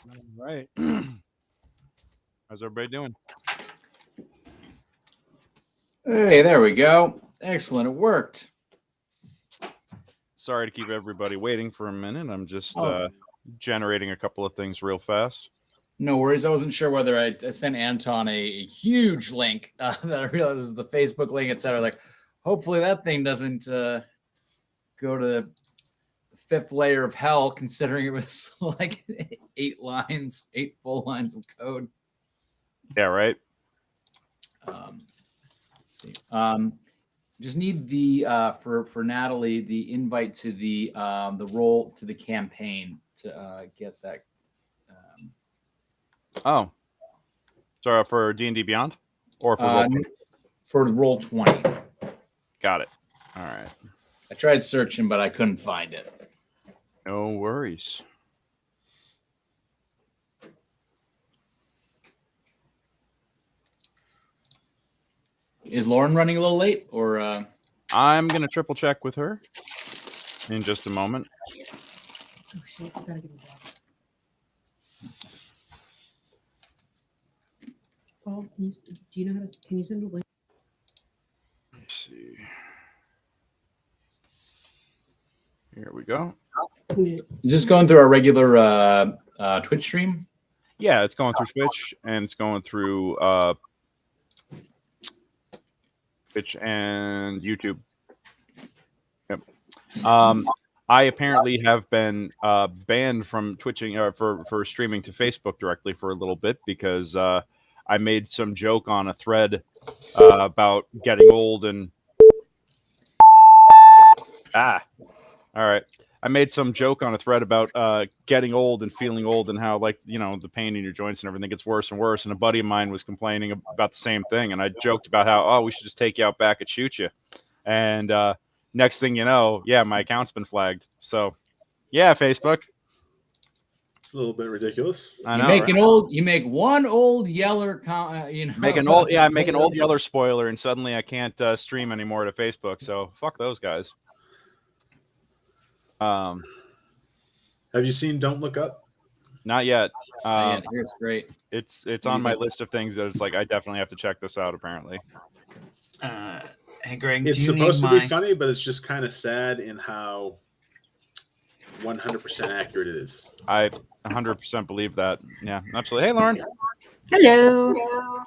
All right. How's everybody doing? Hey, there we go. Excellent. It worked. Sorry to keep everybody waiting for a minute. I'm just Oh. generating a couple of things real fast. No worries. I wasn't sure whether I sent Anton a huge link that I realized was the Facebook link, etc. Like, hopefully that thing doesn't go to the fifth layer of hell, considering it was like 8 full lines of code. Yeah, right. Let's see. Just need the for Nathalie the invite to the role to the campaign to get that. Oh, sorry for D&D Beyond, or for roll 20. Got it. All right. I tried searching, but I couldn't find it. No worries. Is Lauren running a little late, or? I'm gonna triple check with her in just a moment. Oh shit! I gotta give it back. Paul, do you know how to? Can you send a link? Let's see. Here we go. Is this going through our regular Twitch stream? Yeah, it's going through Twitch, and it's going through Twitch and YouTube. Yep. I apparently have been banned from twitching for streaming to Facebook directly for a little bit because I made some joke on a thread about getting old and all right. I made some joke on a thread about getting old and feeling old and how, like, you know, the pain in your joints and everything gets worse and worse. And a buddy of mine was complaining about the same thing. And I joked about how, oh, we should just take you out back and shoot you. And next thing you know, yeah, my account's been flagged. So, yeah, Facebook. It's a little bit ridiculous. I know. You make one old yeller, make an old yeller spoiler, and suddenly I can't stream anymore to Facebook. So fuck those guys. Have you seen Don't Look Up? Not yet. It's great. It's on my list of things that it's like I definitely have to check this out. Apparently. Hey, Greg. It's supposed to be funny, but it's just kind of sad in how 100% accurate it is. I 100% believe that. Yeah, absolutely. Hey, Lauren. Hello.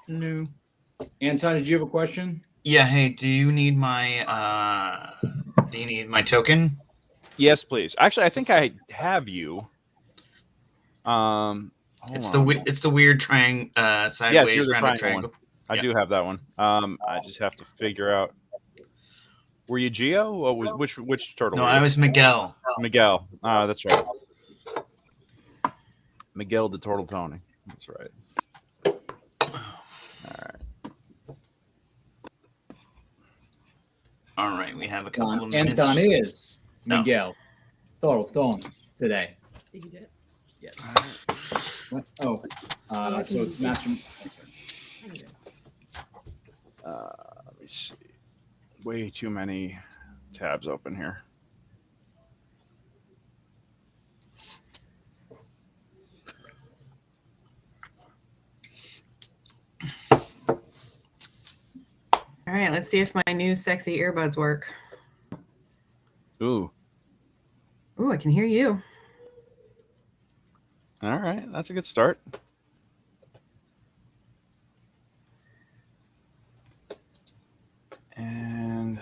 No. Anton, did you have a question? Yeah. Hey, do you need my token? Yes, please. Actually, I think I have you. It's the weird sideways you're the round triangle. I do have that one. I just have to figure out. Were you Geo? Or which turtle? No, I was Miguel. Miguel. That's right. Miguel the Turtle Tony. That's right. All right. We have a couple of minutes. Anton is Miguel Turtle Tony today. Did you get it? Yes. So it's Master. Let me see. Way too many tabs open here. All right, let's see if my new sexy earbuds work. Ooh, I can hear you. all right. That's a good start. And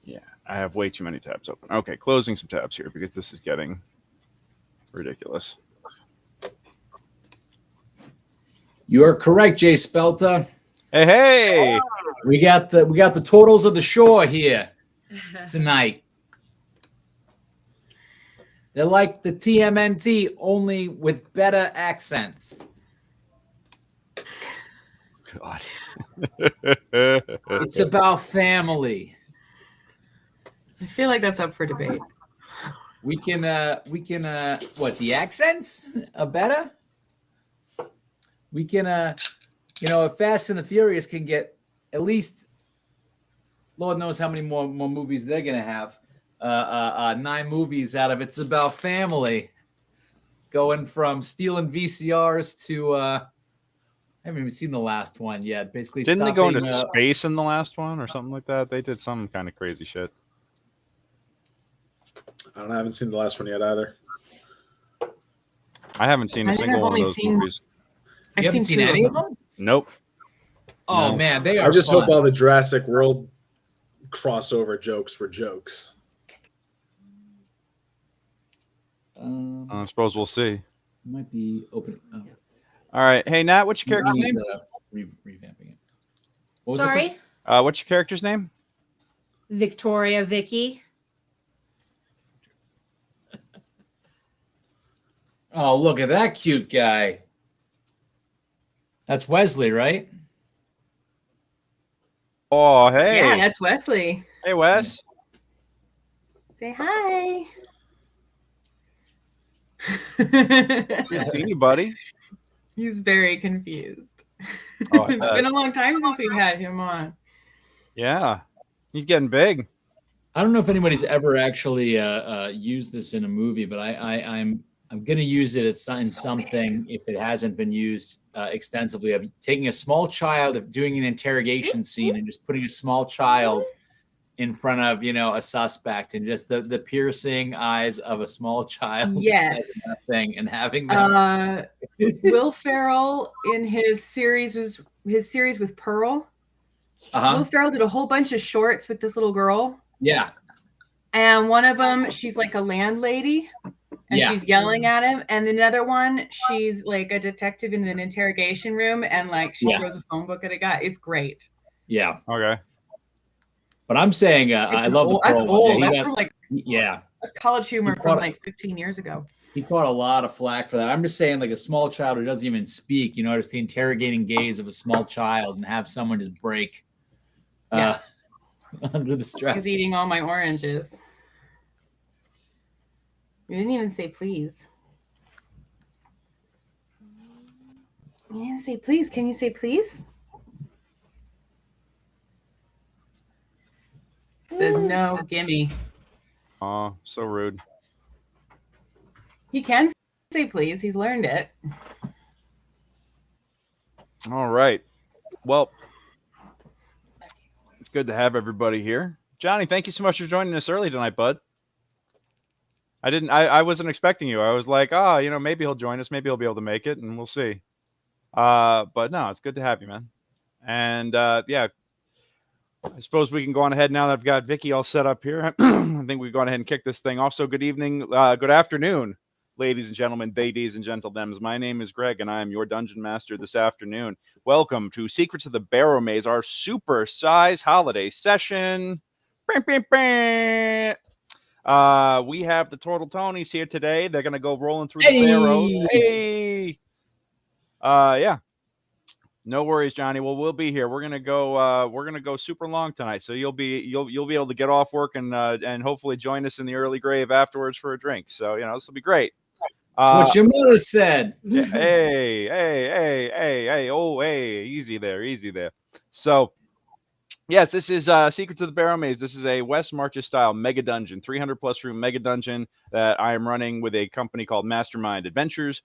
yeah, I have way too many tabs open. Okay, closing some tabs here because this is getting ridiculous. You are correct, Jay Spelta. Hey! We got the totals of the shore here tonight. They're like the TMNT, only with better accents. God. It's about family. I feel like that's up for debate. We can what, the accents are better? We can if Fast and the Furious can get at least, Lord knows how many more movies they're gonna have. 9 movies out of It's About Family. going from stealing VCRs to I haven't even seen the last one yet. Basically, Didn't they go into stopping, space in the last one or something like that? They did some kind of crazy shit. I don't know, I haven't seen the last one yet either. I haven't seen a I think single I've one of only those seen- movies. You haven't seen any of them? Nope. Oh No. man, they are. I just fun. hope all the Jurassic World crossover jokes were jokes. I suppose we'll see. Might be open. Oh. All right. Hey, Nat, what's your character's He's, name? revamping it. What was the Sorry, question? What's your character's name? Victoria, Vicky. Oh, look at that cute guy. That's Wesley, right? Oh, hey. Yeah, that's Wesley. Hey, Wes. Say hi. See you, buddy. He's very confused. Oh, I It's bet. been a long time since we've had him on. Yeah. He's getting big. I don't know if anybody's ever actually used this in a movie, but I'm going to use it in something if it hasn't been used extensively. Of taking a small child, of doing an interrogation scene, and just putting a small child in front of a suspect, and just the piercing eyes of a small child. Yes. Says nothing, and having them. Will Ferrell in his series with Pearl. Will Ferrell did a whole bunch of shorts with this little girl. Yeah. And one of them, she's like a landlady, and Yeah. she's yelling at him. And another one, she's like a detective in an interrogation room, and like she Yeah. throws a phone book at a guy. It's great. Yeah. Okay. But I'm saying I love the That's Pearl ones. old. Yeah, That's from like that's college humor You from caught it. like 15 years ago. he caught a lot of flack for that. I'm just saying, like a small child who doesn't even speak, just the interrogating gaze of a small child, and have someone just break Yeah. under the stress. He's eating all my oranges. You didn't even say please. You didn't say please. Can you say please? Says no, gimme. Oh, so rude. He can say please. He's learned it. All right. Well, it's good to have everybody here. Johnny, thank you so much for joining us early tonight, bud. I wasn't expecting you. I was like, maybe he'll join us. Maybe he'll be able to make it, and we'll see. But no, it's good to have you, man. And yeah, I suppose we can go on ahead now that I've got Vicky all set up here. I think we've gone ahead and kick this thing off. So good evening, good afternoon, ladies and gentlemen, ladies and gentlemen. My name is Greg, and I am your dungeon master this afternoon. Welcome to Secrets of the Barrowmaze, our super size holiday session. We have the Turtle Tonys here today. They're gonna go rolling through the Barrows. Hey, yeah. No worries, Johnny. Well, we'll be here. We're gonna go super long tonight, so you'll be able to get off work and hopefully join us in the early grave afterwards for a drink. So this will be great. That's what your mother said. Hey, oh, hey, easy there. So, yes, this is Secrets of the Barrowmaze. This is a West Marches style mega dungeon, 300 plus room mega dungeon that I am running with a company called Mastermind Adventures.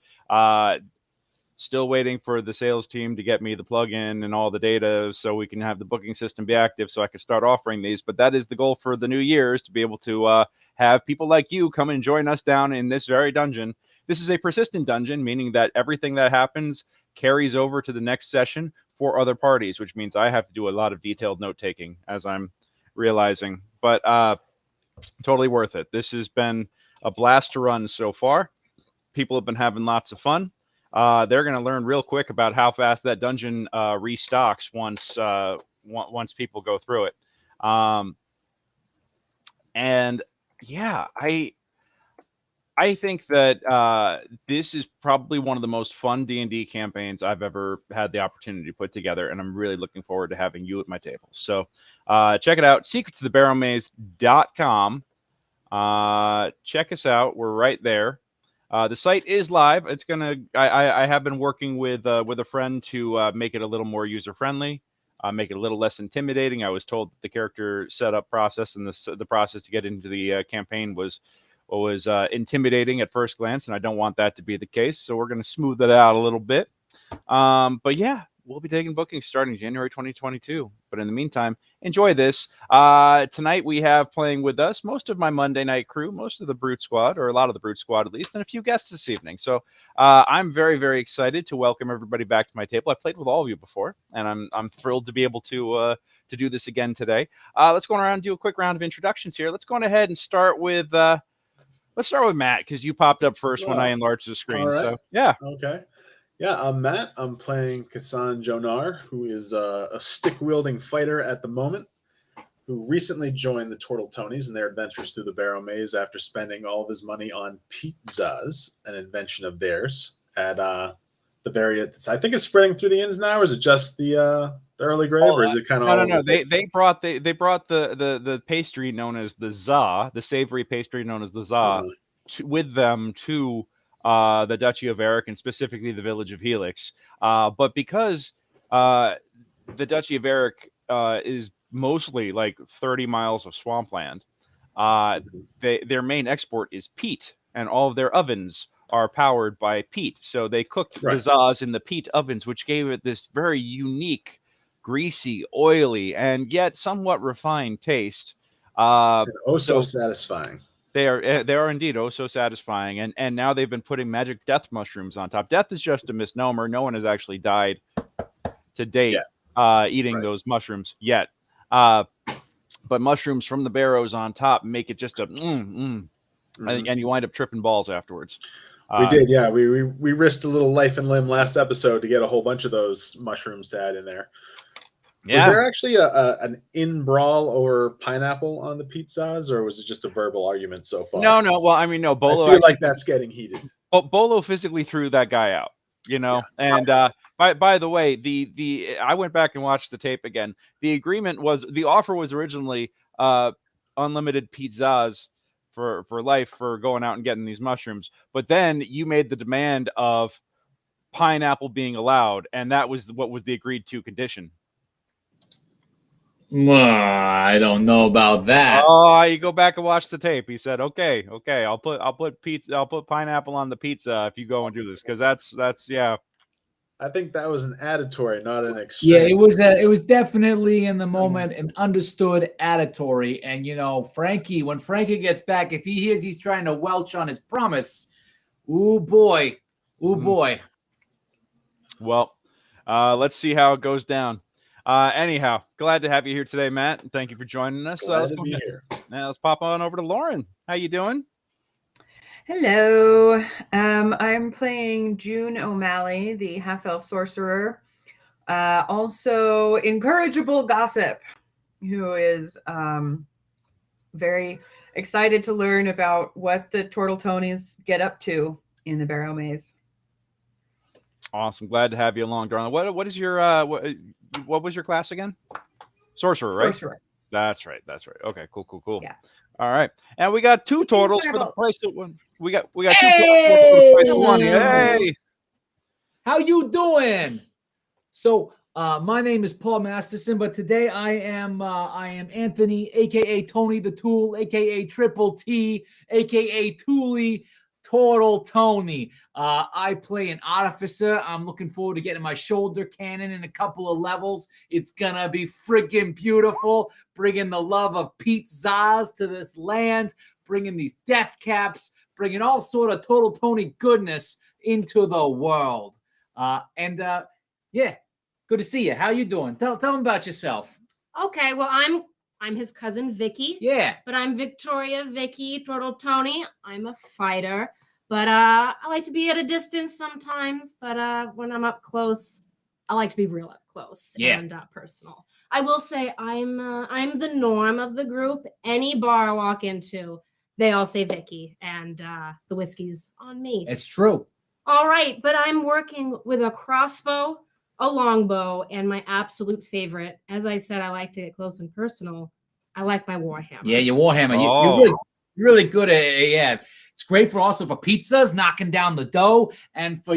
Still waiting for the sales team to get me the plugin and all the data so we can have the booking system be active so I can start offering these. But that is the goal for the new year, is to be able to have people like you come and join us down in this very dungeon. This is a persistent dungeon, meaning that everything that happens carries over to the next session for other parties, which means I have to do a lot of detailed note taking, as I'm realizing. But totally worth it. This has been a blast to run so far. People have been having lots of fun. They're going to learn real quick about how fast that dungeon restocks once people go through it. And yeah, I think that this is probably one of the most fun D&D campaigns I've ever had the opportunity to put together, and I'm really looking forward to having you at my table. So check it out, secretsofthebarrowmaze.com. Check us out. We're right there. The site is live. It's I have been working with a friend to make it a little more user-friendly, make it a little less intimidating. I was told that the character setup process and the process to get into the campaign was what was intimidating at first glance, and I don't want that to be the case. So we're going to smooth it out a little bit. But yeah, we'll be taking bookings starting January 2022. But in the meantime, enjoy this. Tonight we have playing with us most of my Monday night crew, most of the Brute Squad, or a lot of the Brute Squad at least, and a few guests this evening. So I'm very, very excited to welcome everybody back to my table. I've played with all of you before, and I'm thrilled to be able to do this again today. Let's go around and do a quick round of introductions here. Let's go on ahead and start with let's start with Matt, because you popped up first when I enlarged the screen. All right. So yeah. Okay. Yeah, I'm Matt. I'm playing Kassan Jonar, who is a stick-wielding fighter at the moment, who recently joined the Turtle Tonys in their adventures through the Barrowmaze after spending all of his money on pizzas, an invention of theirs, at the various. I think it's spreading through the inns now, or is it just the early grave, or is it kind of no? They brought the pastry known as the za, the savory pastry known as the za, with them to the Duchy of Eric, and specifically the village of Helix. But because the Duchy of Eric is mostly like 30 miles of swampland, their main export is peat, and all of their ovens are powered by peat. So they cooked the zas in the peat ovens, which gave it this very unique, greasy, oily, and yet somewhat refined taste. So satisfying. They are indeed so satisfying, and now they've been putting magic death mushrooms on top. Death is just a misnomer. No one has actually died to date eating those mushrooms yet. But mushrooms from the Barrows on top make it just a and you wind up tripping balls afterwards. We did, yeah. We risked a little life and limb last episode to get a whole bunch of those mushrooms to add in there. Yeah. Was there actually an in brawl over pineapple on the pizzas, or was it just a verbal argument so far? No. Well, I mean, no. Bolo I feel like that's getting heated. Bolo physically threw that guy out, And by the way, the I went back and watched the tape again. The offer was originally unlimited pizzas for life for going out and getting these mushrooms, but then you made the demand of pineapple being allowed, and that was what was the agreed to condition. I don't know about that. Oh, you go back and watch the tape. He said, "Okay, I'll put pineapple on the pizza if you go and do this, because that's yeah." I think that was an additory, not an exchange. Yeah, it was definitely in the moment an understood additory. And Frankie, when Frankie gets back, if he hears he's trying to welch on his promise, ooh boy. Well, let's see how it goes down. Anyhow, glad to have you here today, Matt. And thank you for joining us. Glad to be here. Now let's pop on over to Lauren. How you doing? Hello. I'm playing June O'Malley, the half-elf sorcerer. Also, incorrigible gossip, who is very excited to learn about what the Turtle Tonys get up to in the Barrowmaze. Awesome. Glad to have you along, darling. What is your what was your class again? Sorcerer, right? Sorcerer. That's right. Okay, cool. Yeah. All right. And we got two totals for the price of one. We got two Hey! totals for the price of one. Hey! How you doing? So my name is Paul Masterson, but today I am Anthony, aka Tony the Tool, aka Triple T, aka Toolie, Turtle Tony. I play an artificer. I'm looking forward to getting my shoulder cannon in a couple of levels. It's gonna be friggin' beautiful, bringing the love of pizzas to this land, bringing these death caps, bringing all sort of Turtle Tony goodness into the world. Yeah, good to see you. How you doing? Tell them about yourself. Okay, well, I'm his cousin Vicky. Yeah. But I'm Victoria Vicky Turtle Tony. I'm a fighter. But I like to be at a distance sometimes. But when I'm up close, I like to be real up close and personal. I will say I'm the norm of the group. Any bar I walk into, they all say Vicky, and the whiskey's on me. It's true. All right, but I'm working with a crossbow, a longbow, and my absolute favorite. As I said, I like to get close and personal. I like my warhammer. Yeah, your warhammer. Oh. You're really good at it. Yeah. It's great for pizzas, knocking down the dough, and for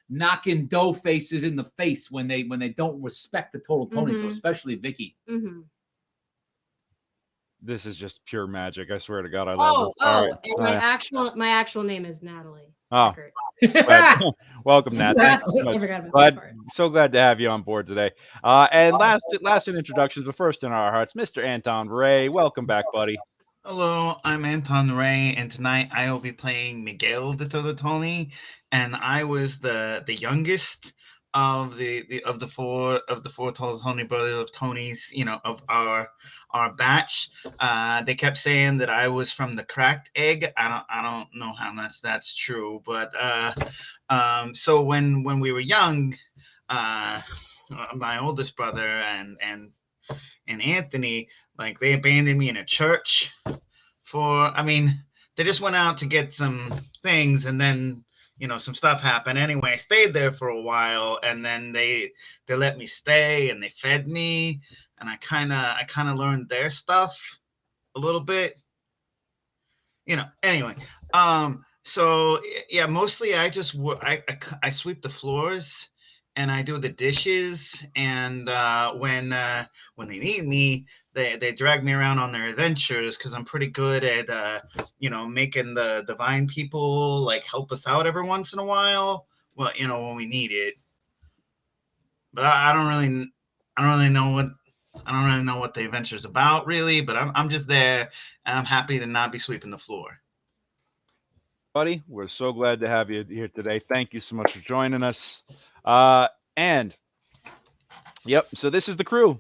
knocking dough faces in the face when they don't respect the Turtle Tony. So especially Vicky. Mm-hmm. This is just pure magic. I swear to God, I love this. Oh, All right. and my actual name is Nathalie Oh. Eckart. Welcome, Nat. Thank you so I much. forgot about that part. So glad to have you on board today. And last in introductions, but first in our hearts, Mr. Anton Ray. Welcome back, buddy. Hello, I'm Anton Ray, and tonight I will be playing Miguel the Tony, and I was the youngest of the four Tony brothers of Tonys, of our batch. They kept saying that I was from the cracked egg. I don't know how much that's true, but so when we were young, my oldest brother and Anthony, like, they abandoned me in a church they just went out to get some things, and then some stuff happened. Anyway, I stayed there for a while, and then they let me stay, and they fed me, and I kind of learned their stuff a little bit. Anyway, so yeah, mostly I just I sweep the floors and I do the dishes, and when they need me, they drag me around on their adventures because I'm pretty good at making the divine people like help us out every once in a while. Well, when we need it. But I don't really know what the adventure's about, really. But I'm just there, and I'm happy to not be sweeping the floor. Buddy, we're so glad to have you here today. Thank you so much for joining us. And yep, so this is the crew,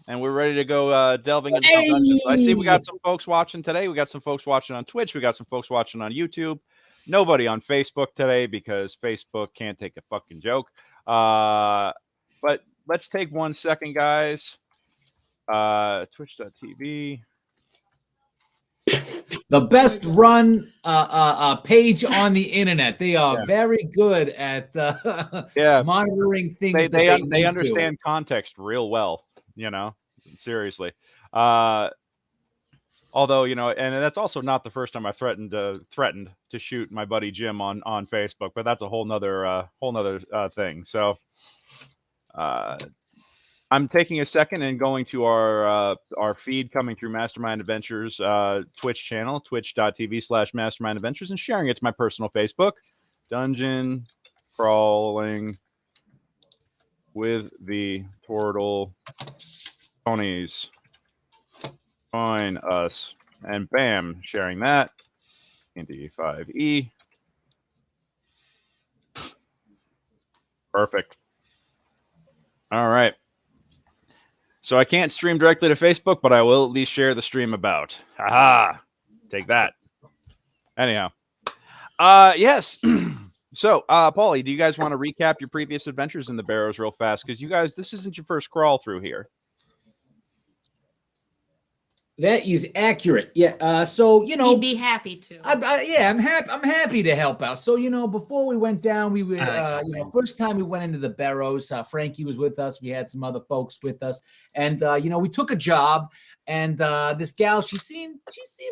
and we're ready to go delving into some dungeons. I see we got some folks watching today. We got some folks watching on Twitch. We got some folks watching on YouTube. Nobody on Facebook today because Facebook can't take a fucking joke. But let's take 1 second, guys. Twitch.tv. The best run page on the internet. They are very good at monitoring things. They understand context real well, seriously. Although, and that's also not the first time I threatened to shoot my buddy Jim on Facebook, but that's a whole nother thing. So I'm taking a second and going to our feed coming through Mastermind Adventures Twitch channel, twitch.tv/Mastermind Adventures, and sharing it to my personal Facebook. Dungeon crawling with the Turtle Tonys. Join us. And bam, sharing that into 5E. Perfect. All right. So I can't stream directly to Facebook, but I will at least share the stream about. Haha. Take that. Anyhow. Yes. So, Paulie, do you guys want to recap your previous adventures in the Barrows real fast? Because you guys, this isn't your first crawl through here. That is accurate. Yeah. So He'd be happy to. I'm happy to help out. So before we went down, we were first time we went into the Barrows. Frankie was with us. We had some other folks with us, and we took a job. And this gal, she seemed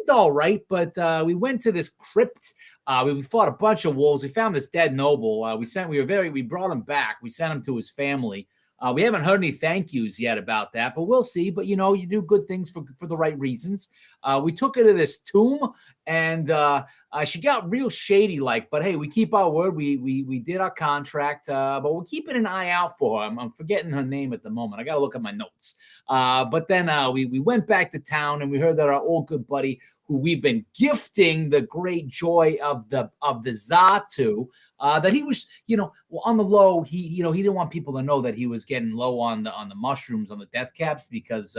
all right, but we went to this crypt. We fought a bunch of wolves. We found this dead noble. We brought him back. We sent him to his family. We haven't heard any thank yous yet about that, but we'll see. But, you do good things for the right reasons. We took her to this tomb, and she got real shady-like. But, hey, we keep our word. We did our contract, but we're keeping an eye out for her. I'm forgetting her name at the moment. I got to look at my notes. But then we went back to town, and we heard that our old good buddy, who we've been gifting the great joy of the Tsar to, that he was, on the low, he didn't want people to know that he was getting low on the mushrooms, on the death caps, because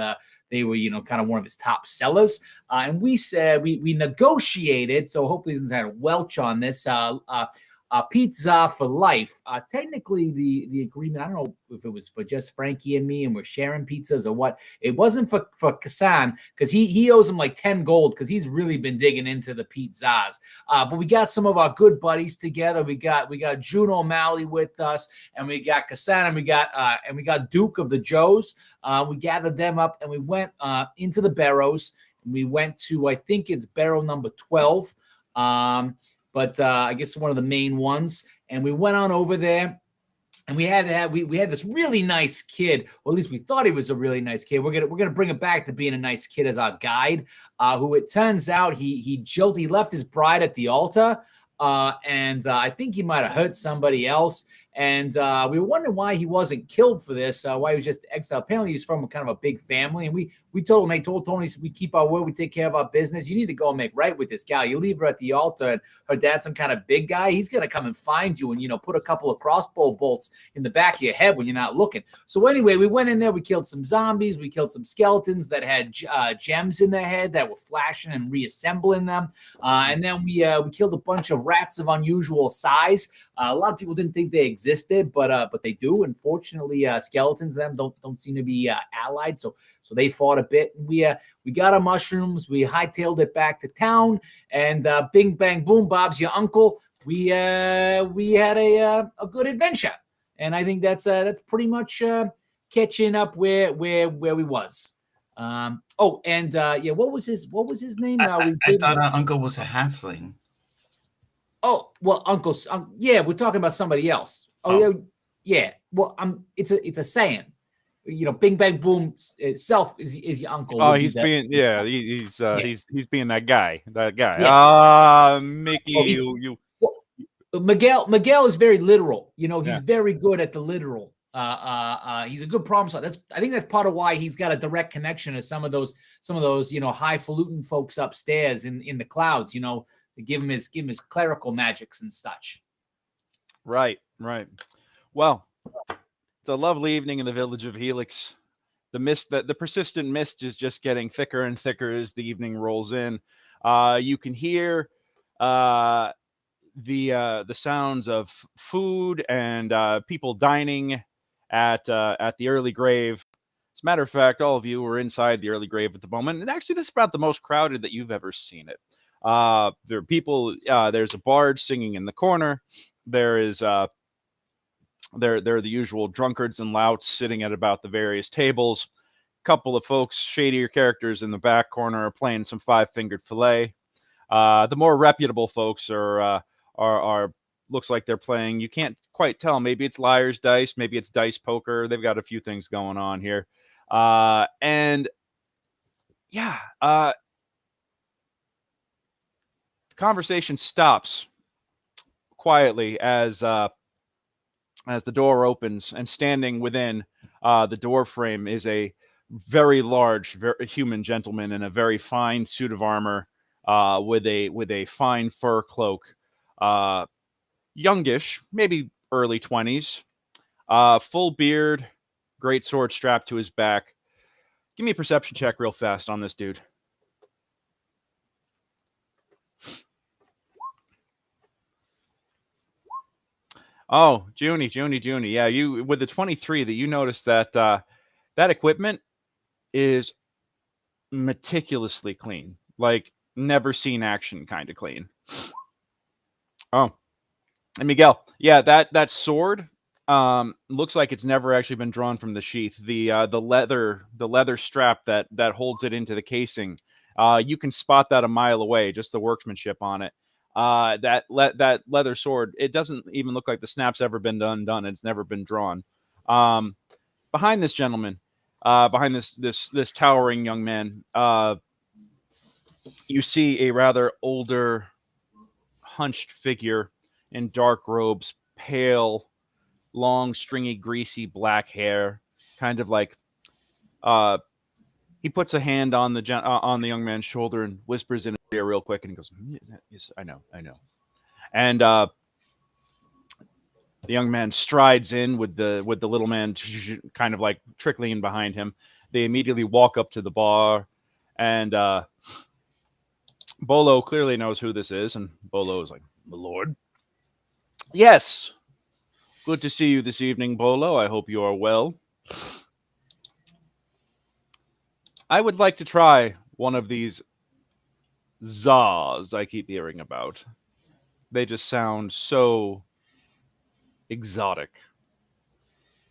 they were, kind of one of his top sellers. And we said, we negotiated, so hopefully he doesn't have to welch on this, pizza for life. Technically, the agreement, I don't know if it was for just Frankie and me and we're sharing pizzas or what. It wasn't for Kassan, because he owes him like 10 gold because he's really been digging into the pizzas. But we got some of our good buddies together. We got June O'Malley with us, and we got Kassan, and we got Duke of the Joes. We gathered them up, and we went into the Barrows. We went to, I think it's barrow number 12. But I guess one of the main ones. And we went on over there, And we had this really nice kid, or at least we thought he was a really nice kid. We're gonna bring him back to being a nice kid as our guide. Who it turns out he left his bride at the altar, and I think he might have hurt somebody else. And we were wondering why he wasn't killed for this, why he was just exiled. Apparently, he's from kind of a big family. And we told him, told Tony, we keep our word, we take care of our business. You need to go and make right with this gal. You leave her at the altar, and her dad's some kind of big guy. He's gonna come and find you, and put a couple of crossbow bolts in the back of your head when you're not looking. So anyway, we went in there. We killed some zombies. We killed some skeletons that had gems in their head that were flashing and reassembling them. And then we killed a bunch of rats of unusual size. A lot of people didn't think they existed, but they do. Unfortunately, skeletons them don't seem to be allied, so they fought a bit. And we got our mushrooms. We hightailed it back to town, and bing bang boom, Bob's your uncle. We had a good adventure, and I think that's pretty much catching up where we was. What was his name? I thought our uncle was a halfling. Oh, well, we're talking about somebody else. Yeah. Well, it's a saying. Bing bang boom itself is your uncle. Oh, he's being he's being that guy. Yeah. Mickey, Miguel is very literal. He's very good at the literal. He's a good problem solver. I think that's part of why he's got a direct connection to some of those highfalutin folks upstairs in the clouds. To give him his clerical magics and such. Right. Well, it's a lovely evening in the village of Helix. The persistent mist is just getting thicker and thicker as the evening rolls in. You can hear the sounds of food and people dining at the early grave. As a matter of fact, all of you are inside the early grave at the moment, and actually, this is about the most crowded that you've ever seen it. There are people. There's a bard singing in the corner. There is there are the usual drunkards and louts sitting at about the various tables. A couple of folks, shadier characters in the back corner, are playing some five-fingered fillet. The more reputable folks are looks like they're playing. You can't quite tell. Maybe it's liar's dice. Maybe it's dice poker. They've got a few things going on here. Conversation stops quietly as the door opens, and standing within the door frame is a very large, human gentleman in a very fine suit of armor with a fine fur cloak, youngish, maybe early 20s, full beard, great sword strapped to his back. Give me a perception check real fast on this dude. Oh, Junie. Yeah, you with the 23 that you notice that that equipment is meticulously clean, like never seen action kind of clean. Oh, and Miguel, yeah, that sword looks like it's never actually been drawn from the sheath. The leather strap that holds it into the casing, you can spot that a mile away, just the workmanship on it. That leather sword, it doesn't even look like the snap's ever been undone. It's never been drawn. Behind this gentleman, behind this towering young man, you see a rather older, hunched figure in dark robes, pale, long, stringy, greasy black hair, kind of like. He puts a hand on the young man's shoulder and whispers in his ear real quick, and he goes, "Yes, I know." And the young man strides in with the little man kind of like trickling in behind him. They immediately walk up to the bar, and Bolo clearly knows who this is, and Bolo is like, "My lord." "Yes. Good to see you this evening, Bolo. I hope you are well. I would like to try one of these Zaz I keep hearing about. They just sound so exotic."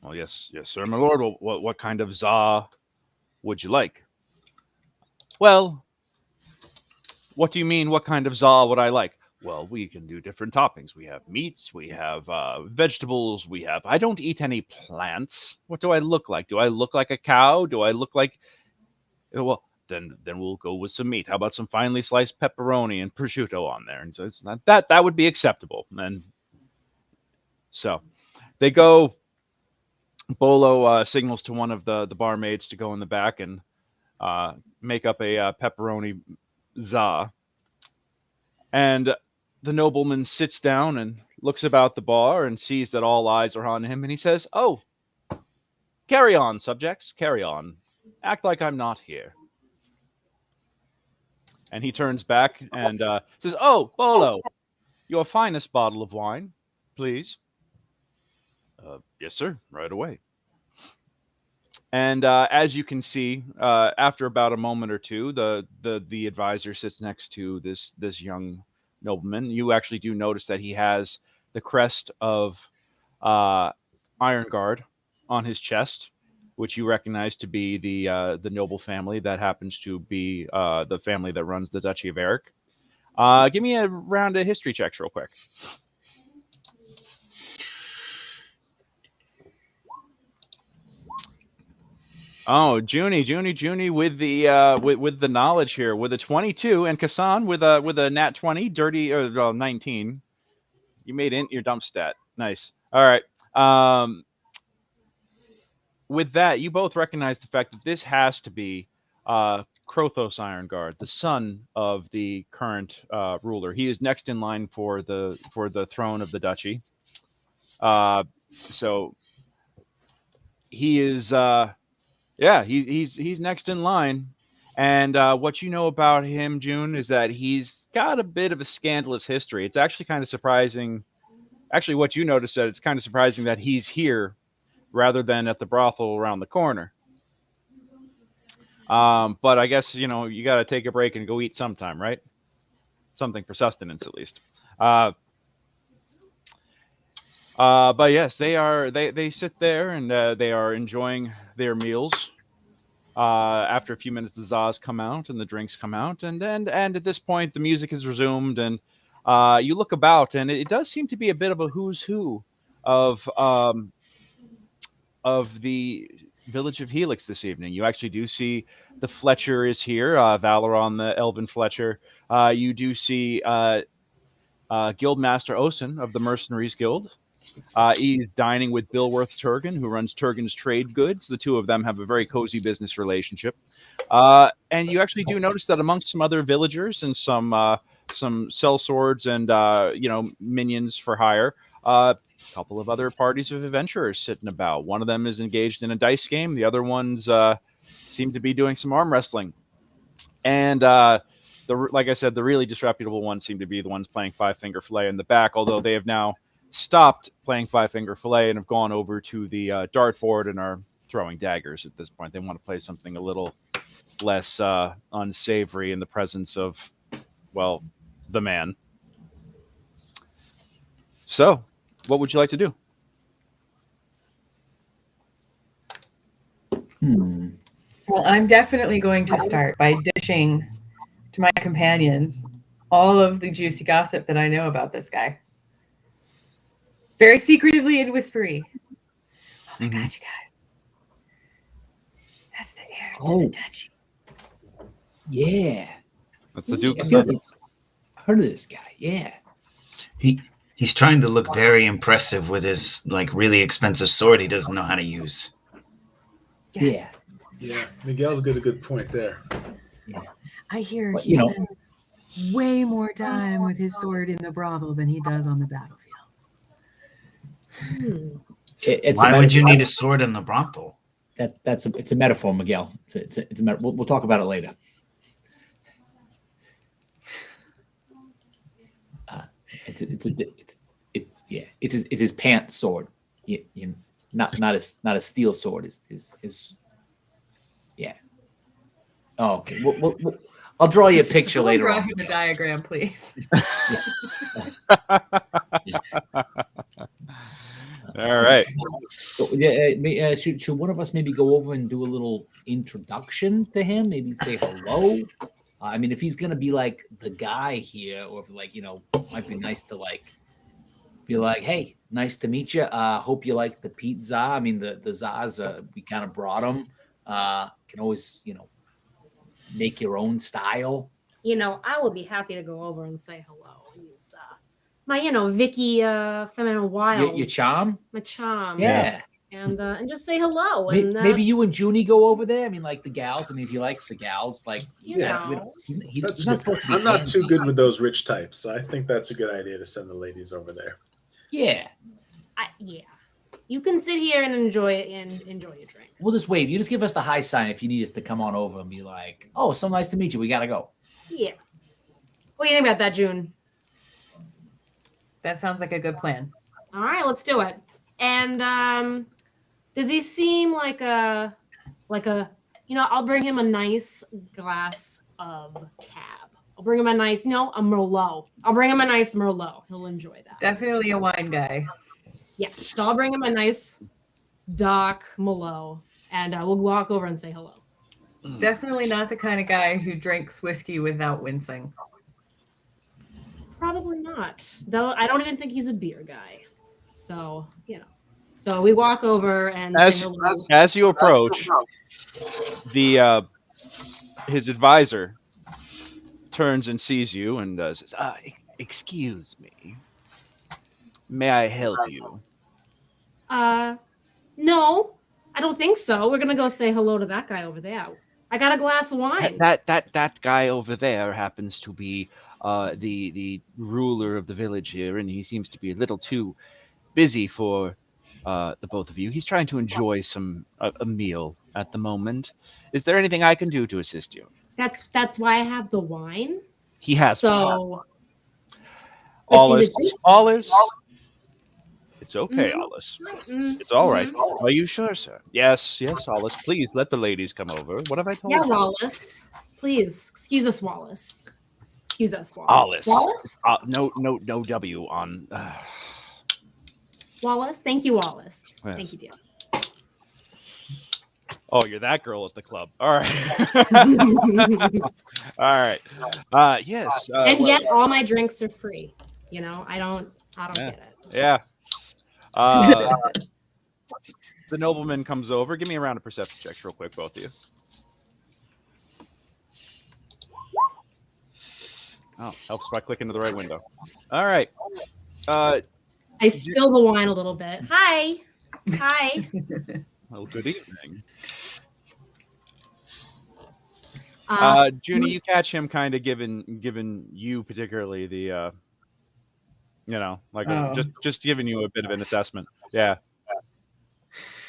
"Well, yes, sir, my lord. Well, what kind of Za would you like?" "Well, what do you mean, what kind of Za would I like?" Well, we can do different toppings. We have meats, we have vegetables, we have. I don't eat any plants. What do I look like? Do I look like a cow? Do I look like? Well, then we'll go with some meat. How about some finely sliced pepperoni and prosciutto on there? And so it's not that would be acceptable. And so they go. Bolo signals to one of the barmaids to go in the back and make up a pepperoni za. And the nobleman sits down and looks about the bar and sees that all eyes are on him. And he says, "Oh, carry on, subjects, carry on. Act like I'm not here." And he turns back and says, "Oh, Bolo, your finest bottle of wine, please." Yes, sir, right away. And as you can see, after about a moment or two, the advisor sits next to this young nobleman. You actually do notice that he has the crest of Iron Guard on his chest, which you recognize to be the noble family that happens to be the family that runs the Duchy of Eric. Give me a round of history checks real quick. Oh, Junie with the with the knowledge here with a 22, and Kassan with a nat 20, dirty or 19. You made your dump stat. Nice. All right. With that, you both recognize the fact that this has to be Krothos Ironguard, the son of the current ruler. He is next in line for the throne of the duchy. So he is. He's next in line. And what you know about him, June, is that he's got a bit of a scandalous history. It's actually kind of surprising. Actually, what you notice that it's kind of surprising that he's here rather than at the brothel around the corner. But I guess, you got to take a break and go eat sometime, right? Something for sustenance, at least. But yes, they sit there and they are enjoying their meals. After a few minutes, the zas come out and the drinks come out, and at this point, the music is resumed, and you look about, and it does seem to be a bit of a who's who of the village of Helix this evening. You actually do see the Fletcher is here, Valoron the Elven Fletcher. You do see Guildmaster Osen of the Mercenaries Guild. He's dining with Billworth Turgan, who runs Turgan's Trade Goods. The two of them have a very cozy business relationship. And you actually do notice that amongst some other villagers and some sellswords and minions for hire, a couple of other parties of adventurers sitting about. One of them is engaged in a dice game. The other ones seem to be doing some arm wrestling. And like I said, the really disreputable ones seem to be the ones playing Five Finger Fillet in the back, although they have now stopped playing Five Finger Fillet and have gone over to the dartboard and are throwing daggers at this point. They want to play something a little less unsavory in the presence of, well, the man. So, what would you like to do? Well, I'm definitely going to start by dishing to my companions all of the juicy gossip that I know about this guy. Very secretively and whispery. Oh my God, you guys. That's the heir to the duchy. Yeah. That's the Duke. I heard of this guy. Yeah. He's trying to look very impressive with his really expensive sword he doesn't know how to use. Yes. Yeah. Miguel's got a good point there. Yeah. I hear he spends way more time with his sword in the brothel than he does on the battlefield. Why would you need a sword in the brothel? It's a metaphor, Miguel. It's a metaphor. We'll talk about it later. It's his pants sword. Not a steel sword. His yeah. Oh, okay. I'll draw you a picture later on. The diagram, please. All right. So, should one of us maybe go over and do a little introduction to him? Maybe say hello. I mean, if he's gonna be like the guy here, or if like might be nice to like be like, hey, nice to meet you. Hope you like the pizza. I mean, the zas we kind of brought them. Can always make your own style. I would be happy to go over and say hello and use my, Vicky feminine wild. Your charm? My charm. Yeah. And just say hello. Maybe, And maybe you and Junie go over there. I mean, like the gals. I mean, if he likes the gals, like You know. he's not supposed to be I'm not too handsy. good with those rich types, so I think that's a good idea to send the ladies over there. Yeah. Yeah. You can sit here and enjoy it and enjoy your drink. We'll just wave. You just give us the high sign if you need us to come on over and be like, oh, so nice to meet you. We gotta go. Yeah. What do you think about that, June? That sounds like a good plan. All right, let's do it. And does he seem like a I'll bring him a nice glass of cab. I'll bring him a nice, a Merlot. I'll bring him a nice Merlot. He'll enjoy that. Definitely a wine guy. Yeah. So I'll bring him a nice dark Merlot, and we'll walk over and say hello. Definitely not the kind of guy who drinks whiskey without wincing. Probably not. Though I don't even think he's a beer guy. So, So we walk over and say hello. As you approach, his advisor turns and sees you and says, "Excuse me, may I help you?" No, I don't think so. We're gonna go say hello to that guy over there. I got a glass of wine. That guy over there happens to be the ruler of the village here, and he seems to be a little too busy for the both of you. He's trying to enjoy a meal at the moment. Is there anything I can do to assist you? That's why I have the wine. He has. So, Olive. Olive. It's okay, Mhm. Alice. Mm, It's all right. mhm. Are you sure, sir? Yes, Alice. Please let the ladies come over. What have I told Yeah, you? Wallace. Please excuse us, Wallace. Excuse us, Wallace. Alice. Wallace. No W on. Wallace. Thank you, Wallace. Yes. Thank you, dear. Oh, you're that girl at the club. All right. All right. Yes. And yet, all my drinks are free. I don't get it. Yeah. The nobleman comes over. Give me a round of perception checks real quick, both of you. Oh, helps by clicking to the right window. All right. I spill the wine a little bit. Hi. Hi. Well, good evening. Uh, Junie, you catch him kind of giving you particularly the just giving you a bit of an assessment. Yeah.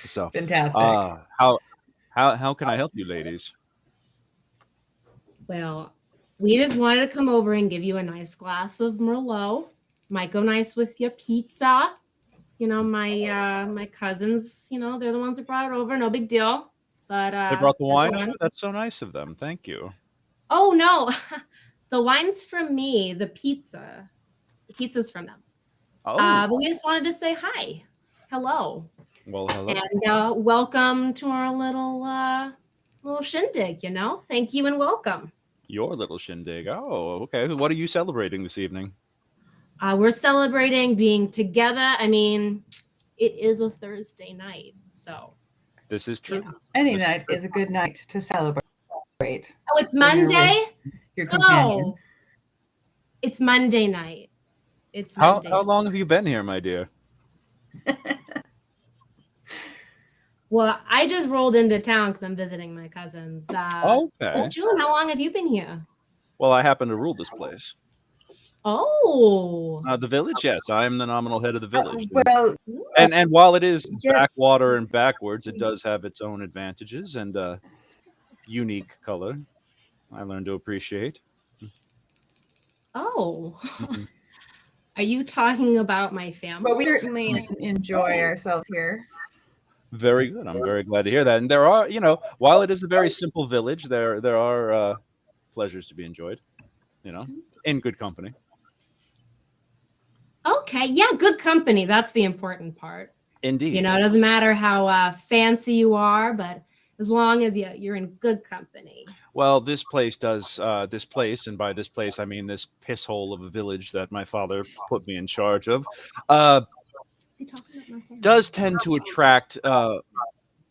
So Fantastic. how can I help you, ladies? Well, we just wanted to come over and give you a nice glass of Merlot. Might go nice with your pizza. My cousins, they're the ones that brought it over. No big deal. But They brought the wine everyone- over? That's so nice of them. Thank you. Oh no. The wine's from me. The pizza's from them. Oh, But we just wanted to say hi. Hello. well, hello. And welcome to our little shindig, Thank you and welcome. Your little shindig. Oh, okay. What are you celebrating this evening? We're celebrating being together. I mean, it is a Thursday night, so. This is true. Any night is a good night to celebrate. Oh, it's Monday? Your companion. Oh, it's Monday night. It's How Monday. long have you been here, my dear? Well, I just rolled into town because I'm visiting my cousins. Okay. June, how long have you been here? Well, I happen to rule this place. Oh. The village, yes. I am the nominal head of the village. Well, And while it is Yes. backwater and backwards, it does have its own advantages and unique color. I learned to appreciate. Oh. Mhm. Are you talking about my family? but we certainly enjoy ourselves here. Very good. I'm very glad to hear that. And there are, while it is a very simple village, there are pleasures to be enjoyed, in good company. Okay. Yeah, good company. That's the important part. Indeed. It doesn't matter how fancy you are, but as long as you're in good company. Well, this place does this place, and by this place I mean this piss hole of a village that my father put me in charge of. Uh, Is he talking about my family? does tend to attract.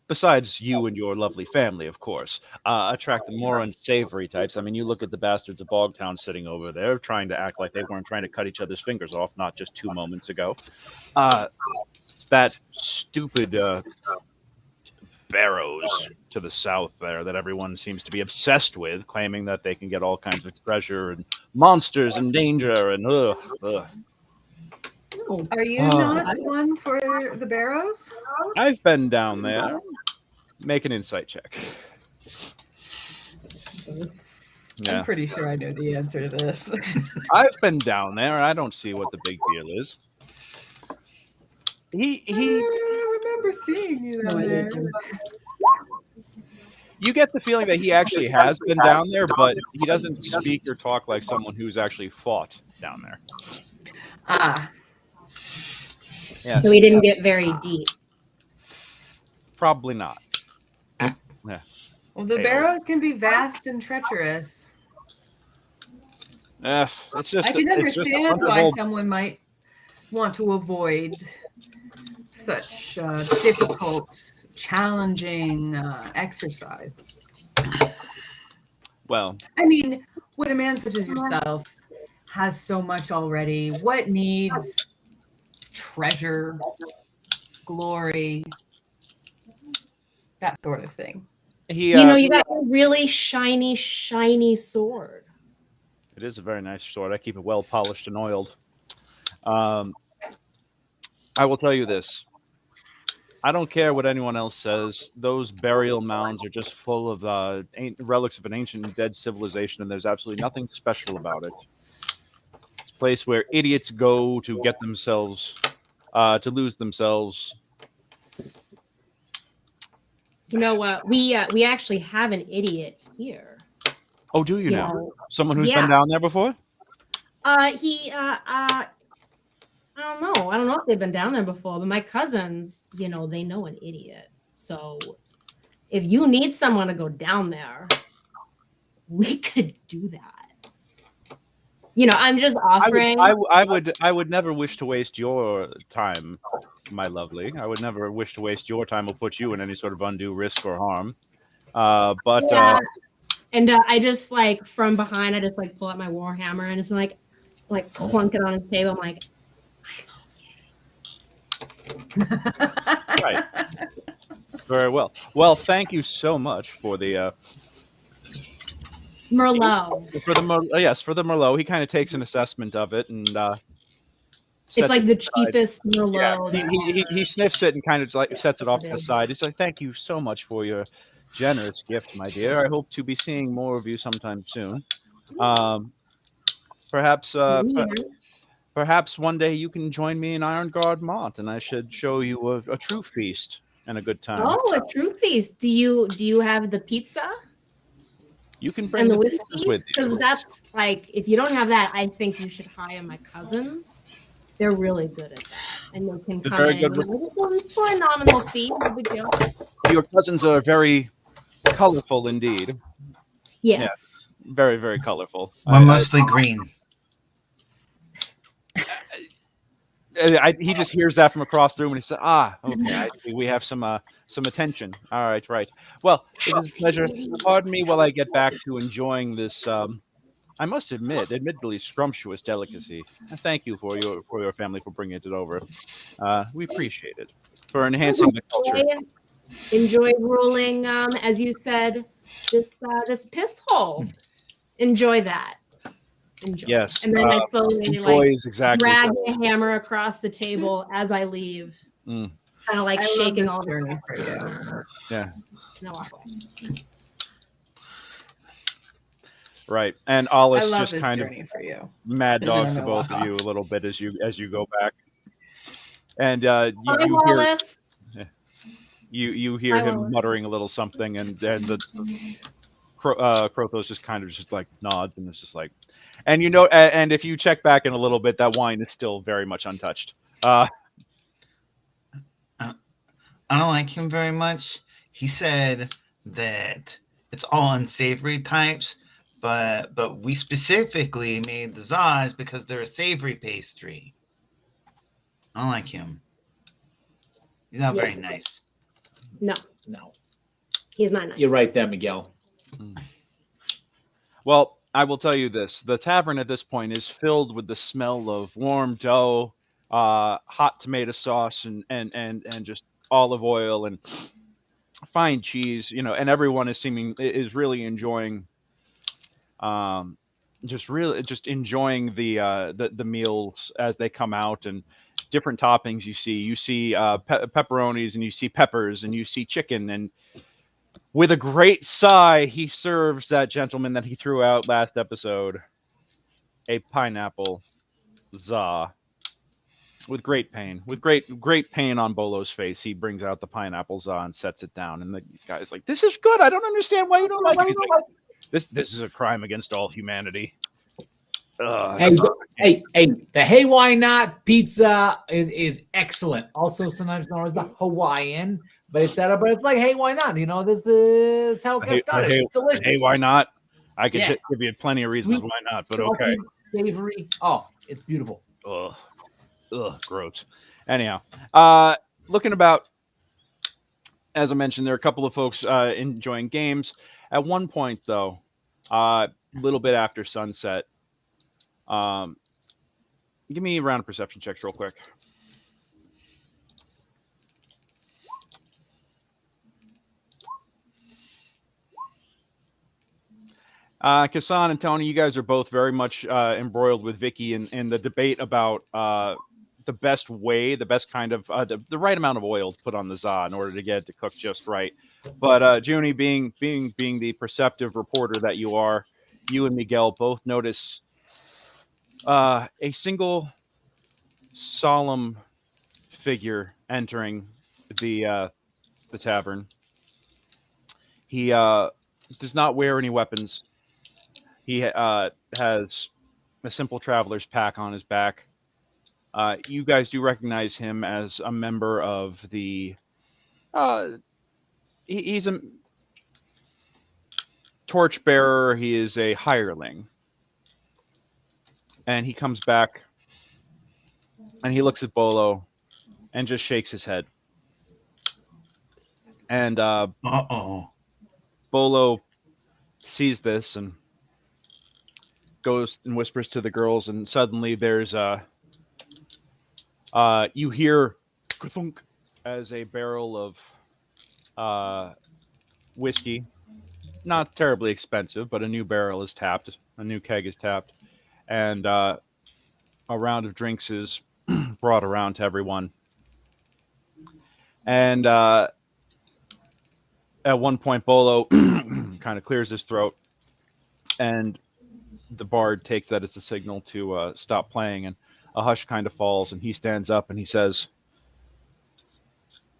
Besides you and your lovely family, of course, attract the more unsavory types. I mean, you look at the bastards of Bogtown sitting over there, trying to act like they weren't trying to cut each other's fingers off, not just 2 moments ago. That stupid Barrows to the south there that everyone seems to be obsessed with, claiming that they can get all kinds of treasure and monsters and danger and ugh. Oh, Are you Oh. not one for the Barrows? I've been down there. Make an insight check. Yeah. I'm pretty sure I know the answer to this. I've been down there. I don't see what the big deal is. He I remember seeing you down there. you get the feeling that he actually has been down there, but he doesn't speak or talk like someone who's actually fought down there. Ah, Yes, so he didn't get very deep. probably not. well, the Barrows can be vast and treacherous. It's just I can it's just a understand bunch of why old- someone might want to avoid such difficult, challenging exercise. Well, I mean, when a man such as yourself has so much already, what needs treasure, glory, that sort of thing? he You got a really shiny sword. it is a very nice sword. I keep it well polished and oiled. I will tell you this. I don't care what anyone else says. Those burial mounds are just full of relics of an ancient and dead civilization, and there's absolutely nothing special about it. It's a place where idiots go to get themselves, to lose themselves. You know what? We actually have an idiot here. Oh, do you now? know, Someone who's yeah. been down there before? I don't know. I don't know if they've been down there before, but my cousins, they know an idiot. So if you need someone to go down there, we could do that. I'm just offering. I would never wish to waste your time, my lovely. I would never wish to waste your time or put you in any sort of undue risk or harm. But Yeah. And I just from behind, I just pull out my warhammer and it's like clunk it on his table. I'm like, right, very well. Well, thank you so much for the Merlot. for the Merlot. He kind of takes an assessment of it and It's sets like it the aside. cheapest Yeah, Merlot. he sniffs it and kind of sets it off to the side. He's like, "Thank you so much for your generous gift, my dear. I hope to be seeing more of you sometime soon. Perhaps perhaps one day you can join me in Iron Guard Mont, and I should show you a true feast and a good time. Oh, a true feast. Do you have the pizza You can bring and the pizzas whiskey? with you. Because that's if you don't have that, I think you should hire my cousins. They're really good at that, and they can They're come very in good for a nominal fee. No big deal. Your cousins are very colorful indeed. Yes. Very, very colorful. We're mostly green. He just hears that from across the room and he says, okay, I see we have some attention. All right, right. Well, it is a pleasure. Pardon me while I get back to enjoying this, I must admit, admittedly scrumptious delicacy. Thank you for your family for bringing it over. We appreciate it. For enhancing the culture. Enjoy ruling, as you said, this piss hole. Enjoy that. Enjoy. Yes. And then I slowly boys, exactly. drag the hammer across the table as I leave. Mm. Kind of I shaking love all this journey the for you. Yeah. No, walk away. Right. And I Alice love just this kind of journey for you. mad dogs the No, both walk of you a little bit as you go back. And Hi, you hear Wallace. you hear Hi, him Wallace. muttering a little something, and then the Krothos just kind of just nods, and it's just and and if you check back in a little bit, that wine is still very much untouched. I don't like him very much. He said that it's all unsavory types, but we specifically made the Zaz because they're a savory pastry. I don't like him. He's not very nice. No, No, he's not nice. you're right there, Miguel. Well, I will tell you this: the tavern at this point is filled with the smell of warm dough, hot tomato sauce, and just olive oil and fine cheese. You know, and everyone is really enjoying, just enjoying the meals as they come out, and different toppings you see pepperonis, and you see peppers, and you see chicken, and with a great sigh, he serves that gentleman that he threw out last episode a pineapple za. With great pain, with great pain on Bolo's face, he brings out the pineapple za and sets it down. And the guy's like, "This is good. I don't understand why you don't like it." He's like, This is a crime against all humanity. Hey, the Hey Why Not pizza is excellent. Also, sometimes known as the Hawaiian, but it's like, hey, why not? You know, that's how it gets started. It's delicious. Hey, why not? I could give you plenty of reasons Sweet, why not, but salty, okay. Savory. Oh, it's beautiful. Ugh, gross. Anyhow, looking about, as I mentioned, there are a couple of folks enjoying games. At one point, though, a little bit after sunset, give me a round of perception checks real quick. Kassan and Tony, you guys are both very much embroiled with Vicky in the debate about the best way, the best kind of the right amount of oil to put on the za in order to get it to cook just right. But Junie, being the perceptive reporter that you are, you and Miguel both notice a single solemn figure entering the tavern. He does not wear any weapons. He has a simple traveler's pack on his back. You guys do recognize him as a member of the. He's a torchbearer. He is a hireling, and he comes back, and he looks at Bolo, and just shakes his head. And Bolo sees this and goes and whispers to the girls, and suddenly there's you hear thunk as a barrel of whiskey, not terribly expensive, but a new barrel is tapped, a new keg is tapped, and a round of drinks is brought around to everyone. And at one point, Bolo kind of clears his throat, and the bard takes that as a signal to stop playing, and a hush kind of falls, and he stands up and he says,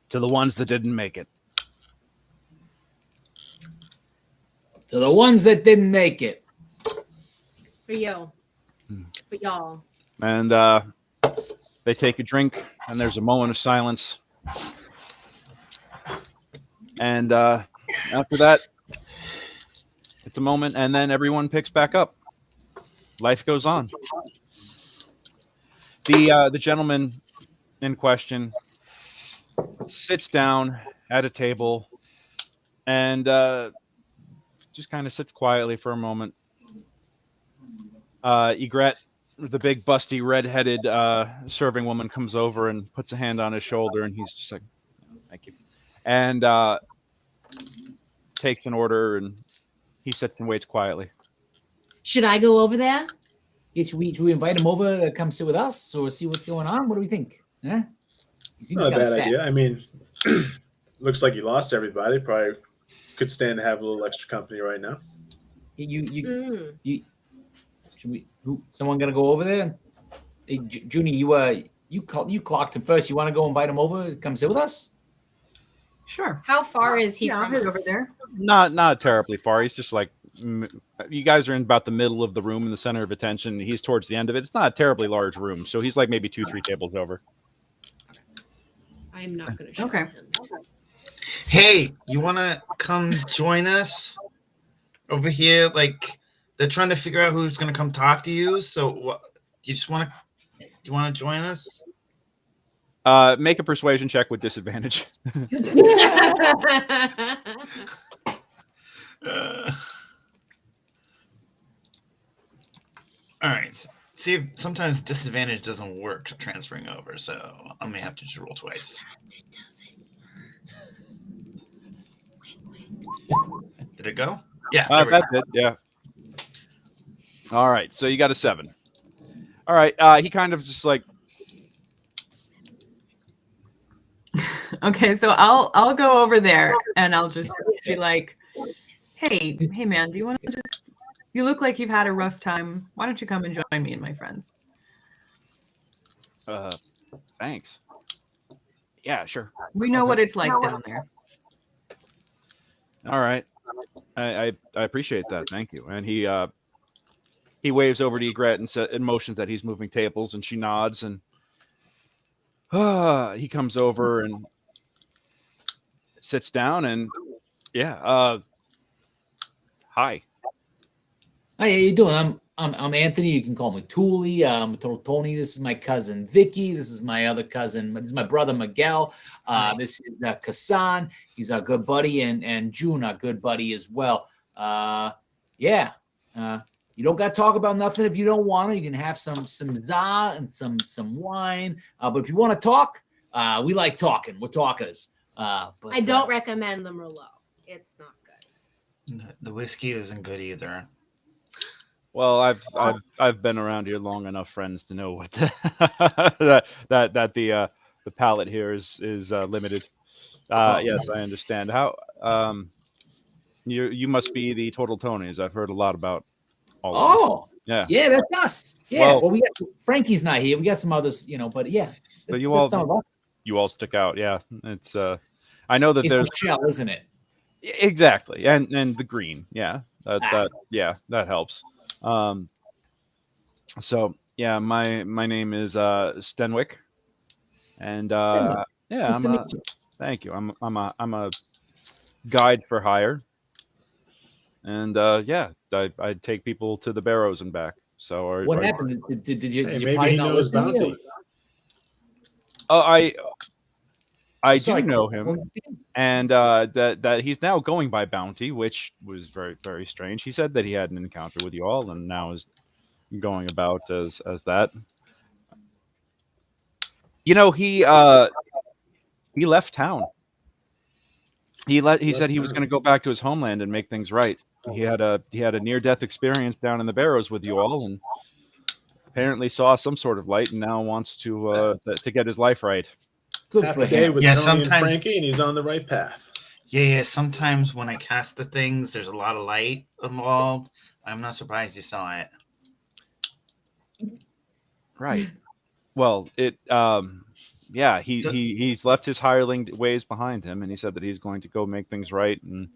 "To the ones that didn't make it." To the ones that didn't make it. For you. For y'all. And they take a drink, and there's a moment of silence. And after that, it's a moment, and then everyone picks back up. Life goes on. The gentleman in question sits down at a table and just kind of sits quietly for a moment. Egret, the big, busty, red-headed serving woman, comes over and puts a hand on his shoulder, and he's just like, "Thank you," and takes an order, and he sits and waits quietly. Should I go over there? Yeah, should we invite him over to come sit with us or see what's going on? What do we think? Huh? You seem Not a kinda bad sad. idea. I mean, looks like you lost everybody. Probably could stand to have a little extra company right now. You should we? Someone gonna go over there? Hey, Junie, you clocked him first. You want to go invite him over? Come sit with us. Sure. How far is he Yeah, I'll from head us? over there. Not terribly far. He's just like, you guys are in about the middle of the room, in the center of attention. He's towards the end of it. It's not a terribly large room, so he's like maybe 2-3 tables over. I'm not going to show Okay. him. Hey, you want to come join us? over here, like they're trying to figure out who's gonna come talk to you. So, what? Do you want to join us? Make a persuasion check with disadvantage. All right. See, sometimes disadvantage doesn't work transferring over, so I may have to just roll twice. It doesn't Did it go? Yeah. There we That's go. it. Yeah. All right. So you got a 7. All right. He kind of just like. Okay, so I'll go over there and I'll just be like, hey man, do you want to just? You look like you've had a rough time. Why don't you come and join me and my friends? Thanks. Yeah, sure. We know Okay. what it's like down there. All right. I appreciate that. Thank you. And he waves over to Egret and motions that he's moving tables, and she nods, and he comes over and sits down, and hi. Hi, how you doing? I'm Anthony. You can call me Thule. I'm Total Tony. This is my cousin Vicky. This is my other cousin. This is my brother Miguel. This is Kasan. He's our good buddy, and June, our good buddy as well. You don't got to talk about nothing if you don't want to. You can have some za and some wine. But if you want to talk, we like talking. We're talkers. But I don't recommend the Merlot. It's not good. The whiskey isn't good either. Well, I've been around here long enough, friends, to know what that the palate here is limited. Yes, I understand. How you must be the Total Tonys. I've heard a lot about all of them. Yeah, that's us. Yeah, Well, we got Frankie's not here. We got some others, but yeah. But that's some of us. you all stick out. Yeah, it's I know that It's there's Michelle, isn't it? exactly, and the green. Yeah, that helps. So yeah, my name is Stenwick, and Stenwick. yeah, Nice to meet you. thank you. I'm a guide for hire, and I take people to the Barrows and back. So What happened? Did you maybe party he not knows with me, Bounty. Oh, I Sorry, do know what him, were you saying? and that he's now going by Bounty, which was very, very strange. He said that he had an encounter with you all, and now is going about as that. He left town. He said he was going to go back to his homeland and make things right. He had a near-death experience down in the Barrows with you all, and apparently saw some sort of light, and now wants to get his life right. Good Half for a day him. with Yeah, Tony and sometimes- Frankie, and he's on the right path. Yeah. Sometimes when I cast the things, there's a lot of light involved. I'm not surprised you saw it. Right. Well, he's left his hireling ways behind him, and he said that he's going to go make things right. And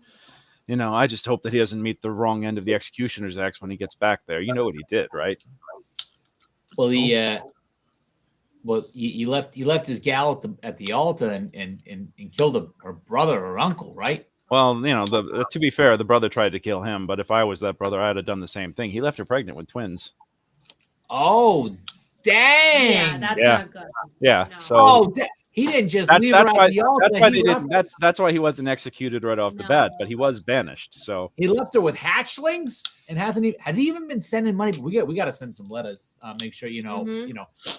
I just hope that he doesn't meet the wrong end of the executioner's axe when he gets back there. You know what he did, right? Well, he left his gal at the altar and killed her brother or uncle, right? Well, to be fair, the brother tried to kill him, but if I was that brother, I'd have done the same thing. He left her pregnant with twins. Oh, dang! Yeah, that's Yeah. not good. Yeah. No. So He didn't just that's, leave her that's at why the altar. that's why He they left, didn't. That's why he wasn't executed right off the No. bat, but he was banished. So he left her with hatchlings, and has he even been sending money? We got to send some letters. Make sure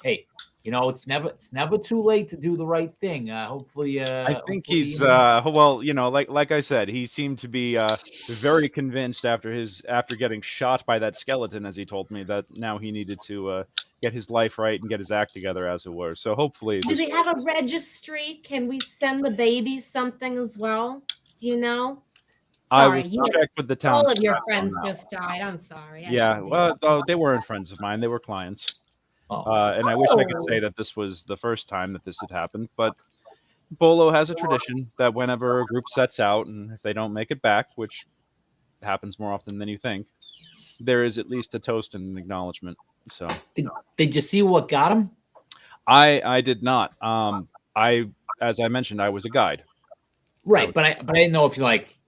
hey, it's never too late to do the right thing. Hopefully, I think hopefully, he's like I said, he seemed to be very convinced after getting shot by that skeleton, as he told me, that now he needed to get his life right and get his act together, as it were. So hopefully, Do they have a registry? Can we send the babies something as well? Do you know? I Sorry, will check with the town. all of your staff on friends that. just died. I'm sorry. I Yeah, shouldn't be- well, they weren't friends of mine; they were clients. And I wish I could say that this was the first time that this had happened, but Bolo has a tradition that whenever a group sets out, and if they don't make it back, which happens more often than you think, there is at least a toast and an acknowledgement. So Did you see what got him? I did not. As I mentioned, I was a guide. Right, but I didn't know if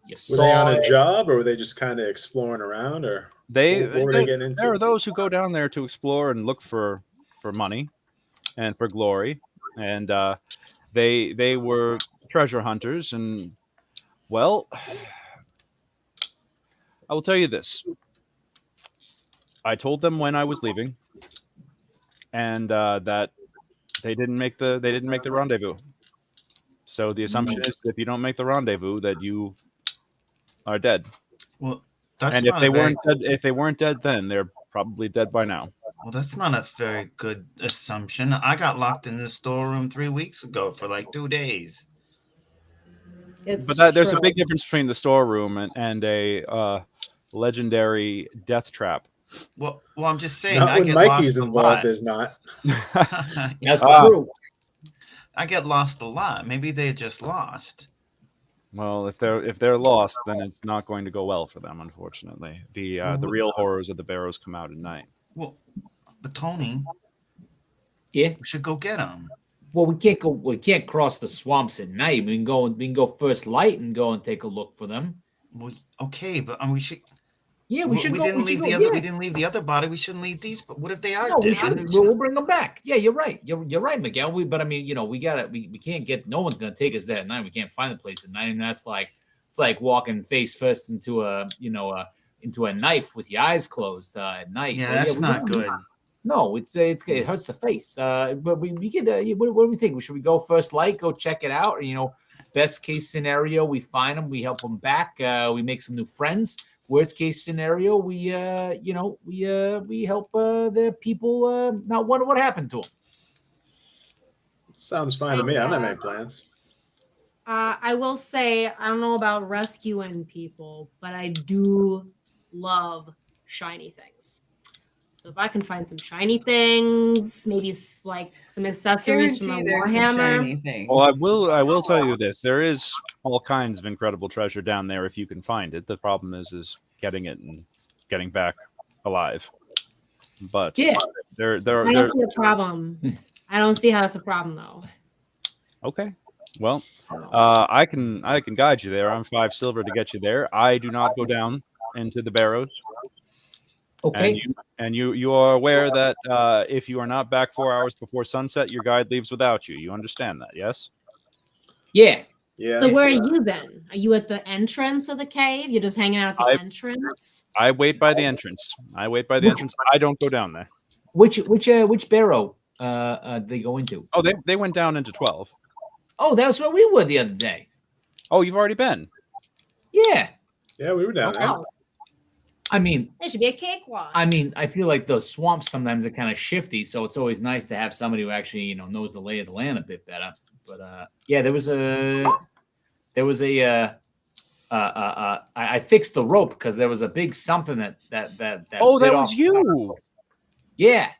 You Were saw they on a it. job, or were they just kind of exploring around, or what were they getting into? There are those who go down there to explore and look for money and for glory, and they were treasure hunters. And well, I will tell you this: I told them when I was leaving, and that they didn't make the rendezvous. So the assumption is if you don't make the rendezvous, that you are dead. Well, that's And if not they a very, weren't dead, then they're probably dead by now. well, that's not a very good assumption. I got locked in the storeroom 3 weeks ago for like 2 days. It's But there's a true. big difference between the storeroom and a legendary death trap. Well, I'm just saying. Not I when get Mikey's lost a involved. lot. There's not. That's Ah. true. I get lost a lot. Maybe they just lost. Well, if they're lost, then it's not going to go well for them. Unfortunately, the real horrors of the Barrows come out at night. Well, but Tony, Yeah. we should go get them. Well, we can't go. We can't cross the swamps at night. We can go. We can go first light and go and take a look for them. Well, okay, but we should. Yeah, we should We go. didn't We should leave go. the other. Yeah. We didn't leave the other body. We shouldn't leave these. But what if they are No, we dead? should. We'll bring them back. Yeah, you're right. You're right, Miguel. But I mean, we gotta. We can't get. No one's gonna take us there at night. We can't find the place at night, and that's like it's like walking face first into into a knife with your eyes closed at night. Yeah, Well, that's we not don't- good. No, it hurts the face. But we could. What do we think? Should we go first light? Go check it out. Or, best case scenario, we find them. We help them back. We make some new friends. Worst case scenario, we help the people. Now, what happened to them? Sounds fine to me. I don't have any plans. I will say I don't know about rescuing people, but I do love shiny things. So if I can find some shiny things, maybe like some accessories from a Guarantee there's some Warhammer. shiny things. Well, I will tell you this: there is all kinds of incredible treasure down there if you can find it. The problem is getting it and getting back alive. But Yeah. there I don't see a problem. I don't see how that's a problem though. Okay. Well, I can guide you there. I'm 5 silver to get you there. I do not go down into the Barrows. Okay. And you are aware that if you are not back 4 hours before sunset, your guide leaves without you. You understand that, yes? Yeah. Yeah. So where are you then? Are you at the entrance of the cave? You're just hanging out at the entrance? I wait by the entrance. I don't go down there. Which barrow they go into? Oh, they went down into 12. Oh, that's where we were the other day. Oh, you've already been. Yeah. Yeah, we were down there. Oh, I mean, it should be a cakewalk. I feel like those swamps sometimes are kind of shifty, so it's always nice to have somebody who actually, knows the lay of the land a bit better. But yeah, I fixed the rope because there was a big something that Oh, bit that off. was you. Yeah.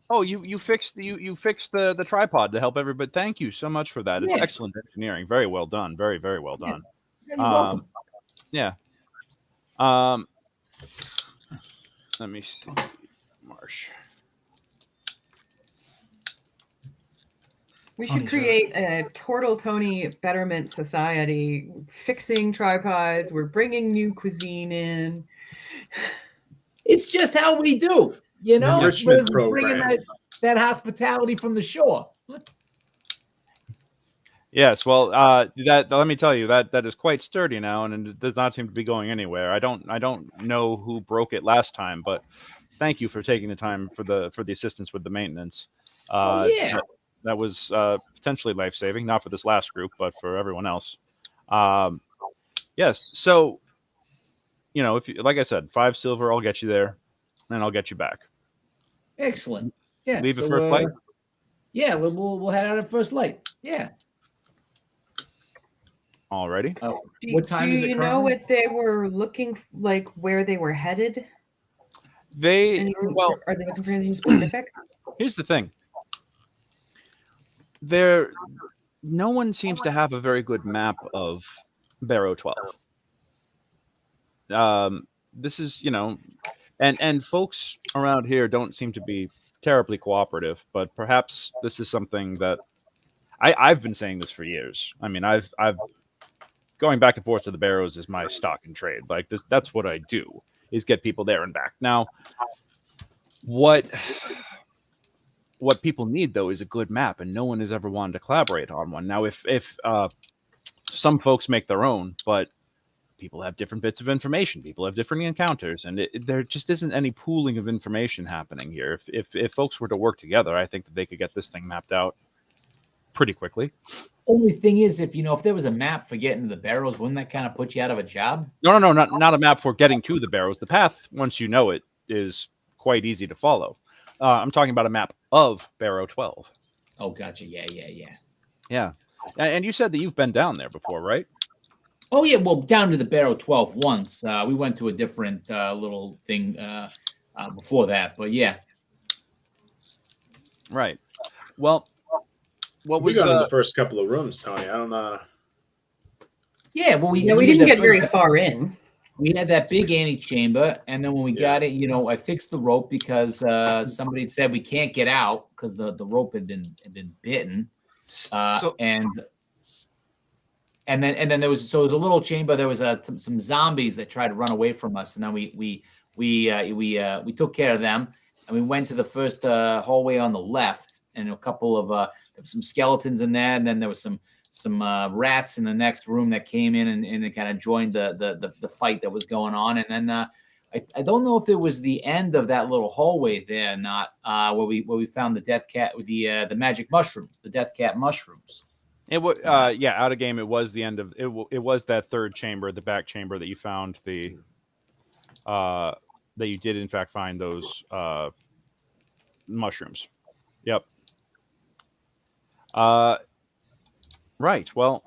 Oh, you fixed the tripod to help everybody. Thank you so much for that. It's Yeah. excellent engineering. Very well done. Very, very well done. Yeah, you're welcome. Yeah. Let me see. Marsh. We Tony, should sure. create a Turtle Tony Betterment Society, fixing tripods. We're bringing new cuisine in. It's just how we do, It's an enrichment We're bringing program. that hospitality from the shore. Yes, well, that let me tell you that is quite sturdy now, and it does not seem to be going anywhere. I don't know who broke it last time, but thank you for taking the time for the assistance with the maintenance. Oh, yeah. That was potentially life saving, not for this last group, but for everyone else. Yes, so if you, like I said, 5 silver, I'll get you there, and I'll get you back. Excellent. Yeah. Leave it for a flight. Yeah, we'll head out at first light. Yeah. Alrighty. What time is it Do you know currently? what they were looking like? Where they were headed? Well, Are they looking for anything specific? here's the thing. No one seems to have a very good map of Barrow 12. This is, and folks around here don't seem to be terribly cooperative, but perhaps this is something that I've been saying this for years. I mean, I've going back and forth to the Barrows is my stock and trade. Like this, that's what I do, is get people there and back. Now, what people need though is a good map, and no one has ever wanted to collaborate on one. Now, if some folks make their own, but people have different bits of information, people have different encounters, and there just isn't any pooling of information happening here. If folks were to work together, I think that they could get this thing mapped out pretty quickly. Only thing is, if there was a map for getting to the Barrows, wouldn't that kind of put you out of a job? No, not a map for getting to the Barrows. The path, once you know it, is quite easy to follow. I'm talking about a map of Barrow 12. Oh, gotcha. Yeah. Yeah. And you said that you've been down there before, right? Oh, yeah. Well, down to the Barrow 12 once. We went to a different little thing before that. But yeah. Right. Well, what We was got in the first couple of rooms, Tony. I don't know. Yeah. Well, we didn't get very far in. We had that big antechamber, and then when we got it, I fixed the rope because somebody had said we can't get out because the rope had been bitten, and then there was it was a little chamber. There was some zombies that tried to run away from us, and then we took care of them, and we went to the first hallway on the left, and a couple of there was some skeletons in there, and then there was some rats in the next room that came in and kind of joined the fight that was going on. And then I don't know if it was the end of that little hallway there, not where we found the death cat with the magic mushrooms, the death cat mushrooms. It was out of game. It was the end of it. It was that third chamber, the back chamber that you found that you did in fact find those mushrooms. Yep. Right. Well,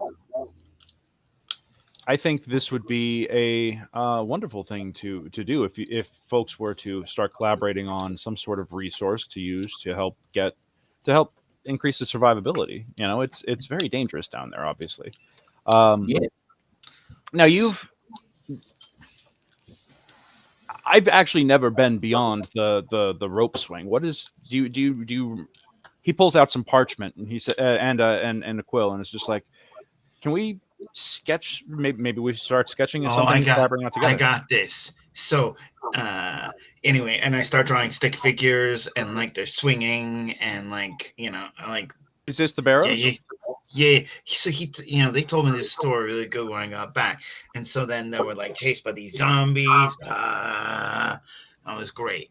I think this would be a wonderful thing to do if folks were to start collaborating on some sort of resource to use to help increase the survivability. It's very dangerous down there, obviously. Yeah. Now I've actually never been beyond the rope swing. What is do you? He pulls out some parchment and he said, and a quill, and it's just like, can we sketch? Maybe we start sketching something. I got this. So anyway, and I start drawing stick figures, and like they're swinging, and like Is this the Barrows? Yeah. So they told me this story really good when I got back, and so then they were like chased by these zombies. That was great.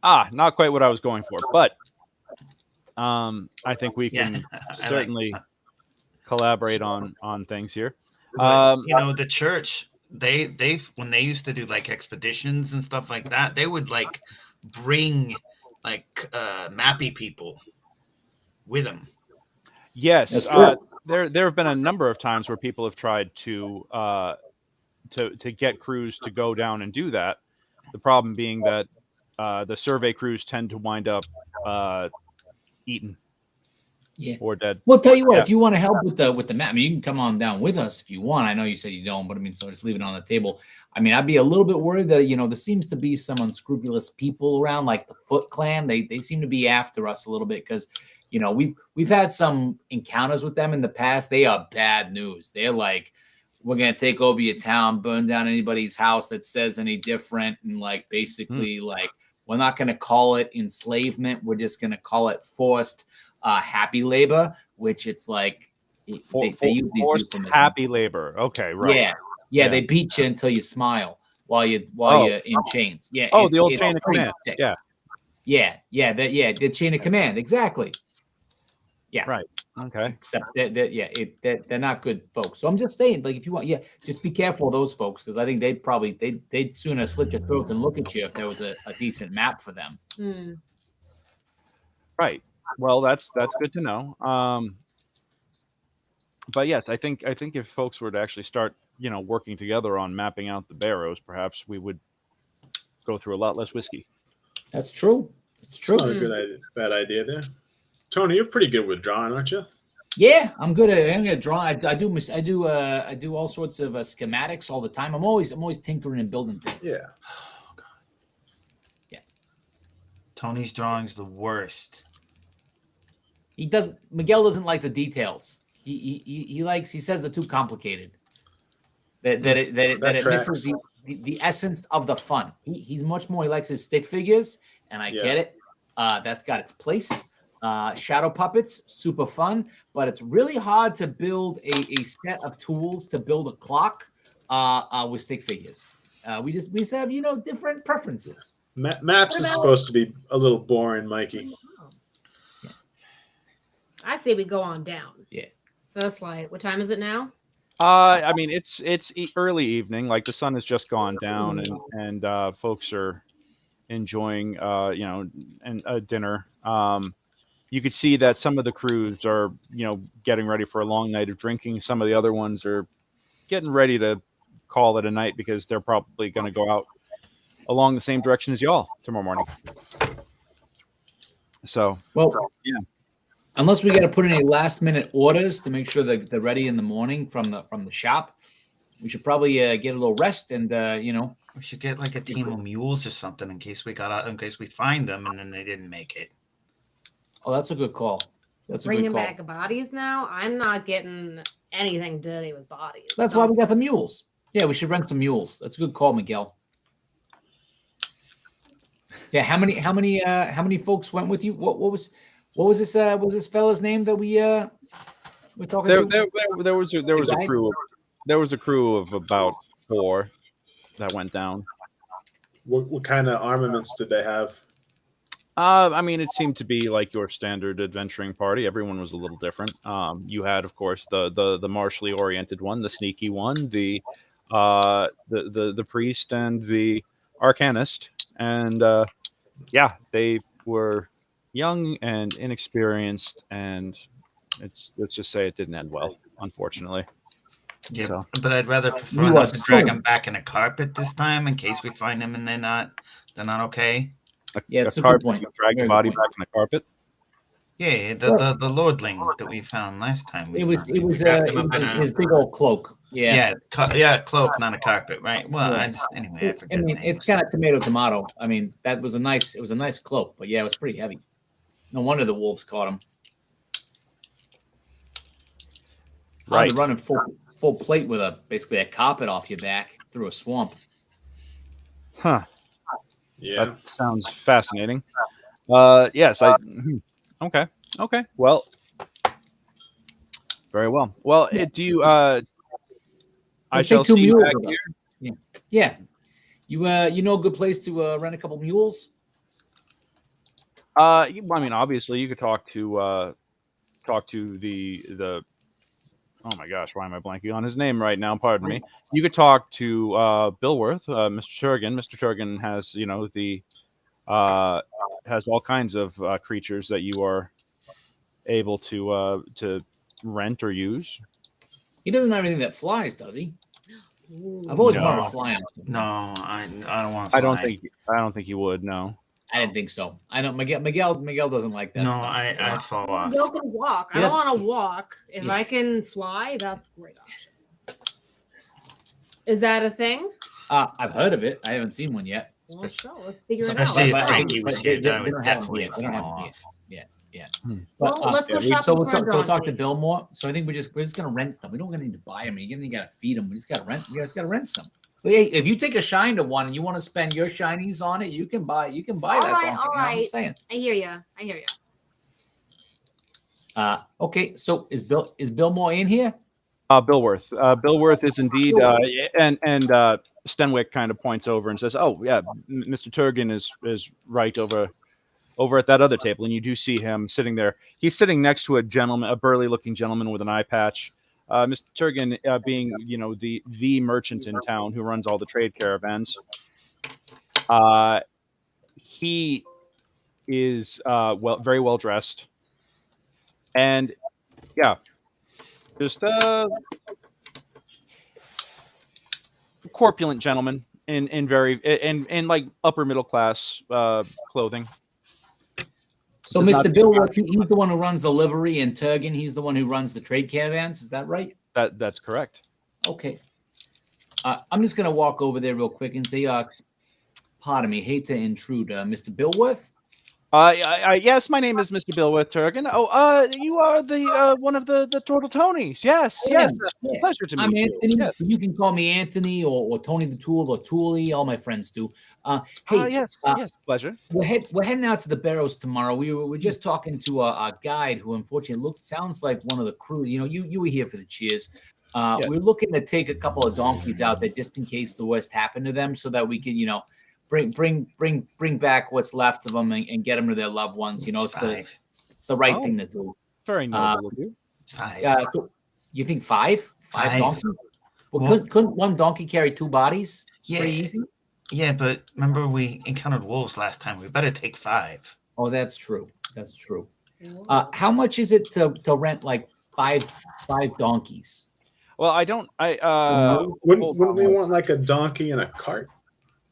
Not quite what I was going for, but I think we can certainly collaborate on things here. The church, they when they used to do like expeditions and stuff like that, they would like bring like mappy people with them. Yes, there have been a number of times where people have tried to get crews to go down and do that. The problem being that the survey crews tend to wind up eaten, or dead. Well, tell you what, if you want to help with the map, you can come on down with us if you want. I know you said you don't, but so just leave it on the table. I'd be a little bit worried that there seems to be some unscrupulous people around, like the Foot Clan. They seem to be after us a little bit because we've had some encounters with them in the past. They are bad news. They're like, we're going to take over your town, burn down anybody's house that says any different. And basically we're not going to call it enslavement. We're just going to call it forced happy labor, which it's like they use these euphemisms. Happy labor. Okay. Right. Yeah. They beat you until you smile while you're in chains. Yeah. The old chain of command. Sick. Yeah. The chain of command. Exactly. Yeah. Right. Okay. Except they're not good folks. So I'm just saying, if you want, just be careful of those folks, because I think they'd sooner slit your throat than look at you if there was a decent map for them. Right. Well, that's good to know. But yes, I think if folks were to actually start, working together on mapping out the Barrows, perhaps we would go through a lot less whiskey. That's true. It's true. Not a bad idea there. Tony, you're pretty good with drawing, aren't you? Yeah, I'm good at drawing. I do all sorts of schematics all the time. I'm always tinkering and building things. Yeah. Oh, God. Yeah. Tony's drawing's the worst. Miguel doesn't like the details. He likes. He says they're too complicated. That it misses the essence of the fun. He's much more. He likes his stick figures, and I get it. That's got its place. Shadow puppets, super fun, but it's really hard to build a set of tools to build a clock with stick figures. We just have different preferences. Maps is supposed to be a little boring, Mikey. Yeah. I say we go on down. Yeah. First light. What time is it now? I mean, it's early evening. Like the sun has just gone down, and folks are enjoying, dinner. You could see that some of the crews are, getting ready for a long night of drinking. Some of the other ones are getting ready to call it a night because they're probably going to go out along the same direction as y'all tomorrow morning. So, yeah. Unless we got to put in any last minute orders to make sure that they're ready in the morning from the shop, we should probably get a little rest and we should get like a team of mules or something in case we find them and then they didn't make it. Oh, that's a good call. Bringing back bodies now. I'm not getting anything dirty with bodies. That's why we got the mules. Yeah, we should rent some mules. That's a good call, Miguel. Yeah, how many folks went with you? What was this fella's name that we were talking to? There was a crew. There was a crew of about 4 that went down. What kind of armaments did they have? I mean, it seemed to be like your standard adventuring party. Everyone was a little different. You had, of course, the martially oriented one, the sneaky one, the priest, and the arcanist, and they were young and inexperienced, and let's just say it didn't end well, unfortunately. Yeah, so. But I'd rather prefer not to drag them back in a carpet this time in case we find them and they're not okay. It's a good point. Drag the body back in the carpet. Yeah, the lordling that we found last time. It was his big old cloak. Yeah, cloak, not a carpet, right? Well, I forget. I mean, it's kind of tomato. I mean, it was a nice cloak, but yeah, it was pretty heavy. No wonder the wolves caught him. Right, running full plate with basically a carpet off your back through a swamp. Huh. Yeah, that sounds fascinating. Yes, Okay. Well, very well. Well, do you? I shall see you back here. Yeah. You know a good place to rent a couple mules? I mean, obviously, you could talk to the. Oh my gosh, why am I blanking on his name right now? Pardon me. You could talk to Billworth, Mr. Turgan. Mr. Turgan has has all kinds of creatures that you are able to rent or use. He doesn't have anything that flies, does he? I've always wanted to fly on something. No, I don't want to fly. I don't think you would. No. I didn't think so. I know Miguel doesn't like that stuff. I fall off. Miguel can walk. I don't want to walk. If I can fly, that's a great option. Is that a thing? I've heard of it. I haven't seen one yet. Well, let's go. Let's figure it Especially out. if Frankie was here, that would definitely fall off. Yeah. Well, let's go shopping so for a we'll talk to donkey. Bill more. So I think we're just gonna rent them. We don't need to buy them. You gotta feed them. We just gotta rent. You guys gotta rent some. But hey, if you take a shine to one and you want to spend your shinies on it, you can buy that. All donkey, right. you know what I'm saying. I hear you. Okay. So is Bill Moore in here? Billworth. Billworth is indeed, and Stenwick kind of points over and says, "Oh yeah, Mr. Turgan is right over at that other table," and you do see him sitting there. He's sitting next to a burly-looking gentleman with an eye patch. Mr. Turgan, being the merchant in town who runs all the trade caravans, he is very well dressed, and just a corpulent gentleman in like upper middle class clothing. So Mr. Billworth, he's the one who runs the livery, and Turgan, he's the one who runs the trade caravans. Is that right? That's correct. Okay. I'm just going to walk over there real quick and say, pardon me, hate to intrude, Mr. Billworth? Yes, my name is Mr. Billworth Turgan. Oh, you are the one of the Turtle Tonys. Yes, Yeah, yes. yeah. Pleasure to I'm meet you. Anthony. Yes. You can call me Anthony or Tony the Tool or Toolie. All my friends do. Hey, Yes, yes. Pleasure. we're heading out to the Barrows tomorrow. We're just talking to a guide who unfortunately sounds like one of the crew. You know, you were here for the cheers. Yeah. We're looking to take a couple of donkeys out there just in case the worst happened to them, so that we can, you know, bring back what's left of them and get them to their loved ones. You know, It's five. it's the right Oh. thing to do. Very noble of you. It's five. So you think five Five. donkeys? Well, Well- couldn't one donkey carry two bodies? Yeah. Pretty easy. Yeah, but remember we encountered wolves last time. We better take five. Oh, that's true. That's true. How much is it to rent like five donkeys? Well, I don't. Wouldn't we want like a donkey in a cart?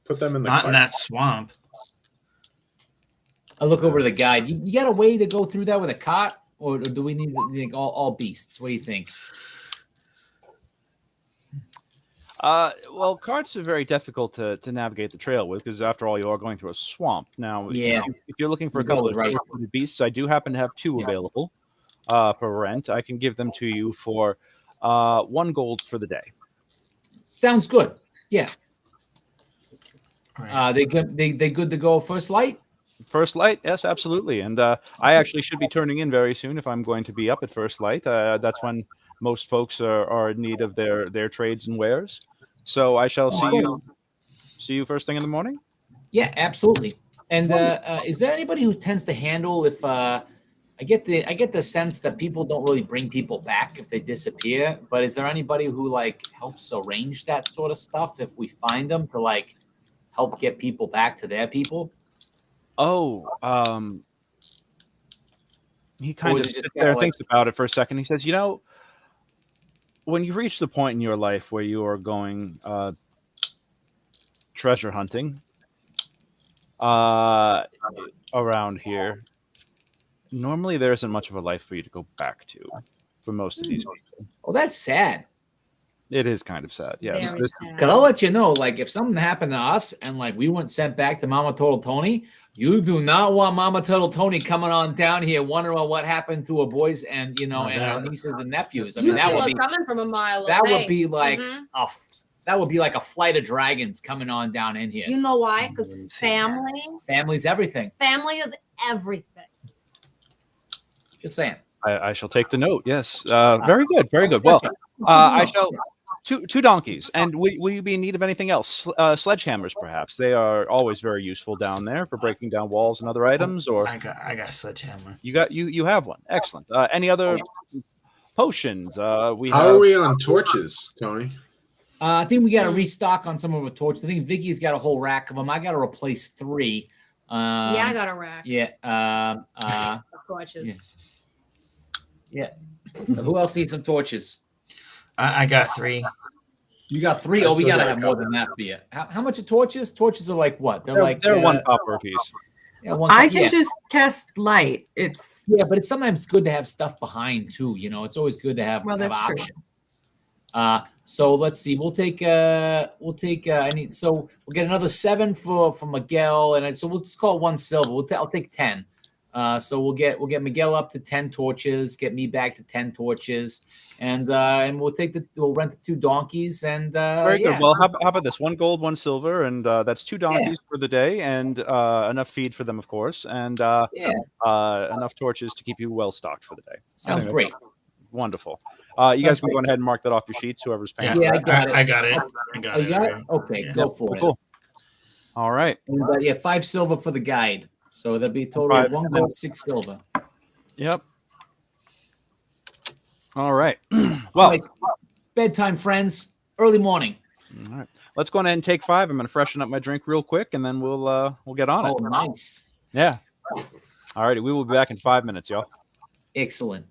Put them in the Not cart. in that swamp. I look over to the guide. You got a way to go through that with a cart, or do we need like all beasts? What do you think? Well, carts are very difficult to navigate the trail with because, after all, you are going through a swamp. Now, Yeah. if you're looking for a You're couple of right. beasts, I do happen to have two Yeah. available for rent. I can give them to you for 1 gold for the day. Sounds good. Yeah. Right. They good. They good to go first light. First light, yes, absolutely. And I actually should be turning in very soon if I'm going to be up at first light. That's when most folks are in need of their trades and wares. So I shall see you first thing in the morning. Yeah, absolutely. And is there anybody who tends to handle if I get the sense that people don't really bring people back if they disappear, but is there anybody who like helps arrange that sort of stuff if we find them to like help get people back to their people? Oh, he kind Or of is it just sits kinda there, like- thinks about it for a second. He says, when you reach the point in your life where you are going treasure hunting around here, normally there isn't much of a life for you to go back to for most of these people. Oh, that's sad. It is kind of sad. Yes. Very This- sad. Cause I'll let you know, like if something happened to us and like we weren't sent back to Mama Turtle Tony, you do not want Mama Turtle Tony coming on down here wondering what happened to her boys and and our nieces and nephews. I mean, You that feel would it be coming from a mile that away. would be like Mhm. that would be like a flight of dragons coming on down in here. You know why? Because Wouldn't say that. Family's everything. family is everything. Just saying. I shall take the note. Yes. Very good. Very good. Well, Gotcha. I shall two donkeys. And will you be in need of anything else? Sledgehammers, perhaps. They are always very useful down there for breaking down walls and other items. Or I got a sledgehammer. you have one. Excellent. Any other potions? How are we on torches, Tony? I think we got to restock on some of our torches. I think Vicky's got a whole rack of them. I got to replace 3. Yeah, I got a rack. Yeah. Of torches. Who else needs some torches? I got 3. You got 3. I Oh, we still gotta got a have more than that for you. How much are torches? Torches are like what? They're like they're 1 copper apiece. Yeah, one. I can yeah. just cast light. It's Yeah, but it's sometimes good to have stuff behind too. You know, it's always good to have, Well, have that's true. options. So let's see. We'll take. We'll get another 7 for Miguel, and so we'll just call it 1 silver. I'll take 10. So we'll get Miguel up to 10 torches. Get me back to 10 torches, and we'll rent the 2 donkeys and Very yeah. good. Well, how about this? 1 gold, 1 silver, and that's 2 donkeys for the day, and enough feed for them, of course, and enough torches to keep you well stocked for the day. Sounds I think great. that's wonderful. You Sounds guys can great. go ahead and mark that off your sheets. Whoever's paying. Yeah, for I that. got it. I got it. Oh, you got it? Okay, Yeah. go for it. Cool. All right. And, 5 silver for the guide. So that'd be a total 5, of 1 and then- gold, 6 silver. Yep. All right. All Well, right. Bedtime, friends. Early morning. all right. Let's go ahead and take 5. I'm going to freshen up my drink real quick, and then we'll get on it. Oh, nice. Yeah. All righty. We will be back in 5 minutes, y'all. Excellent.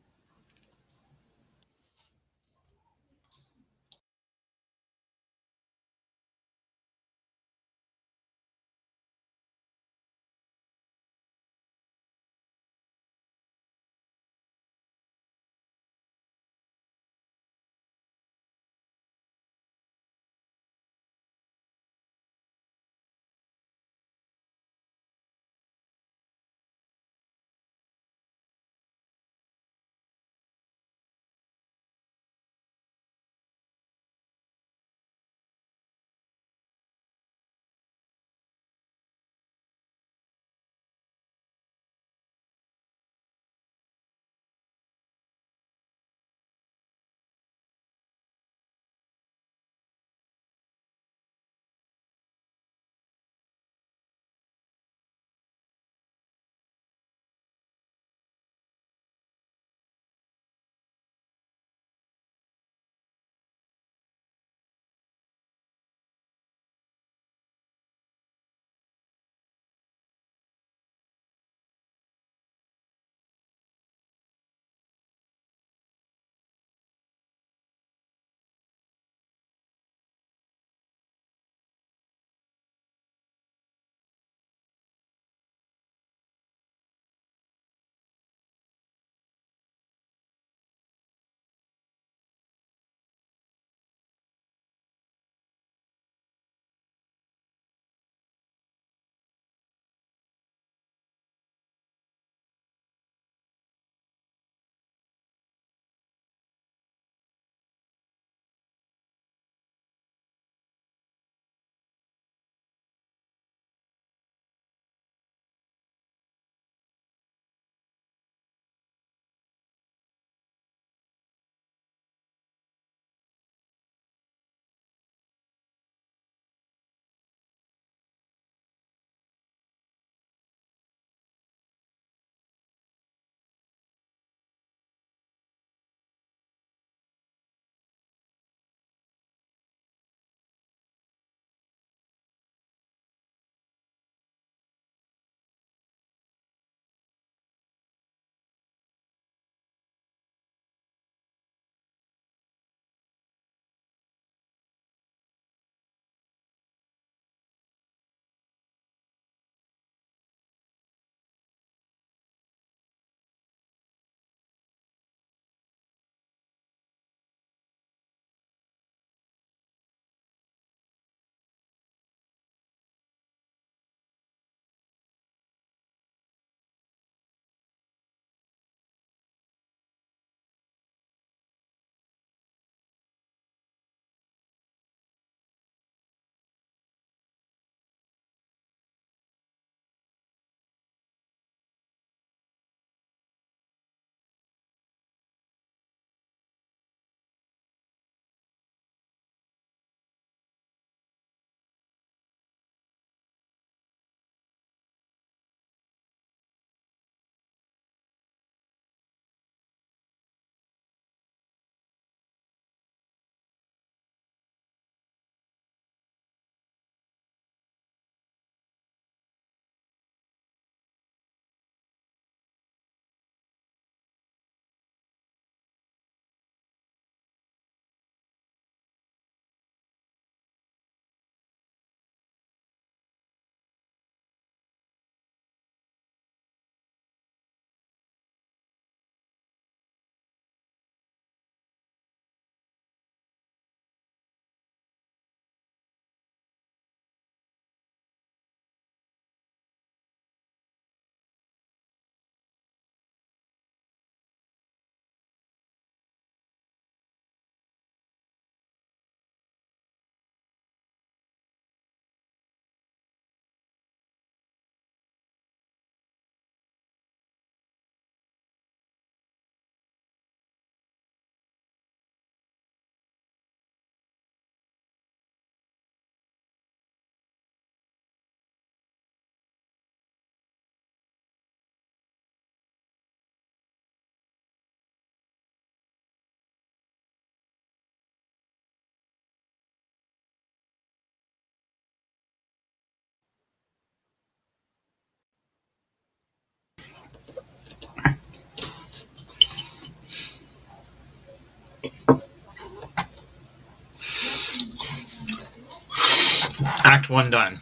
Act 1 done.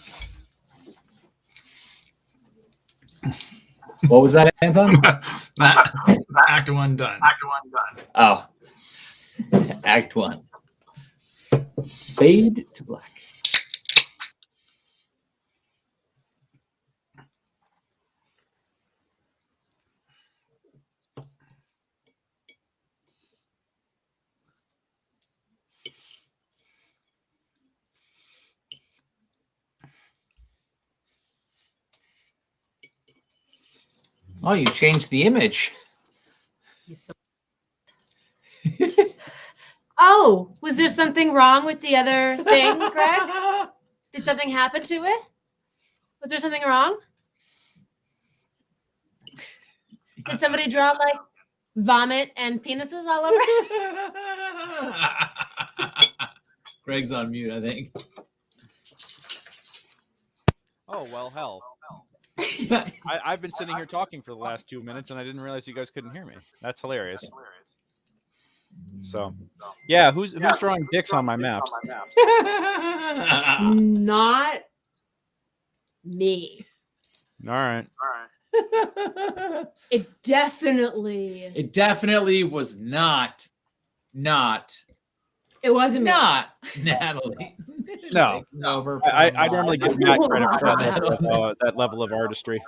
What was that, Anton? Act 1 done. Oh, Act 1. Fade to black. Oh, you changed the image. Oh, was there something wrong with the other thing, Greg? Did something happen to it? Was there something wrong? Did somebody draw like vomit and penises all over it? Greg's on mute, I think. Oh, well, hell. I've been sitting here talking for the last 2 minutes, and I didn't realize you guys couldn't hear me. That's hilarious. So, yeah, who's drawing dicks on my map? Not me. All right. It definitely was not. It wasn't me. Not Natalie. No. Over I normally give Matt credit for that level of artistry.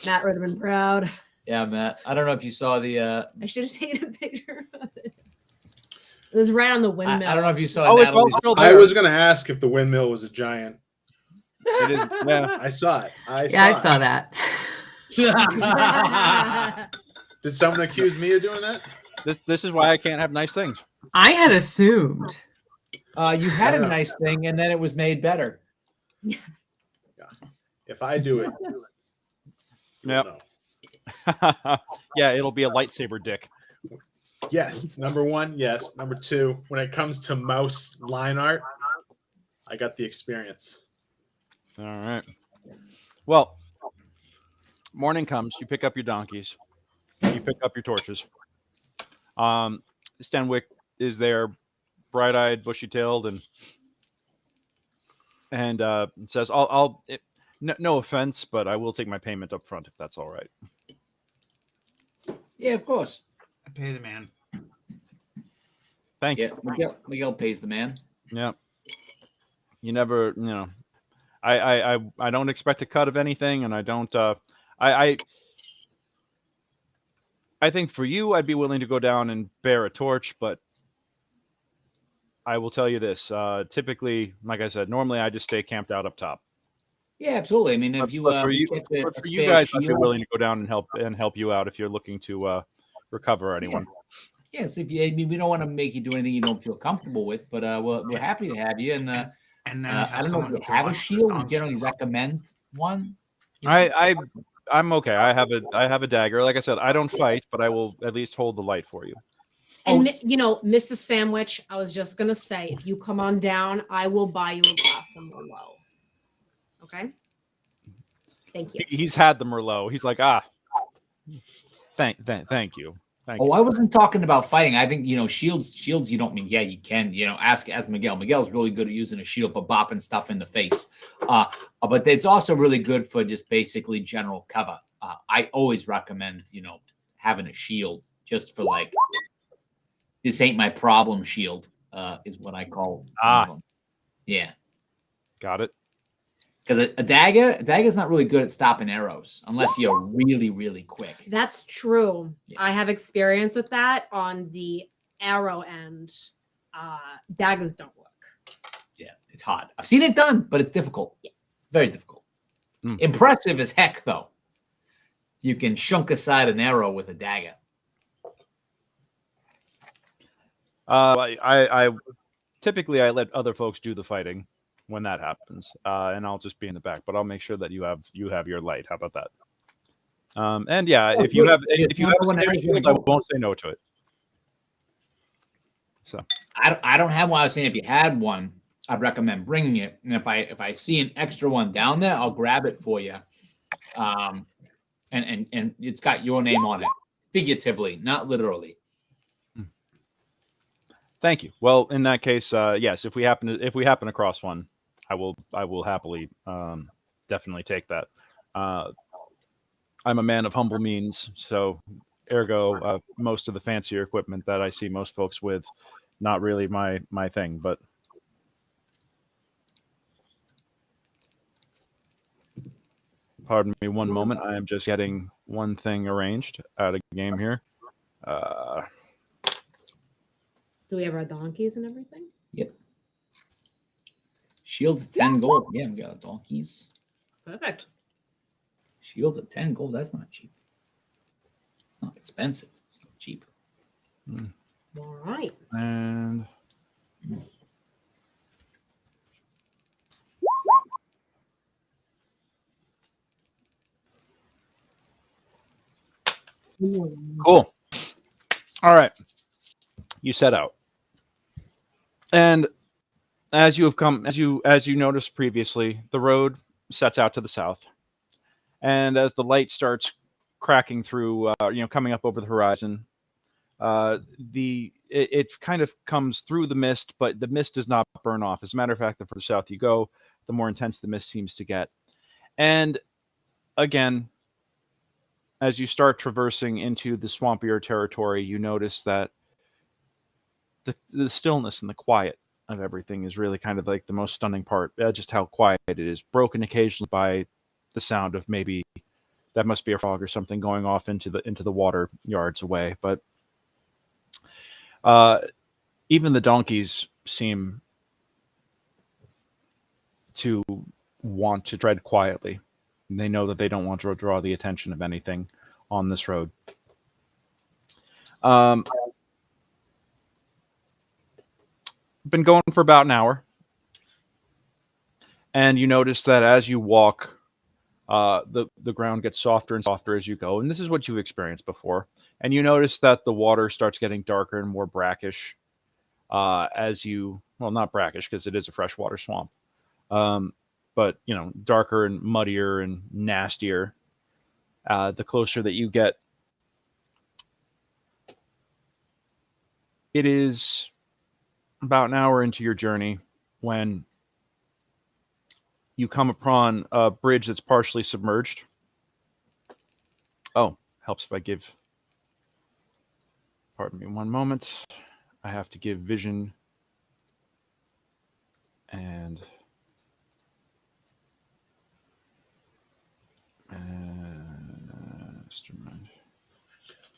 Matt would have been proud. Yeah, Matt. I don't know if you saw the. I should have taken a picture of it. It was right on the windmill. I don't know if you saw. Oh, it's Natalie's. all still I there. was going to ask if the windmill was a giant. It is. Yeah. I saw it. I saw that. Did someone accuse me of doing that? This is why I can't have nice things. I had assumed. You had a nice thing, and then it was made better. Yeah. If I do it, Yep. Yeah, it'll be a lightsaber dick. Yes. Number one, yes. Number two, when it comes to mouse line art, I got the experience. All right. Well, morning comes. You pick up your donkeys. You pick up your torches. Stenwick is there, bright-eyed, bushy-tailed, and says, no offense, but I will take my payment up front if that's all right. Yeah, of course. I pay the man. Thank Yeah, you. Miguel pays the man. Yeah. You never, I don't expect a cut of anything, and I don't. I think for you, I'd be willing to go down and bear a torch, but I will tell you this: typically, like I said, normally I just stay camped out up top. Yeah, absolutely. I mean, if you But for you, get the, for a you spare guys, I'd be shield- willing to go down and help you out if you're looking to recover anyone. Yes, if you, I mean, we don't want to make you do anything you don't feel comfortable with, but we're happy to have you. And And then I don't know if you have a shield. We generally recommend one. I'm okay. I have a dagger. Like I said, I don't fight, but I will at least hold the light for you. And Mr. Sandwich, I was just gonna say, if you come on down, I will buy you a glass of Merlot. Okay. Thank you. He's had the Merlot. He's like, thank you. Thank you. I wasn't talking about fighting. I think shields. You don't mean you can. Ask Miguel. Miguel's really good at using a shield for bopping stuff in the face. But it's also really good for just basically general cover. I always recommend having a shield just for like this ain't my problem shield is what I call some of them. Yeah, Got it. because a dagger's not really good at stopping arrows unless you're really really quick. That's true. Yeah. I have experience with that on the arrow end. Daggers don't work. Yeah, it's hard. I've seen it done, but it's difficult. Yeah. Very difficult. Mm. Impressive as heck, though. You can shunk aside an arrow with a dagger. I typically I let other folks do the fighting when that happens, and I'll just be in the back. But I'll make sure that you have your light. How about that? And yeah, if you have a spare shield, I won't say no to it. So I don't have one. I was saying if you had one, I'd recommend bringing it. And if I see an extra one down there, I'll grab it for you. And it's got your name on it, figuratively, not literally. Thank you. Well, in that case, yes, if we happen across one, I will happily definitely take that. I'm a man of humble means, so ergo, most of the fancier equipment that I see most folks with, not really my thing. But pardon me one moment. I am just getting one thing arranged out of game here. Do we have our donkeys and everything? Yep. Shields at 10 gold. Yeah, we got donkeys. Perfect. Shields at 10 gold. That's not cheap. It's not expensive. It's not cheap. All right. And cool. All right. You set out. And as you noticed previously, the road sets out to the south. And as the light starts cracking through, coming up over the horizon, it kind of comes through the mist, but the mist does not burn off. As a matter of fact, the further south you go, the more intense the mist seems to get. And again, as you start traversing into the swampier territory, you notice that the stillness and the quiet of everything is really kind of like the most stunning part. Just how quiet it is, broken occasionally by the sound of maybe that must be a frog or something going off into the water yards away. But even the donkeys seem to want to tread quietly. They know that they don't want to draw the attention of anything on this road. Been going for about an hour, and you notice that as you walk, the ground gets softer and softer as you go, and this is what you've experienced before. And you notice that the water starts getting darker and more brackish not brackish because it is a freshwater swamp, but darker and muddier and nastier the closer that you get. It is about an hour into your journey when you come upon a bridge that's partially submerged. Oh, helps if I give... Pardon me one moment. I have to give vision and...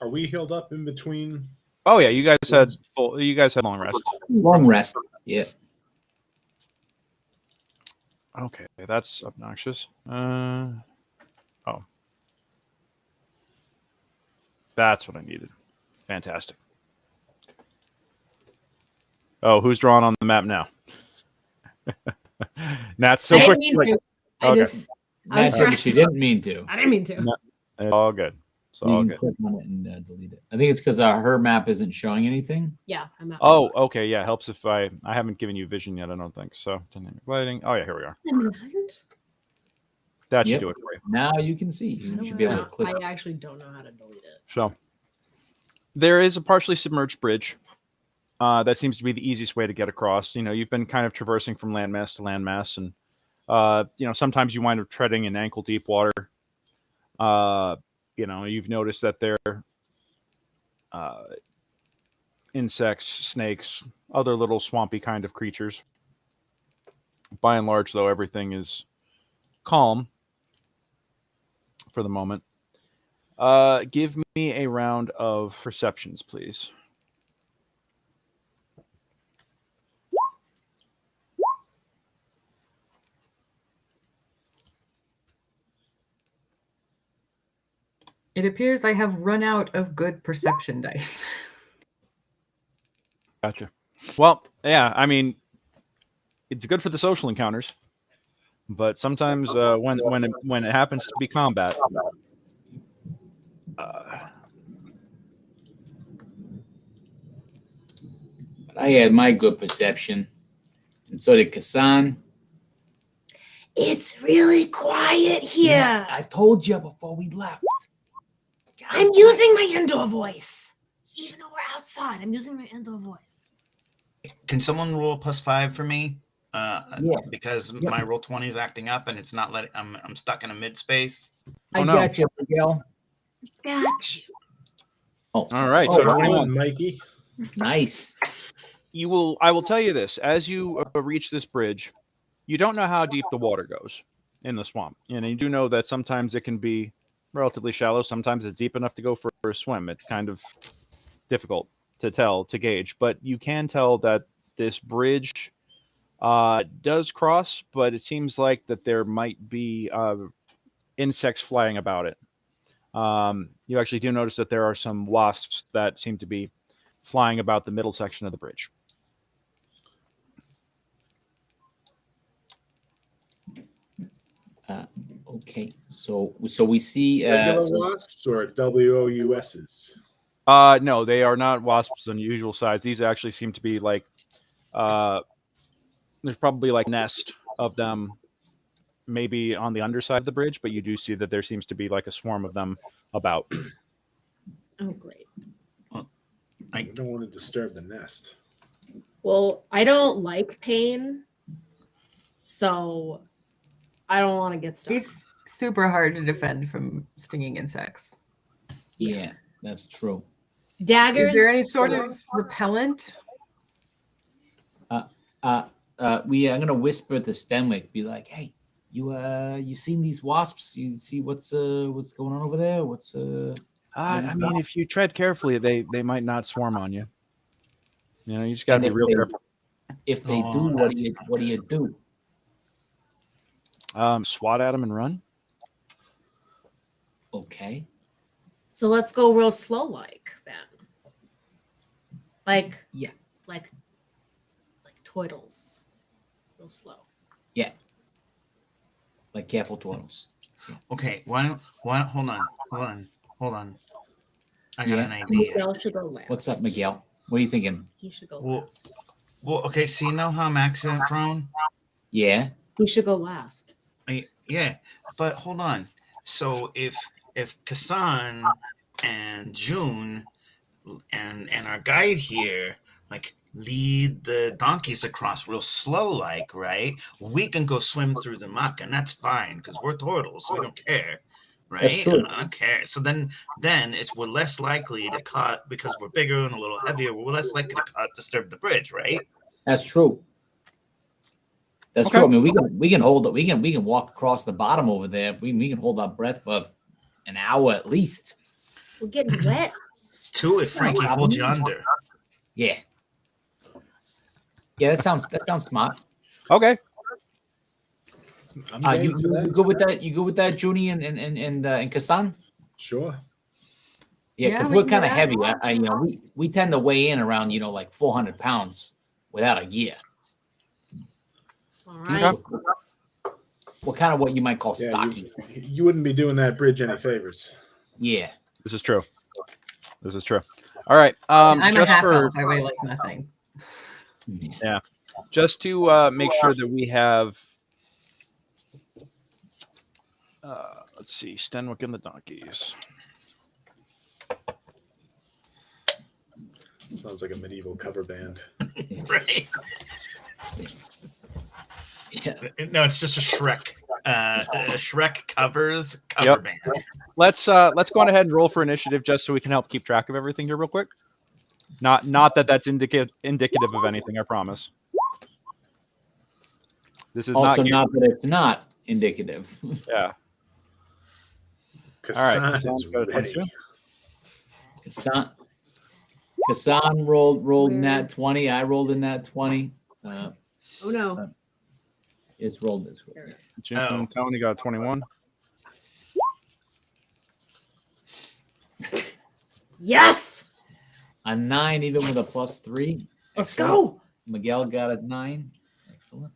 Are we healed up in between? Oh yeah, you guys had long rest. Long rest. Yeah. Okay, that's obnoxious. That's what I needed. Fantastic. Oh, who's drawn on the map now? Nat's so I quick. didn't mean to. I was trying. She didn't mean to. I didn't mean to. No, it's all good. It's You all can good. click on it and delete it. I think it's because her map isn't showing anything. Yeah, I'm out. Oh, okay, yeah. Helps if I haven't given you vision yet. I don't think so. Dynamic lighting. Oh yeah, here we are. That should Yep. do it for you. Now you can see. You should be able to click. I actually don't know how to delete it. So there is a partially submerged bridge. That seems to be the easiest way to get across. You've been kind of traversing from landmass to landmass, and sometimes you wind up treading in ankle deep water. You've noticed that there are insects, snakes, other little swampy kind of creatures. By and large, though, everything is calm for the moment. Give me a round of perceptions, please. It appears I have run out of good perception dice. Gotcha. Well, yeah, I mean, it's good for the social encounters, but sometimes when it happens to be combat, I had my good perception, and so did Kassan. It's really quiet here. I told you before we left. I'm using my indoor voice. Even though we're outside, I'm using my indoor voice. Can someone roll +5 for me? Yeah. Because Yep. my roll 20 is acting up and it's not letting. I'm stuck in a mid space. I no. got you, Miguel. Got you. Oh, All right, oh, so wow. 21. Mikey. Nice. I will tell you this: as you reach this bridge, you don't know how deep the water goes in the swamp, and you do know that sometimes it can be relatively shallow. Sometimes it's deep enough to go for a swim. It's kind of difficult to gauge, but you can tell that this bridge does cross, but it seems like that there might be insects flying about it. You actually do notice that there are some wasps that seem to be flying about the middle section of the bridge. Okay, so we see Regular wasps or WOUSs? No, they are not wasps unusual size. These actually seem to be like there's probably like a nest of them maybe on the underside of the bridge, but you do see that there seems to be like a swarm of them about. Oh, great. I don't want to disturb the nest. Well, I don't like pain, so I don't want to get stuck. It's super hard to defend from stinging insects. Yeah, that's true. Daggers. Is there any sort of repellent? I'm gonna whisper to Stenwick, be like, "Hey, you seen these wasps? You see what's going on over there? I mean, if you tread carefully, they might not swarm on you. You know, you just got to be real careful. If they do, what do you do? Swat at them and run. Okay. So let's go real slow, like then. Like Yeah. like turtles, real slow. Yeah. Like careful turtles. Okay, why? Hold on. I got an idea. Miguel should go last. What's up, Miguel? What are you thinking? He should go Well- last. Well, okay. So you know how I'm accident prone? Yeah. He should go last. Yeah, but hold on. So if Kassan and June and our guide here like lead the donkeys across real slow, like, right? We can go swim through the muck, and that's fine because we're turtles, so we don't care, right? That's true. I don't care. So then we're less likely to cut because we're bigger and a little heavier. We're less likely to disturb the bridge, right? That's true. That's Okay. true. I mean, we can hold it. We can walk across the bottom over there. We can hold our breath for an hour at least. We're getting wet. Two, if Frankie holds you under. Yeah. Yeah, that sounds smart. Okay. I'm game You for that. go with that? You go with that, Junie and Kassan? Sure. Yeah, Yeah, because we we're can do kind of that. heavy. We tend to weigh in around like 400 pounds without a gear. All right. Okay. We're kind of what you might call Yeah, stocky. you wouldn't be doing that bridge any favors. Yeah. This is true. All right. I'm a just half for elf. I weigh like nothing. just to make sure that we have. Let's see, Stenwick and the donkeys. Sounds like a medieval cover band. Right. Yeah. No, it's just a Shrek. Shrek cover Yep. band. Let's go on ahead and roll for initiative just so we can help keep track of everything here real quick. Not that that's indicative of anything, I promise. This is Also, not not that it's not indicative. yeah. Kassan All is right. ready. Kassan rolled Where? nat 20. I rolled in nat 20. Oh no. It's rolled this way. There it is. Jim Oh. and Tony got 21. Yes. A 9, even with a +3. Let's Excellent. go. Miguel got a 9. Excellent.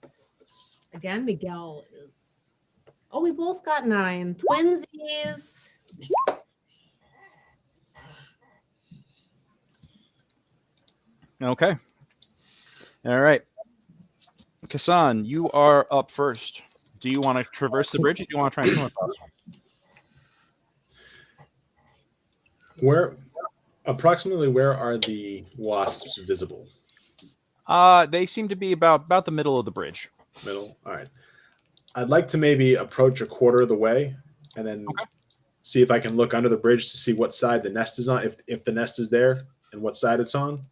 Again, Miguel is. Oh, we both got 9. Twinsies. Okay. All right. Kassan, you are up first. Do you want to traverse the bridge or do you want to try and swim across? Approximately where are the wasps visible? They seem to be about the middle of the bridge. Middle. All right. I'd like to maybe approach a quarter of the way and then see if I can look under the bridge to see what side the nest is on, if the nest is there and what side it's on.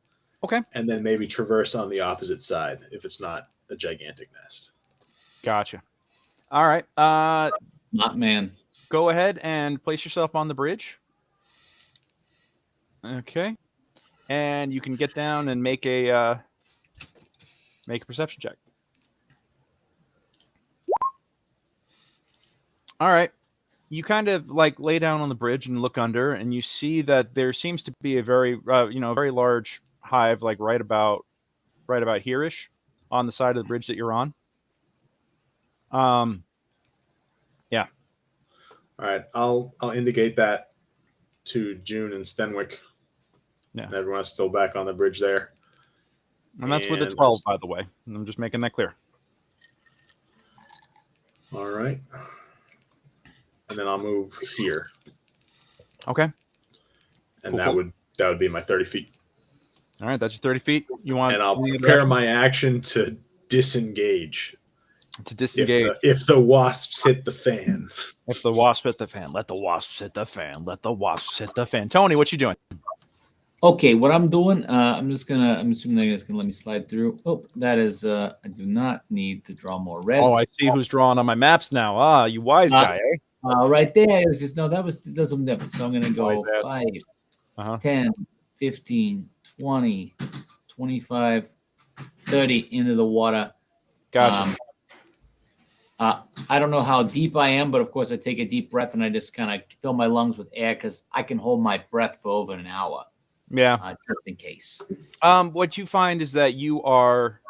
Okay. And then maybe traverse on the opposite side if it's not a gigantic nest. Gotcha. All right. Not man. Go ahead and place yourself on the bridge. Okay. And you can get down and make a perception check. All right. You kind of like lay down on the bridge and look under, and you see that there seems to be a very very large hive, like right about here-ish on the side of the bridge that you're on. Yeah. All right. I'll indicate that to June and Stenwick. Yeah. And everyone's still back on the bridge there. And that's with a And 12, by the way. I'm just making that clear. All right. And then I'll move here. Okay. And Cool, that cool. would be my 30 feet. All right, that's your 30 feet. You want And I'll any other prepare action? my action to disengage. To disengage. If the wasps hit the fan. If the wasp hit the fan, let the wasps hit the fan. Let the wasps hit the fan. Tony, what you doing? Okay, what I'm doing, I'm assuming they're just gonna let me slide through. Oh, that is, I do not need to draw more red. Oh, I see who's drawing on my maps now. Ah, you wise guy, eh? Right there, it was just, no, that was something different. So I'm gonna go Why is that? 5, Uh-huh. 10, 15, 20, 25, 30 into the water. Gotcha. I don't know how deep I am, but of course I take a deep breath and I just kind of fill my lungs with air because I can hold my breath for over an hour, Yeah. just in case. What you find is that you are.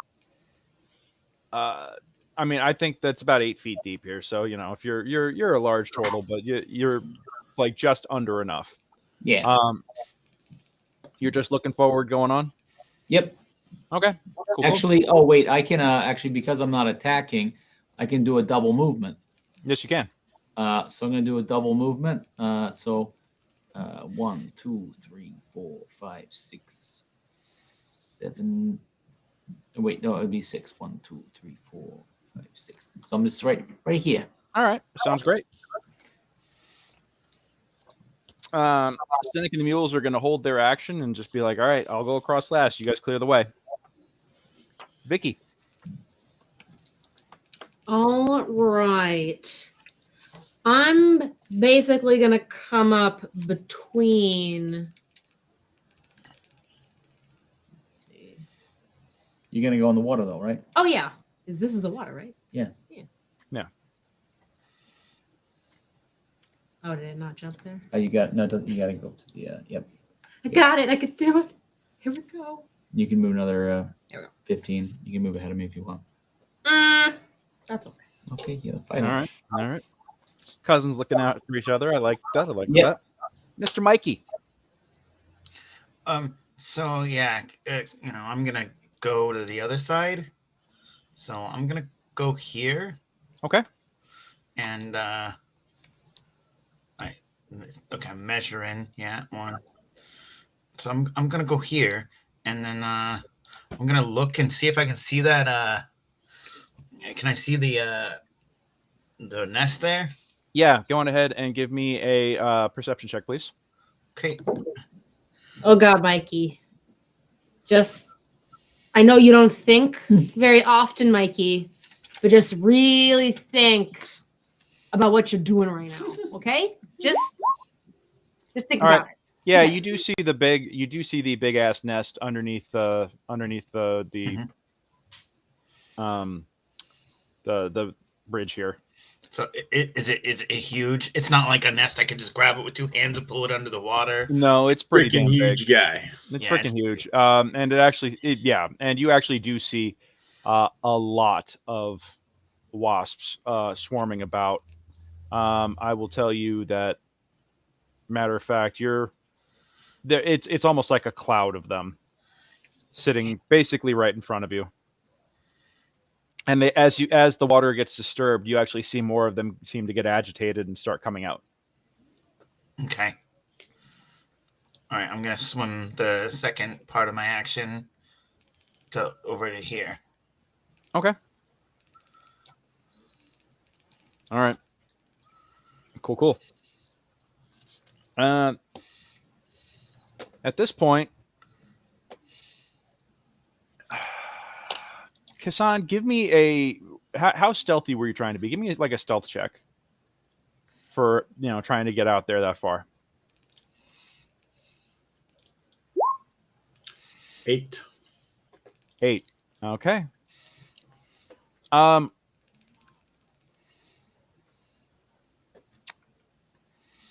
I mean, I think that's about 8 feet deep here. So if you're a large turtle, but you're like just under enough. Yeah. You're just looking forward going on. Yep. Okay. Cool. Actually, oh wait, I can actually, because I'm not attacking, I can do a double movement. Yes, you can. So I'm gonna do a double movement. 1, 2, 3, 4, 5, 6, 7. Wait, no, it would be 6. 1, 2, 3, 4, 5, 6. So I'm just right here. All right. Sounds great. Cynic and the mules are going to hold their action and just be like, all right, I'll go across last. You guys clear the way. Vicky. All right. I'm basically going to come up between. Let's see. You're gonna go in the water though, right? Oh, yeah. This is the water, right? Yeah. Yeah. Oh, did it not jump there? You got no. You gotta go to the. Yep. I got it. I could do it. Here we go. You can move another There we go. 15. You can move ahead of me if you want. That's okay. Okay. Yeah. All Fine. right. All right. Cousins looking out for each other. I like that. I like Yeah. that. Mr. Mikey. So yeah, I'm gonna go to the other side. So I'm gonna go here. Okay. And I'm measuring. Yeah, 1. So I'm gonna go here, and then I'm gonna look and see if I can see that. Can I see the nest there? Yeah. Go on ahead and give me a perception check, please. Okay. Oh, God, Mikey. I know you don't think very often, Mikey, but just really think about what you're doing right now, okay? Just think All about right. it. Yeah, Okay. you do see the big ass nest underneath the the bridge here. So is it huge? It's not like a nest. I could just grab it with 2 hands and pull it under the water. No, it's pretty Freaking damn huge big. guy. It's Yeah, freaking it's huge. And and you actually do see a lot of wasps swarming about. I will tell you that. Matter of fact, you're there. It's almost like a cloud of them sitting basically right in front of you. And as the water gets disturbed, you actually see more of them seem to get agitated and start coming out. Okay. All right, I'm gonna swim the second part of my action to over to here. Okay. All right. Cool. At this point, Kassan, give me a how stealthy were you trying to be? Give me like a stealth check for trying to get out there that far. 8. 8. Okay. The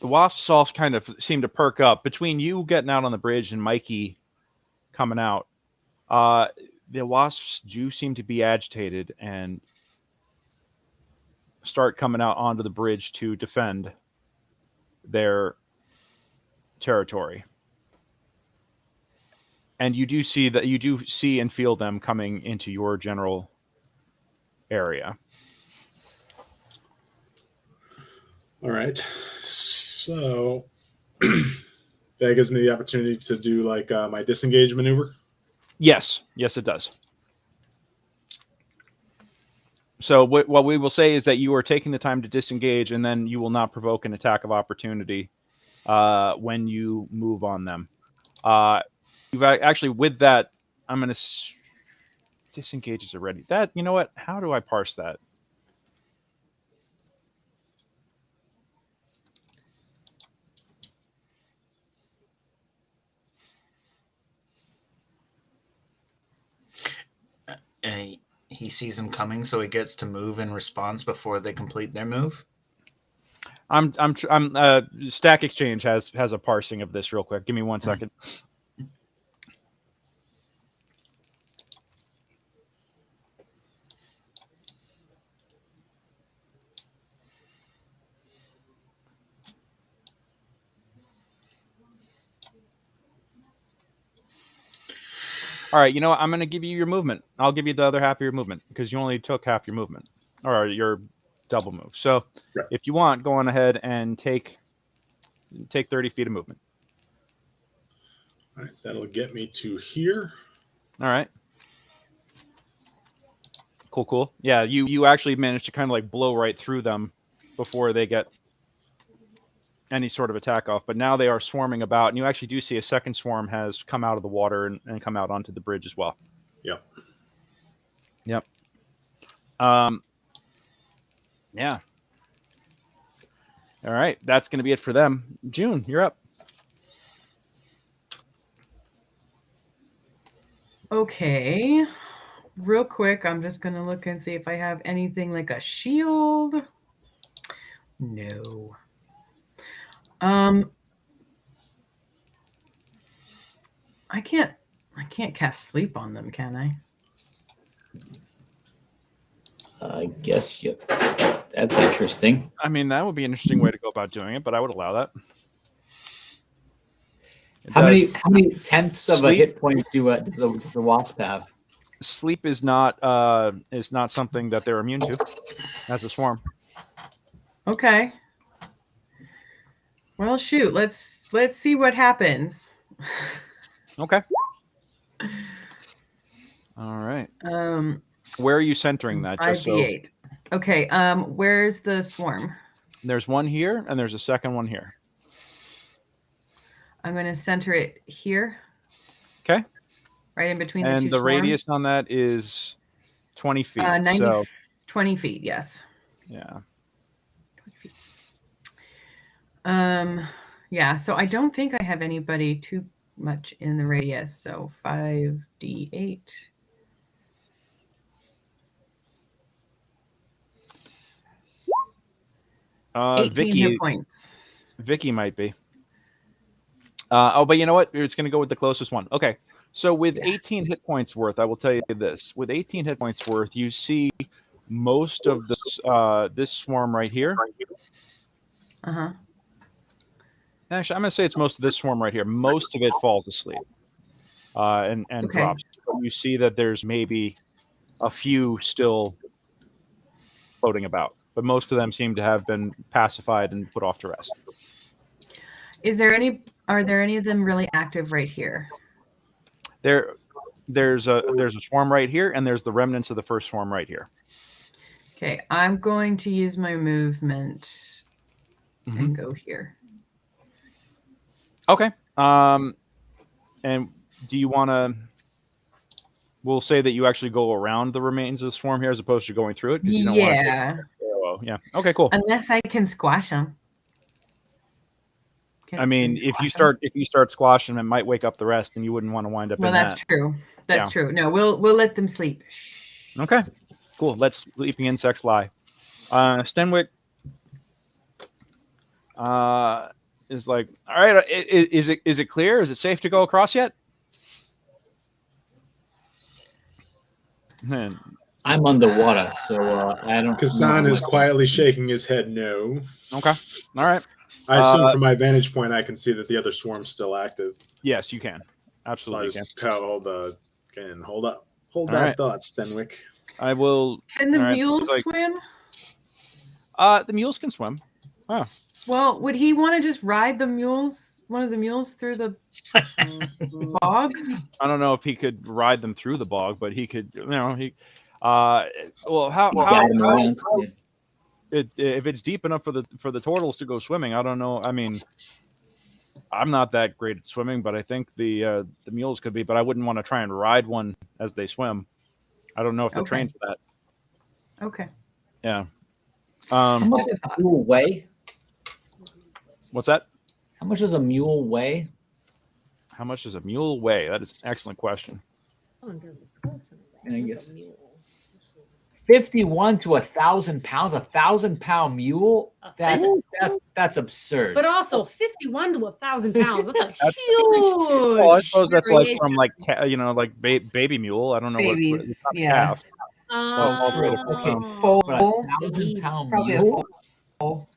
wasps all kind of seem to perk up between you getting out on the bridge and Mikey coming out. The wasps do seem to be agitated and start coming out onto the bridge to defend their territory. And you do see and feel them coming into your general area. All right. So that gives me the opportunity to do like my disengage maneuver. Yes, it does. So what we will say is that you are taking the time to disengage, and then you will not provoke an attack of opportunity when you move on them. You've actually, with that, I'm going to disengage is already. That, you know what? How do I parse that? He sees them coming, so he gets to move in response before they complete their move. Stack Exchange has a parsing of this real quick. Give me 1 second. All right, you know what? I'm going to give you your movement. I'll give you the other half of your movement because you only took half your movement or your double move. So if you want, go on ahead and take 30 feet of movement. All right, that'll get me to here. All right. Cool. Yeah, you actually managed to kind of like blow right through them before they get any sort of attack off. But now they are swarming about, and you actually do see a second swarm has come out of the water and come out onto the bridge as well. Yep. Yeah. All right, that's going to be it for them. June, you're up. Okay. Real quick, I'm just going to look and see if I have anything like a shield. No. I can't cast sleep on them, can I? I guess that's interesting. I mean, that would be an interesting way to go about doing it, but I would allow that. How many tenths of a hit point does a wasp have? Sleep is not something that they're immune to as a swarm. Okay. Well, shoot. Let's see what happens. Okay. All right. Where are you centering that? 5d8. Okay. Where's the swarm? There's one here, and there's a second one here. I'm going to center it here. Okay. Right in between the two And the swarms. radius on that is 20 feet. 20 feet, yes. Yeah. 20 feet. Yeah, so I don't think I have anybody too much in the radius. So 5d8. Vicky, hit points. Vicky might be. But you know what? It's going to go with the closest one. Okay. So with 18 hit points worth, I will tell you this. With 18 hit points worth, you see most of this this swarm right here. Uh-huh. Actually, I'm going to say it's most of this swarm right here. Most of it falls asleep and drops. But you see that there's maybe a few still floating about. But most of them seem to have been pacified and put off to rest. Are there any of them really active right here? there's a swarm right here, and there's the remnants of the first swarm right here. Okay, I'm going to use my movement and go here. Okay. And do you want to? We'll say that you actually go around the remains of the swarm here, as opposed to going through it. You don't want to yeah. Okay. Cool. Unless I can squash them. I mean, if you start squashing them, it might wake up the rest, and you wouldn't want to wind up. Well, that's true. That's true. No, we'll let them sleep. Okay. Cool. Let sleeping insects lie. Stenwick is like, all right. Is it clear? Is it safe to go across yet? I'm underwater, so I don't. Kassan is quietly shaking his head no. Okay. All right. I assume from my vantage point, I can see that the other swarm's still active. Yes, you can. Absolutely. So I just hold up. Hold All that right. thought, Stenwick. I will. Can the mules swim? The mules can swim. Oh. Well, would he want to just ride one of the mules through the bog? I don't know if he could ride them through the bog, but he could. Well, if it's deep enough for the turtles to go swimming, I don't know. I mean, I'm not that great at swimming, but I think the mules could be. But I wouldn't want to try and ride one as they swim. I don't know if they're trained for that. Okay. Yeah. How much does a mule weigh? What's that? How much does a mule weigh? How much does a mule weigh? That is an excellent question. And I guess 51 to 1,000 pounds. 1,000-pound mule. That's absurd. But also 51 to 1,000 pounds. That's a huge. Well, I suppose that's like from like baby mule. I don't know Babies, what. yeah. Calf. True. Okay. Full. But 1,000-pound Probably a mule. full.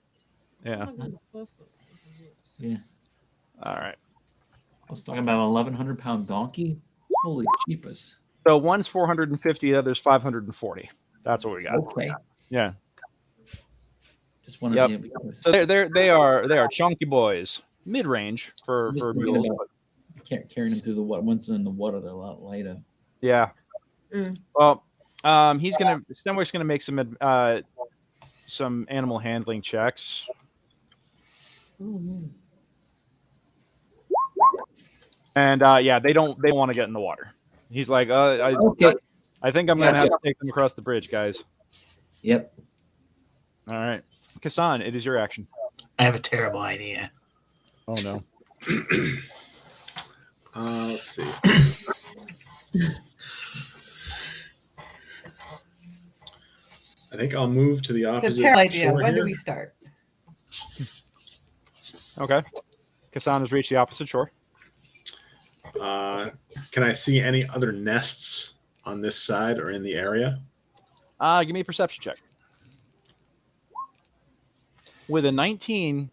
Yeah. Yeah. All right. I was talking about an 1,100-pound donkey. Holy cheapers. So one's 450, the other's 540. That's what we got. Okay. Yeah. Just one. Yep. So they are chunky boys, mid range for mules. Carrying them through the water. Once they're in the water, they're a lot lighter. Yeah. Well, Stenwick's gonna make some animal handling checks. And they don't want to get in the water. He's like, okay. I think I'm gonna have to take them across the bridge, guys. Yep. All right, Kassan, it is your action. I have a terrible idea. Oh no. Let's see. I think I'll move to the opposite. That's a terrible idea. shore When do here. we start? Okay. Kassan has reached the opposite shore. Can I see any other nests on this side or in the area? Give me a perception check. With a 19,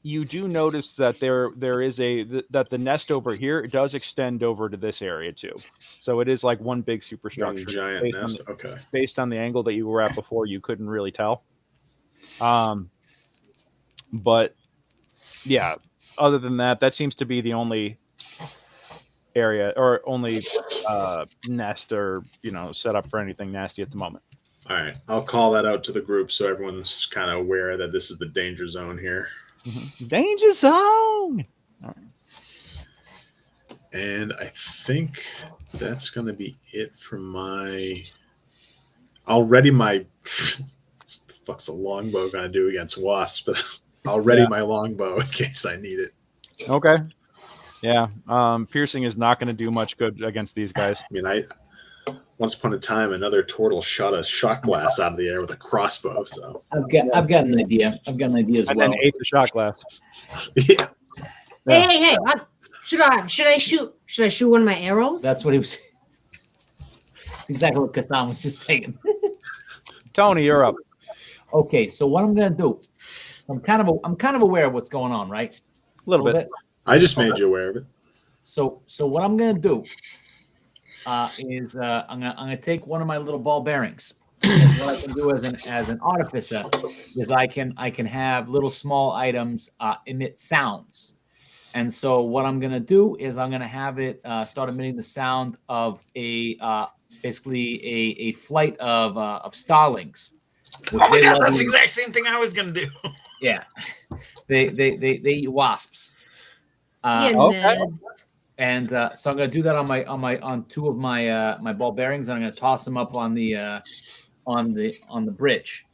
you do notice that there is that the nest over here does extend over to this area too. So it is like one big superstructure. One giant nest. Okay. Based on the angle that you were at before, you couldn't really tell. But yeah, other than that, that seems to be the only area or only nest or set up for anything nasty at the moment. All right. I'll call that out to the group so everyone's kind of aware that this is the danger zone here. Danger zone. All right. And I think that's going to be it for my. I'll ready my. What's a longbow going to do against wasps? But I'll ready my longbow in case I need it. Okay. Yeah. Piercing is not going to do much good against these guys. I mean, once upon a time, another turtle shot a shot glass out of the air with a crossbow. So I've got an idea. I've got an idea as and well. then ate the shot glass. yeah. Hey! Should I shoot one of my arrows? That's what he was. That's exactly what Kassan was just saying. Tony, you're up. Okay, so what I'm gonna do? I'm kind of aware of what's going on, right? A little bit. I just made you aware of it. So what I'm gonna do is I'm gonna take one of my little ball bearings. What I can do as an artificer is I can have little small items emit sounds. And so what I'm gonna do is I'm gonna have it start emitting the sound of basically a flight of starlings, which Oh my they god, love. that's the exact same thing I was gonna do. Yeah, they eat wasps. Yeah, Okay. Neds. And so I'm gonna do that on two of my ball bearings, and I'm gonna toss them up on the bridge,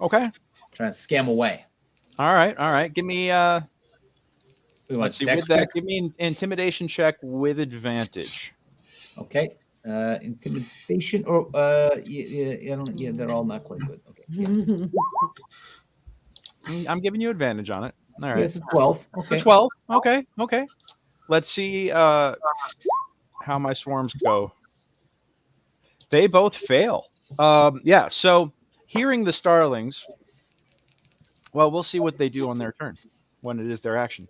Okay. trying to scam away. All right. Give me We let's want see. dex With that, checks? give me an intimidation check with advantage. Okay. Intimidation or yeah, they're all not quite good. Okay. Yeah. I'm giving you advantage on it. All right. Yes, it's 12. Okay. 12. Okay. Let's see how my swarms go. They both fail. Yeah, so hearing the starlings, well, we'll see what they do on their turn when it is their action.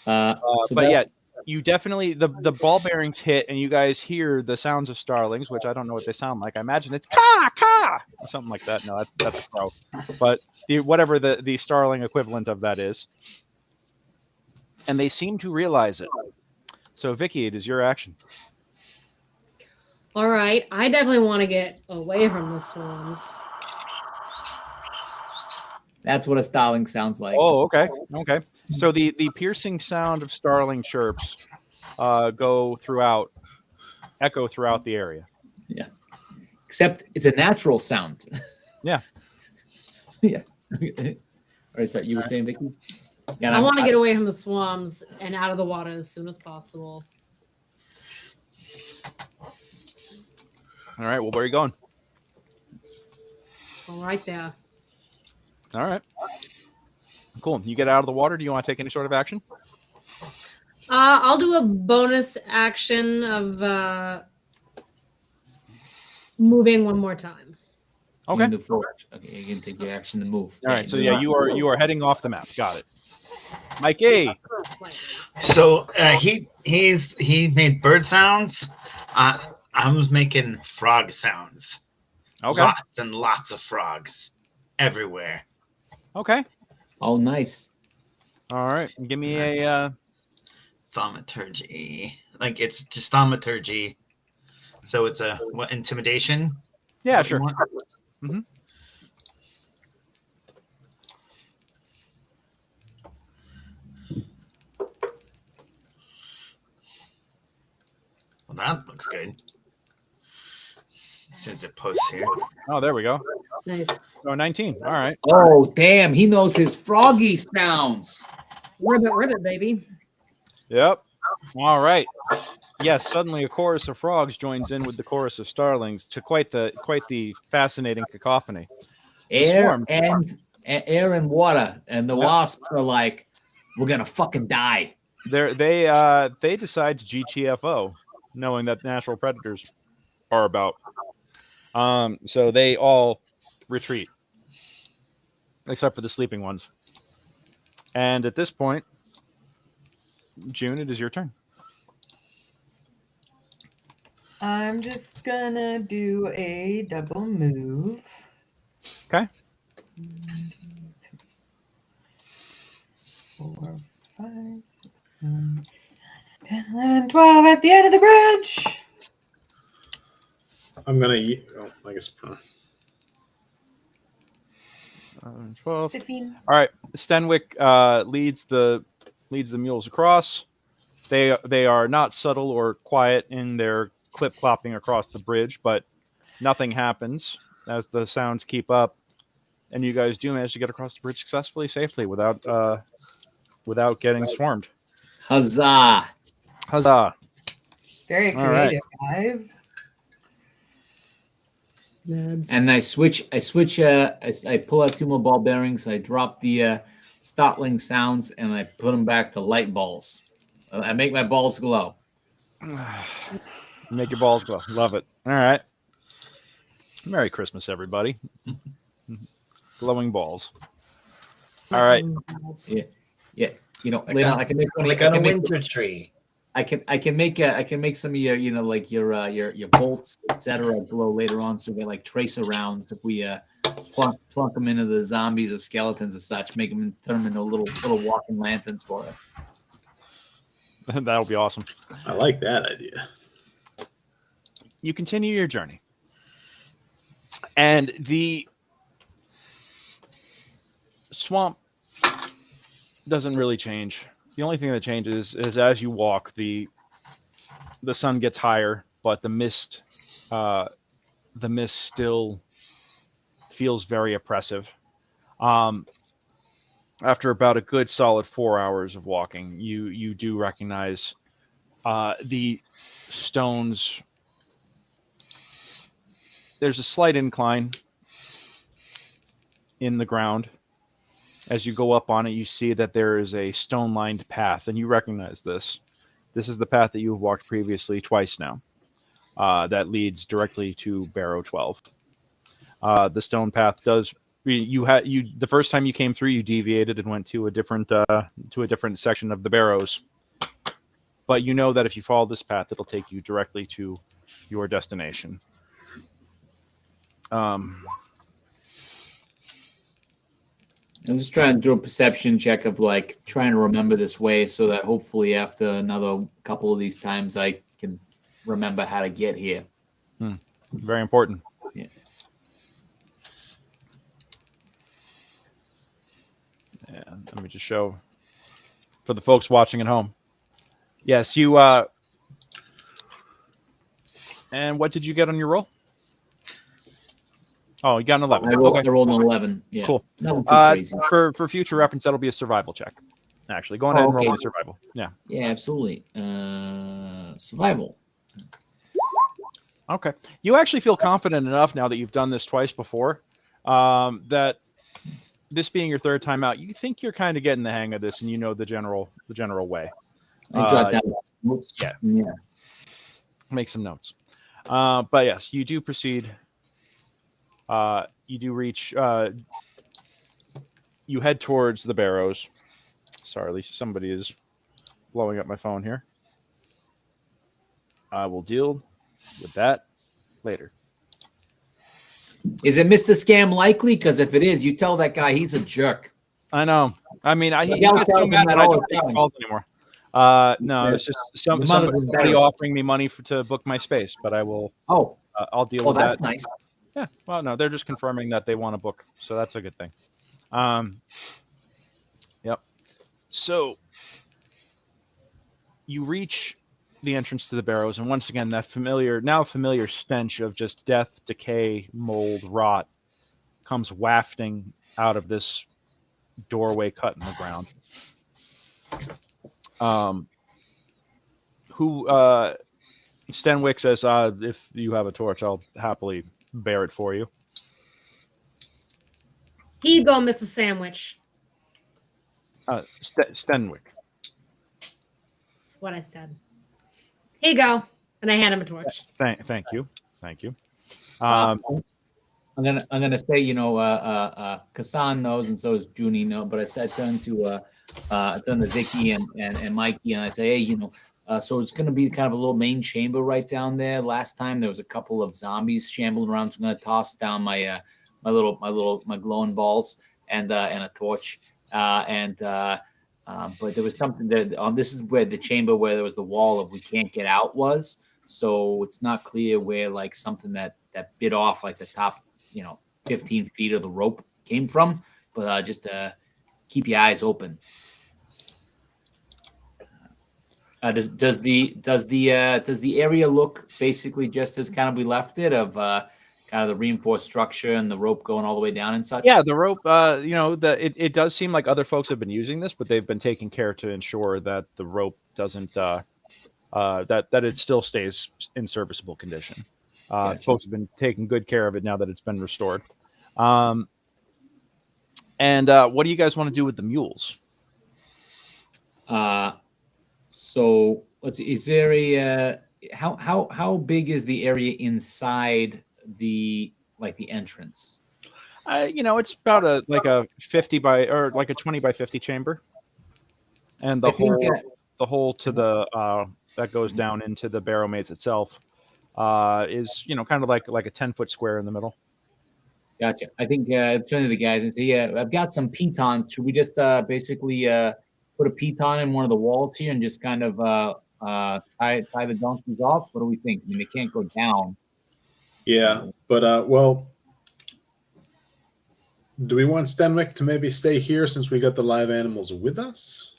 So But yeah, that's you definitely, the ball bearings hit and you guys hear the sounds of starlings, which I don't know what they sound like. I imagine it's caw, caw, or something like that. No, that's a crow. But whatever the starling equivalent of that is. And they seem to realize it. So Vicky, it is your action. All right, I definitely want to get away from the swarms. that's what a starling sounds like. Oh, okay. So the piercing sound of starling chirps echo throughout the area. Yeah. Except it's a natural sound. Yeah. Yeah. All right, so you were saying, Vicky? Yeah, I want to get away from the swarms and out of the water as soon as possible. All right. Well, where are you going? All right there. All right. Cool. You get out of the water. Do you want to take any sort of action? I'll do a bonus action of moving one more time. You Okay. can do forward. Okay, you can take your action to move. All right. So yeah, you are heading off the map. Got it. Mikey. So he made bird sounds. I was making frog sounds. Okay. Lots and lots of frogs everywhere. Okay. Oh, nice. All right. Give me a. Thaumaturgy. Like it's just thaumaturgy. So it's a what intimidation? Yeah, What you sure. want? Mm-hmm. Well, that looks good. As soon as it posts here. Oh, there we go. Nice. Oh, 19. All right. Oh, damn. He knows his froggy sounds. Ribbit, baby. Yep. All right. Yes, suddenly a chorus of frogs joins in with the chorus of starlings to quite the fascinating cacophony. Air swarm. and water. And the wasps are like, we're going to fucking die. They decide to GTFO, knowing that natural predators are about. So they all retreat, except for the sleeping ones. And at this point, June, it is your turn. I'm just gonna do a double move. Okay. 4, 5, 6, 7, 10, 11, 12 at the end of the bridge. I'm gonna. I guess. 12. Siphine. All right. Stenwick leads the mules across. They are not subtle or quiet in their clip-clopping across the bridge, but nothing happens as the sounds keep up, and you guys do manage to get across the bridge successfully, safely, without getting swarmed. Huzzah. Huzzah! Very All right. creative, guys. And I pull out 2 more ball bearings. I drop the startling sounds, and I put them back to light balls. I make my balls glow. Make your balls glow. Love it. All right. Merry Christmas, everybody. Glowing balls. All right. Yeah. You know, Like later on- on, I can make one. Like I on a can make, winter tree. I can make some of your, you know, like your bolts, etc. glow later on, so we like tracer rounds. If we plunk them into the zombies or skeletons or such, make them turn them into little walking lanterns for us. That'll be awesome. I like that idea. You continue your journey, and the swamp doesn't really change. The only thing that changes is as you walk, the sun gets higher, but the mist still feels very oppressive. After about a good solid 4 hours of walking, you do recognize the stones. There's a slight incline in the ground. As you go up on it, you see that there is a stone-lined path, and you recognize this. This is the path that you have walked previously twice now. That leads directly to Barrow 12. The stone path does. The first time you came through, you deviated and went to a different section of the Barrows. But you know that if you follow this path, it'll take you directly to your destination. I'm just trying to do a perception check of like trying to remember this way so that hopefully after another couple of these times I can remember how to get here. Very important. Yeah. And let me just show for the folks watching at home. Yes, you. And what did you get on your roll? Oh, you got an 11. I rolled an 11. Yeah. Cool. Nothing too crazy. For future reference, that'll be a survival check. Actually, go ahead and roll a survival. Yeah. Yeah, absolutely. Survival. Okay. You actually feel confident enough now that you've done this twice before, that this being your third time out, you think you're kind of getting the hang of this, and you know the general way. I jot down notes. Yeah. Make some notes. But yes, you do proceed. You do reach. You head towards the Barrows. Sorry, somebody is blowing up my phone here. I will deal with that later. Is it Mr. Scam likely? Because if it is, you tell that guy he's a jerk. I know. I mean, he tells him that all the take time. calls anymore. No, it's just somebody offering me money to book my space, but I will. Oh, I'll deal with that. Oh, that's nice. Yeah. Well, no, they're just confirming that they want to book, so that's a good thing. Yep. So you reach the entrance to the Barrows, and once again, that familiar stench of just death, decay, mold, rot comes wafting out of this doorway cut in the ground. Stenwick says, if you have a torch, I'll happily bear it for you. Here you go, Mr. Sandwich. Stenwick. That's what I said. Here you go. And I hand him a torch. Thank you. I'm gonna say, Kassan knows, and so does Junie know. But I turn to Vicky and Mikey, and I say, hey, so it's gonna be kind of a little main chamber right down there. Last time there was a couple of zombies shambling around, so I'm gonna toss down my glowing balls and a torch. But there was something that this is where the chamber where there was the wall of we can't get out was. So it's not clear where like something that bit off like the top 15 feet of the rope came from. But just keep your eyes open. Does the area look basically just as kind of we left it of kind of the reinforced structure and the rope going all the way down and such? Yeah, the rope. It does seem like other folks have been using this, but they've been taking care to ensure that the rope doesn't that it still stays in serviceable condition. Gotcha. Folks have been taking good care of it now that it's been restored. And what do you guys want to do with the mules? So let's see. Is there a how big is the area inside the entrance? It's about a 50 by or like a 20 by 50 chamber, and the hole to the that goes down into the Barrowmaze itself is kind of like a 10-foot square in the middle. Gotcha. I think turn to the guys and say, I've got some pitons. Should we just basically put a piton in one of the walls here and just kind of tie the donkeys off? What do we think? I mean, they can't go down. Yeah, but well, do we want Stenwick to maybe stay here since we got the live animals with us?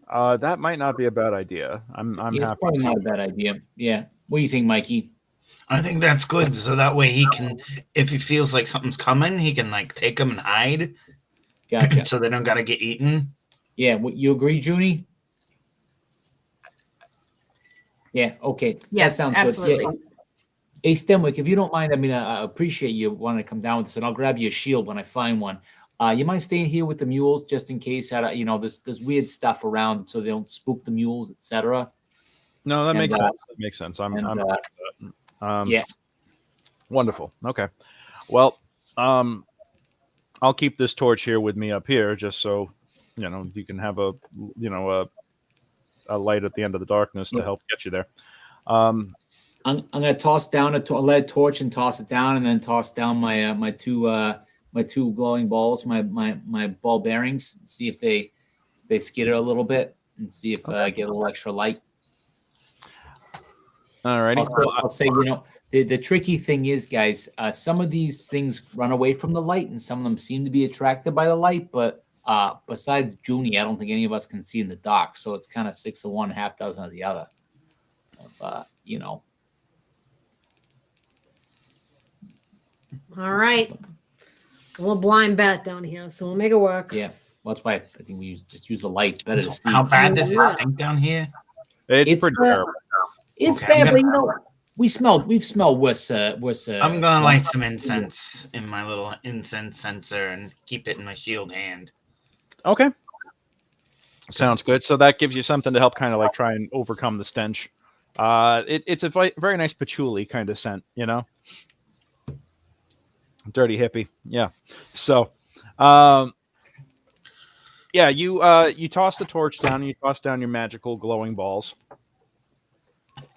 That might not be a bad idea. I'm Yeah, it's happy. probably not a bad idea. Yeah. What do you think, Mikey? I think that's good. So that way he can, if he feels like something's coming, he can like take them and hide. Gotcha. So they don't got to get eaten. Yeah. You agree, Junie? Yeah. Okay. Yes, that sounds absolutely. good. Yeah. Hey, Stenwick, if you don't mind, I mean, I appreciate you wanting to come down with us, and I'll grab you a shield when I find one. You mind staying here with the mules just in case, there's weird stuff around so they don't spook the mules, etc. No, that makes sense. That makes sense. Yeah. Wonderful. Okay. Well, I'll keep this torch here with me up here, just so you can have a light at the end of the darkness to help get you there. I'm gonna toss down a lead torch and toss it down, and then toss down my two glowing balls, my ball bearings. See if they skitter a little bit, and see if I get a little extra light. All righty. I'll say, the tricky thing is, guys, some of these things run away from the light, and some of them seem to be attracted by the light. But besides Junie, I don't think any of us can see in the dark. So it's kind of 6 of one, half dozen of the other. All right. A little blind bat down here, so we'll make it work. Yeah. Well, that's why I think we just use the light better to see. How bad does it stink down here? It's pretty terrible. It's Okay, bad, but we've smelled worse. I'm gonna light some incense in my little incense sensor and keep it in my shield hand. Okay. Sounds good. So that gives you something to help kind of like try and overcome the stench. It's a very nice patchouli kind of scent, Dirty hippie. Yeah. So, you toss the torch down and you toss down your magical glowing balls.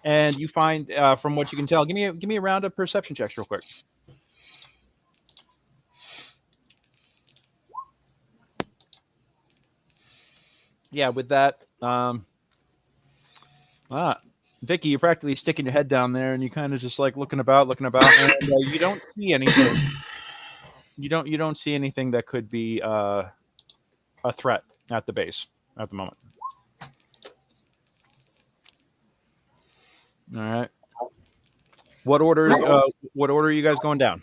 And you find, from what you can tell, give me a round of perception checks real quick. Yeah, with that, Vicky, you're practically sticking your head down there, and you kind of just like looking about, and you don't see anything. You don't see anything that could be a threat at the base at the moment. All right. What order are you guys going down?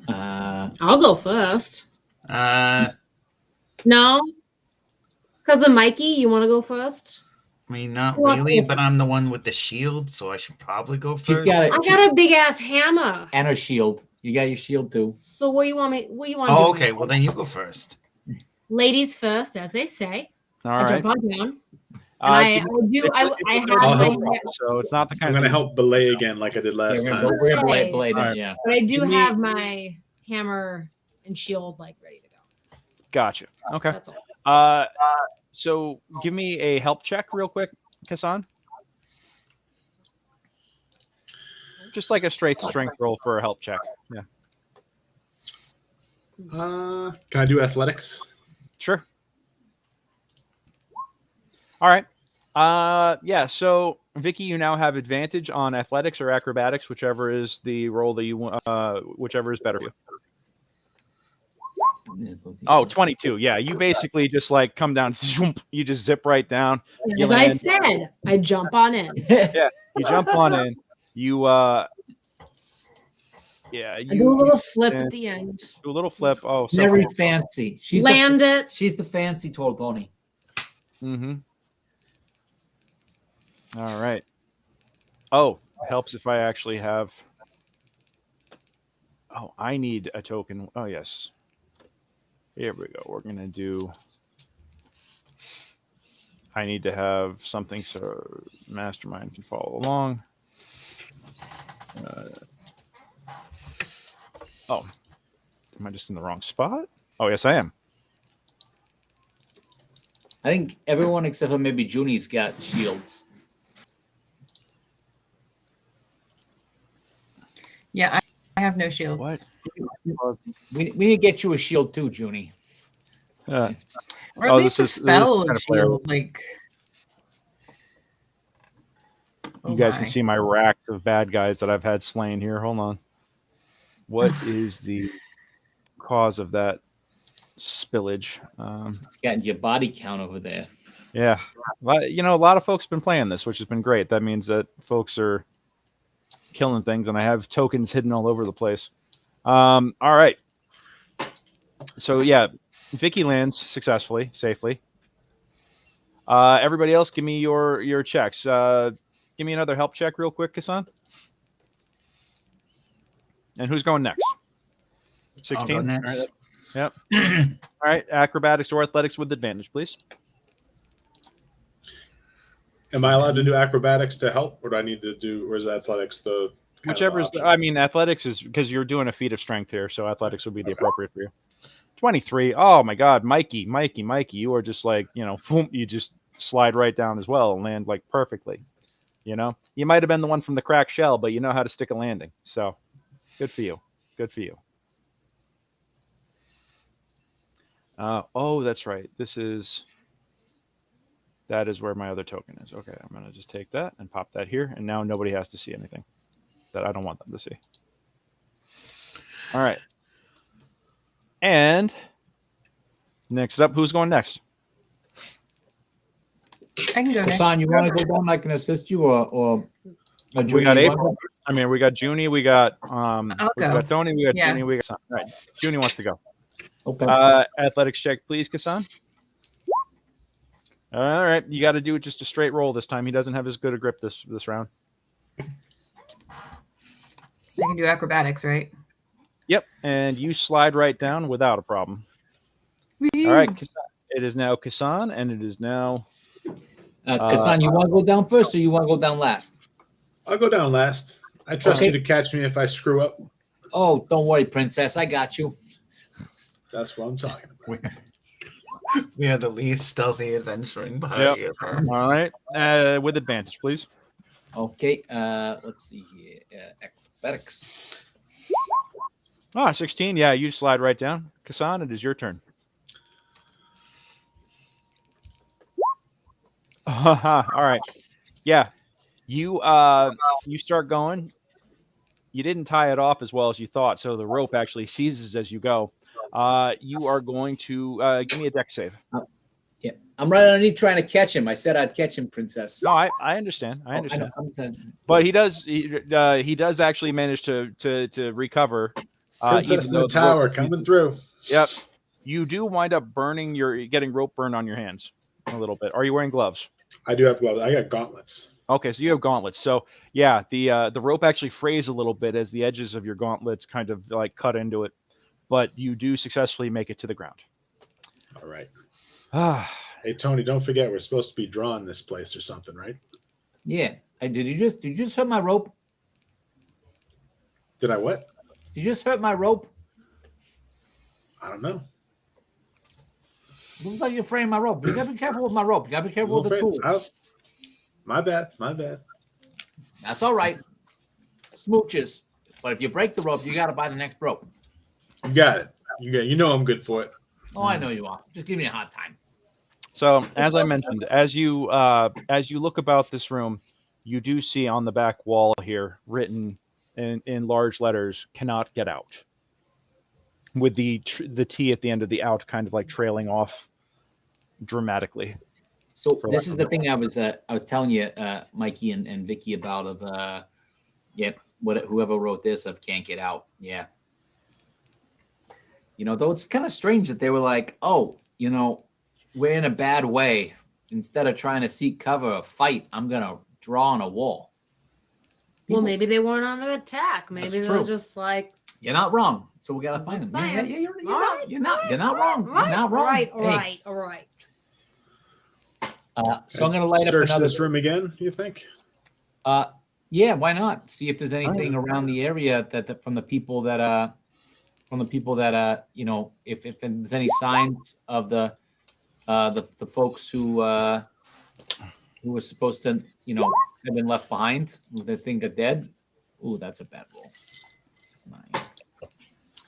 I'll go first. No, Cousin Mikey, you want to go first? I mean, not Who wants to really, go but I'm the one with the shield, so I should probably go first. I got a big ass hammer and a shield. You got your shield too. So what do you want me? What do you want? Oh, okay. Well, then you go first. Ladies first, as they say. All I right. jump on down. And I have my. So it's not the kind I'm going to help belay again like I did last time. We're gonna belay All right. yeah. But I do have my hammer and shield like ready to go. Gotcha. Okay. That's all. So give me a help check real quick, Kassan. Just like a straight strength roll for a help check. Yeah. Can I do athletics? Sure. All right. Yeah. So Vicky, you now have advantage on athletics or acrobatics, whichever is the roll that you whichever is better for you. Oh, 22. Yeah, you basically just like come down, you just zip right down. As I said, I jump on in. Yeah, you jump on in. You I do a little flip at the end. Do a little flip. Oh, so very fancy. She's She's the fancy Total Tony. Mm-hmm. All right. Oh, it helps if I actually have. Oh, I need a token. Oh, yes. Here we go. We're gonna do. I need to have something so Mastermind can follow along. Oh, am I just in the wrong spot? Oh, yes, I am. I think everyone except for maybe Junie's got shields. Yeah, I have no shields. What? We need to get you a shield too, Junie. Or at least a spell kind of shield, like. You guys can see my rack of bad guys that I've had slain here. Hold on. What is the cause of that spillage? It's got your body count over there. Yeah. You know, a lot of folks have been playing this, which has been great. That means that folks are killing things, and I have tokens hidden all over the place. All right. So, yeah, Vicky lands successfully, safely. Everybody else, give me your checks. Give me another help check real quick, Kassan. And who's going next? 16? I'll go next. All right. Yep. All right. Acrobatics or athletics with advantage, please. Am I allowed to do acrobatics to help, or do I need to do, or is athletics the whichever is? I mean, athletics is because you're doing a feat of strength here, so athletics would be the appropriate for you. 23. Oh my God, Mikey, you are just like, you know, you just slide right down as well and land like perfectly. You know, you might have been the one from the cracked shell, but you know how to stick a landing. So good for you. Good for you. Oh, that's right. That is where my other token is. Okay, I'm going to just take that and pop that here. And now nobody has to see anything that I don't want them to see. All right. And next up, who's going next? I can go next. Hassan, you want to go down? I can assist you, or we got April. I mean, we got Junie. We got I'll we go. got Tony. We got Yeah. Junie. We got Kassan. All right. Junie wants to go. Okay. Athletics check, please, Kassan. All right. You got to do just a straight roll this time. He doesn't have as good a grip this round. I can do acrobatics, right? Yep. And you slide right down without a problem. All right. Kassan. It is now Kassan, and it is now. Kassan, you want to go down first, or you want to go down last? I'll go down last. I trust you to catch me if I screw up. Oh, don't worry, princess. I got you. That's what I'm talking about. We are the least stealthy adventuring party Yep. ever. All right. With advantage, please. Okay. Let's see here. Acrobatics. 16. Yeah, you slide right down. Kassan, it is your turn. All right. Yeah. You start going. You didn't tie it off as well as you thought, so the rope actually seizes as you go. You are going to give me a dex save. Yeah, I'm right underneath trying to catch him. I said I'd catch him, princess. No, I understand. I understand. I'm saying, But he does actually manage to recover. Princess in the tower coming through. Yep. You do wind up getting rope burn on your hands a little bit. Are you wearing gloves? I do have gloves. I got gauntlets. Okay, so you have gauntlets. So yeah, the rope actually frays a little bit as the edges of your gauntlets kind of like cut into it, but you do successfully make it to the ground. All right. Hey Tony, don't forget we're supposed to be drawing this place or something, right? yeah. Did you just hurt my rope? Did I what? Did you just hurt my rope? I don't know. It looks like you're fraying my rope. You gotta be careful with my rope. You gotta be careful with the tools. My bad. That's all right. Smooches. But if you break the rope, you gotta buy the next rope. You got it. You know I'm good for it. Oh, I know you are. Just give me a hard time. So as I mentioned, as you look about this room, you do see on the back wall here written in large letters, "Cannot get out," with the T at the end of the out kind of like trailing off dramatically. So this is the thing I was telling you, Mikey and Vicky, about whoever wrote this of "Can't Get Out." Yeah. You know, though it's kind of strange that they were like, oh, you know, we're in a bad way. Instead of trying to seek cover or fight, I'm gonna draw on a wall. Well, maybe they weren't under attack. Maybe That's they're true. just like, You're not wrong. So we gotta find them. Yeah, you're not. You're not wrong. You're not wrong. All right. So I'm gonna light up Search another. this room again. You think? Yeah, why not? See if there's anything around the area that from the people that you know, if there's any signs of the folks who were supposed to, you know, have been left behind, who they think are dead. Ooh, that's a bad roll.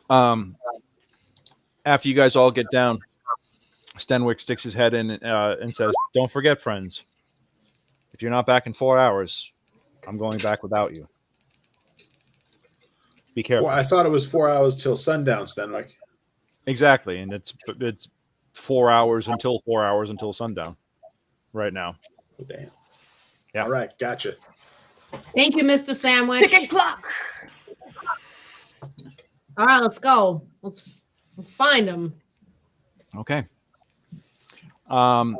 9. After you guys all get down, Stenwick sticks his head in and says, "Don't forget, friends. If you're not back in 4 hours, I'm going back without you. Be careful." I thought it was 4 hours till sundown, Stenwick. Exactly, and it's 4 hours until sundown right now. Oh, damn. Yeah. All right, gotcha. Thank you, Mr. Sandwich. Ticket clock. All right, let's go. Let's find him. Okay. Yeah,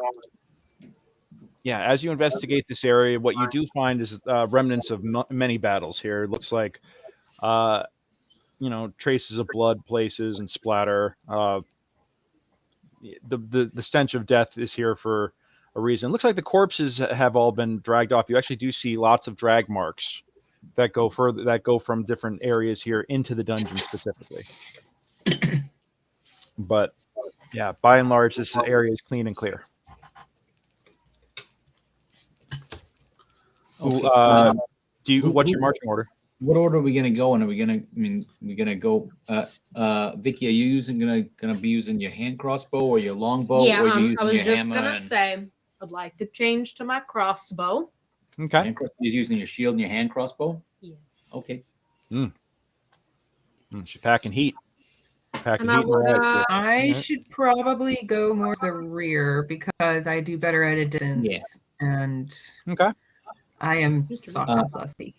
as you investigate this area, what you do find is remnants of many battles here. It looks like, traces of blood places and splatter. The stench of death is here for a reason. It looks like the corpses have all been dragged off. You actually do see lots of drag marks that go from different areas here into the dungeon specifically. But yeah, by and large, this area is clean and clear. Okay. What's your marching order? What order are we gonna go in? Are we gonna? We're gonna go. Vicky, are you gonna be using your hand crossbow or your longbow? Yeah, or are you I using was your just hammer gonna and- say I'd like to change to my crossbow. Okay. You're using your shield and your hand crossbow. Yeah. Okay. She's packing heat. And I would, I should probably go more to the rear because I do better at a distance. Yeah. And Okay. I am soft and fluffy.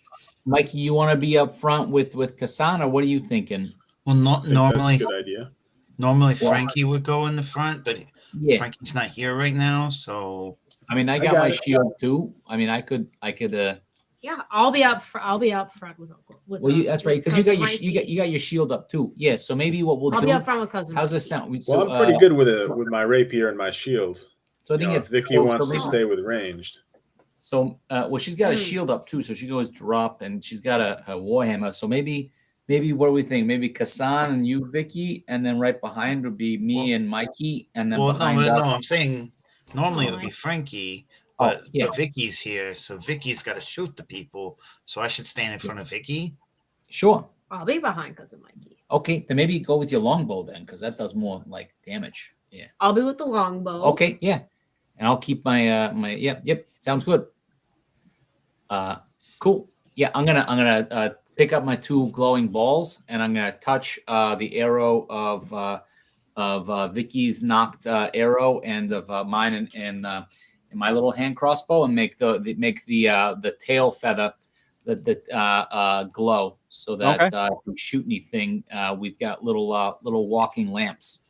Mikey, you want to be up front with Kasana? What are you thinking? Well, not I think that's a normally. good idea. Normally, Frankie would go in the front, but Yeah. Frankie's not here right now, so I mean, I got my shield too. I mean, I could. yeah, I'll be up front with. Well, that's right, because you got your shield up too. Yeah. So maybe what we'll I'll do. be up front with cousin. How's this sound? So, Well, I'm pretty good with my rapier and my shield. So I think it's Vicky close wants to range. stay with ranged. So, well, she's got a shield up too, so she goes drop, and she's got a warhammer. So maybe what do we think? Maybe Kassan and you, Vicky, and then right behind would be me and Mikey, and then behind us. I'm saying normally it would be Frankie, Oh, but Vicky's here, so Vicky's got to shoot the people. So I should stand in front of Vicky. Sure. I'll be behind cousin Mikey. Okay, then maybe go with your longbow then, because that does more like damage. Yeah. I'll be with the longbow. Okay. Yeah. And I'll keep my Yep. Sounds good. Cool. Yeah, I'm gonna pick up my two glowing balls, and I'm gonna touch the arrow of Vicky's knocked arrow and of mine and my little hand crossbow, and make the tail feather the glow, so that if we shoot anything, we've got little walking lamps.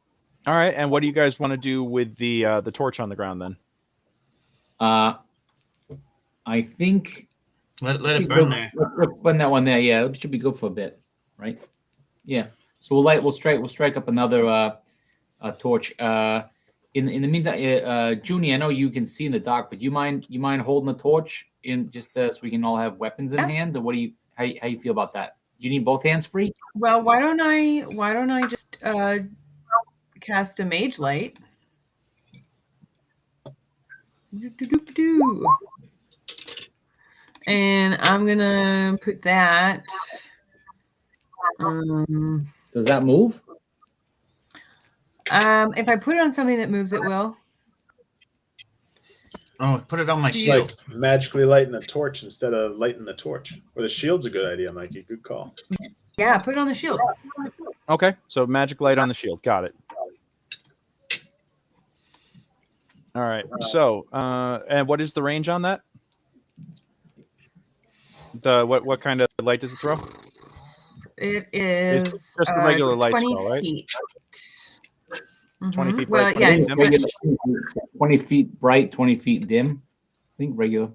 All right. And what do you guys want to do with the torch on the ground then? I think Let it burn there. Let's burn that one there. Yeah, it should be good for a bit, right? Yeah. So we'll strike up another torch. In the meantime, Junie, I know you can see in the dark, but you mind holding the torch in just so we can all have weapons in hand? Or how you feel about that? Do you need both hands free? Well, why don't I just cast a mage light? Do-do-do-do. And I'm gonna put that. Does that move? If I put it on something that moves, it will. Oh, put it on my shield. Like magically lighting a torch instead of lighting the torch. Or the shield's a good idea, Mikey. Good call. Yeah, put it on the shield. Okay. So magic light on the shield. Got it. All right. So, and what is the range on that? What kind of light does it throw? It is It's just a regular light 20 spell, right? feet. 20 feet Well, bright, yeah, 20 it's dim? 20 feet bright, 20 feet dim. I think regular.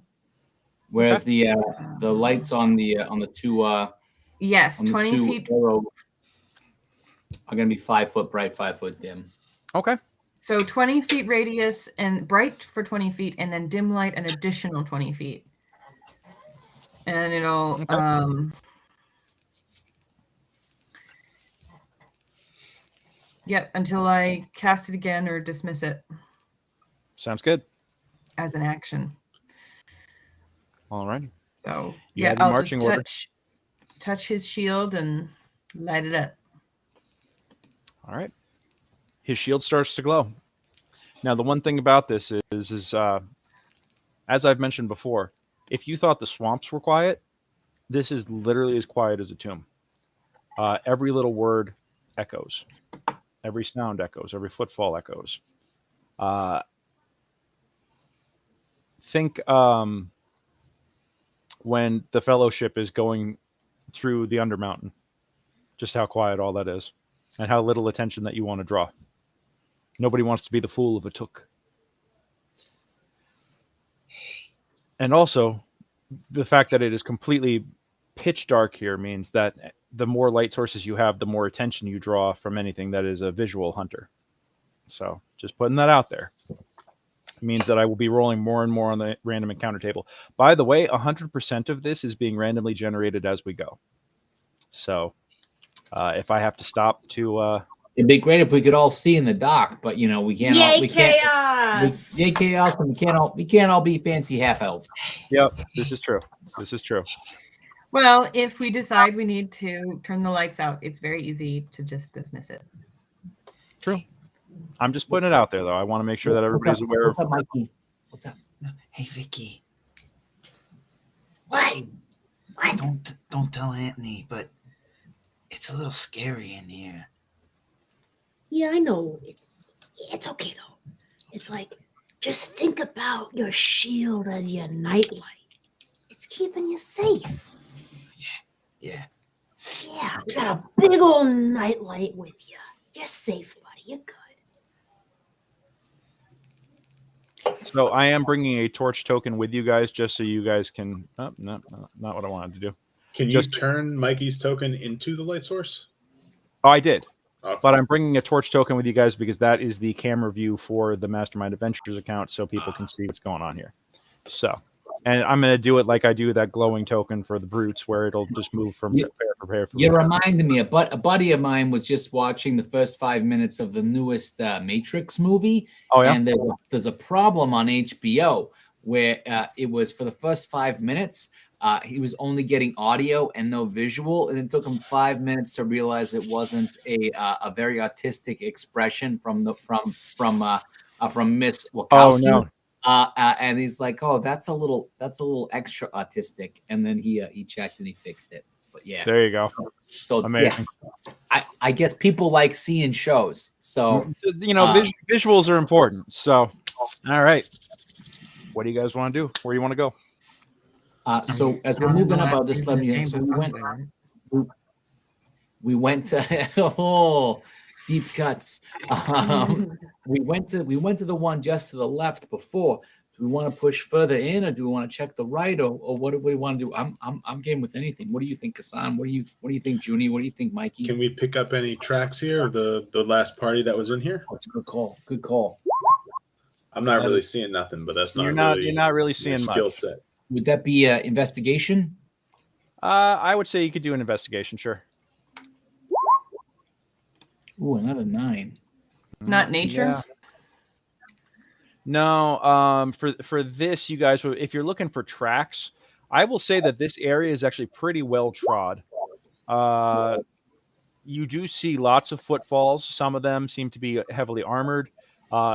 Whereas the lights on the two yes, on the 20 two feet. arrows are going to be 5 foot bright, 5 foot dim. Okay. So 20 feet radius and bright for 20 feet, and then dim light an additional 20 feet. And it'll yep, until I cast it again or dismiss it Sounds good. as an action. All right. So You yeah, have your I'll marching just order. touch his shield and light it up. All right. His shield starts to glow. Now, the one thing about this is as I've mentioned before, if you thought the swamps were quiet, this is literally as quiet as a tomb. Every little word echoes. Every sound echoes. Every footfall echoes. Think when the Fellowship is going through the Undermountain, just how quiet all that is, and how little attention that you want to draw. Nobody wants to be the fool of a took. And also, the fact that it is completely pitch dark here means that the more light sources you have, the more attention you draw from anything that is a visual hunter. So just putting that out there. It means that I will be rolling more and more on the random encounter table. By the way, 100% of this is being randomly generated as we go. So if I have to stop to... It'd be great if we could all see in the dock, but we can't. Yay, We can't. chaos! Yay chaos, and we can't all be fancy half elves. Yep, this is true. This is true. Well, if we decide we need to turn the lights out, it's very easy to just dismiss it. True. I'm just putting it out there, though. I want to make sure that everybody's aware of... What's up, Mikey? What's up? No. Hey, Vicky. What? What? Don't tell Anthony, but it's a little scary in here. Yeah, I know. It's okay though. It's like, just think about your shield as your nightlight. It's keeping you safe. Yeah. Yeah, you got a big old nightlight with you. You're safe, buddy. You're good. So I am bringing a torch token with you guys, just so you guys can... Oh, no, not what I wanted to do. Can you turn Mikey's token into the light source? Oh, I did. Okay. But I'm bringing a torch token with you guys because that is the camera view for the Mastermind Adventures account, so people can see what's going on here. So, and I'm going to do it like I do that glowing token for the brutes, where it'll just move from prepare. You reminded me. A buddy of mine was just watching the first 5 minutes of the newest Matrix movie. Oh, yeah? And there's a problem on HBO where it was for the first 5 minutes. He was only getting audio and no visual, and it took him 5 minutes to realize it wasn't a very artistic expression from Miss Wachowski. Oh, no. And he's like, "Oh, that's a little extra artistic." And then he checked and he fixed it. But yeah, There you go. so Amazing. yeah, I guess people like seeing shows. So Visuals are important. So, all right. What do you guys want to do? Where do you want to go? so as we're moving up, I'll just let me. So we went to deep cuts. We went to the one just to the left before. Do we want to push further in, or do we want to check the right, or what do we want to do? I'm game with anything. What do you think, Hassan? What do you think, Junie? What do you think, Mikey? Can we pick up any tracks here? Or the last party that was in here? That's a good call. Good call. I'm not really seeing nothing, but that's not You're not really seeing my much. skill set. Would that be investigation? I would say you could do an investigation, sure. Ooh, another 9. Not nature? Yeah. No, for this, you guys, if you're looking for tracks, I will say that this area is actually pretty well trod. You do see lots of footfalls. Some of them seem to be heavily armored.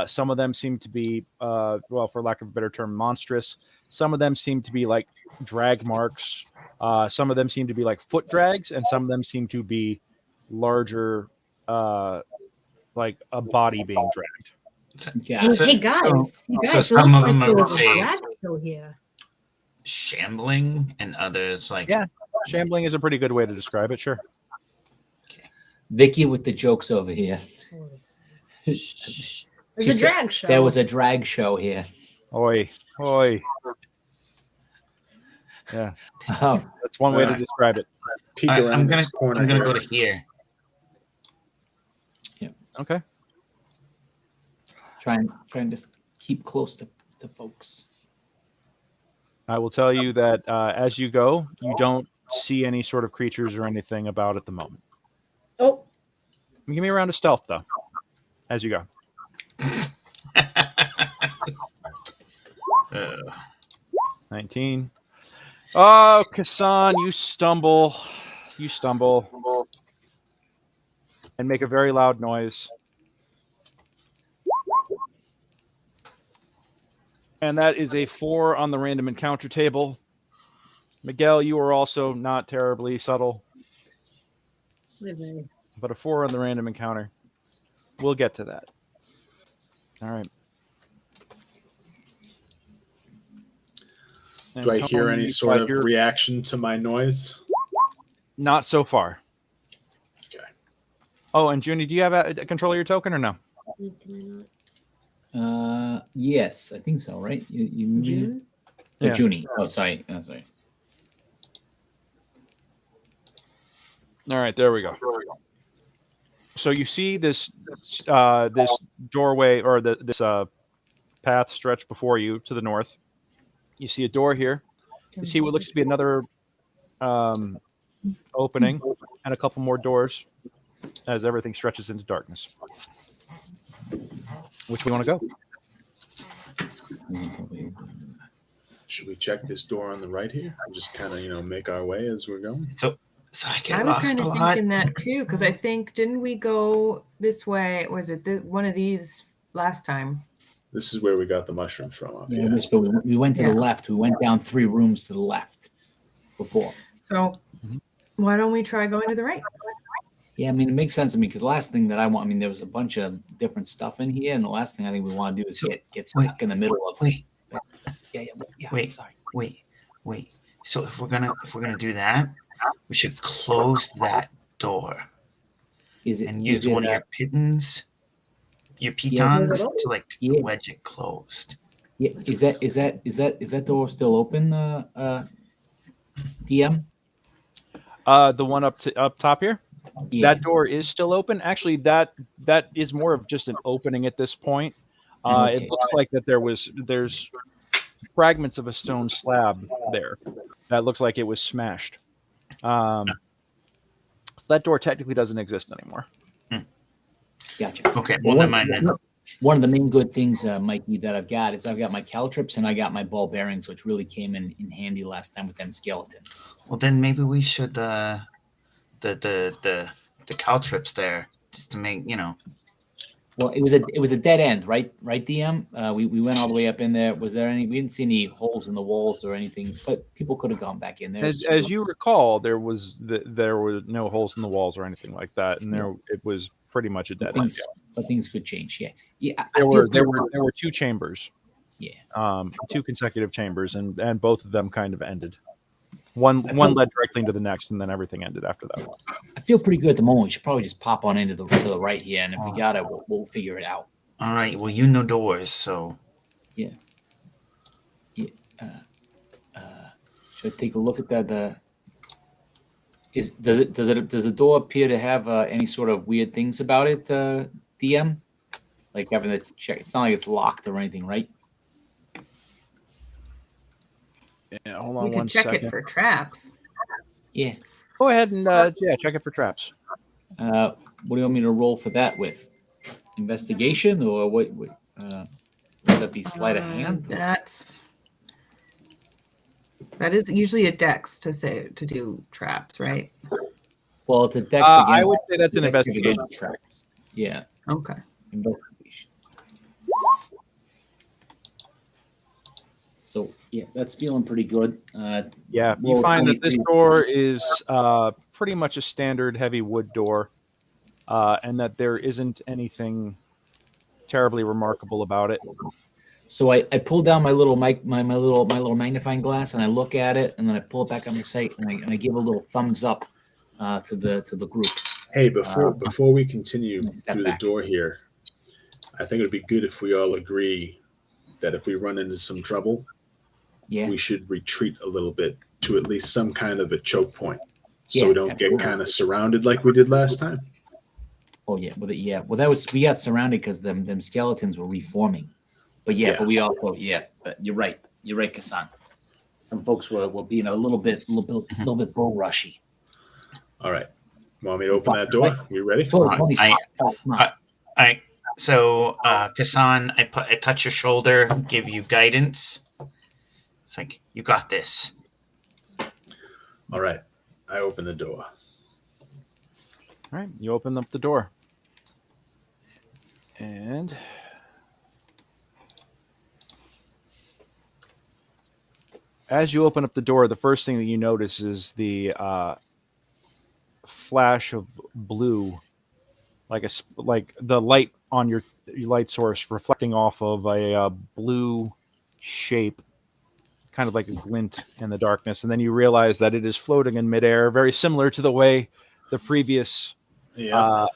Some of them seem to be, well, for lack of a better term, monstrous. Some of them seem to be like drag marks. Some of them seem to be like foot drags, and some of them seem to be larger, like a body being dragged. Yeah. Hey guys, so it some looks of them like are, there was a say, drag show here. shambling, and others like Yeah. Shambling is a pretty good way to describe it, sure. Vicky with the jokes over here. There's She a said drag show. There was a drag show here. Oi. Yeah, that's one way to describe it. Peek I'm around gonna this corner. I'm gonna here. go to here. Okay. Try and just keep close to folks. I will tell you that as you go, you don't see any sort of creatures or anything about at the moment. Oh, Give me a round of stealth, though, as you go. 19. Oh, Kassan, you stumble. And make a very loud noise. And that is a 4 on the random encounter table. Miguel, you are also not terribly subtle, but a 4 on the random encounter. We'll get to that. All right. Do I hear any sort of reaction to my noise? Not so far. Okay. Oh, and Junie, do you have a control of your token or no? Yes, I think so, right? You June? Oh, Yeah. Junie. Oh, sorry. Oh, sorry. All right, there we go. So you see this doorway or this path stretch before you to the north. You see a door here. You see what looks to be another opening and a couple more doors as everything stretches into darkness. Which we want to go? Should we check this door on the right here? And just kind of, make our way as we're going? So I get I was lost kind a of lot. thinking that too, because I think, didn't we go this way? Was it one of these last time? This is where we got the mushrooms from. Up Yeah, here. we went to the left. We went down 3 rooms to the left before. So why don't we try going to the right? Yeah, I mean, it makes sense to me because the last thing that I want, I mean, there was a bunch of different stuff in here, and the last thing I think we want to do is get stuck in the middle of stuff. Yeah. Wait. Sorry. Wait. So if we're gonna do that, we should close that door and use one of your pitons, your pitons to wedge it closed. Yeah, is that door still open, DM? The one up top here. Yeah. That door is still open. Actually, that is more of just an opening at this point. Okay. It looks like that there's fragments of a stone slab there. That looks like it was smashed. So that door technically doesn't exist anymore. Gotcha. Okay. Well, never mind then. One of the main good things, Mikey, that I've got is I've got my caltrips and I got my ball bearings, which really came in handy last time with them skeletons. Well, then maybe we should the caltrips there just to make Well, it was a dead end, right, DM? We went all the way up in there. Was there any? We didn't see any holes in the walls or anything, but people could have gone back in there. As you recall, there was no holes in the walls or anything like that, and it was pretty much a dead end. But things could change. Yeah. There were 2 chambers. Yeah. 2 consecutive chambers, and both of them kind of ended. One led directly into the next, and then everything ended after that one. I feel pretty good at the moment. We should probably just pop on into to the right here, and if we got it, we'll figure it out. All right. Well, you know doors, so yeah. Should I take a look at that? Does the door appear to have any sort of weird things about it, DM? Like having to check. It's not like it's locked or anything, right? Yeah, hold on We can one check second. it for traps. Yeah. Go ahead and check it for traps. What do you want me to roll for that with? Investigation or what? Would that be sleight of hand? That is usually a dex to do traps, right? Well, the dex again. I would say that's an investigation. Traps. Yeah. Okay. Investigation. So yeah, that's feeling pretty good. Yeah, you find that this door is pretty much a standard heavy wood door, and that there isn't anything terribly remarkable about it. So I pull down my little my little magnifying glass and I look at it and then I pull it back on the site and I give a little thumbs up to the group. Hey, before we continue through the door here, I think it would be good if we all agree that if we run into some trouble, we should retreat a little bit to at least some kind of a choke point, so we don't get kind of surrounded like we did last time. Oh yeah, well that was we got surrounded because them skeletons were reforming. But but we also but you're right, Kassan. Some folks were being a little bit bull rushy. All right, want me to open that door? You ready? All right. So, Kassan, I touch your shoulder, give you guidance. It's like, you got this. All right, I open the door. All right, you open up the door, and as you open up the door, the first thing that you notice is the flash of blue, like the light on your light source reflecting off of a blue shape, kind of like a glint in the darkness, and then you realize that it is floating in midair, very similar to the way the previous. Yeah.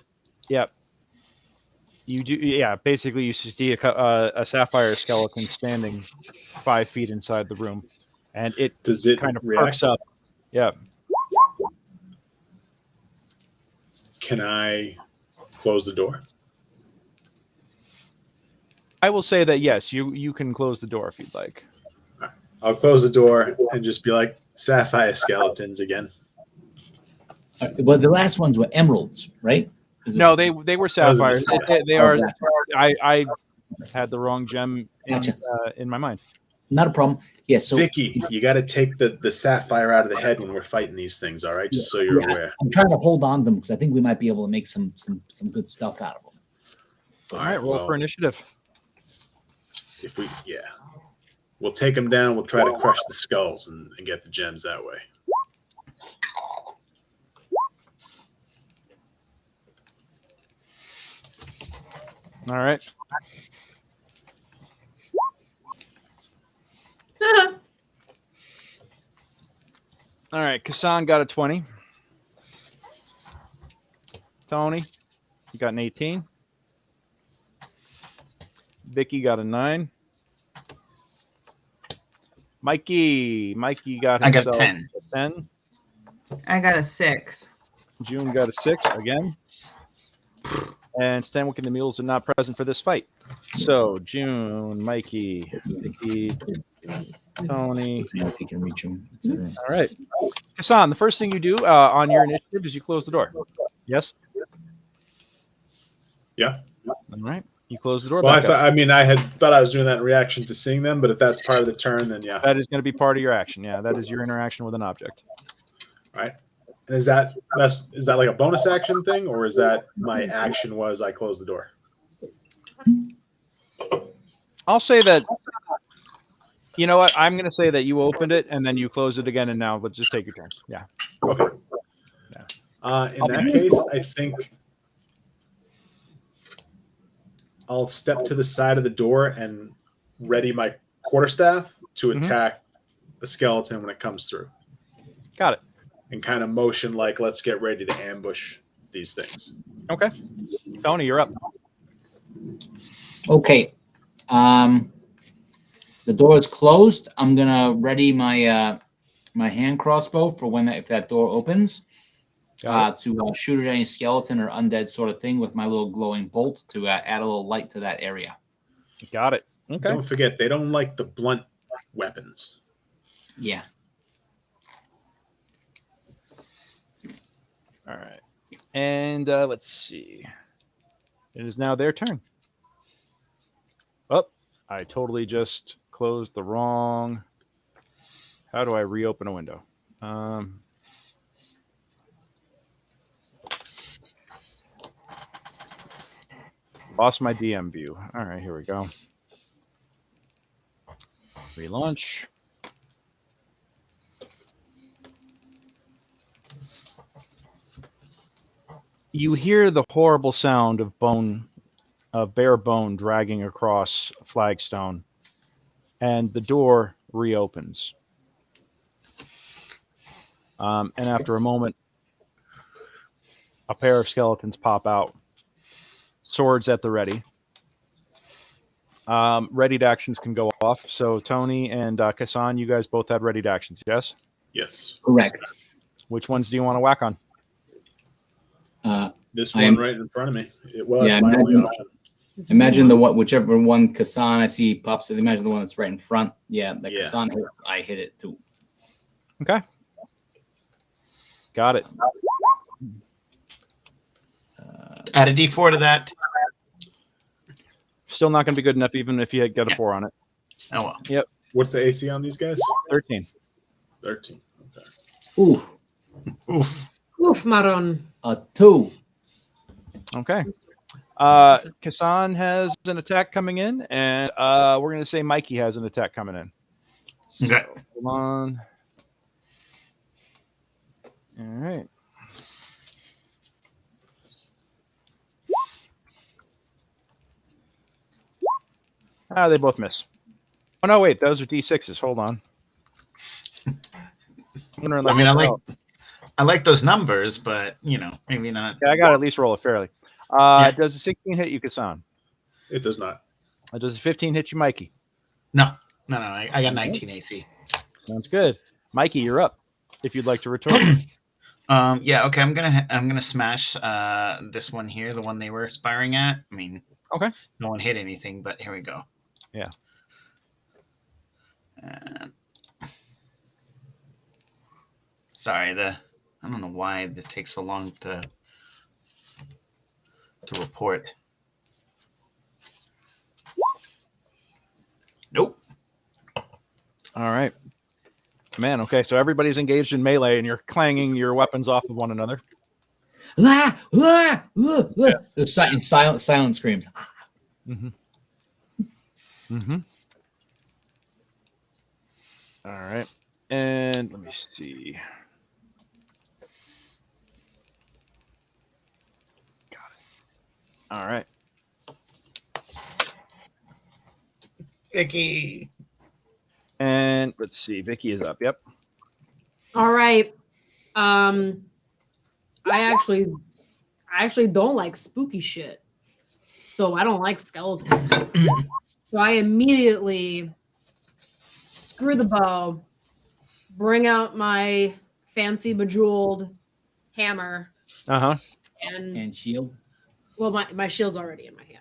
You do, yeah. Basically, you see a sapphire skeleton standing 5 feet inside the room, and it Does it kind of react? perks up. Yeah. Can I close the door? I will say that yes, you can close the door if you'd like. I'll close the door and just be like, sapphire skeletons again. Well, the last ones were emeralds, right? No, they were sapphires. They Oh, are. gotcha. I had the wrong gem Gotcha. in my mind. Not a problem. Yeah, so Vicky, you got to take the sapphire out of the head when we're fighting these things, all right? Just so you're aware. I'm trying to hold on to them because I think we might be able to make some good stuff out of them. All right, roll for initiative. We'll take them down. We'll try to crush the skulls and get the gems that way. All right. All right, Kassan got a 20. Tony, you got an 18. Vicky got a 9. Mikey got I got himself 10. a 10. I got a 6. June got a 6 again. And Stanwick and the Mules are not present for this fight. So June, Mikey, Vicky, Tony. I don't know if you can reach them. All right. Kassan, the first thing you do on your initiative is you close the door. Yes? Yeah. All right. You close the door. Well, back up. I had thought I was doing that in reaction to seeing them, but if that's part of the turn, then yeah. That is going to be part of your action. Yeah, that is your interaction with an object. All right. And is that like a bonus action thing, or is that my action was I closed the door? I'll say that. You know what? I'm going to say that you opened it and then you close it again, and now let's just take your turn. Yeah. Okay. Yeah. In that case, I think I'll step to the side of the door and ready my quarterstaff to attack the skeleton when it comes through. Got it. And kind of motion like, let's get ready to ambush these things. Okay. Tony, you're up. Okay. The door is closed. I'm gonna ready my my hand crossbow for if that door opens. To shoot at any skeleton or undead sort of thing with my little glowing bolt to add a little light to that area. Got it. Okay. Don't forget, they don't like the blunt weapons. Yeah. All right. And let's see. It is now their turn. Oh, I totally just closed the wrong. How do I reopen a window? Lost my DM view. All right, here we go. Relaunch. You hear the horrible sound of bare bone dragging across flagstone, and the door reopens. And after a moment, a pair of skeletons pop out, swords at the ready. Readied actions can go off. So Tony and Kassan, you guys both have readied actions, yes? Yes. Correct. Which ones do you want to whack on? This one right in front of me. Imagine whichever one Kassan I see pops. Imagine the one that's right in front. Yeah, that Kassan hits. I hit it too. Okay. Got it. Add a D4 to that. Still not going to be good enough, even if you get a 4 on it. Oh well. Yep. What's the AC on these guys? 13. 13. Okay. Oof. Oof, Maron. A 2. Okay. Kassan has an attack coming in, and we're going to say Mikey has an attack coming in. Okay. Hold on. All right. They both miss. Oh no, wait, those are D6s. Hold on. I mean, I like those numbers, but maybe not. Yeah, I got to at least roll it fairly. Yeah. Does a 16 hit you, Kasan? It does not. Does a 15 hit you, Mikey? No. I got 19 AC. Sounds good. Mikey, you're up. If you'd like to retort. Yeah. Okay. I'm gonna smash this one here, the one they were aspiring at. I mean, Okay. No one hit anything, but here we go. Yeah. Sorry, I don't know why it takes so long to report. Nope. All right. Man, okay, so everybody's engaged in melee and you're clanging your weapons off of one another. There's silent screams. Mm-hmm. Mm-hmm. All right. And let me see. Got it. All right. Vicky. And let's see. Vicky is up. Yep. All right. I actually don't like spooky shit. So I don't like skeletons. So I immediately screw the bow, bring out my fancy bejeweled hammer. Uh-huh. And shield. Well, my shield's already in my hand.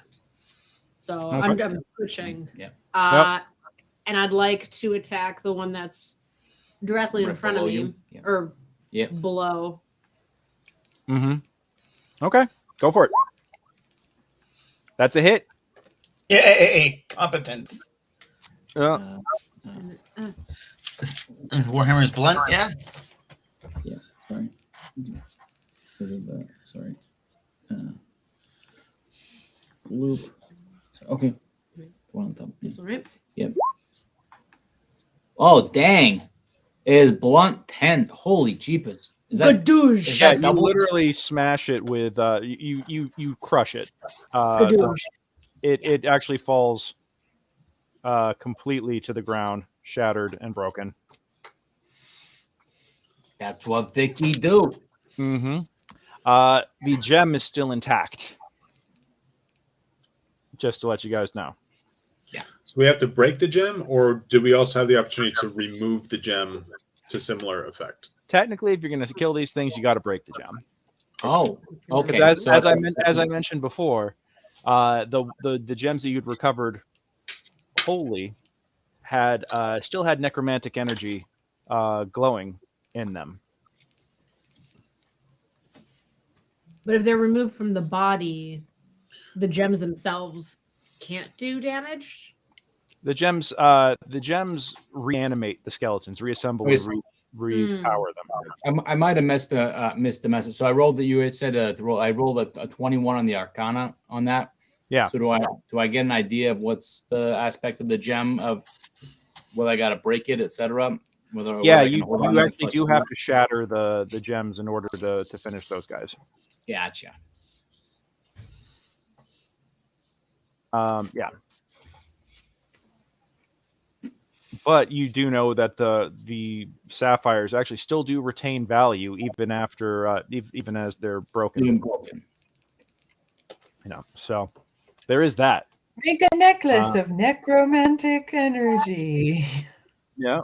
So Okay. I'm switching. Yep. And I'd like to attack the one that's directly in Right front of below me. you. Yep. Or Yep. below. Mm-hmm. Okay. Go for it. That's a hit. Yay! Competence. Uh, Warhammer is blunt, yeah? Yeah, sorry. Sorry. Loop. Okay. One thumb. That's all right. Yep. Oh, dang. It is blunt 10. Holy jeepers. Is that Gadoosh. yeah, you double? literally smash it with you crush it. Gadoosh. It actually falls completely to the ground, shattered and broken. That's what Vicky do. Mm-hmm. The gem is still intact. Just to let you guys know. So we have to break the gem, or do we also have the opportunity to remove the gem to similar effect? Technically, if you're going to kill these things, you got to break the gem. Oh, okay. As, So- as I mentioned before, the gems that you'd recovered wholly had still had necromantic energy glowing in them. But if they're removed from the body, the gems themselves can't do damage. The gems reanimate the skeletons, reassemble, and repower them. I might have missed the message. So I rolled that you had said to roll. I rolled a 21 on the Arcana on that. Yeah. So do I get an idea of what's the aspect of the gem of whether I got to break it, etc. Yeah, you actually do have to shatter the gems in order to finish those guys. Gotcha. Yeah. But you do know that the sapphires actually still do retain value even after even as they're broken. Even broken. So there is that. Make a necklace of necromantic energy. Yeah.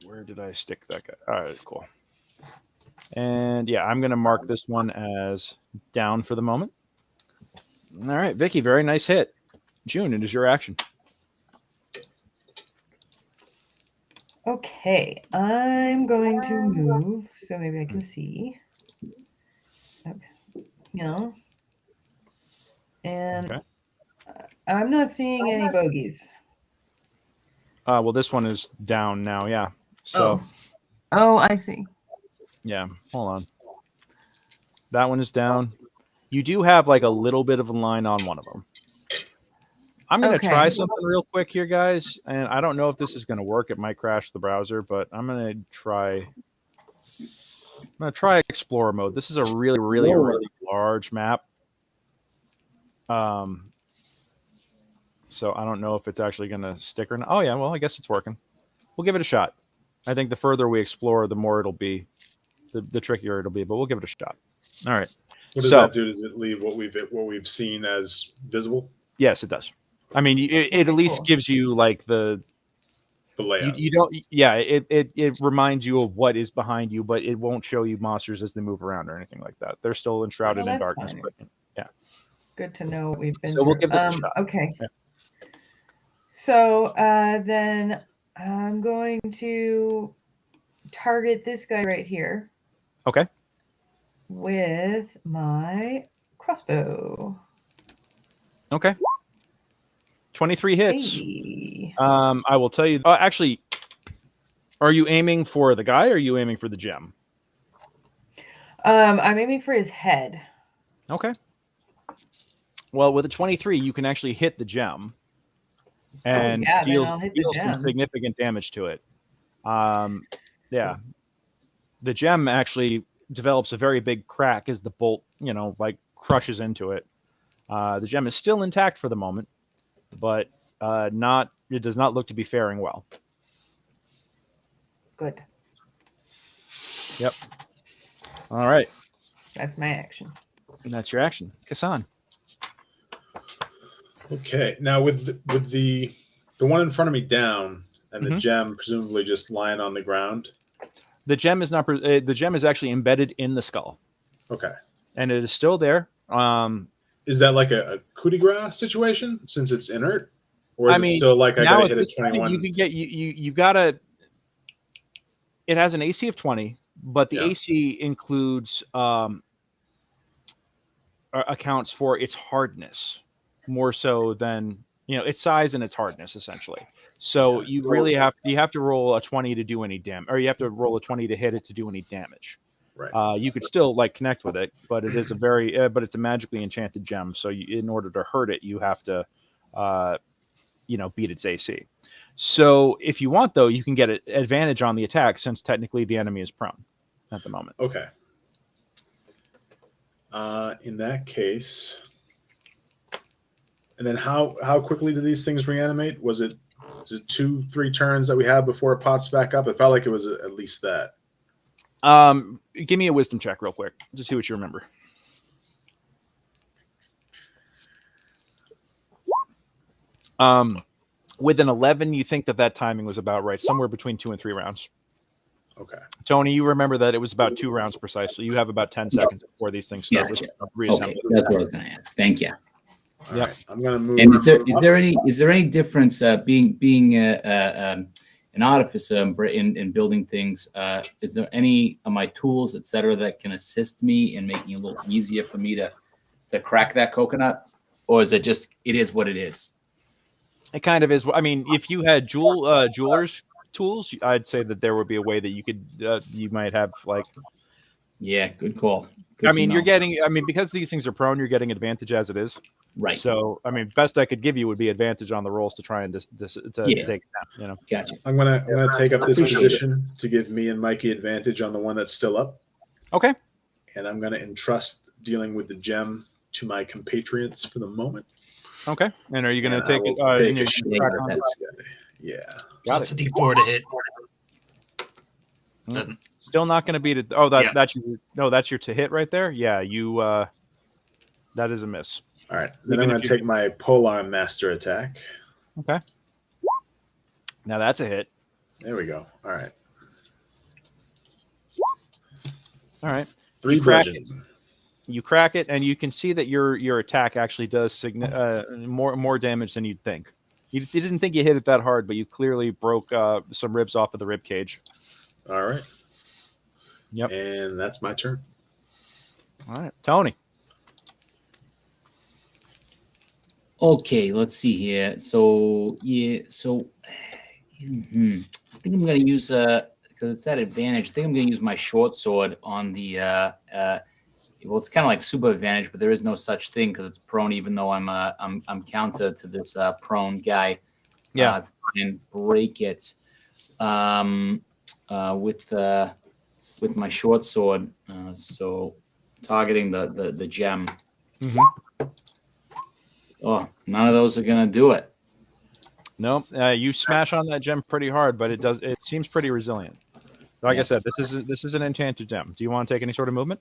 Where did I stick that guy? All right, cool. And yeah, I'm going to mark this one as down for the moment. All right, Vicky, very nice hit. June, it is your action. Okay, I'm going to move so maybe I can see. And Okay. I'm not seeing any bogeys. Well, this one is down now, yeah. So, Oh, I see. yeah, hold on. That one is down. You do have like a little bit of a line on one of them. I'm going to Okay. try something real quick here, guys. And I don't know if this is going to work. It might crash the browser, but I'm going to try. I'm going to try Explorer mode. This is a really, really, really large map. So I don't know if it's actually going to stick or not. Oh, yeah. Well, I guess it's working. We'll give it a shot. I think the further we explore, the more it'll be, the trickier it'll be, but we'll give it a shot. All right. What does that do? Does it leave what we've seen as visible? Yes, it does. I mean, it at least gives you like the layout. You don't. Yeah, it reminds you of what is behind you, but it won't show you monsters as they move around or anything like that. They're still enshrouded in darkness. But, yeah. Good to know what we've been So we'll through. give this a shot. Okay. Yeah. So then I'm going to target this guy right here. Okay. With my crossbow. Okay. 23 hits. Hey. I will tell you. Actually, are you aiming for the guy or are you aiming for the gem? I'm aiming for his head. Okay. Well, with a 23, you can actually hit the gem and deal some significant damage to it. Yeah. The gem actually develops a very big crack as the bolt, like crushes into it. The gem is still intact for the moment, but it does not look to be faring well. Good. Yep. All right. That's my action. And that's your action. Kassan. Okay. Now with the one in front of me down and the gem presumably just lying on the ground. The gem is not. The gem is actually embedded in the skull. Okay. And it is still there. Is that like a coup de grace situation since it's inert, or is it still like I gotta hit a 21? You can get you gotta. It has an AC of 20, but the AC includes accounts for its hardness more so than its size and its hardness essentially. So you really have to roll a 20 to do any damage, or you have to roll a 20 to hit it to do any damage. Right. You could still connect with it, but it is but it's a magically enchanted gem. So in order to hurt it, you have to, beat its AC. So if you want, though, you can get an advantage on the attack since technically the enemy is prone at the moment. Okay. In that case, and then how quickly do these things reanimate? Was it 2-3 turns that we have before it pops back up? It felt like it was at least that. Give me a wisdom check real quick. Just see what you remember. With an 11, you think that timing was about right, somewhere between 2 and 3 rounds. Okay. Tony, you remember that it was about 2 rounds precisely. You have about 10 seconds before these things start. Gotcha. Okay, that's what I was going to ask. Thank you. Yep. Right. I'm going to move. And is there any difference being an artificer in building things? Is there any of my tools, etc., that can assist me in making it a little easier for me to crack that coconut, or is it just it is what it is? It kind of is. I mean, if you had jeweler's tools, I'd say that there would be a way that you could you might have like. Yeah, good call. Good I mean, because these things are prone, you're getting advantage as it is. Right. So, I mean, best I could give you would be advantage on the rolls to try and take it down. Gotcha. I'm gonna take up this position to give me and Mikey advantage on the one that's still up. Okay. And I'm gonna entrust dealing with the gem to my compatriots for the moment. Okay. And are you gonna take it? Yeah. Got it. It's a D4 to hit. Doesn't. Still not going to beat it. Oh, that's your to hit right there. Yeah, that is a miss. All right. Then I'm going to take my polearm master attack. Okay. Now that's a hit. There we go. All right. All right. 3 bludgeoning. You crack it, and you can see that your attack actually does more damage than you'd think. You didn't think you hit it that hard, but you clearly broke some ribs off of the rib cage. All right. Yep. And that's my turn. All right, Tony. Okay, let's see here. So I think I'm going to use because it's that advantage. I think I'm going to use my short sword on the well, it's kind of like super advantage, but there is no such thing because it's prone. Even though I'm counter to this prone guy. Yeah. To try and break it with my short sword. So targeting the gem. Mm-hmm. Oh, none of those are gonna do it. Nope. You smash on that gem pretty hard, but it seems pretty resilient. Like I said, this is an enchanted gem. Do you want to take any sort of movement?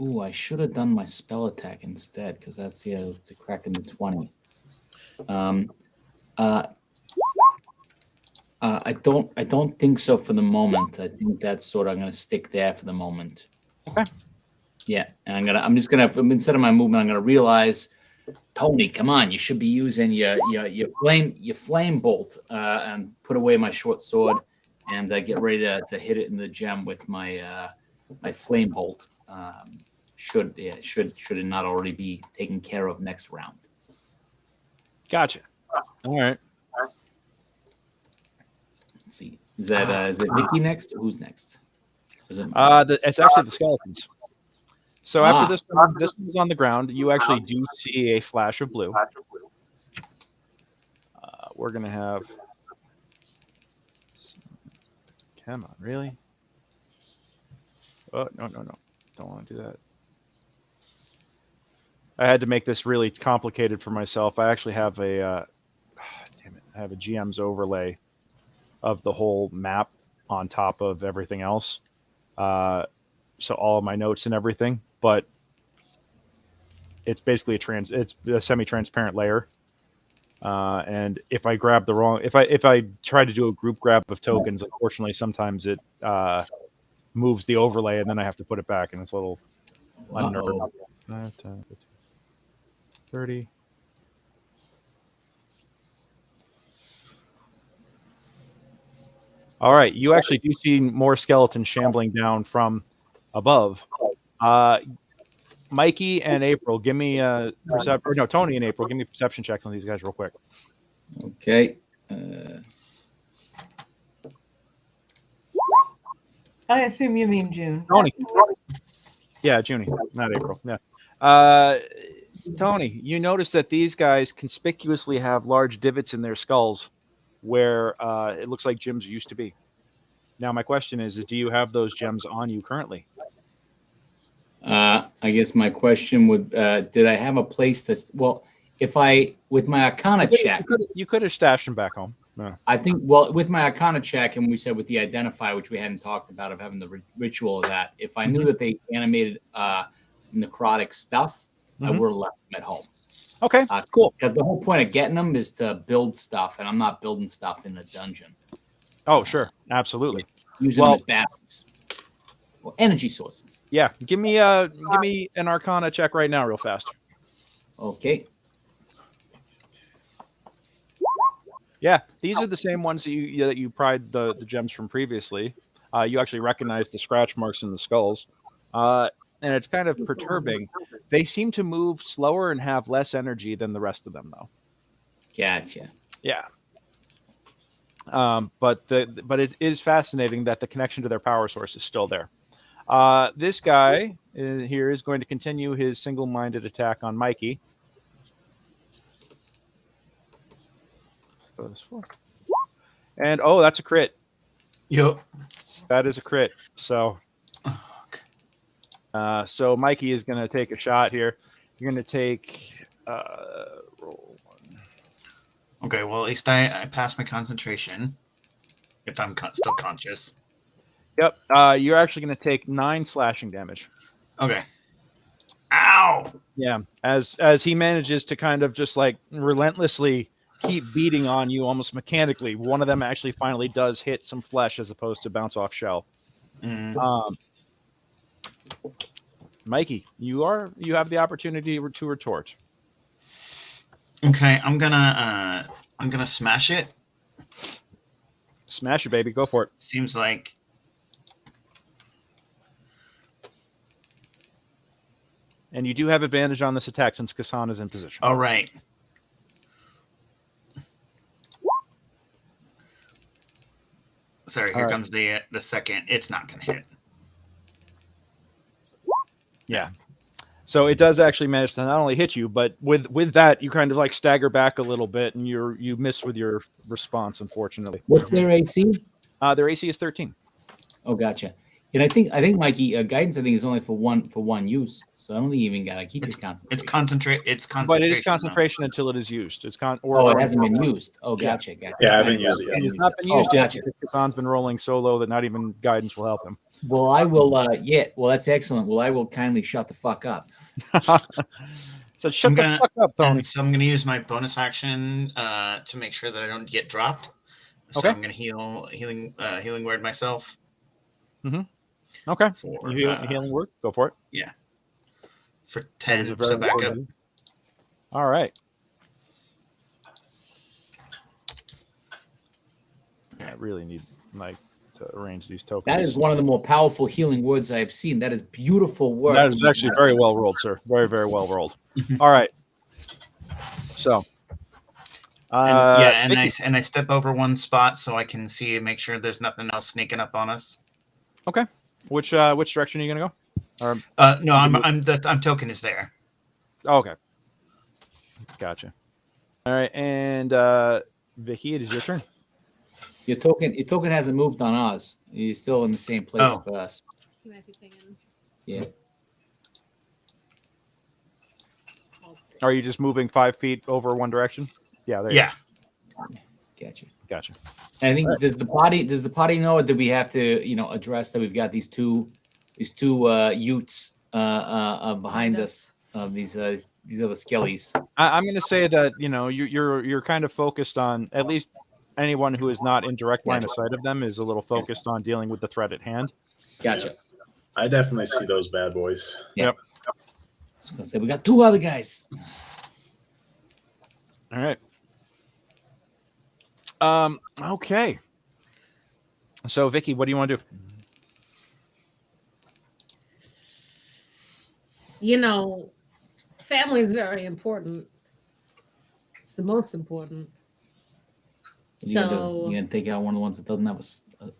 Ooh, I should have done my spell attack instead because that's it's a crack in the 20. I don't think so for the moment. I think that's sort of I'm gonna stick there for the moment. Okay. Yeah, and I'm just gonna instead of my movement, I'm gonna realize, Tony, come on, you should be using your flame bolt and put away my short sword and get ready to hit it in the gem with my my flame bolt. Should it not already be taken care of next round? Gotcha. All right. Let's see. Is it Vicky next? Or who's next? Is it? It's actually the skeletons. So after this one's on the ground, you actually do see a flash of blue. We're gonna have. Come on, really? Oh no! Don't want to do that. I had to make this really complicated for myself. I actually have a damn it! I have a GM's overlay of the whole map on top of everything else. So all of my notes and everything, but it's basically it's a semi-transparent layer. And if I grab the wrong, if I try to do a group grab of tokens, unfortunately, sometimes it moves the overlay, and then I have to put it back, and it's a little unnerving. 30. All right, you actually do see more skeletons shambling down from above. Mikey and April, give me Tony and April, give me perception checks on these guys real quick. Okay. I assume you mean June. Tony. Yeah, Junie, not April. Yeah. Tony, you notice that these guys conspicuously have large divots in their skulls where it looks like gems used to be. Now, my question is do you have those gems on you currently? I guess my question would, did I have a place to, well, if I, with my Arcana check. You could have stashed them back home. No. I think, well, with my Arcana check, and we said with the Identify, which we hadn't talked about, of having the ritual of that, if I knew that they animated necrotic stuff, I would have left them at home. Okay, cool. Because the whole point of getting them is to build stuff, and I'm not building stuff in the dungeon. Oh, sure. Absolutely. Using them as batteries. Well, energy sources. Yeah. Give me an Arcana check right now real fast. Okay. Yeah, these are the same ones that you pried the gems from previously. You actually recognize the scratch marks in the skulls. And it's kind of perturbing. They seem to move slower and have less energy than the rest of them, though. Gotcha. Yeah. But it is fascinating that the connection to their power source is still there. This guy here is going to continue his single-minded attack on Mikey. And that's a crit. Yep. That is a crit. So, so Mikey is going to take a shot here. You're going to take roll 1. Okay. Well, at least I passed my concentration. If I'm still conscious. Yep. You're actually going to take 9 slashing damage. Okay. Ow. Yeah. As he manages to kind of just like relentlessly keep beating on you almost mechanically. One of them actually finally does hit some flesh as opposed to bounce off shell. Mikey, you have the opportunity to retort. Okay, I'm gonna smash it. Smash it, baby. Go for it. Seems like. And you do have advantage on this attack since Kassan is in position. All right. Sorry, here comes the second. It's not going to hit. Yeah. So it does actually manage to not only hit you, but with that you kind of like stagger back a little bit, and you miss with your response, unfortunately. What's their AC? Their AC is 13. Oh, gotcha. And I think Mikey, guidance I think is only for one use, so I don't think you even gotta keep your concentration. It's concentration. It's concentration. But it is concentration until it is used. It's Oh, it hasn't been used. Oh, gotcha. Yeah, I haven't used it yet. It's not been used Oh, yet gotcha. because Hassan's been rolling so low that not even guidance will help him. Well, I will. Yeah. Well, that's excellent. Well, I will kindly shut the fuck up. So shut the fuck up, Tony. And so I'm going to use my bonus action to make sure that I don't get dropped. So Okay. I'm going to healing word myself. Okay. For, Healing word. Go for it. Yeah. For That is 10, a very so back up. important- All right. I really need Mike to arrange these tokens. That is one of the more powerful healing words I have seen. That is beautiful work. That is actually very well rolled, sir. Very, very well rolled. All right. So. And Mickey- I step over one spot so I can see and make sure there's nothing else sneaking up on us. Okay. Which direction are you gonna go? Or No, I'm token is there. oh, okay. Gotcha. All right, and Vicky, it is your turn. Your token hasn't moved on Oz. He's still in the same place Oh. for us. You might be thinking. Yeah. Are you just moving 5 feet over one direction? Yeah. There you Yeah. Gotcha. Gotcha. And I think does the party know, or do we have to address that we've got these two utes behind us of these other skellies? I'm going to say that you're kind of focused on at least anyone who is not in direct line of sight of them is a little focused on dealing with the threat at hand. Gotcha. I definitely see those bad boys. Yep. I was gonna say we got two other guys. All right. Okay. So Vicky, what do you want to do? Family is very important. It's the most important. What are you gonna do? So You're gonna take out one of the ones that doesn't have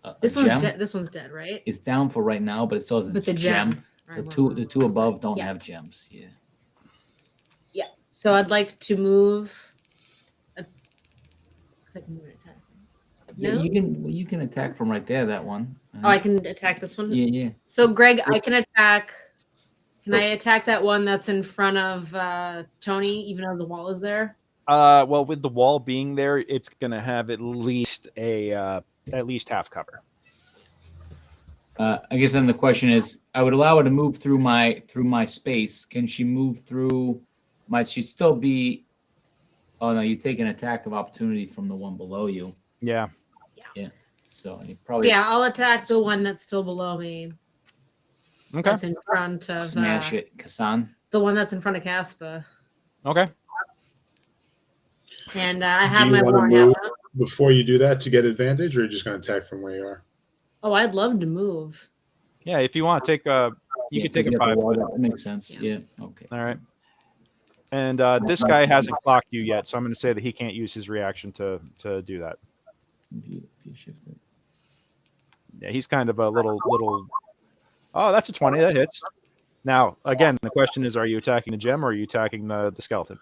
a this gem? one's dead. This one's dead, right? It's down for right now, but it still has a But the gem. Right, The two above don't Yeah. have gems. Yeah. Yeah. So I'd like to move. I can move an attack. Yeah, No? you can attack from right there. That one. Oh, I can attack this one. Yeah. So Greg, I can attack. Can I attack that one that's in front of Tony, even though the wall is there? Well, with the wall being there, it's going to have at least half cover. I guess then the question is, I would allow her to move through my space. Can she move through? Might she still be? Oh no, you take an attack of opportunity from the one below you. Yeah. So you So probably yeah, I'll attack the one that's still below me. Okay. That's in front of smash it, Kassan. the one that's in front of Caspa. Okay. And I Do have you my want to horn move out. before you do that to get advantage, or are you just going to attack from where you are? Oh, I'd love to move. Yeah. If you want to take you could take a 5. That makes sense. Yeah. Okay. All right. And this guy hasn't clocked you yet, so I'm going to say that he can't use his reaction to do that. If you shift it. Yeah, he's kind of a little. Oh, that's a 20. That hits. Now, again, the question is: are you attacking the gem or are you attacking the skeleton?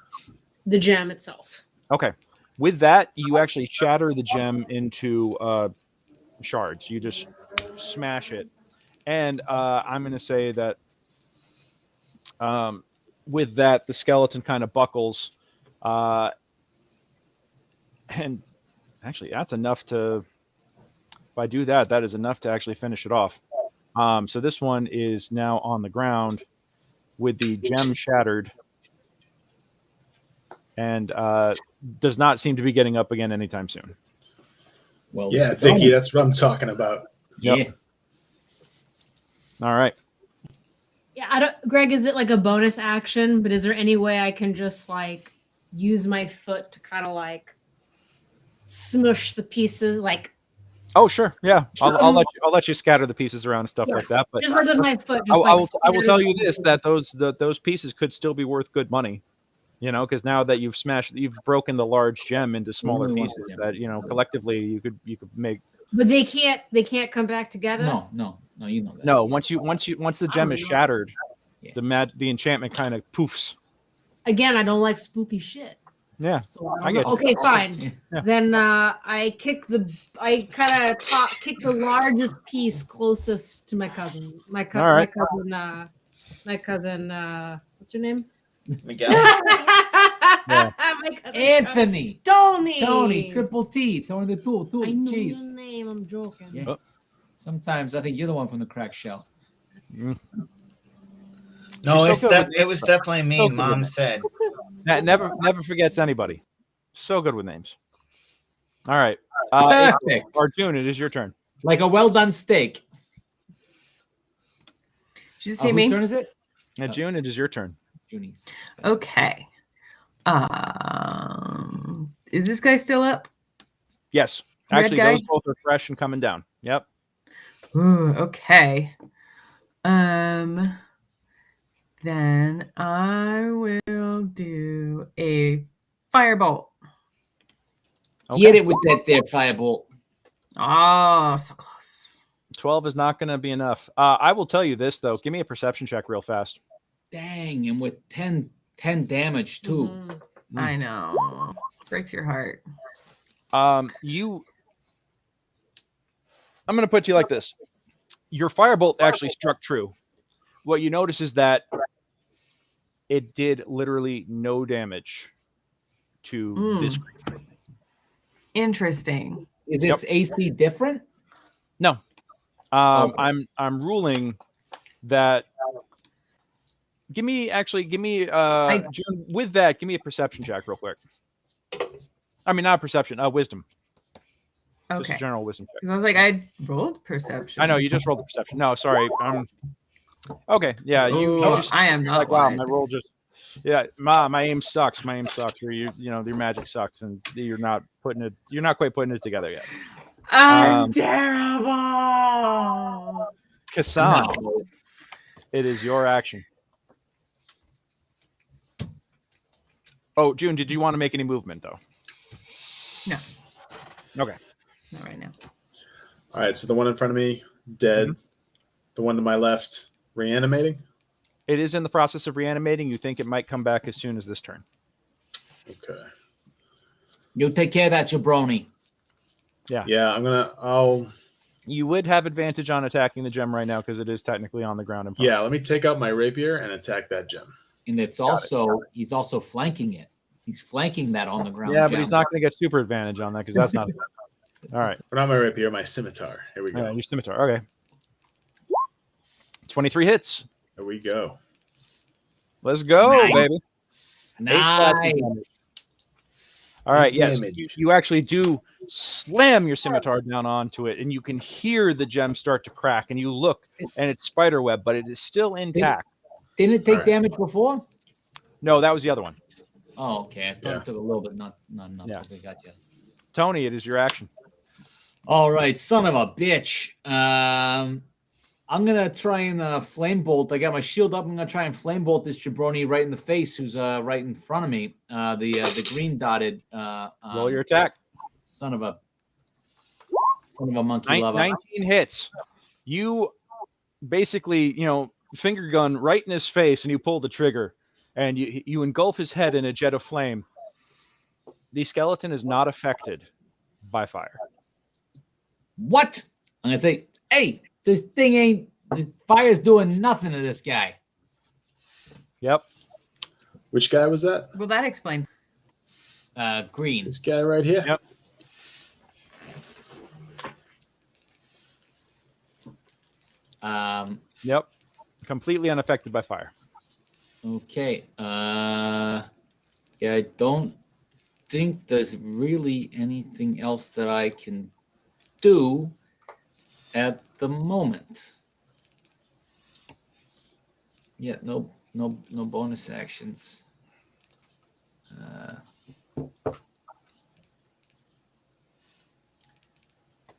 The gem itself. Okay. With that, you actually shatter the gem into shards. You just smash it, and I'm going to say that with that, the skeleton kind of buckles, and actually, that's enough to. If I do that, that is enough to actually finish it off. So this one is now on the ground with the gem shattered, and does not seem to be getting up again anytime soon. Well, Yeah, Vicky, that's what I'm talking about. Yeah. Yep. All right. Yeah, Greg, is it like a bonus action? But is there any way I can just like use my foot to kind of like smush the pieces, like Oh, sure. Yeah, I'll let you scatter the pieces around and stuff like that. But just like with my foot? I Just will like tell you this: that those pieces could still be worth good money. Because now that you've broken the large gem into smaller Only one pieces, gem that pieces. collectively you could make. But they can't come back together. No, you know that. No, once the gem is shattered, Yeah. the enchantment kind of poofs. Again, I don't like spooky shit. Yeah. So I I don't get know. you. Okay, fine. Yeah. Then I kick the largest piece closest to my cousin. My All right. cousin. What's your name? Miguel. My cousin Anthony. Tony. Tony, triple T, Tony the Tool, I know jeez. your name. I'm joking. Yeah. Oh. Sometimes I think you're the one from the crack shell. No, You're so good with it was definitely me. So good with Mom names. said. Never forgets anybody. So good with names. All right. Perfect. Arjun, it is your turn. Like a well done steak. Did you say Whose me? turn is it? Now, June, it is your turn. Junie's. Okay. Is this guy still up? Yes. Red Actually, guy? those both are fresh and coming down. Yep. Ooh, okay. Then I will do a firebolt. Get it with that there firebolt. Oh, so close. 12 is not going to be enough. I will tell you this, though. Give me a perception check real fast. Dang, and with 10 damage too. Mhm. I know. Breaks your heart. I'm going to put you like this. Your firebolt actually struck true. What you notice is that it did literally no damage to this creature. Interesting. Is its AC different? No. Okay. I'm ruling that. Give me June, with that, give me a perception check real quick. I mean, not perception, wisdom. Just Okay. a general wisdom check. 'Cause I was like, I rolled perception. I know you just rolled the perception. No, sorry. Okay. Yeah, you Oh, just I am not like, wow, wise. my roll just. Yeah, my aim sucks. My aim sucks. Or your magic sucks, and you're not quite putting it together yet. I'm terrible. Kassan, No. it is your action. Oh, June, did you want to make any movement though? No. Okay. Not right now. All right, so the one in front of me, dead. Mhm. The one to my left, reanimating. It is in the process of reanimating. You think it might come back as soon as this turn. Okay. You take care of that, jabroni. Yeah, I'll. You would have advantage on attacking the gem right now because it is technically on the ground. And Yeah, let me take out my rapier and attack that gem. And he's also flanking it. He's flanking that on the ground. Yeah, but gem. he's not going to get super advantage on that because that's not. All right. Or not my rapier, my scimitar. Here we go. Your scimitar. Okay. 23 hits. There we go. Let's go, Nice. baby. Nice. All right. Yes. Damage. You actually do slam your scimitar down onto it, and you can hear the gem start to crack. And you look, and it's spider web, but it is still intact. Didn't it take Alright. damage before? No, that was the other one. Oh, okay. I thought Yeah. it took a little bit, not enough. Yeah. Okay, gotcha. Tony, it is your action. All right, son of a bitch. I'm gonna try and flame bolt. I got my shield up. I'm gonna try and flame bolt this jabroni right in the face, who's right in front of me. The green dotted. Roll your attack. Son of a monkey lover. 19 hits. You basically, finger gun right in his face, and you pull the trigger, and you engulf his head in a jet of flame. The skeleton is not affected by fire. What? I'm gonna say, hey, this thing ain't. The fire's doing nothing to this guy. Yep. Which guy was that? Well, that explains. Green. This guy right here. Yep. Yep. Completely unaffected by fire. Okay. Yeah, I don't think there's really anything else that I can do at the moment. Yeah, no bonus actions.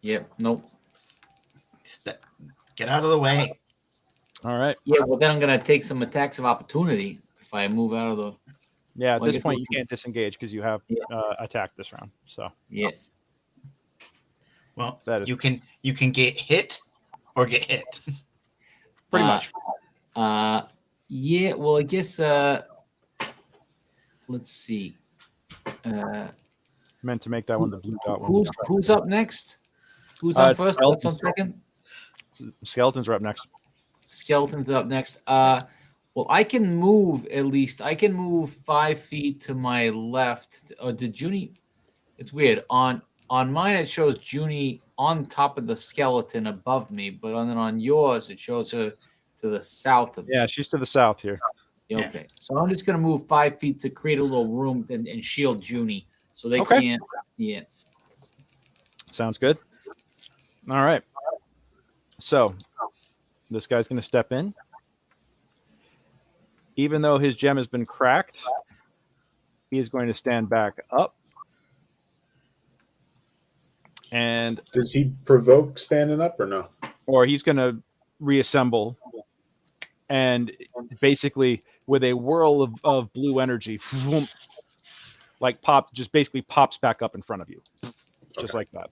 Yep, nope. Get out of the way. All right. Yeah, well then I'm gonna take some attacks of opportunity if I move out of the. Yeah, at Well, I this guess point, I'll you keep- can't disengage because you have Yeah. attacked this round. So Yeah. Well, That is- you can get hit or get hit. pretty Uh, much. Yeah, well, I guess let's see. Meant to make that one the blue dot one. Who's up next? Who's on first? What's on second? Skeletons are up next. Skeletons are up next. Well, I can move at least. I can move 5 feet to my left. Did Junie? It's weird. On mine, it shows Junie on top of the skeleton above me, but on yours, it shows her to the south of me. Yeah, she's to the south here. Okay, so I'm just gonna move 5 feet to create a little room and shield Junie, so they can't. Yeah. Sounds good. All right. So this guy's going to step in. Even though his gem has been cracked, he is going to stand back up. And does he provoke standing up or no? Or he's going to reassemble. And basically, with a whirl of blue energy, like just basically pops back up in front of you. Just like that.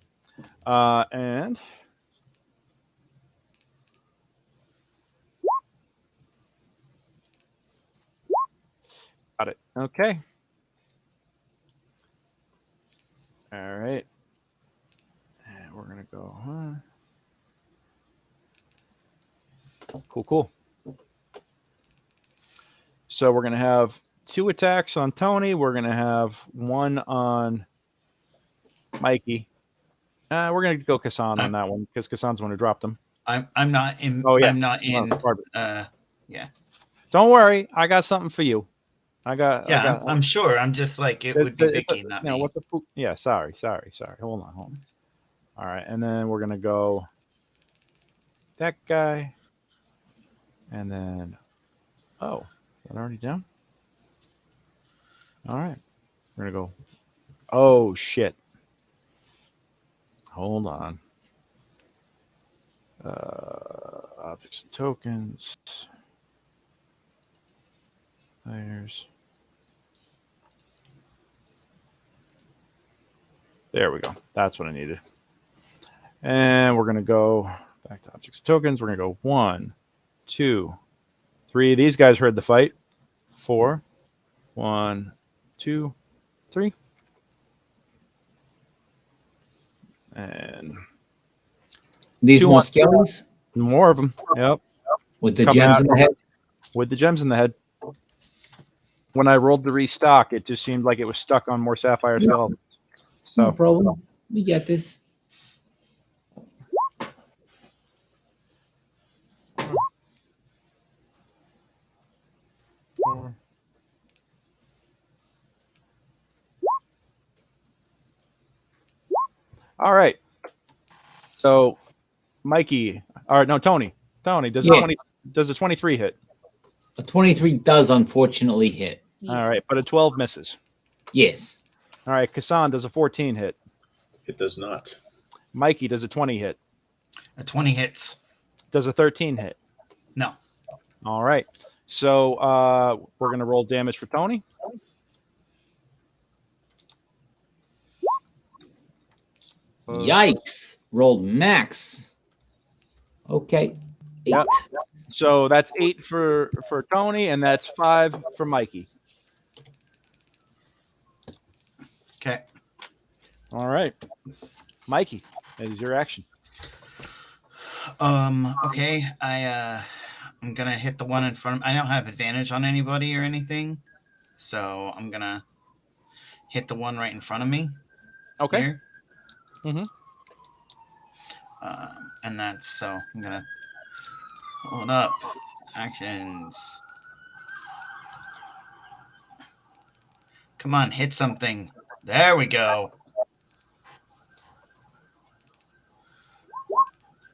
And got it. Okay. All right. And we're going to go, Cool. So we're going to have 2 attacks on Tony. We're going to have 1 on Mikey. We're going to go Kassan on that one because Kassan's the one who dropped them. I'm not in. Oh, yeah. I'm not in. Yeah. Don't worry. I got something for you. I'm sure. I'm just like, it would be Vicky, not me. What the poop? Yeah, sorry. Hold on. All right, and then we're going to go that guy. And then, is that already down? All right. We're going to go, oh, shit. Hold on. Objects and tokens. There's. There we go. That's what I needed. And we're going to go back to objects and tokens. We're going to go 1, 2, 3. These guys heard the fight. 4. 1, 2, 3. And these more skellies? More of them. Yep. With the gems in the head? With the gems in the head. When I rolled the restock, it just seemed like it was stuck on more sapphire skeletons. So. No problem. We get this. All right. So, Mikey, Tony. Tony, does a 23 hit? A 23 does unfortunately hit. All right, but a 12 misses. Yes. All right, Kassan, does a 14 hit? It does not. Mikey, does a 20 hit? A 20 hits. Does a 13 hit? No. All right. So we're going to roll damage for Tony. Yikes. Rolled max. Okay. 8. Yep. So that's 8 for Tony, and that's 5 for Mikey. Okay. All right. Mikey, that is your action. Okay. I'm gonna hit the one in front. I don't have advantage on anybody or anything, so I'm gonna hit the one right in front of me. Okay. Here. Mm-hmm. And that's so I'm gonna hold up. Actions. Come on, hit something. There we go.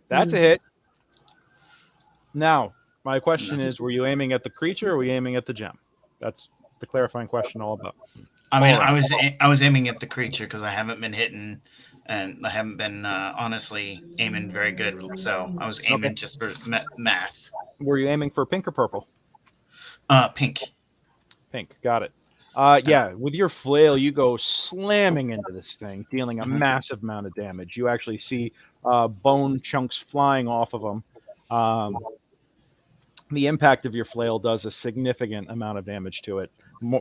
That's a hit. Now, my question is, were you aiming at the creature or were you aiming at the gem? That's the clarifying question all about. I mean, I was aiming at the creature because I haven't been hitting, and I haven't been honestly aiming very good. So I was aiming just for mass. Were you aiming for pink or purple? Pink. Pink. Got it. Yeah, with your flail, you go slamming into this thing, dealing a massive amount of damage. You actually see bone chunks flying off of them. the impact of your flail does a significant amount of damage to it,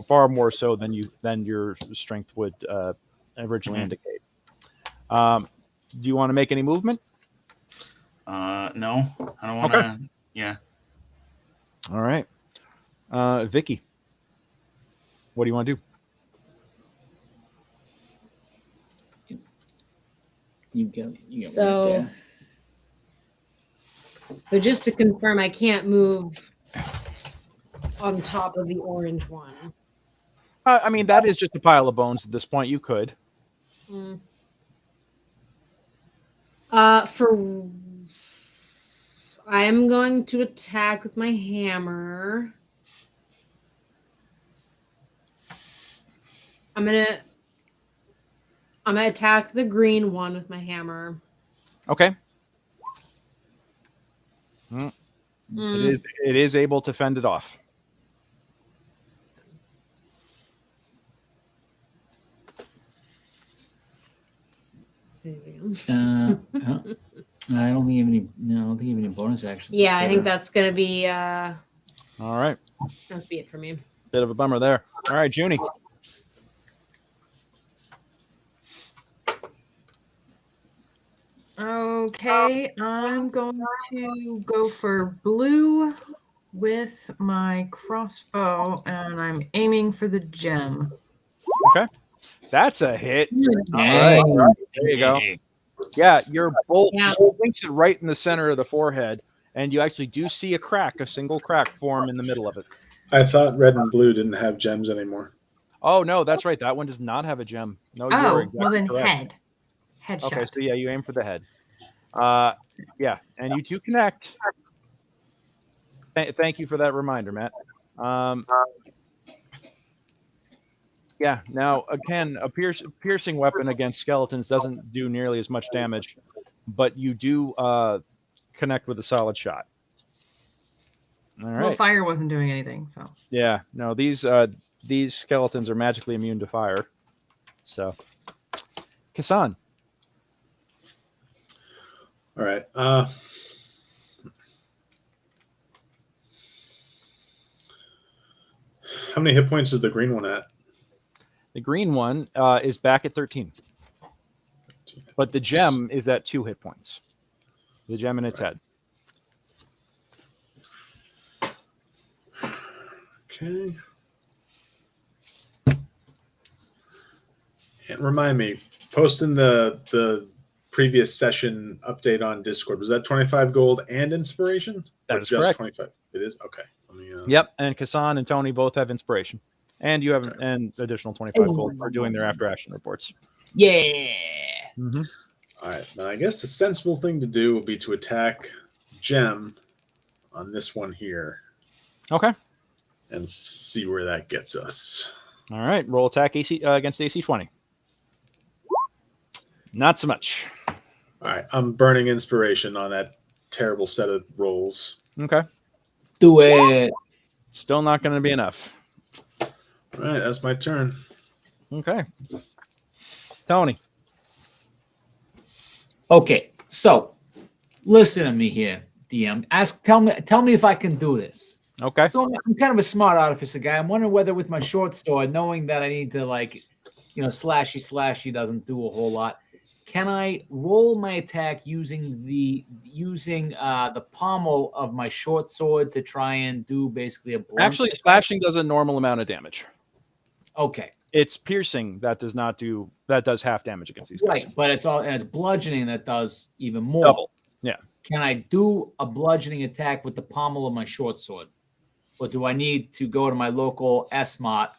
far more so than your strength would originally indicate. Do you want to make any movement? No, I don't want to. Okay. Yeah. All right, Vicky, what do you want to do? You got So- right there. But just to confirm, I can't move on top of the orange one. I mean, that is just a pile of bones at this point. You could. For I am going to attack with my hammer. I'm gonna attack the green one with my hammer. Okay. It is able to fend it off. I don't think you have any. No, I don't think you have any bonus actions. Yeah, I etc. think that's gonna be All right. that's be it for me. Bit of a bummer there. All right, Junie. Okay, I'm going to go for blue with my crossbow, and I'm aiming for the gem. Okay. That's a hit. Hey. All right. There you go. Yeah, your bolt Yeah. links it right in the center of the forehead, and you actually do see a single crack form in the middle of it. I thought red and blue didn't have gems anymore. Oh, no, that's right. That one does not have a gem. No, you're Oh, exactly well then correct. headshot. Okay, so yeah, you aim for the head. Yeah, and you two connect. Thank you for that reminder, Matt. Yeah, now again, a piercing weapon against skeletons doesn't do nearly as much damage, but you do connect with a solid shot. All right. Well, fire wasn't doing anything, so. Yeah, no, these skeletons are magically immune to fire. So, Kassan. All right. How many hit points is the green one at? The green one is back at 13. But the gem is at 2 hit points. The gem in its head. Okay. And remind me, posting the previous session update on Discord, was that 25 gold and inspiration? That Or is just correct. 25? It is? Okay. Let me, Yep, and Kassan and Tony both have inspiration. And you have an additional 25 gold for doing their after action reports. Yeah. Mm-hmm. All right. Now, I guess the sensible thing to do would be to attack gem on this one here Okay. and see where that gets us. All right. Roll attack AC against AC 20. Not so much. All right. I'm burning inspiration on that terrible set of rolls. Okay. Do it. Still not going to be enough. All right. That's my turn. Okay. Tony. Okay, so listen to me here, DM. Tell me if I can do this. Okay. So I'm kind of a smart artificer guy. I'm wondering whether with my short sword, knowing that I need to slashy doesn't do a whole lot. Can I roll my attack using the pommel of my short sword to try and do basically a blunt Actually, attack? slashing does a normal amount of damage. Okay. It's piercing that does half damage against these guys. Right, but it's bludgeoning that does even more. Double. Yeah. Can I do a bludgeoning attack with the pommel of my short sword? Or do I need to go to my local S-Mart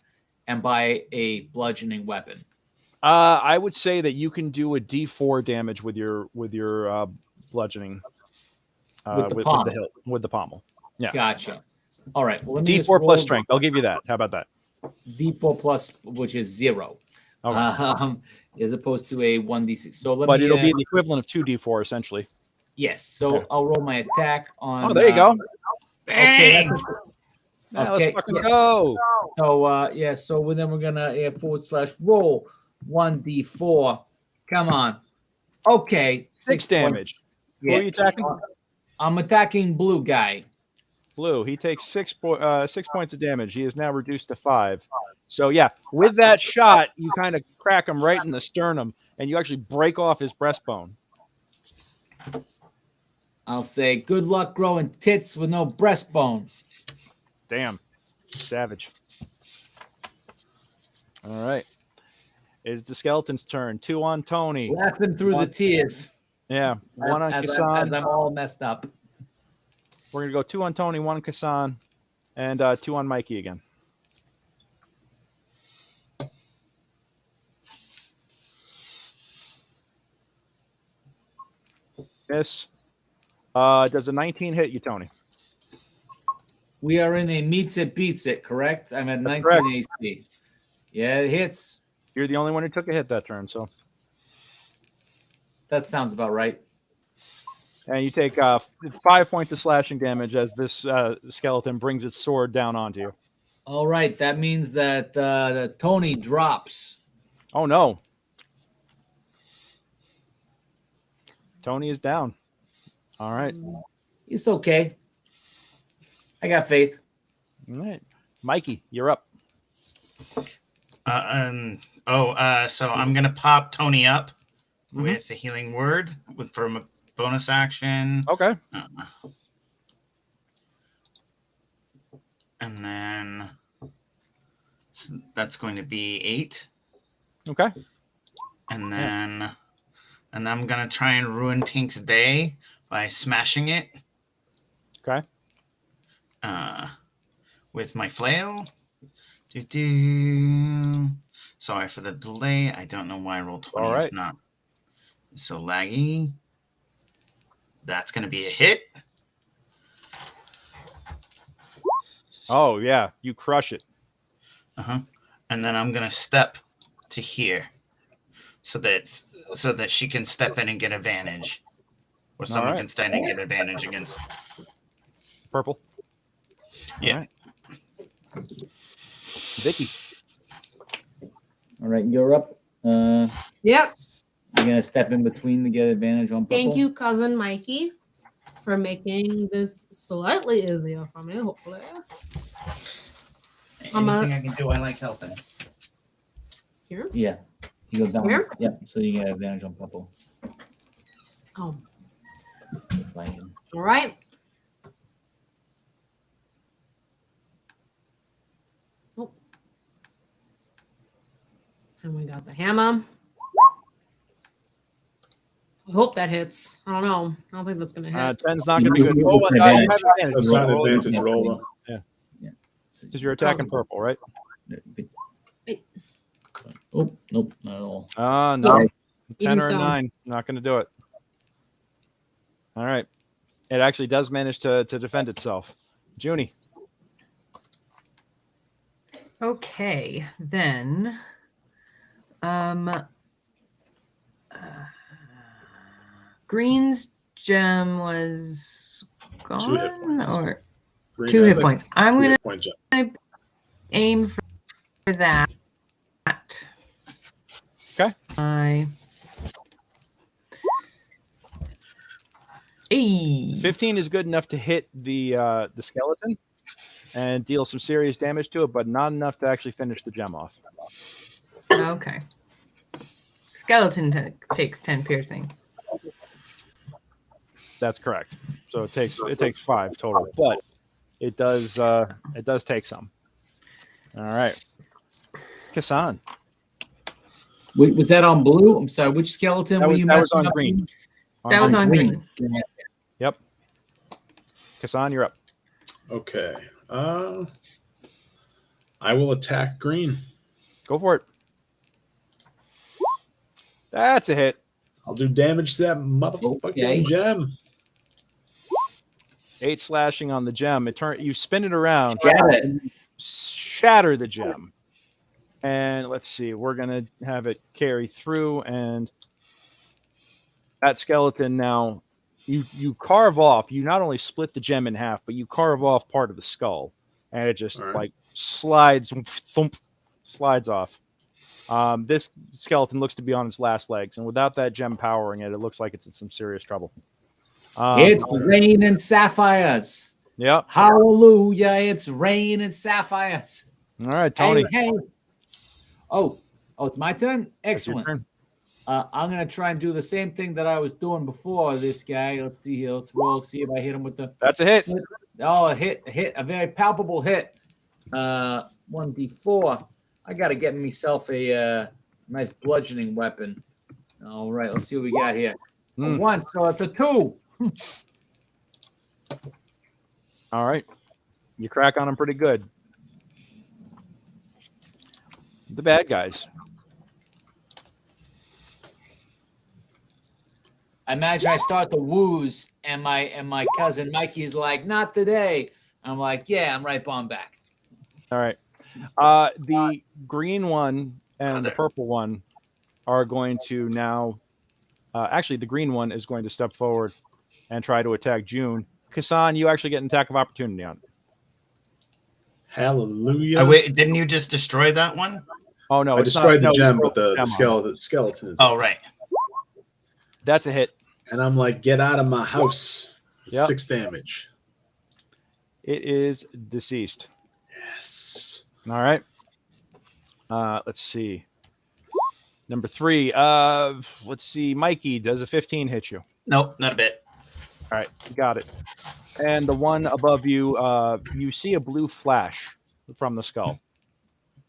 and buy a bludgeoning weapon? I would say that you can do a D4 damage with your bludgeoning With the pommel. with the pommel. Yeah. Gotcha. All right. Well, let me just D4 plus roll strength. I'll give you that. How about that? D4 plus, which is 0. Okay. As opposed to a 1d6. So It'll be the equivalent of 2d4 essentially. Yes. So I'll roll my attack on. Oh, there you go. Okay. Now Okay, let's fucking yeah. go. So so then we're gonna /roll 1d4. Come on. Okay. 6 points. damage. Who are you attacking? I'm attacking blue guy. Blue. He takes 6 points of damage. He is now reduced to 5. So yeah, with that shot, you kind of crack him right in the sternum, and you actually break off his breastbone. I'll say good luck growing tits with no breastbone. Damn, savage. All right, it's the skeleton's turn. 2 on Tony. Laughing through the tears. Yeah, 1 on as Kassan. I'm all messed up. We're gonna go 2 on Tony, 1 on Kassan, and 2 on Mikey again. Miss. Does a 19 hit you, Tony? We are in a meets it, beats it, correct? I'm at That's 19 correct. AC. Yeah, it hits. You're the only one who took a hit that turn, so. That sounds about right. And you take 5 points of slashing damage as this skeleton brings its sword down onto you. All right, that means that Tony drops. Oh, no. Tony is down. All right. It's okay. I got faith. All right. Mikey, you're up. So I'm gonna pop Tony up with a healing word from a bonus action. Okay. And then that's going to be 8. Okay. And then I'm gonna try and ruin Pink's day by smashing it. Okay. With my flail. Sorry for the delay. I don't know why roll 20 All is right. not so laggy. That's going to be a hit. Oh, yeah. You crush it. And then I'm going to step to here so that she can step in and get advantage. Or someone right. can stand and get advantage against. Purple. Yeah. All right. Vicky. All right, you're up. Yep. You're gonna step in between to get advantage on purple. Thank you, cousin Mikey, for making this slightly easier for me, hopefully. Anything I can do, I like helping. Here? Yeah. You go down. Here? Yep. So you get advantage on purple. Oh, It's like all right. Oh. And we got the hammer. I hope that hits. I don't know. I don't think that's going to hit. 10's not going to be good. You Oh, have you have advantage. advantage. That's not Roll- advantage roll, though. Because you're attacking purple, right? Oh, nope, not at all. No. Right. 10 Even or a so. 9. Not going to do it. All right. It actually does manage to defend itself. Junie. Okay, then. Green's gem was 2 hit gone, points. or Green 2 has hit a points. I'm 2 gonna hit point jump. aim for that. Okay. Hey. 15 is good enough to hit the skeleton and deal some serious damage to it, but not enough to actually finish the gem off. Okay. Skeleton takes 10 piercing. That's correct. So it takes 5 total, but it does take some. All right. Kassan. Wait, was that on blue? I'm sorry. Which skeleton That were was, you that was messing on up? green. That was on green. Yep. Kassan, you're up. Okay. I will attack green. Go for it. That's a hit. I'll do damage to that motherfucking Okay. gem. 8 slashing on the gem. You spin it around. Shatter the gem. And let's see, we're going to have it carry through, and that skeleton now, you carve off, you not only split the gem in half, but you carve off part of the skull, and it just All right. slides off. This skeleton looks to be on its last legs, and without that gem powering it, it looks like it's in some serious trouble. It's rain and sapphires. Yep. Hallelujah! It's rain and sapphires. All right, Tony. Hey. Oh, it's my turn. It's your Excellent. turn. I'm gonna try and do the same thing that I was doing before this guy. Let's see here. Let's roll. See if I hit him with the. That's a hit. Oh, a hit, a very palpable hit. 1d4. I gotta get myself a nice bludgeoning weapon. All right, let's see what we got here. A 1, so it's a 2. All right. You crack on them pretty good. The bad guys. I imagine I start to wooze, and my cousin Mikey is like, "Not today." I'm like, "Yeah, I'm right on back." All right. The green one and the purple one are going to now. Actually, the green one is going to step forward and try to attack June. Kassan, you actually get an attack of opportunity on it. Hallelujah. Wait, didn't you just destroy that one? Oh no! I it's destroyed not, the no, gem, but the gem skeleton is. Oh, right. That's a hit. And I'm like, get out of my house. Yep. 6 damage. It is deceased. Yes. All right. Let's see. Number 3. Let's see. Mikey, does a 15 hit you? Nope, not a bit. All right, you got it. And the one above you, you see a blue flash from the skull.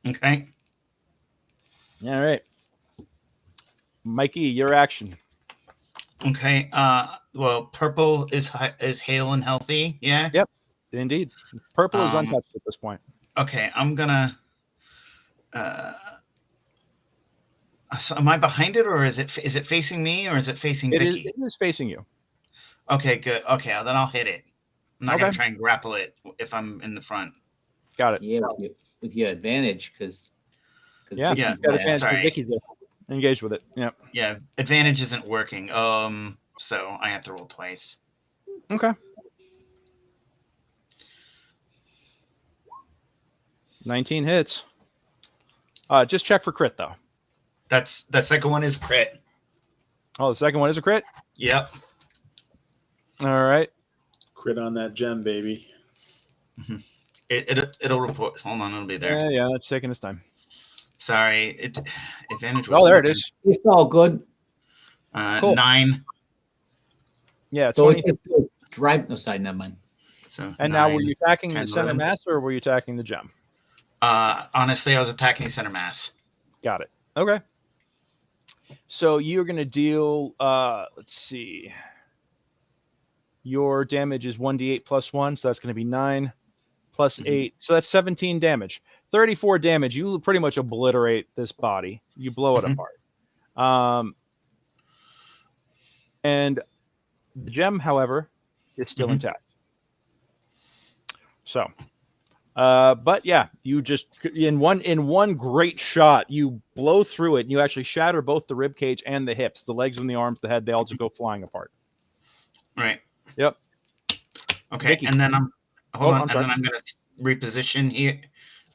Okay. All right. Mikey, your action. Okay. Well, purple is hale and healthy. Yeah. Yep. Indeed. Purple is untouched at this point. Okay, I'm gonna. So am I behind it, or is it facing me, or is it facing Vicky? It is facing you. Okay, good. Okay, then I'll hit it. I'm not gonna Okay. try and grapple it if I'm in the front. Got it. Yeah, with your advantage, because Yeah, Yeah, you got advantage 'cause sorry. Vicky's there. Engaged with it. Yep. Yeah, advantage isn't working. So I have to roll twice. Okay. 19 hits. Just check for crit though. That second one is crit. Oh, the second one is a crit. Yep. All right. Crit on that gem, baby. It'll report. Hold on, it'll be there. Yeah, it's taking its time. Sorry, advantage. Was Oh, there it working. is. it's all good. Cool. 9. Yeah, So 20. it's drive. No, sorry, never mind. So And now, 9, were you attacking 10, the center 11. mass or were you attacking the gem? Honestly, I was attacking center mass. Got it. Okay. So you're going to deal, let's see. Your damage is 1d8 plus 1, so that's going to be 9 plus 8. So that's 17 damage. 34 damage. You pretty much obliterate this body. You blow it apart. And the gem, however, is still intact. So, but yeah, you just in one great shot, you blow through it, and you actually shatter both the rib cage and the hips, the legs and the arms, the head. They all just go flying apart. Right. Yep. Okay, Vicky. and then I'm sorry. then I'm gonna reposition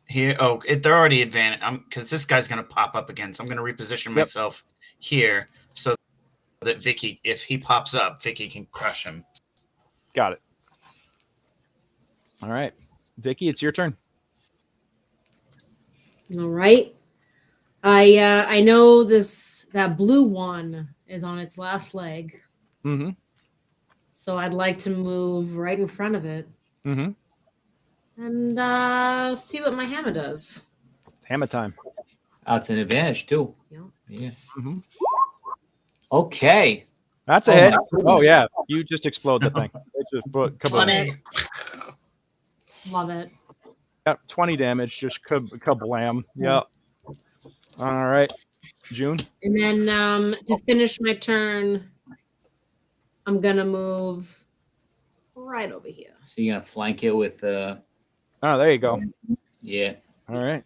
here. Oh, they're already advanced. Because this guy's gonna pop up again, so I'm gonna reposition myself here so that Vicky, if he pops up, Vicky can crush him. Got it. All right, Vicky, it's your turn. All right. I know that blue one is on its last leg, Mm-hmm. so I'd like to move right in front of it Mm-hmm. and see what my hammer does. It's hammer time. It's an advantage too. Yeah. Yeah. Mm-hmm. Okay. That's a Oh, hit. my Oh goodness. yeah, you just explode the thing. It just put 20. Love it. Yep, 20 damage, just kablam. Yep. All right, June. And then to finish my turn, I'm gonna move right over here. So you're gonna flank it with Oh, there you go. yeah. All right.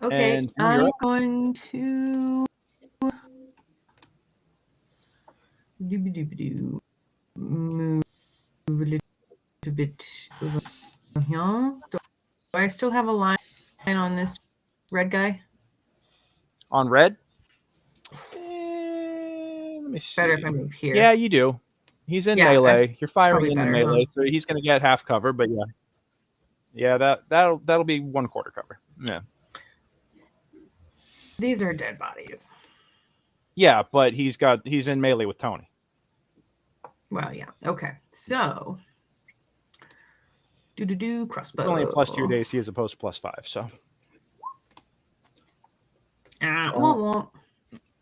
Okay, And I'm you're up. going to doo-ba-doo-ba-doo. Move a little bit over here. Do I still have a line on this red guy? On red. Let me see. Better if I move here. Yeah, you do. He's in Yeah, that's melee. You're firing probably in the better, melee, so he's going to get half cover. But yeah, that'll be 1/4 cover. Yeah, These are dead bodies. yeah, but he's in melee with Tony. Well, yeah. Okay. So, crossbow. It's only a +2 to AC as opposed to +5. So Won't.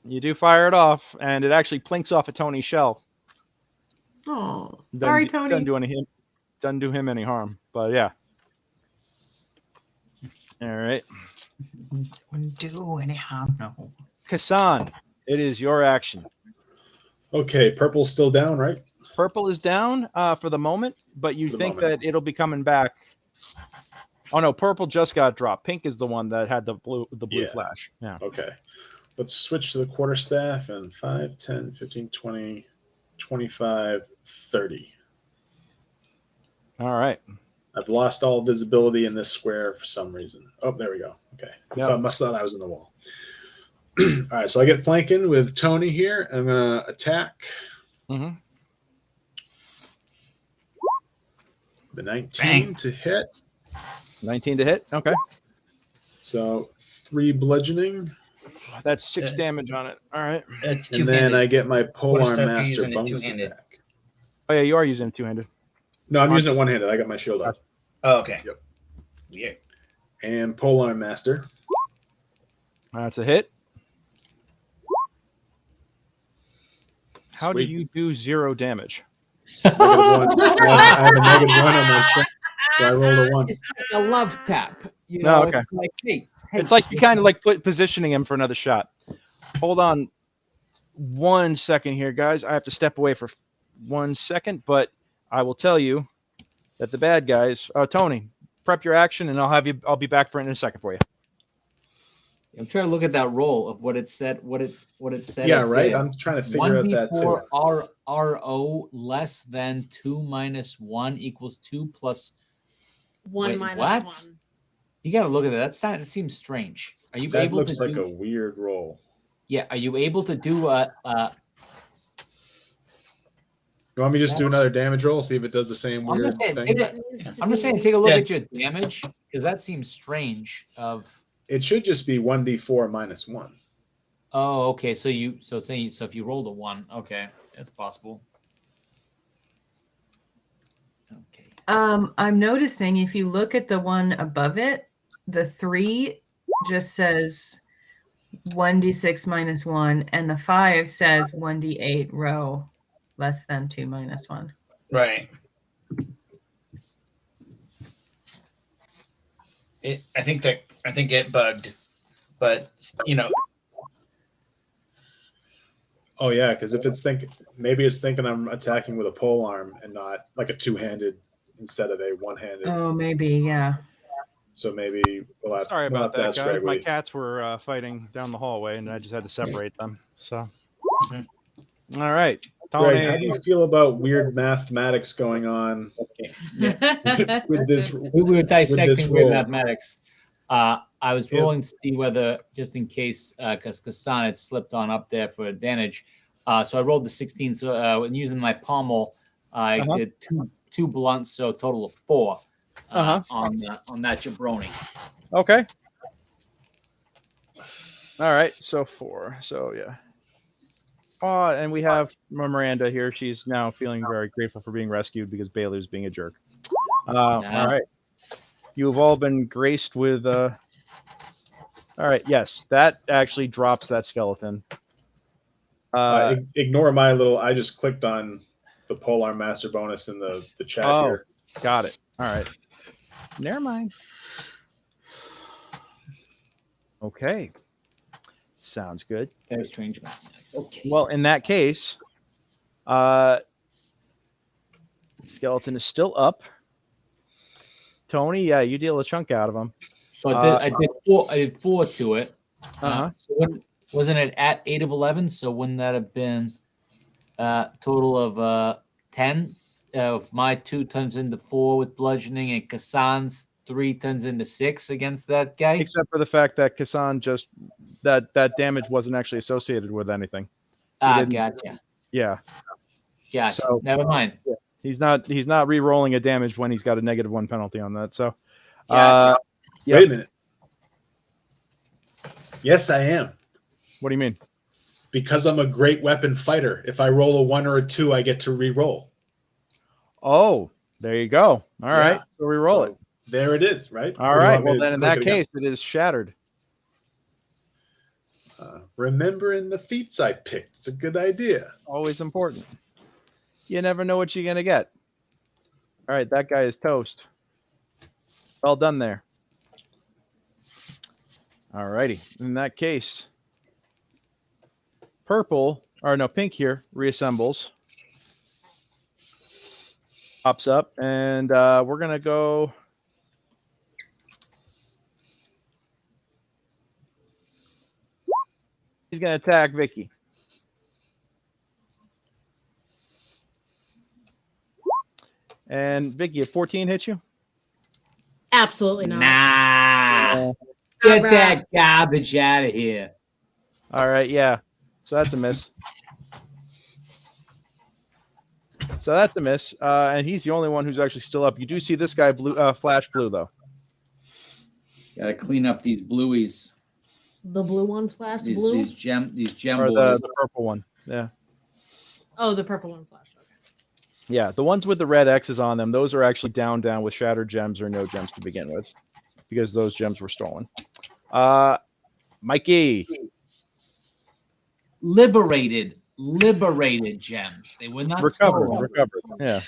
you do fire it off, and it actually plinks off of Tony's shell. Oh, sorry, Tony. Doesn't do him any harm, but yeah. All right. Wouldn't do any harm, no. Kassan, it is your action. Okay, purple's still down, right? Purple is down for the moment, but you For the think moment. that it'll be coming back. Oh no, purple just got dropped. Pink is the one that had the blue Yeah. flash. Yeah. Okay. Let's switch to the quarterstaff and 5, 10, 15, 20, 25, 30. All right. I've lost all visibility in this square for some reason. Oh, there we go. Okay. Yep. I must have thought I was in the wall. All right, so I get flanking with Tony here. I'm going to attack. Mm-hmm. The 19 Bang. to hit. 19 to hit. Okay. So 3 bludgeoning. That's 6 damage on it. All right. That's And then I get my Polar Quarterstaff, you're Master using it bonus two-handed. attack. Oh yeah, you are using it two-handed. No, I'm using it one-handed. I got my shield up. Oh, okay. Yep. Yeah. And Polar Master. That's a hit. How Sweet. do you do 0 damage? -1. I have a -1 on my strength, so I rolled a 1. It's like a love tap. You No, know, okay. it's like, hey, It's like you kind of like positioning him for another shot. Hold on 1 second here, guys. I have to step away for 1 second, but I will tell you that the bad guys. Tony, prep your action, and I'll be back for it in a second for you. I'm trying to look at that roll of what it said. What it said. Yeah, up right. there. I'm trying to figure out that too. 1d4 RO less than 2 minus 1 equals 2 plus. 1 Wait, minus what? 1. You got to look at that. That seems strange. Are you That able looks to like do? a weird roll. Yeah. Are you able to do a? You want me to just do another damage roll, see if it does the same I'm weird just saying, thing? I'm just saying, take a look Yeah. at your damage because that seems strange. It should just be 1d4 minus 1. Oh, okay. So if you rolled a 1, okay, that's possible. Okay. I'm noticing if you look at the one above it, the 3 just says 1d6 minus 1, and the 5 says 1d8 row less than 2 minus 1. Right. I think it bugged, but Oh yeah, because if it's maybe it's thinking I'm attacking with a pole arm and not like a two-handed instead of a one-handed. Oh, maybe, yeah. So maybe we'll have, Sorry we'll about have that, to guys. ask My Gregory. cats were fighting down the hallway, and I just had to separate them. So, Mhm. all right, Greg, how Tony. do you feel about weird mathematics going on with this? We were dissecting weird roll. mathematics. I was Yeah. rolling to see whether, just in case, because Kassan had slipped on up there for advantage. So I rolled the 16. So using my pommel, I Uh-huh. did two blunts, so a total of 4 Uh-huh. on that jabroni. Okay. All right, so 4. So yeah. Oh, and we have Miranda here. She's now feeling very grateful for being rescued because Bailey was being a jerk. All right. You have all been graced with. All right. Yes, that actually drops that skeleton. Ignore my little. I just clicked on the Polar Master bonus in the chat here. Got it. All right. Never mind. Okay. Sounds good. Very strange mathematics. Okay. Well, in that case, skeleton is still up. Tony, yeah, you deal a chunk out of him. So I did 4. I did 4 to it. Uh-huh. So wasn't it at 8 of 11? So wouldn't that have been total of 10? If my 2 turns into 4 with bludgeoning, and Kassan's 3 turns into 6 against that guy. Except for the fact that Kassan just that damage wasn't actually associated with anything. He didn't- Gotcha. Yeah. Gotcha. So- Never mind. He's not re-rolling a damage when he's got a -1 penalty on that. So, Gotcha. Yep. Wait a minute. Yes, I am. What do you mean? Because I'm a great weapon fighter. If I roll a 1 or a 2, I get to re-roll. Oh, there you go. All right, so re-roll it. There it is, right? All Or do you right. want me Well, to then in click that it again? case, it is shattered. Remembering the feats I picked. It's a good idea. Always important. You never know what you're gonna get. All right, that guy is toast. Well done there. All righty. In that case, pink here reassembles, pops up, and we're gonna go. He's gonna attack Vicky. And Vicky, a 14 hit you? Absolutely not. Nah. Get Bruh. that garbage out of here. All right, yeah. So that's a miss. And he's the only one who's actually still up. You do see this guy flash blue though. Gotta clean up these blueies. The blue one flashed These blue. these gem Or boys. the purple one. Yeah. Oh, the purple one flashed. Okay. Yeah, the ones with the red X's on them, those are actually down with shattered gems or no gems to begin with, because those gems were stolen. Mikey. Liberated gems. They were not stolen. Recovered. Yeah.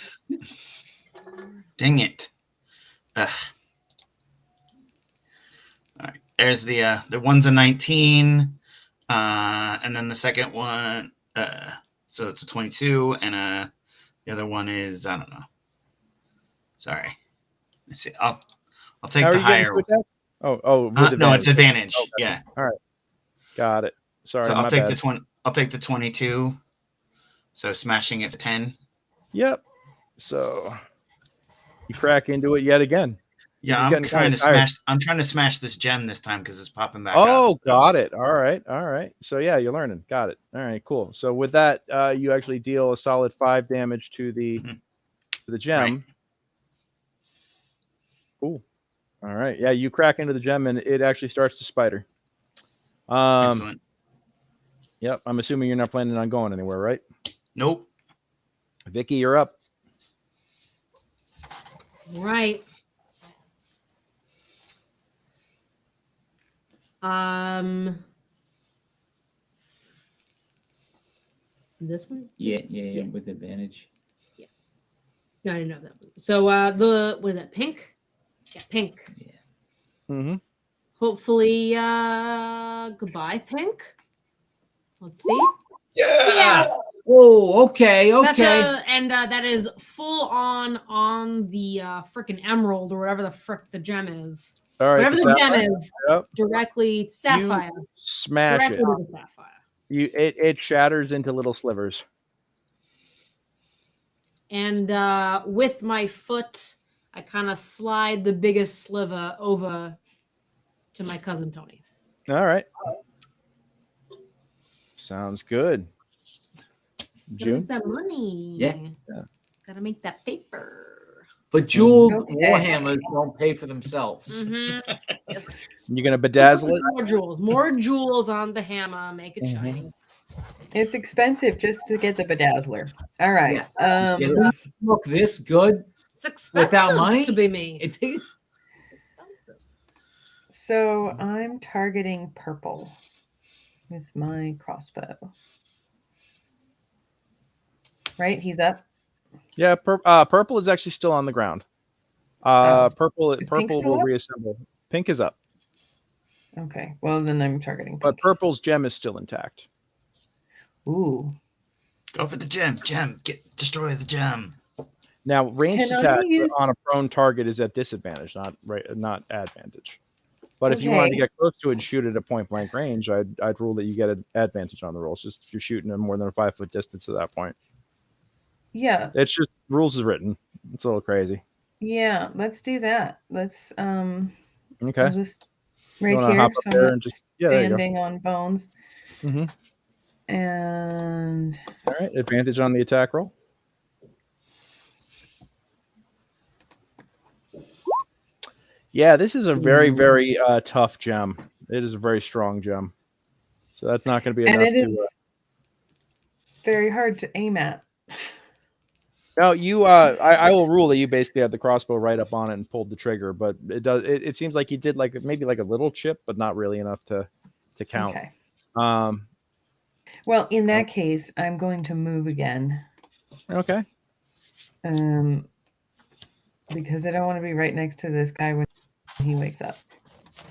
Dang it. Ugh. All right. There's the one's a 19, and then the second one, so it's a 22, and the other one is, I don't know. Sorry. Let's see. I'll take How are the you getting higher to one. attack? Oh, with No, it's advantage. Okay. Yeah. Got it. Sorry, So my I'll take bad. I'll take the 22. So smashing it for 10. Yep. So you crack into it yet again. Yeah, He's I'm getting trying kinda to tired. smash. I'm trying to smash this gem this time because it's popping back Oh, up. got it. All right. So yeah, you're learning. Got it. All right, cool. So with that, you actually deal a solid 5 damage to the gem. Cool. All right. Yeah, you crack into the gem and it actually starts to spider. Excellent. Yep. I'm assuming you're not planning on going anywhere, right? Nope. Vicky, you're up. Right. This one? Yeah, with advantage. No, I didn't know that one. So what is that? Pink? Yeah, pink. Yeah. Mm-hmm. Hopefully, goodbye, pink. Let's see. Yeah. Oh, okay. That's that is full on the freaking emerald or whatever the frick the gem is. All right. Whatever the gem is, Yep. directly sapphire. Smash Directly it. to the sapphire. It shatters into little slivers. And with my foot, I kind of slide the biggest sliver over to my cousin Tony. All right. Sounds good. Gotta June. make that money. Yeah. Gotta make that paper. But jeweled Okay. warhammers don't pay for themselves. Mm-hmm. You're gonna bedazzle it. More jewels on the hammer. Make it shiny. It's expensive just to get the bedazzler. All right. Yeah, they look this good. It's expensive Without money? to be me. It's It's expensive. So I'm targeting purple with my crossbow. Right? He's up. Yeah, purple is actually still on the ground. Purple Is pink still will up? reassemble. Pink is up, Okay. Well, then I'm targeting but pink. purple's gem is still intact. Ooh. Go for the gem. Destroy the gem. Now, ranged Can I attack use- on a prone target is at disadvantage, not advantage. But if you wanted to Okay. get close to it and shoot at a point blank range, I'd rule that you get an advantage on the rolls. Just if you're shooting at more than a 5-foot distance at that point. Yeah. It's just rules is written. It's a little crazy. Yeah. Let's do that. Let's Okay. I'll just right wanna here. hop up So there I'm and just there you go. standing on bones. Mhm. And All right, advantage on the attack roll. Yeah, this is a very, very tough gem. It is a very strong gem. So that's not going to be And enough it is to. very hard to aim at. No, you. I will rule that you basically had the crossbow right up on it and pulled the trigger, but it does. It seems like you did like maybe like a little chip, but not really enough to count. Okay. Um. Well, in that case, I'm going to move again. Okay. Because I don't want to be right next to this guy when he wakes up.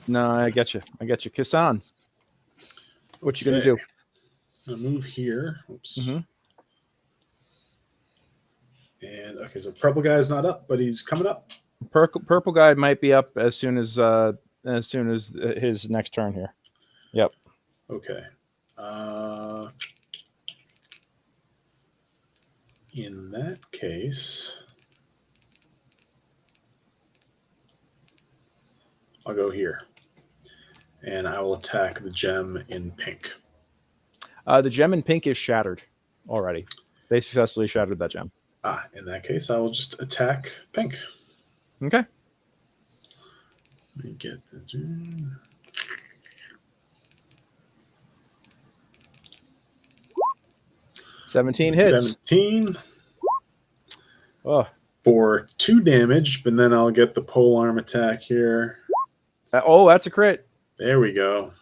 No, I get you. Kisan, what you gonna do? I'll move here. Oops. Mm-hmm. And okay, so purple guy's not up, but he's coming up. Purple guy might be up as soon as his next turn here. Yep. Okay. In that case, I'll go here, and I will attack the gem in pink. The gem in pink is shattered already. They successfully shattered that gem. In that case, I will just attack pink. Okay. Let me get the gem. 17 hits. 17. Oh. For 2 damage, but then I'll get the pole arm attack here. That's a crit. There we go.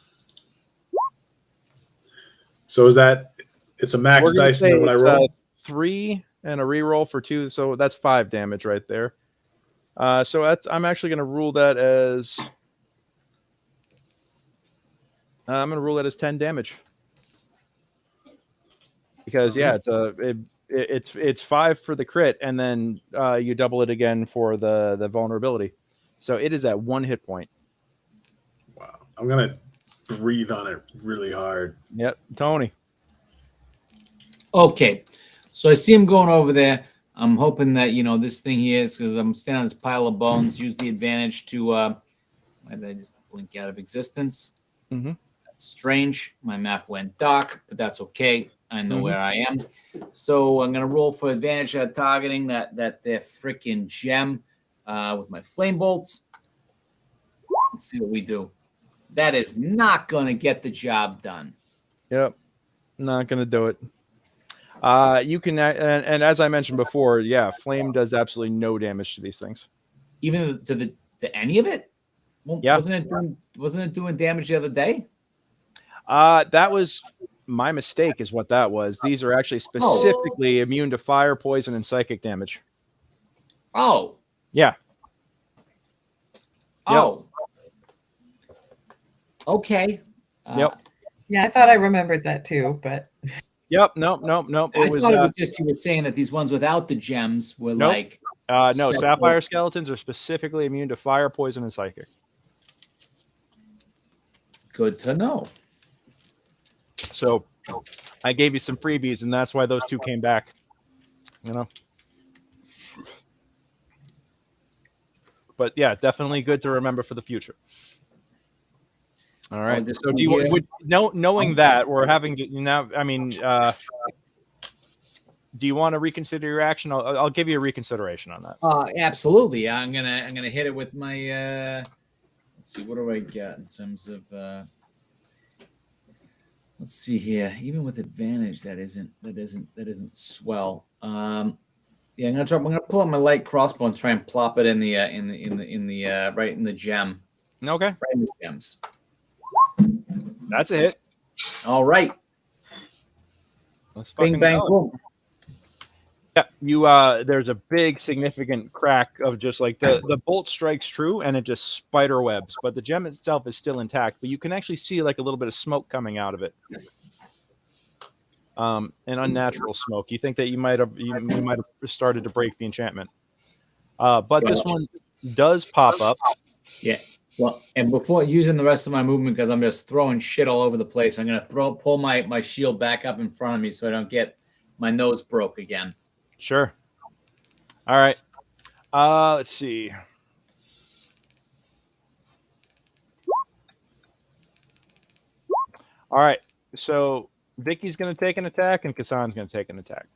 So is that it's a max dice, and then when I roll 3 and a reroll for 2, so that's 5 damage right there. So I'm actually going to rule that as 10 damage. Because it's 5 for the crit, and then you double it again for the vulnerability. So it is at 1 hit point. Wow. I'm gonna breathe on it really hard. Yep, Tony. Okay, so I see him going over there. I'm hoping that this thing here is because I'm standing on this pile of bones. Use the advantage to. Why did I just blink out of existence? Mm-hmm. That's strange. My map went dark, but that's okay. I know where I am. So I'm gonna roll for advantage at targeting that their freaking gem with my flame bolts. Let's see what we do. That is not gonna get the job done. Yep, not gonna do it. You can, and as I mentioned before, flame does absolutely no damage to these things. Even to any of it? Well, yeah. Wasn't it doing damage the other day? That was my mistake, is what that was. These are actually specifically immune to fire, poison, and psychic damage. Oh. Yeah. Oh. Yep. Okay. Yep. Yeah, I thought I remembered that too, but. Yep. Nope. I thought it was just you were saying that these ones without the gems were like. No, sapphire skeletons are specifically immune to fire, poison, and psychic. Good to know. So I gave you some freebies, and that's why those 2 came back. But yeah, definitely good to remember for the future. All right. So do you knowing that we're having to now? I mean, do you want to reconsider your action? I'll give you a reconsideration on that. Absolutely. I'm gonna hit it with my. Let's see. What do I get in terms of? Let's see here. Even with advantage, that isn't swell. I'm gonna pull out my light crossbow and try and plop it in the right in the gem. Okay. Right in the gems. That's a hit. All right. Let's bing bang boom. Yeah, you there's a big significant crack of just like the bolt strikes true and it just spider webs, but the gem itself is still intact, but you can actually see like a little bit of smoke coming out of it. An unnatural smoke. You think that you might have started to break the enchantment. But this one does pop up. Yeah. Well, and before using the rest of my movement, because I'm just throwing shit all over the place, I'm gonna pull my shield back up in front of me so I don't get my nose broke again. Sure. All right. Let's see. All right. So Vicky's going to take an attack and Kasan's going to take an attack.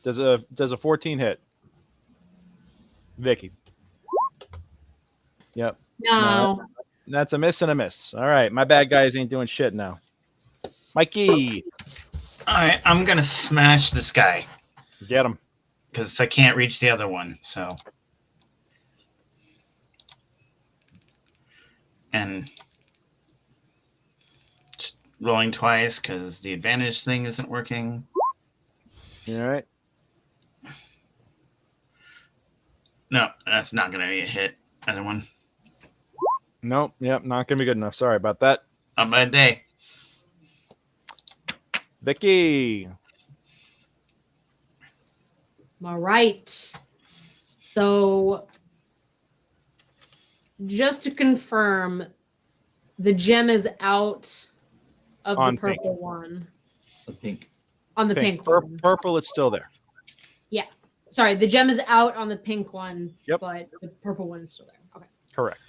Does a 14 hit? Vicky. Yep. No. That's a miss and a miss. All right. My bad guys ain't doing shit now. Mikey, All right, I'm gonna smash this guy get him. because I can't reach the other one. So, and just rolling twice because the advantage thing isn't working. All right. No, that's not gonna be a hit. Other one. Nope. Yep. Not gonna be good enough. Sorry about that. A bad day. Vicky. All right. So, just to confirm, the gem is out of On the pink. purple one. I think. On the pink, Pur- one. purple, it's still there. Sorry, the gem is out on the pink one, Yep. but the purple one is still there. Okay. Correct.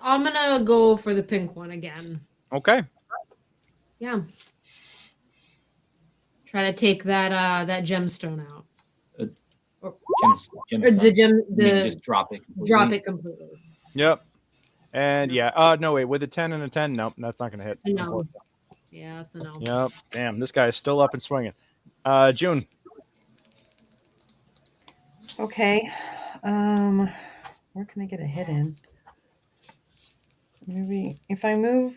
I'm gonna go for the pink one again. Okay. Yeah. Try to take that gemstone out. Gem Or the gem, You mean the just drop it. drop it completely. Yep. And yeah. No, wait. With a 10 and a 10, nope, that's not gonna hit. No. Yeah, that's a no. Yep. Damn, this guy is still up and swinging. June. Okay. Where can I get a hit in? Maybe if I move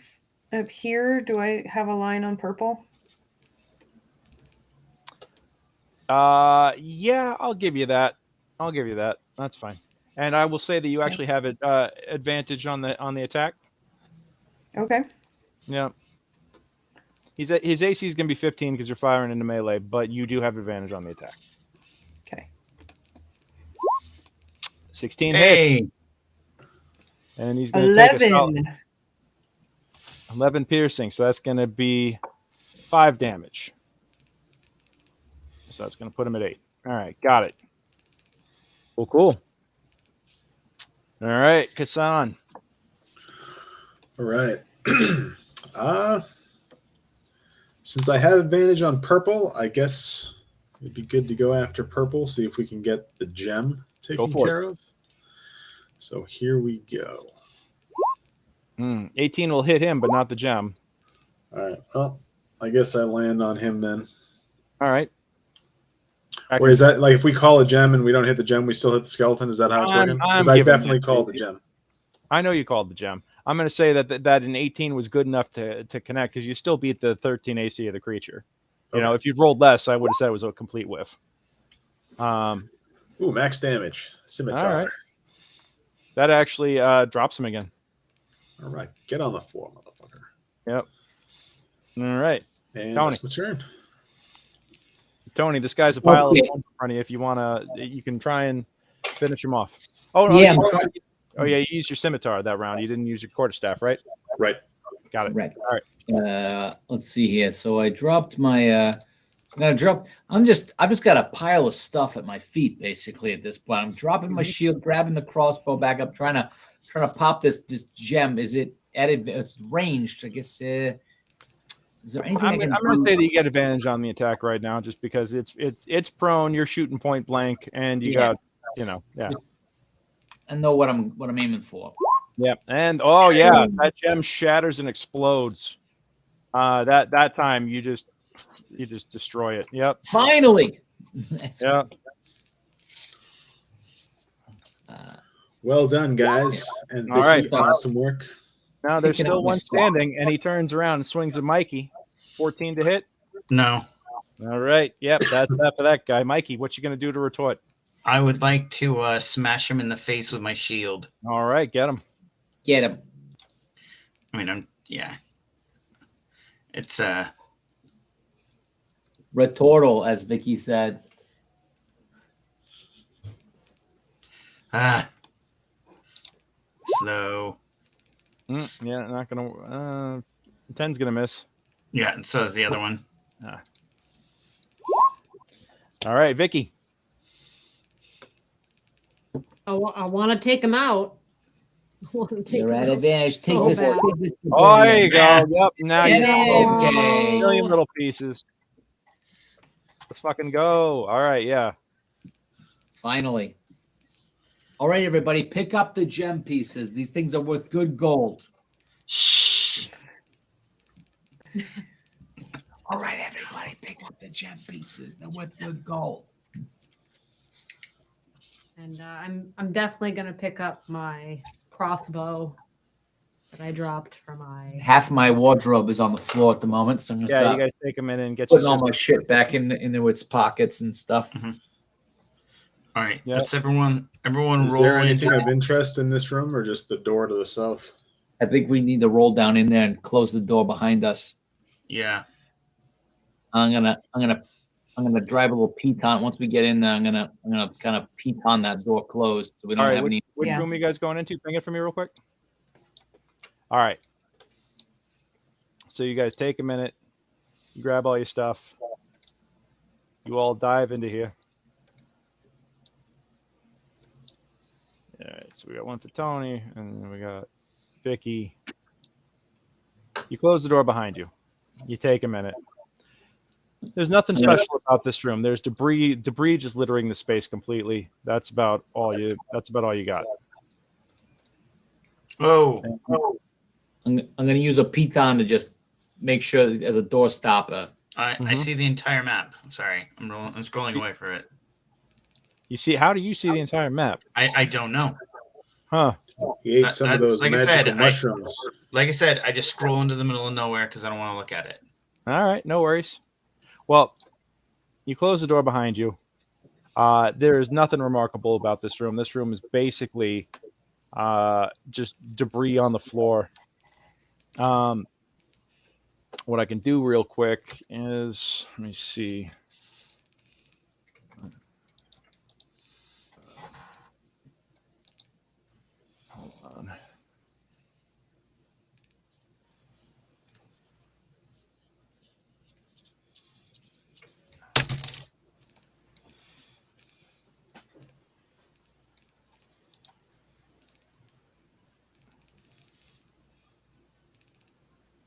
up here, do I have a line on purple? Yeah, I'll give you that. That's fine. And I will say that you actually have advantage on the attack. Okay. Yeah. His AC is gonna be 15 because you're firing into melee, but you do have advantage on the attack. Okay. 16 hits, Hey, and he's gonna take a solid 11. 11 piercing, so that's gonna be 5 damage. So that's gonna put him at 8. All right, got it. Cool. All right, Kassan. All right. Since I have advantage on purple, I guess it'd be good to go after purple, see if we can get the gem taken for it. care of. So here we go. 18 will hit him, but not the gem. All right. Well, I guess I land on him then. All right. Or is that like if we call a gem and we don't hit the gem, we still hit the skeleton? Is that how it's working? Because I giving definitely that called to the you. gem. I know you called the gem. I'm going to say that an 18 was good enough to connect because you still beat the 13 AC of the creature. You know, if you'd rolled less, I would have said it was a complete whiff. Ooh, max damage. Scimitar. All right. That actually drops him again. All right. Get on the floor, motherfucker. Yep. All right. And Tony. that's my turn. Tony, this guy's a pile Okay. of bones in front of you. If you want to, you can try and finish him off. Oh, no. Yeah, I'm trying. Oh, yeah, you used your scimitar that round. You didn't use your quarterstaff, right? Right. Got it. Correct. All right. Let's see here. So I dropped my. So I'm gonna drop. I've just got a pile of stuff at my feet, basically. At this point, I'm dropping my shield, grabbing the crossbow back up, trying to pop this gem. Is it added? It's ranged, I guess. Is there anything I I'm can going to do? say that you get advantage on the attack right now, just because it's prone. You're shooting point blank, and you got, yeah. I know what I'm aiming for. Yeah, and oh yeah, that gem shatters and explodes. That time you just destroy it. Yep. Finally. Yeah. Well done, guys. And All right. Vicky's done some work. Now there's Picking still up my one stuff. standing, and he turns around and swings at Mikey. 14 to hit. no. All right. Yep. That's that for that guy. Mikey, what you gonna do to retort? I would like to smash him in the face with my shield. All right, get him. Get him. I mean, yeah. It's Retortal, as Vicky said. slow. Yeah, not gonna. 10's gonna miss. Yeah, and so is the other one. All right, Vicky. I want to take him out. want to take You're a at little advantage. so Take this. bad. Take this Oh, there Napoleon. you go. Yep. Now Get you him. Okay. million little pieces. Let's fucking go. All right. Yeah. Finally. All right, everybody, pick up the gem pieces. These things are worth good gold. Shh. All right, everybody, pick up the gem pieces. They're worth good gold. And I'm definitely gonna pick up my crossbow that I dropped for my. Half my wardrobe is on the floor at the moment, so I'm gonna Yeah. You start guys take a minute and get putting your all my shit back into its pockets and stuff. All right. Yeah. Let's everyone Is roll there anything into. of interest in this room, or just the door to the south? I think we need to roll down in there and close the door behind us. Yeah. I'm gonna drive a little piton. Once we get in there, I'm gonna kind of piton that door closed so we don't All right. have any. Which Yeah. room are you guys going into? Bring it for me real quick. All right. So you guys take a minute, you grab all your stuff, you all dive into here. All right. So we got one for Tony, and then we got Vicky. You close the door behind you. You take a minute. There's nothing special about this room. There's debris just littering the space completely. That's about all you got. Oh. I'm gonna use a piton to just make sure that as a door stopper. I Mhm. see the entire map. Sorry, I'm scrolling away for it. You see, how do you see the entire map? I don't know. Huh. He ate That- some of that's- those like I said, magical mushrooms. Like I said, I just scroll into the middle of nowhere because I don't want to look at it. All right, no worries. Well, you close the door behind you. There is nothing remarkable about this room. This room is basically just debris on the floor. What I can do real quick is, let me see. Hold on.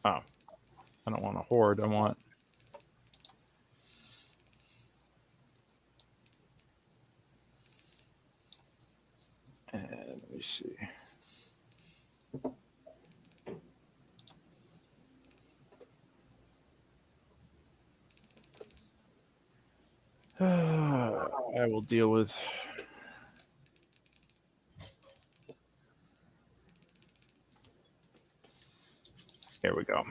Oh, I don't want to hoard. I want. And let me see. I will deal with. There we go.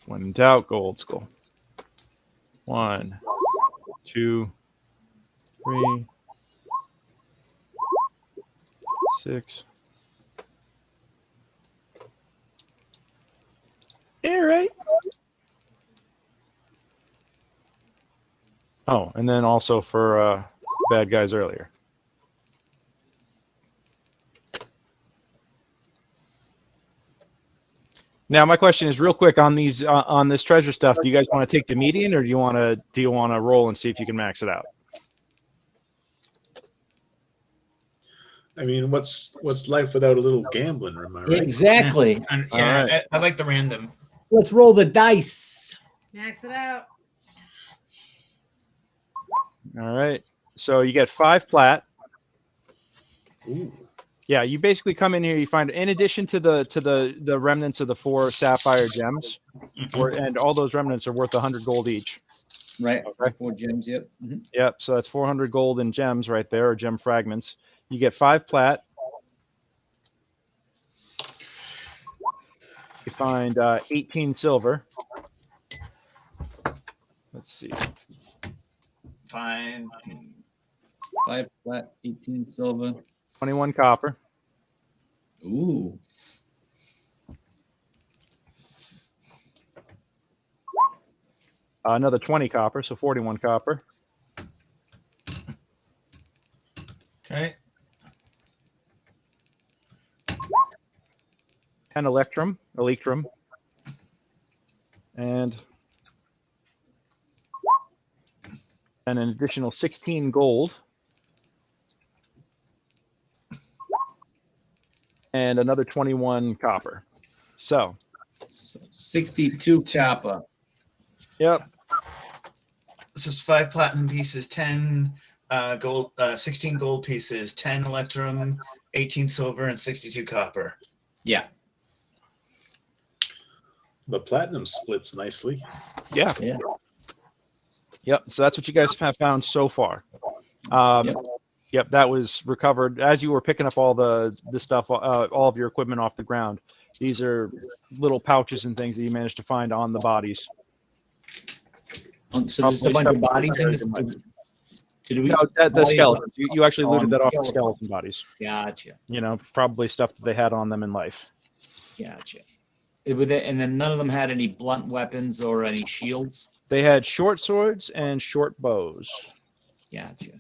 When in doubt, go old school. 1, 2, 3, 6. Yeah, right. Oh, and then also for bad guys earlier. Now, my question is real quick on these on this treasure stuff. Do you guys want to take the median, or do you want to roll and see if you can max it out? I mean, what's life without a little gambling? Am I right? Exactly. And All yeah, right. I like the random. Let's roll the dice. Max it out. All right. So you get 5 plat. Ooh. Yeah, you basically come in here. You find, in addition to the remnants of the 4 sapphire gems, and all those remnants are worth 100 gold each. Right. Okay. 4 gems. Yep. Yep. So that's 400 gold in gems right there, or gem fragments. You get 5 plat. You find 18 silver. Let's see. Fine. 5 flat, 18 silver. 21 copper. Ooh. Another 20 copper, so 41 copper. Okay. 10 electrum, and an additional 16 gold. and another 21 copper. So 62 copper. yep. This is 5 platinum pieces, 10 gold, 16 gold pieces, 10 electrum, 18 silver, and 62 copper. Yeah. The platinum splits nicely. Yeah. Yeah. Yep. So that's what you guys have found so far. Yep. Yep, that was recovered as you were picking up all the stuff, all of your equipment off the ground. These are little pouches and things that you managed to find on the bodies. So just a bunch of bodies in this. Did we? No, the bodies- skeletons. You actually looted on that off the skeletons. skeleton bodies. Gotcha. You know, probably stuff that they had on them in life. Gotcha. And then none of them had any blunt weapons or any shields. They had short swords and short bows. Gotcha.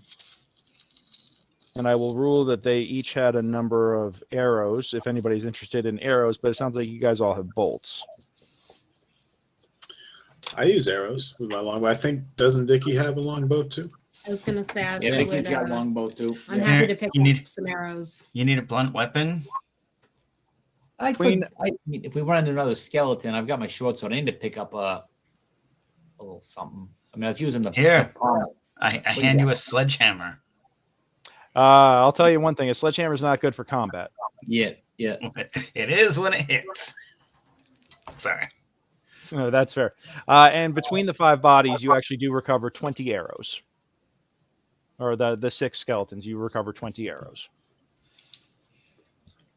And I will rule that they each had a number of arrows, if anybody's interested in arrows, but it sounds like you guys all have bolts. I use arrows with my longbow. I think, doesn't Vicky have a longbow too? I was gonna say, I Yeah, Vicky's would, got longbow too. I'm Yeah. happy to pick You need- up some arrows. You need a blunt weapon? I Queen- could. I mean, if we run into another skeleton, I've got my short sword. I need to pick up a little something. I mean, I was using the Here. palm. I do hand you you a sledgehammer. I'll tell you one thing: a sledgehammer is not good for combat. Yeah. It is when it hits. Sorry. No, that's fair. And between the 5 bodies, you actually do recover 20 arrows. Or the 6 skeletons, you recover 20 arrows.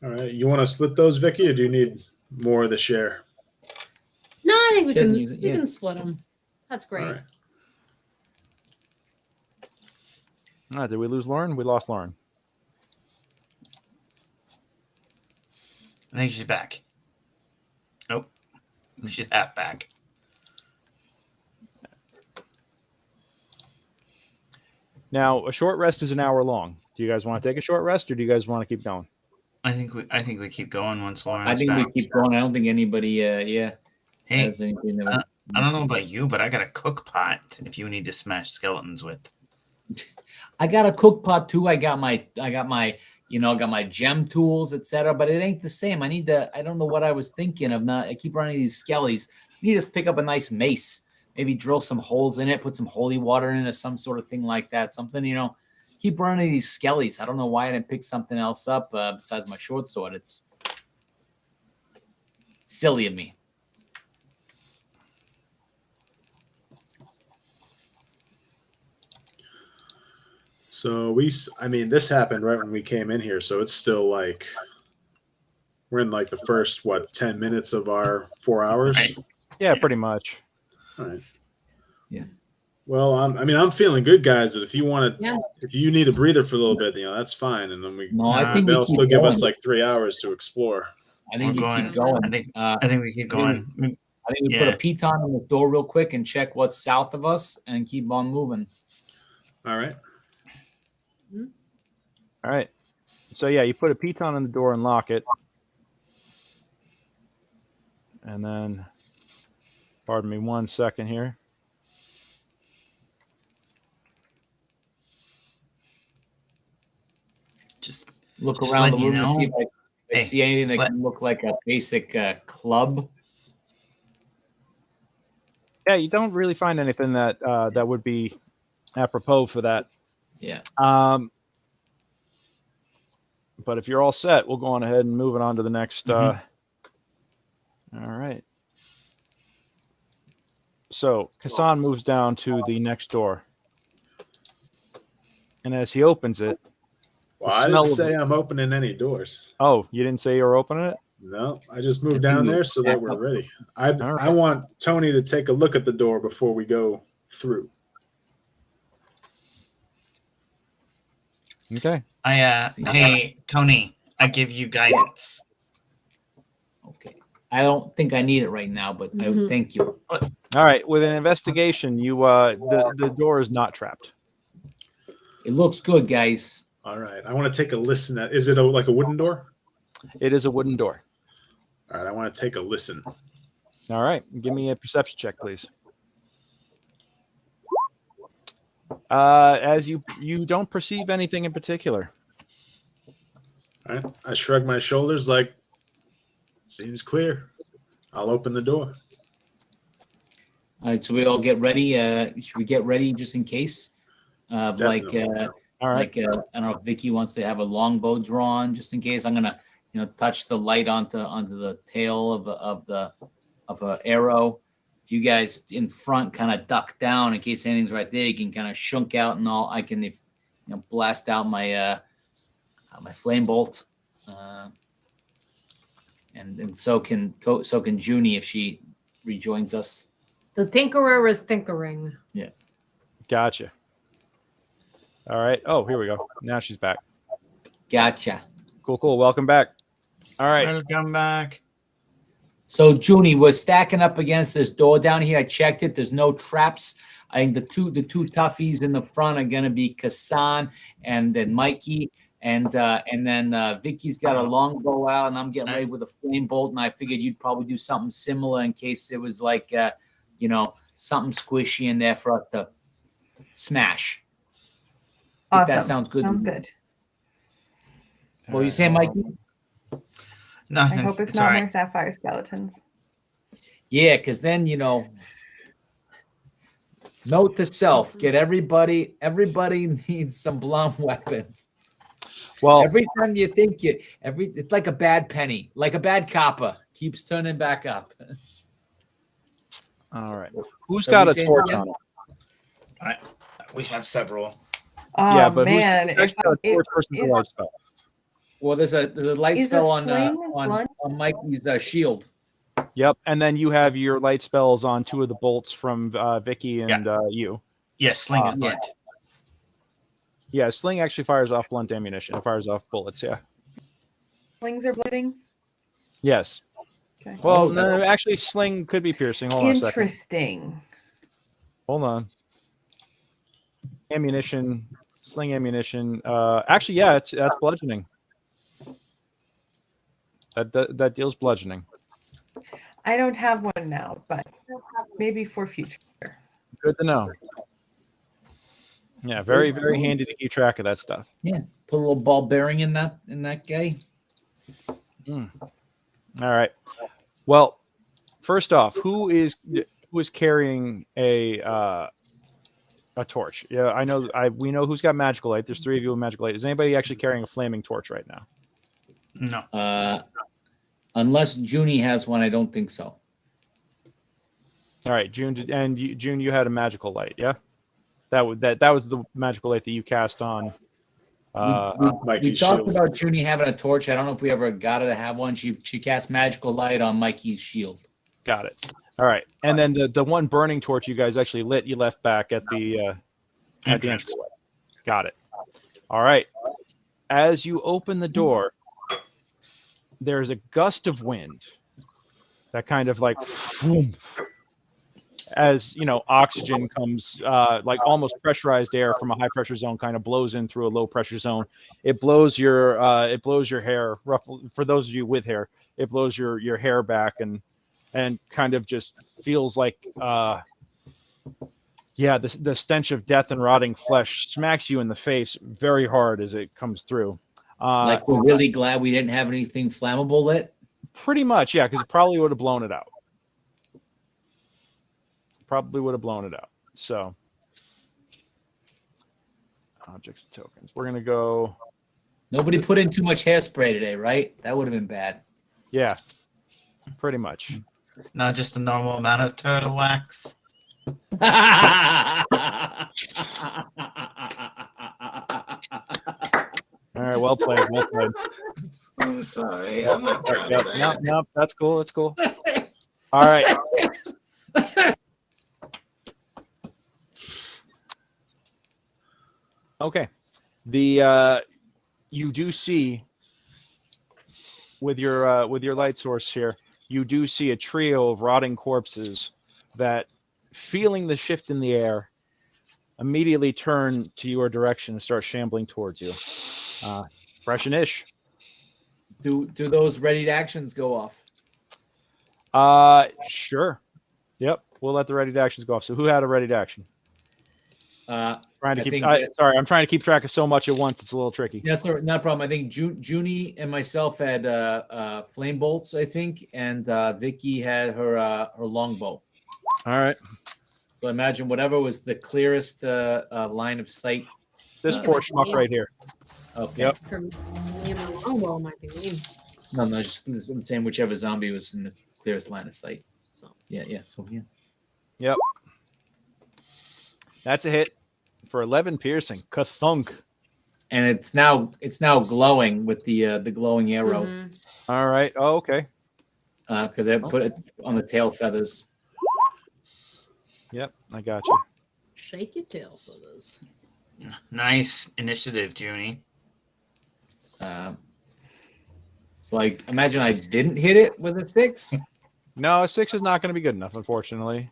All right. You want to split those, Vicky, or do you need more of the share? No, I think we She doesn't can use it, we yeah. can split them. That's All great. right. Did we lose Lauren? We lost Lauren. I think she's back. Nope. She's half back. Now, a short rest is an hour long. Do you guys want to take a short rest, or do you guys want to keep going? I think we keep going once Lauren's I think back. we keep going. I don't think anybody. Hey, has anything that. I don't know about you, but I got a cook pot if you need to smash skeletons with. I got a cook pot too. I got my gem tools, etc. But it ain't the same. I don't know what I was thinking of. I keep running these skellies. You need to just pick up a nice mace, maybe drill some holes in it, put some holy water in it, some sort of thing like that. Something, keep running these skellies. I don't know why I didn't pick something else up besides my short sword. It's silly of me. So this happened right when we came in here. So it's still like, we're in like the first, 10 minutes of our 4 hours? Right. Yeah, pretty much. All right. Yeah. Well, I'm feeling good, guys. But if you want to, Yeah. if you need a breather for a little bit, that's fine. And then No, I think we they'll keep still give us going. like 3 hours to explore. I think We're we going. keep going. I think we keep going. I think we put a piton on this door real quick and check what's south of us and keep on moving. All right. All right. So, yeah, you put a piton on the door and lock it. And then, pardon me 1 second here. Just Look Just around the letting you room to see if know. I Hey, see anything just that can look like a basic club. Yeah, you don't really find anything that that would be apropos for that. Yeah. But if you're all set, we'll go on ahead and move it on to the next. All right. So Kassan moves down to the next door. And as he opens it, Well, The I smell didn't of say it. I'm opening any doors. oh, you didn't say you were opening it? No, I just moved I think down we there so that back we're up. ready. All right. I want Tony to take a look at the door before we go through. Okay. Hey Tony, I give you guidance. Okay. I don't think I need it right now, but I Mhm. thank you. All right. With an investigation, you the door is not trapped. It looks good, guys. All right, I want to take a listen. Is it like a wooden door? It is a wooden door. All right, I want to take a listen. All right. Give me a perception check, please. As you don't perceive anything in particular. All right. I shrug my shoulders like, seems clear. I'll open the door. All right, so we all get ready. Should we get ready just in case? Definitely. All right. I don't know if Vicky wants to have a longbow drawn just in case. I'm gonna, touch the light onto the tail of a arrow. If you guys in front kind of duck down in case anything's right there, you can kind of shunk out and all. I can, blast out my my flame bolt, and so can Junie if she rejoins us. The Tinkerer is tinkering. Gotcha. All right. Oh, here we go. Now she's back. Gotcha. Cool. Welcome back. All right. Welcome back. So Junie, we're stacking up against this door down here. I checked it. There's no traps. I think the two toughies in the front are gonna be Kassan and then Mikey. And then Vicky's got a longbow out, and I'm getting ready with a flame bolt. And I figured you'd probably do something similar in case it was like, something squishy in there for us to smash. If Awesome. that sounds good. Sounds good. What were you saying, Mikey? I Nothing. hope it's It's not all more right. sapphire skeletons. Yeah, because then note to self: get everybody needs some blunt weapons. Well, Every time you think it's like a bad penny, like a bad copper keeps turning back up. all right. Who's So got we a say torch no? on it? We have several. Oh Yeah, but who's man, actually got a torch versus a is- light spell? Well, there's a light Is a spell on sling blunt? Mikey's shield. Yep. And then you have your light spells on two of the bolts from Vicky and you. Yes, sling is blunt. Yeah, sling actually fires off blunt ammunition. It fires off bullets. Yeah. slings are bleeding. Yes. Okay. Well, Oh, that's- no, actually, sling could be piercing. Hold on a second. Interesting. Hold on. Ammunition, sling ammunition. Actually, yeah, that's bludgeoning. That deals bludgeoning. I don't have one now, but maybe for future. Good to know. Yeah, very handy to keep track of that stuff. Yeah, put a little ball bearing in that guy. All right. Well, first off, who is carrying a torch? Yeah, I know. We know who's got magical light. There's 3 of you with magical light. Is anybody actually carrying a flaming torch right now? No. Unless Junie has one, I don't think so. All right, June, June, you had a magical light, yeah? That was the magical light that you cast on. We Mikey's talked shield. about Junie having a torch. I don't know if we ever got her to have one. She cast magical light on Mikey's shield. Got it. All right, and then the one burning torch you guys actually lit, you left back at the entrance. Got it. All right. As you open the door, there's a gust of wind that kind of like, boom, as oxygen comes, like almost pressurized air from a high pressure zone kind of blows in through a low pressure zone. It blows your hair, roughly, for those of you with hair, it blows your hair back and kind of just feels like the stench of death and rotting flesh smacks you in the face very hard as it comes through. Like we're really glad we didn't have anything flammable lit. Pretty much, yeah, because it probably would have blown it out. So, objects and tokens. We're gonna go. Nobody put in too much hairspray today, right? That would have been bad. Yeah, pretty much. Not just a normal amount of turtle wax. All right, well played. I'm sorry. I'm not proud of that. No, that's cool. All right. Okay. You do see with your light source here, you do see a trio of rotting corpses that, feeling the shift in the air, immediately turn to your direction and start shambling towards you. Fresh and ish. Do those ready actions go off? Sure. Yep. We'll let the ready to actions go off. So who had a ready to action? Trying to I keep. think Sorry, I'm trying to keep track of so much at once. It's a little tricky. that's not a problem. I think Junie and myself had flame bolts, I think, and Vicky had her longbow. All right. So I imagine whatever was the clearest line of sight. This poor schmuck right here. Okay. Yep. For me, my longbow might be lean. No, just I'm saying whichever zombie was in the clearest line of sight. So Yeah. So yeah. Yep. That's a hit for 11 piercing. Kathunk. And it's now glowing with the glowing arrow Mhm. All right. Oh, okay. because I put it on the tail feathers. Yep. I got you. Shake your tail for this. Nice initiative, Junie. So I imagine I didn't hit it with a 6. No, a 6 is not going to be good enough, unfortunately.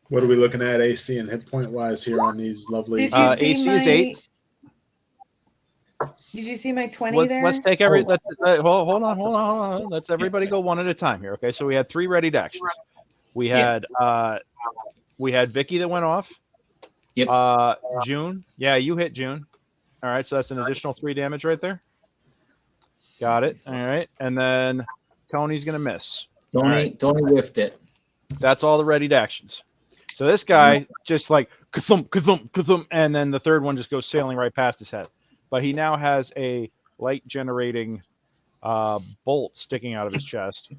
What are we looking at AC and hit point wise here on these lovely? Did you see AC my? is 8. Did you see my 20 there? Let's take every. Let's hold on. Let's everybody go one at a time here. Okay. So we had 3 readied actions. We had Vicky that went off. Yep. June. Yeah, you hit June. All right. So that's an additional 3 damage right there. Got it. All right. And then Tony's gonna miss. Tony whiffed it. That's all the readied actions. So this guy just like ka-thump, ka-thump, ka-thump, and then the third one just goes sailing right past his head. But he now has a light generating bolt sticking out of his chest. He's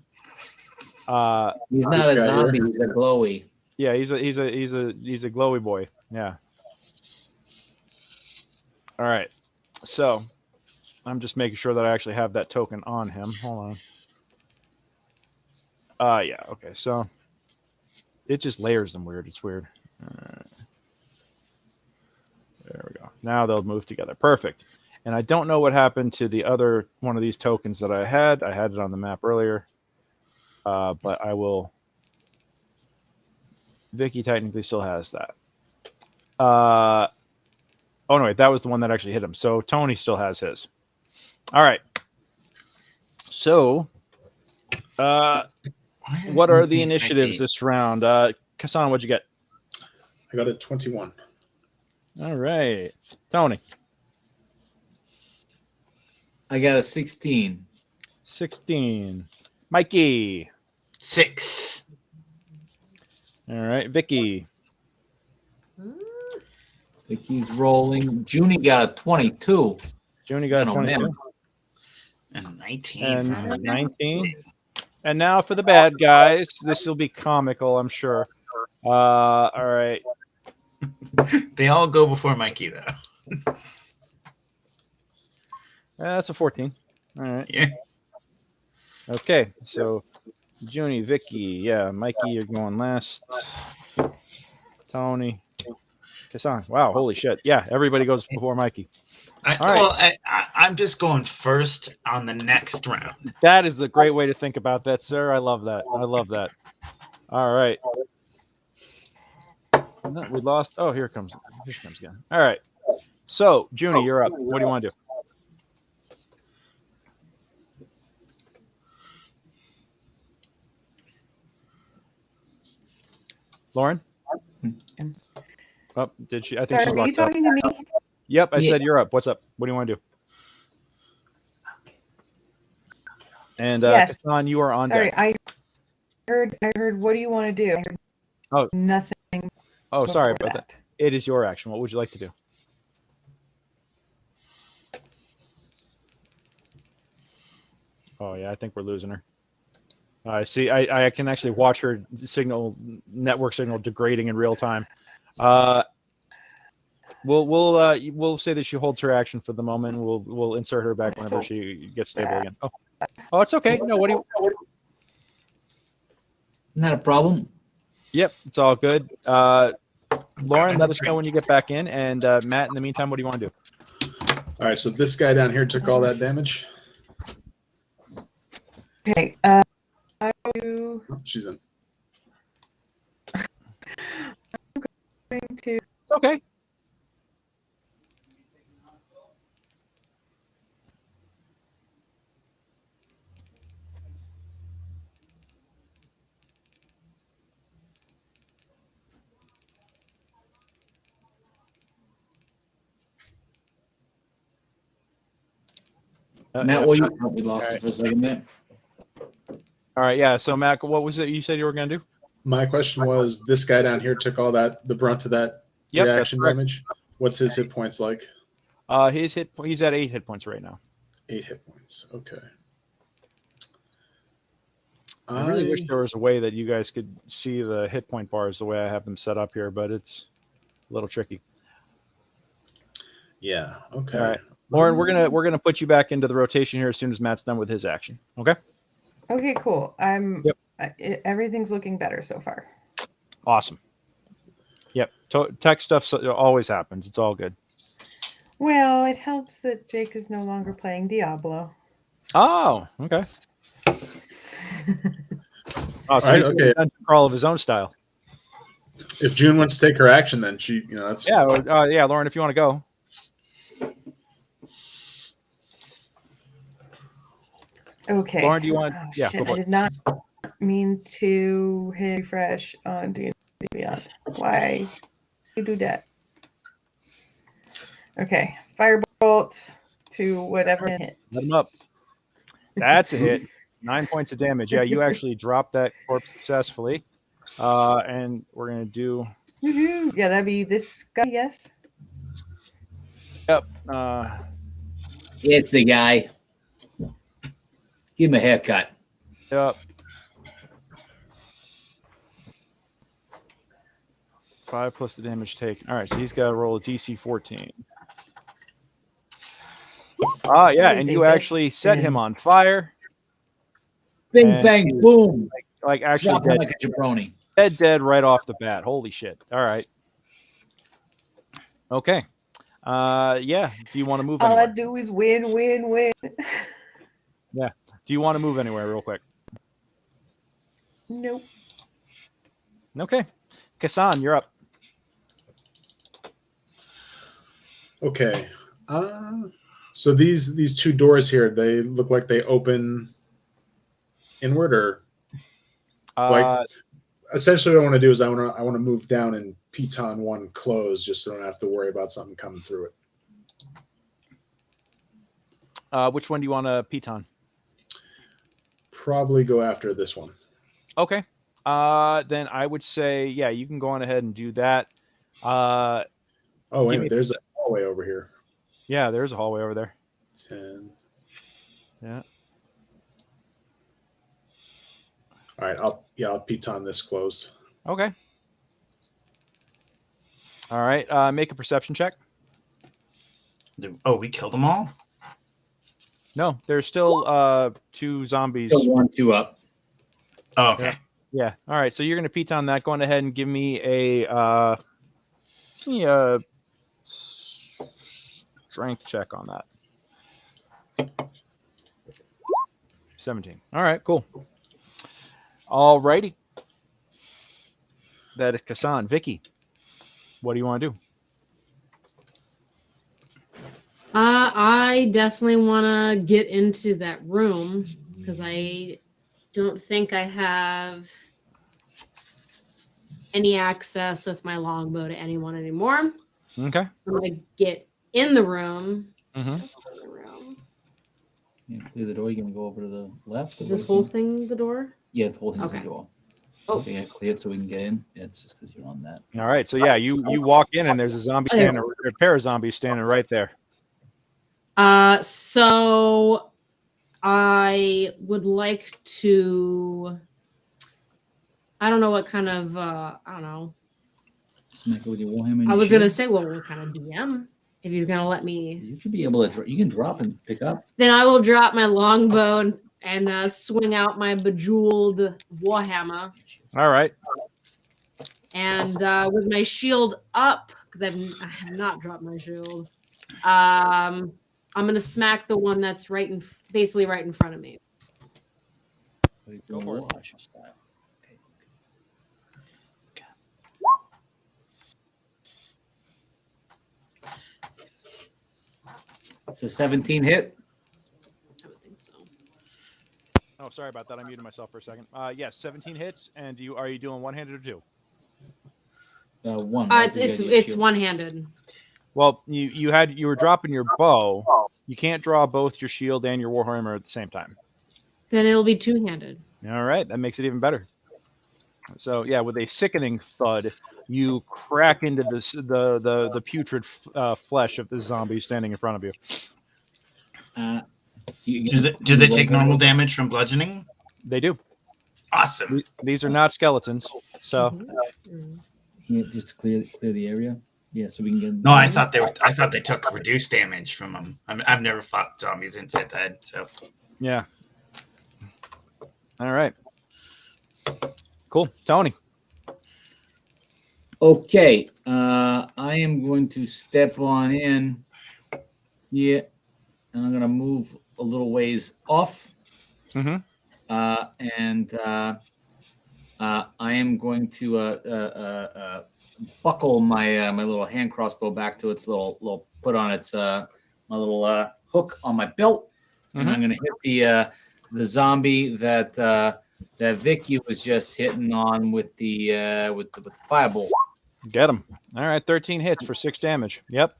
not a zombie. He's a glowy. Yeah, he's a glowy boy. Yeah. All right. So I'm just making sure that I actually have that token on him. Hold on. Yeah. Okay. So it just layers them weird. It's weird. All right. There we go. Now they'll move together. Perfect. And I don't know what happened to the other one of these tokens that I had. I had it on the map earlier. But I will. Vicky technically still has that. Oh, no, wait. That was the one that actually hit him. So Tony still has his. All right. So, what are the initiatives this round? Kassan, what'd you get? I got a 21. All right. Tony. I got a 16. 16. Mikey. 6. All right. Vicky. Vicky's rolling. Junie got a 22. Junie got a Oh, 22. man. And 19. And 19. And now for the bad guys. This will be comical, I'm sure. All right. They all go before Mikey, though. That's a 14. All right. Yeah. Okay. So, Junie, Vicky, yeah, Mikey, you're going last. Tony, Kassan. Wow, holy shit. Yeah, everybody goes before Mikey. All right. Well, I'm just going first on the next round. That is the great way to think about that, sir. I love that. I love that. All right. We lost. Oh, here comes again. All right. So, Junie, you're up. What do you want to do? Lauren? Oh, did she? I think Sorry, she's were you locked up. talking to me? Yep, I Yeah. said you're up. What's up? What do you want to do? And Yes. Kassan, you are on Sorry, deck. I heard. What do you want to do? I heard Oh. nothing. Oh, sorry before about that. It is your action. What would you like to do? Oh yeah, I think we're losing her. I see. I can actually watch her network signal degrading in real time. We'll say that she holds her action for the moment. We'll insert her back whenever she gets stable again. Oh, it's okay. No, what do you? Not a problem. Yep, it's all good. Lauren, let us know when you get back in, and Matt, in the meantime, what do you want to do? All right, so this guy down here took all that damage. Okay. I do. Oh, she's in. I'm going to. It's okay. Matt, well, we lost it for a second there. All right, yeah. So Mac, what was it you said you were gonna do? My question was, this guy down here took all the brunt of that Yep, that's reaction correct. damage. What's his hit points like? He's at 8 hit points right now. 8 hit points. Okay. I really wish there was a way that you guys could see the hit point bars the way I have them set up here, but it's a little tricky. Yeah. Okay. All right, Lauren, we're gonna put you back into the rotation here as soon as Matt's done with his action. Okay. Okay, cool. Yep. Everything's looking better so far. Awesome. Yep. Tech stuff always happens. It's all good. Well, it helps that Jake is no longer playing Diablo. Oh, okay. Oh, so All right, he's okay. doing a dungeon crawl of his own style. If June wants to take her action, then she, that's Yeah, yeah, Lauren, if you want to go. Okay. Lauren, do you want? Oh, Yeah, shit, go for I it. did not mean to hit refresh on D&D Beyond. Why you do that? Okay, firebolt to whatever hit. Let him up. That's a hit. 9 points of damage. Yeah, you actually dropped that corpse successfully. And we're gonna do. Woohoo. Yeah, that'd be this guy. Yes. Yep. It's the guy. Give him a haircut. Yep. 5 plus the damage taken. All right, so he's got to roll a DC 14. Yeah, and you actually set him on fire. Bing, And bang, he- boom. Like actually Drop him dead, like a jabroni. dead right off the bat. Holy shit. All right. Okay. Yeah. Do you want to move All I anywhere? do is win, win, win. Do you want to move anywhere real quick? Nope. Okay. Kassan, you're up. okay. So these two doors here, they look like they open inward, or like essentially what I want to do is I want to move down and piton one closed, just so I don't have to worry about something coming through it. Which one do you want to piton? Probably go after this one. Okay. Then I would say, yeah, you can go on ahead and do that. Oh, wait a Give me- minute. There's a hallway over here. Yeah, there's a hallway over there. 10. Yeah. All right. I'll piton this closed. Okay. All right. Make a perception check. Oh, we killed them all? No, there's still 2 zombies. Still 1, 2 up. Oh, okay. Yeah. All right. So you're going to piton that. Go on ahead and give me a strength check on that. 17. All right. Cool. All righty. That is Kassan. Vicky, what do you want to do? I definitely want to get into that room because I don't think I have any access with my longbow to anyone anymore. Okay. So I'm going to get in the room. Mhm. Just in the room. Yeah, clear the door. You're going to go over to the left. Is this whole thing the door? Yeah, the whole thing's Okay. the door. Oh. Okay, yeah, clear it so we can get in. Yeah, it's just because you're on that. All right. So yeah, you walk in and there's a zombie Oh, yeah. standing, a pair of zombies standing right there. So I would like to. I don't know what kind of. I don't know. Smack it with your warhammer. I was gonna say, well, what kind of DM? If he's gonna let me, You should be able to. You can drop and pick up. then I will drop my longbow and swing out my bejeweled warhammer, All right. and with my shield up because I have not dropped my shield. I'm gonna smack the one that's basically right in front of me. Go for it. Warhammer style. Okay. It's a 17 hit. I don't think so. Oh, sorry about that. I muted myself for a second. Yes, 17 hits. And are you doing one-handed or 2? 1. right? 'Cause you It's got your it's shield. one-handed. Well, you were dropping your bow. You can't draw both your shield and your warhammer at the same time. Then it'll be two-handed. All right, that makes it even better. So yeah, with a sickening thud, you crack into the putrid flesh of this zombie standing in front of you. Do they take normal damage from bludgeoning? They do. Awesome. These are not skeletons. So Yeah, just to clear the area. Yeah, so we can get. No, I thought they took reduced damage from them. I've never fought zombies in Fifth Ed, so yeah. All right. Cool, Tony. Okay, I am going to step on in. Yeah, and I'm gonna move a little ways off. Mm-hmm. And I am going to buckle my my little hand crossbow back to its little put on its my little hook on my belt, and I'm going to hit the zombie that Vicky was just hitting on with the firebolt. Get him. All right, 13 hits for 6 damage. Yep.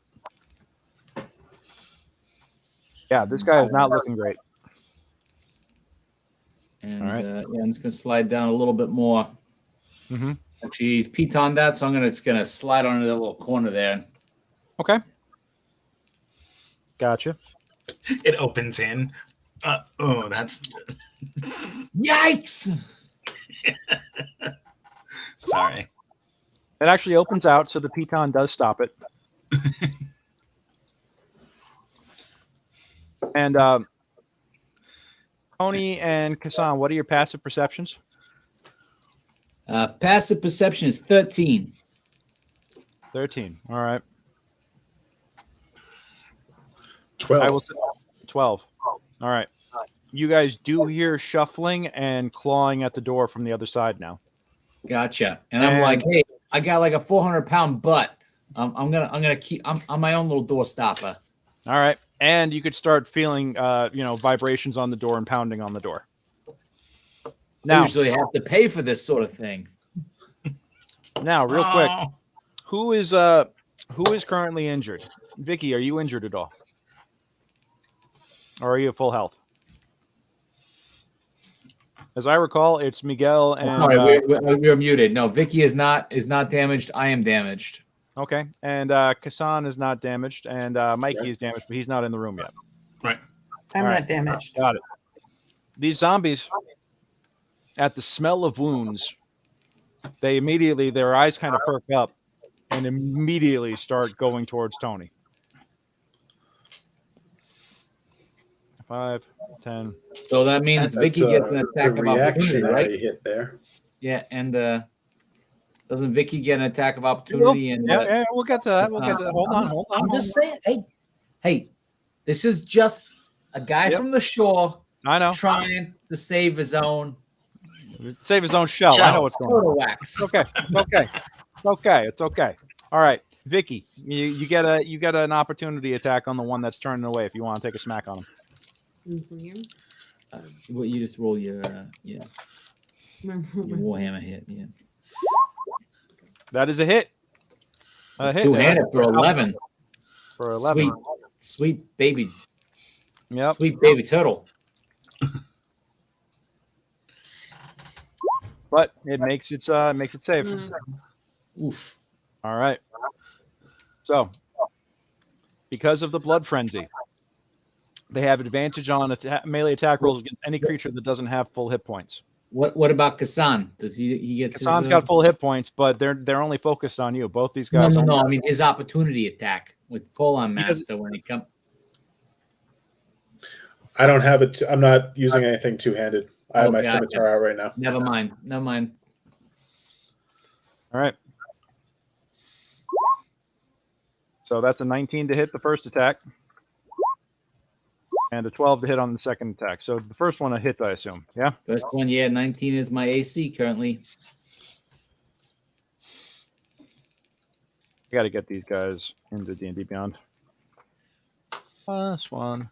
Yeah, this guy is not looking great. And All right. yeah, I'm just gonna slide down a little bit more. Mm-hmm. Actually, he's pitoned that, so I'm just gonna slide onto that little corner there. Okay. Gotcha. it opens in. Oh, that's Yikes! sorry. It actually opens out, so the piton does stop it. And Tony and Kassan, what are your passive perceptions? Passive perception is 13. 13. All right. 12. I will say 12. All right. You guys do hear shuffling and clawing at the door from the other side now. Gotcha. And I'm like, hey, I got like a 400-pound butt. I'm gonna keep. I'm my own little door stopper. All right. And you could start feeling, vibrations on the door and pounding on the door. I Now, usually have to pay for this sort of thing. now, real quick, who is currently injured? Vicky, are you injured at all, or are you at full health? As I recall, it's Miguel and. Sorry, we're muted. No, Vicky is not damaged. I am damaged. Okay, and Kassan is not damaged, and Mikey is damaged, but he's not in the room yet. Right. I'm All right. not damaged. Got it. These zombies, at the smell of wounds, they immediately, their eyes kind of perk up and immediately start going towards Tony. 5, 10. So that means Vicky gets an attack of opportunity, right? Hit there. Yeah, and doesn't Vicky get an attack of opportunity? And Yeah, we'll get to that. We'll get to that. Hold on. I'm just saying, hey, this is just a guy from the shore I know. trying to save his own Save his own shell. I know what's going on. turtle wax. Okay. It's okay. All right, Vicky, you get an opportunity attack on the one that's turning away if you want to take a smack on him. Well, you just roll your your Warhammer hit. Yeah, That is a hit. A hit. two-handed for 11. For 11. Sweet baby. Yep. Sweet baby turtle. But it makes it safe. Oof. All right. So, because of the blood frenzy, they have advantage on melee attack rolls against any creature that doesn't have full hit points. What about Kassan? Does he get? Kassan's got full hit points, but they're only focused on you. Both these guys. No. I mean his opportunity attack with Colon Master when he comes. I don't have it. I'm not using anything two-handed. I have my scimitar out right now. Never mind. All right. So that's a 19 to hit the first attack, and a 12 to hit on the second attack. So the first one a hit, I assume. Yeah. First one, 19 is my AC currently. I got to get these guys into D&D Beyond. Plus one.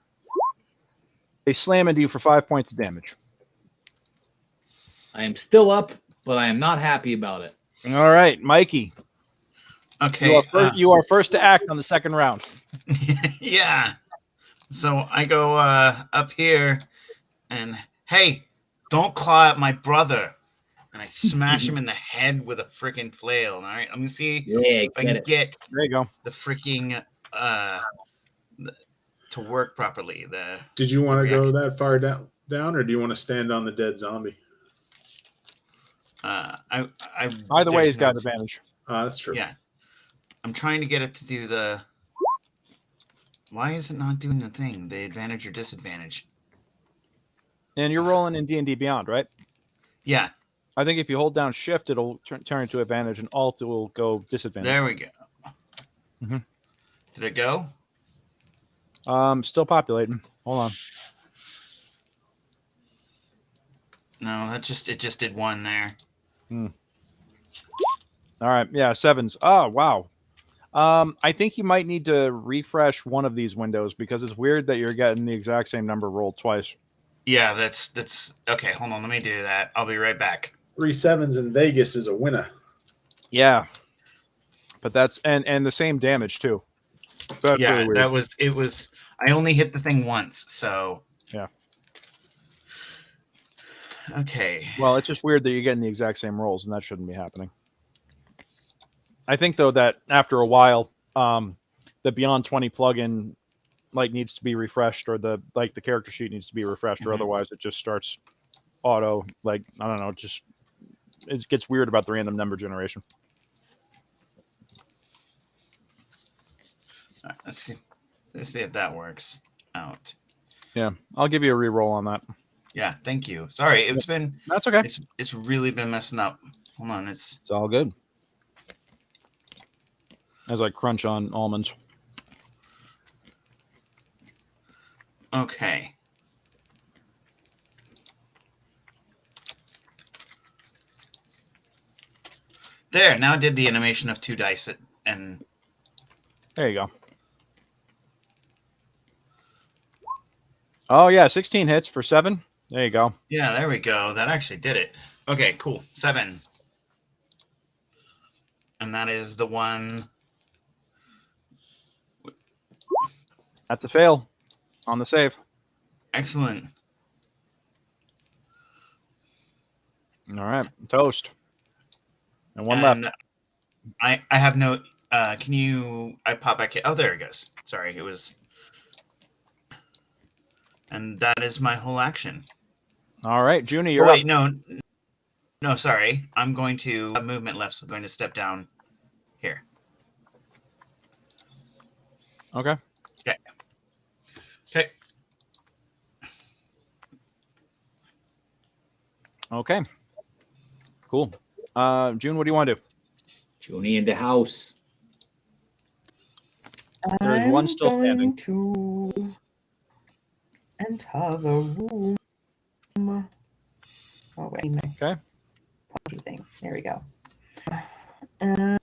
They slam into you for 5 points of damage. I am still up, but I am not happy about it. All right, Mikey. Okay. You are first to act on the second round. Yeah. So I go up here and, hey, don't claw at my brother. And I smash him in the head with a freaking flail. All right, I'm gonna see Yeah, if I get can it. get There you go. the freaking to work properly. Did you want to go that far down, or do you want to stand on the dead zombie? Either way, he's got an advantage. That's true. Yeah, I'm trying to get it to do the. Why is it not doing the thing? The advantage or disadvantage? And you're rolling in D&D Beyond, right? Yeah. I think if you hold down Shift, it'll turn into advantage, and Alt will go disadvantage. There we go. Mhm. Did it go? Still populating. Hold on. No, it just did one there. All right. Yeah, 7s. Oh, wow. I think you might need to refresh one of these windows because it's weird that you're getting the exact same number rolled twice. Yeah, that's okay. Hold on, let me do that. I'll be right back. 3 7s in Vegas is a winner. Yeah. But that's and the same damage too. That's Yeah, really weird. it was I only hit the thing once, so yeah. Okay. Well, it's just weird that you're getting the exact same rolls, and that shouldn't be happening. I think though that after a while, the Beyond 20 plugin needs to be refreshed, or the character sheet needs to be refreshed, or otherwise it just starts auto. I don't know, it gets weird about the random number generation. All right, let's see if that works out. Yeah, I'll give you a reroll on that. Yeah, thank you. Sorry, it's been. That's okay. It's really been messing up. Hold on, it's all good. As I crunch on almonds. Okay. There, now I did the animation of 2 dice and there you go. Oh yeah, 16 hits for 7. There you go. Yeah, there we go. That actually did it. Okay, cool. 7. And that is the one. That's a fail on the save. Excellent. All right, toast. And one left. I have no. Can you? I pop back in. Oh, there it goes. Sorry, it was. And that is my whole action. All right, Junie, you're wait, up. no, sorry. I'm going to have movement left, so I'm going to step down here. Okay. Okay. Okay. Cool. June, what do you want to do? Junie in the house. There's one still standing. To enter the room. Oh wait. Okay. Thing. There we go. And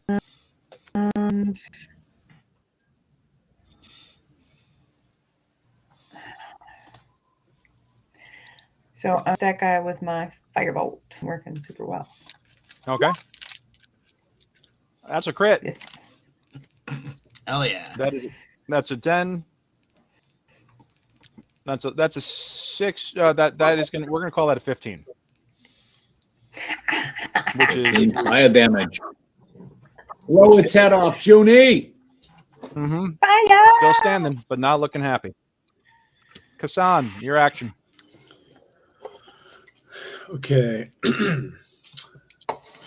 so I'm that guy with my firebolt working super well. Okay. That's a crit. Yes. Hell yeah. That's a 10. That's a 6. That is gonna, we're gonna call that a 15. Which is fire damage. Blow its head off, Junie. Fire! Still standing, but not looking happy. Kassan, your action. Okay. I'm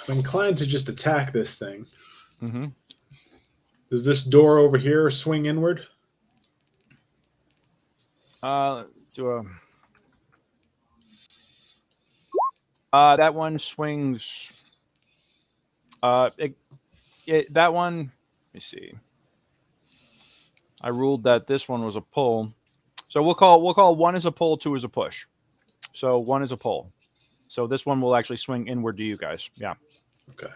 inclined to just attack this thing. Does this door over here swing inward? Do a. That one swings. That one. Let me see. I ruled that this one was a pull, so we'll call 1 as a pull, 2 as a push. So 1 is a pull. So this one will actually swing inward to you guys. Yeah. Okay.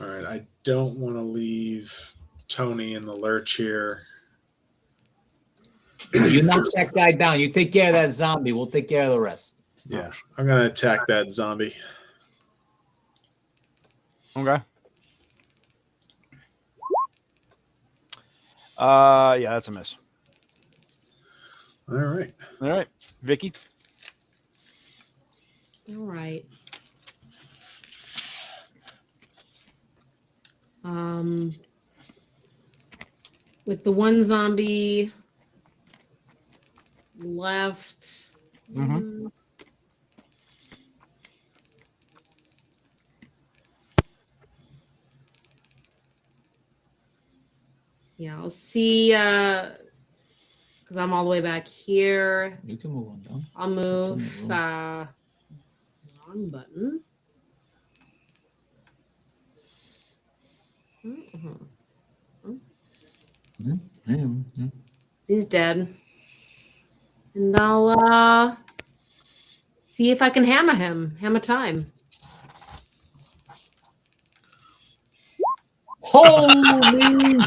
All right. I don't want to leave Tony in the lurch here. You knock that guy down. You take care of that zombie. We'll take care of the rest. Yeah. I'm going to attack that zombie. Okay. Yeah, that's a miss. All right. All right, Vicky. All right. With the one zombie left. Mhm. Yeah, I'll see. Because I'm all the way back here. You can move on down. I'll move. Wrong button. He's dead. And I'll see if I can hammer him. Hammer time. Holy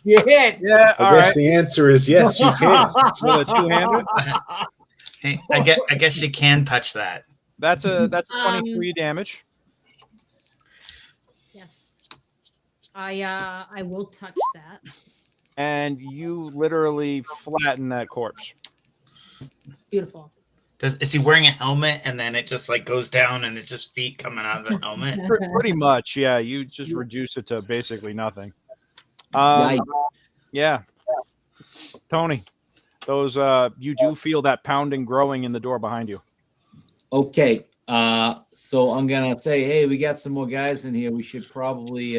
shit! Yeah, all I guess right. the answer is yes, you can. With a two-hander? Hey, I guess you can touch that. That's a 23 damage. Yes. I will touch that. And you literally flatten that corpse. Beautiful. Is he wearing a helmet and then it just like goes down and it's just feet coming out of the helmet? Pretty much, yeah. You just reduce it to basically nothing. Yeah. Tony, those you do feel that pounding growing in the door behind you. Okay. So I'm gonna say, hey, we got some more guys in here. We should probably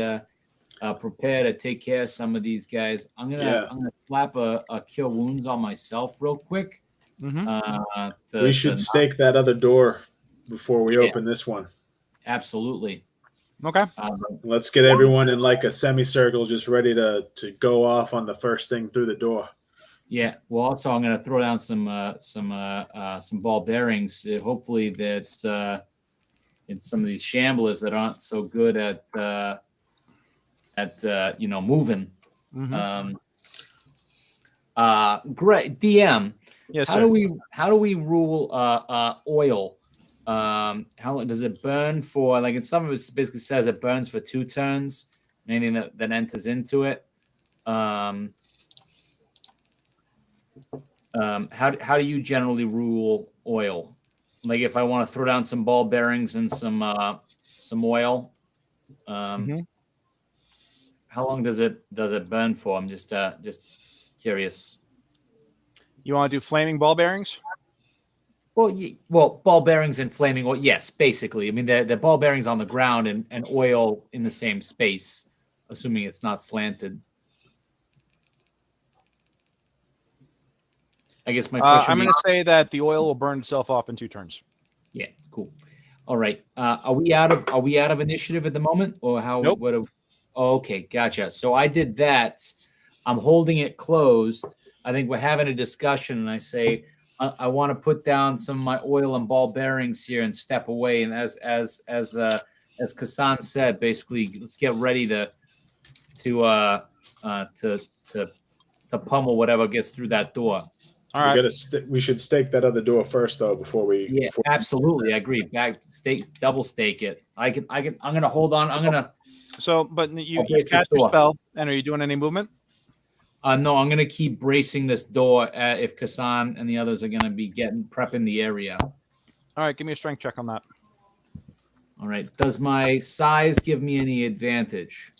prepare to take care of some of these guys. I'm gonna slap a cure wounds on myself real quick. Mm-hmm. We should stake that other door before we open this one. Absolutely. Okay. Let's get everyone in like a semicircle, just ready to go off on the first thing through the door. Yeah. Well, also I'm gonna throw down some ball bearings. Hopefully that's in some of these shamblers that aren't so good at moving. Mm-hmm. Great DM. Yes, How sir. do we rule oil? How does it burn for? Like in some of it basically says it burns for 2 turns. Anything that enters into it. How do you generally rule oil? Like if I want to throw down some ball bearings and some oil, how long does it burn for? I'm just curious. You want to do flaming ball bearings? Well, ball bearings and flaming oil. Yes, basically. I mean, they're ball bearings on the ground and oil in the same space, assuming it's not slanted. I guess my question. I'm going to say that the oil will burn itself off in 2 turns. Yeah, cool. All right. Are we out of initiative at the moment, or how? Nope. Okay, gotcha. So I did that. I'm holding it closed. I think we're having a discussion, and I say I want to put down some of my oil and ball bearings here and step away. And as Kassan said, basically, let's get ready to pummel whatever gets through that door. All right. We should stake that other door first, though, before we. Yeah, absolutely. I agree. Double stake it. I'm gonna hold on. I'm gonna. So, but you cast your spell, and are you doing any movement? No, I'm gonna keep bracing this door. If Kassan and the others are gonna be prepping the area. All right, give me a strength check on that. All right. Does my size give me any advantage?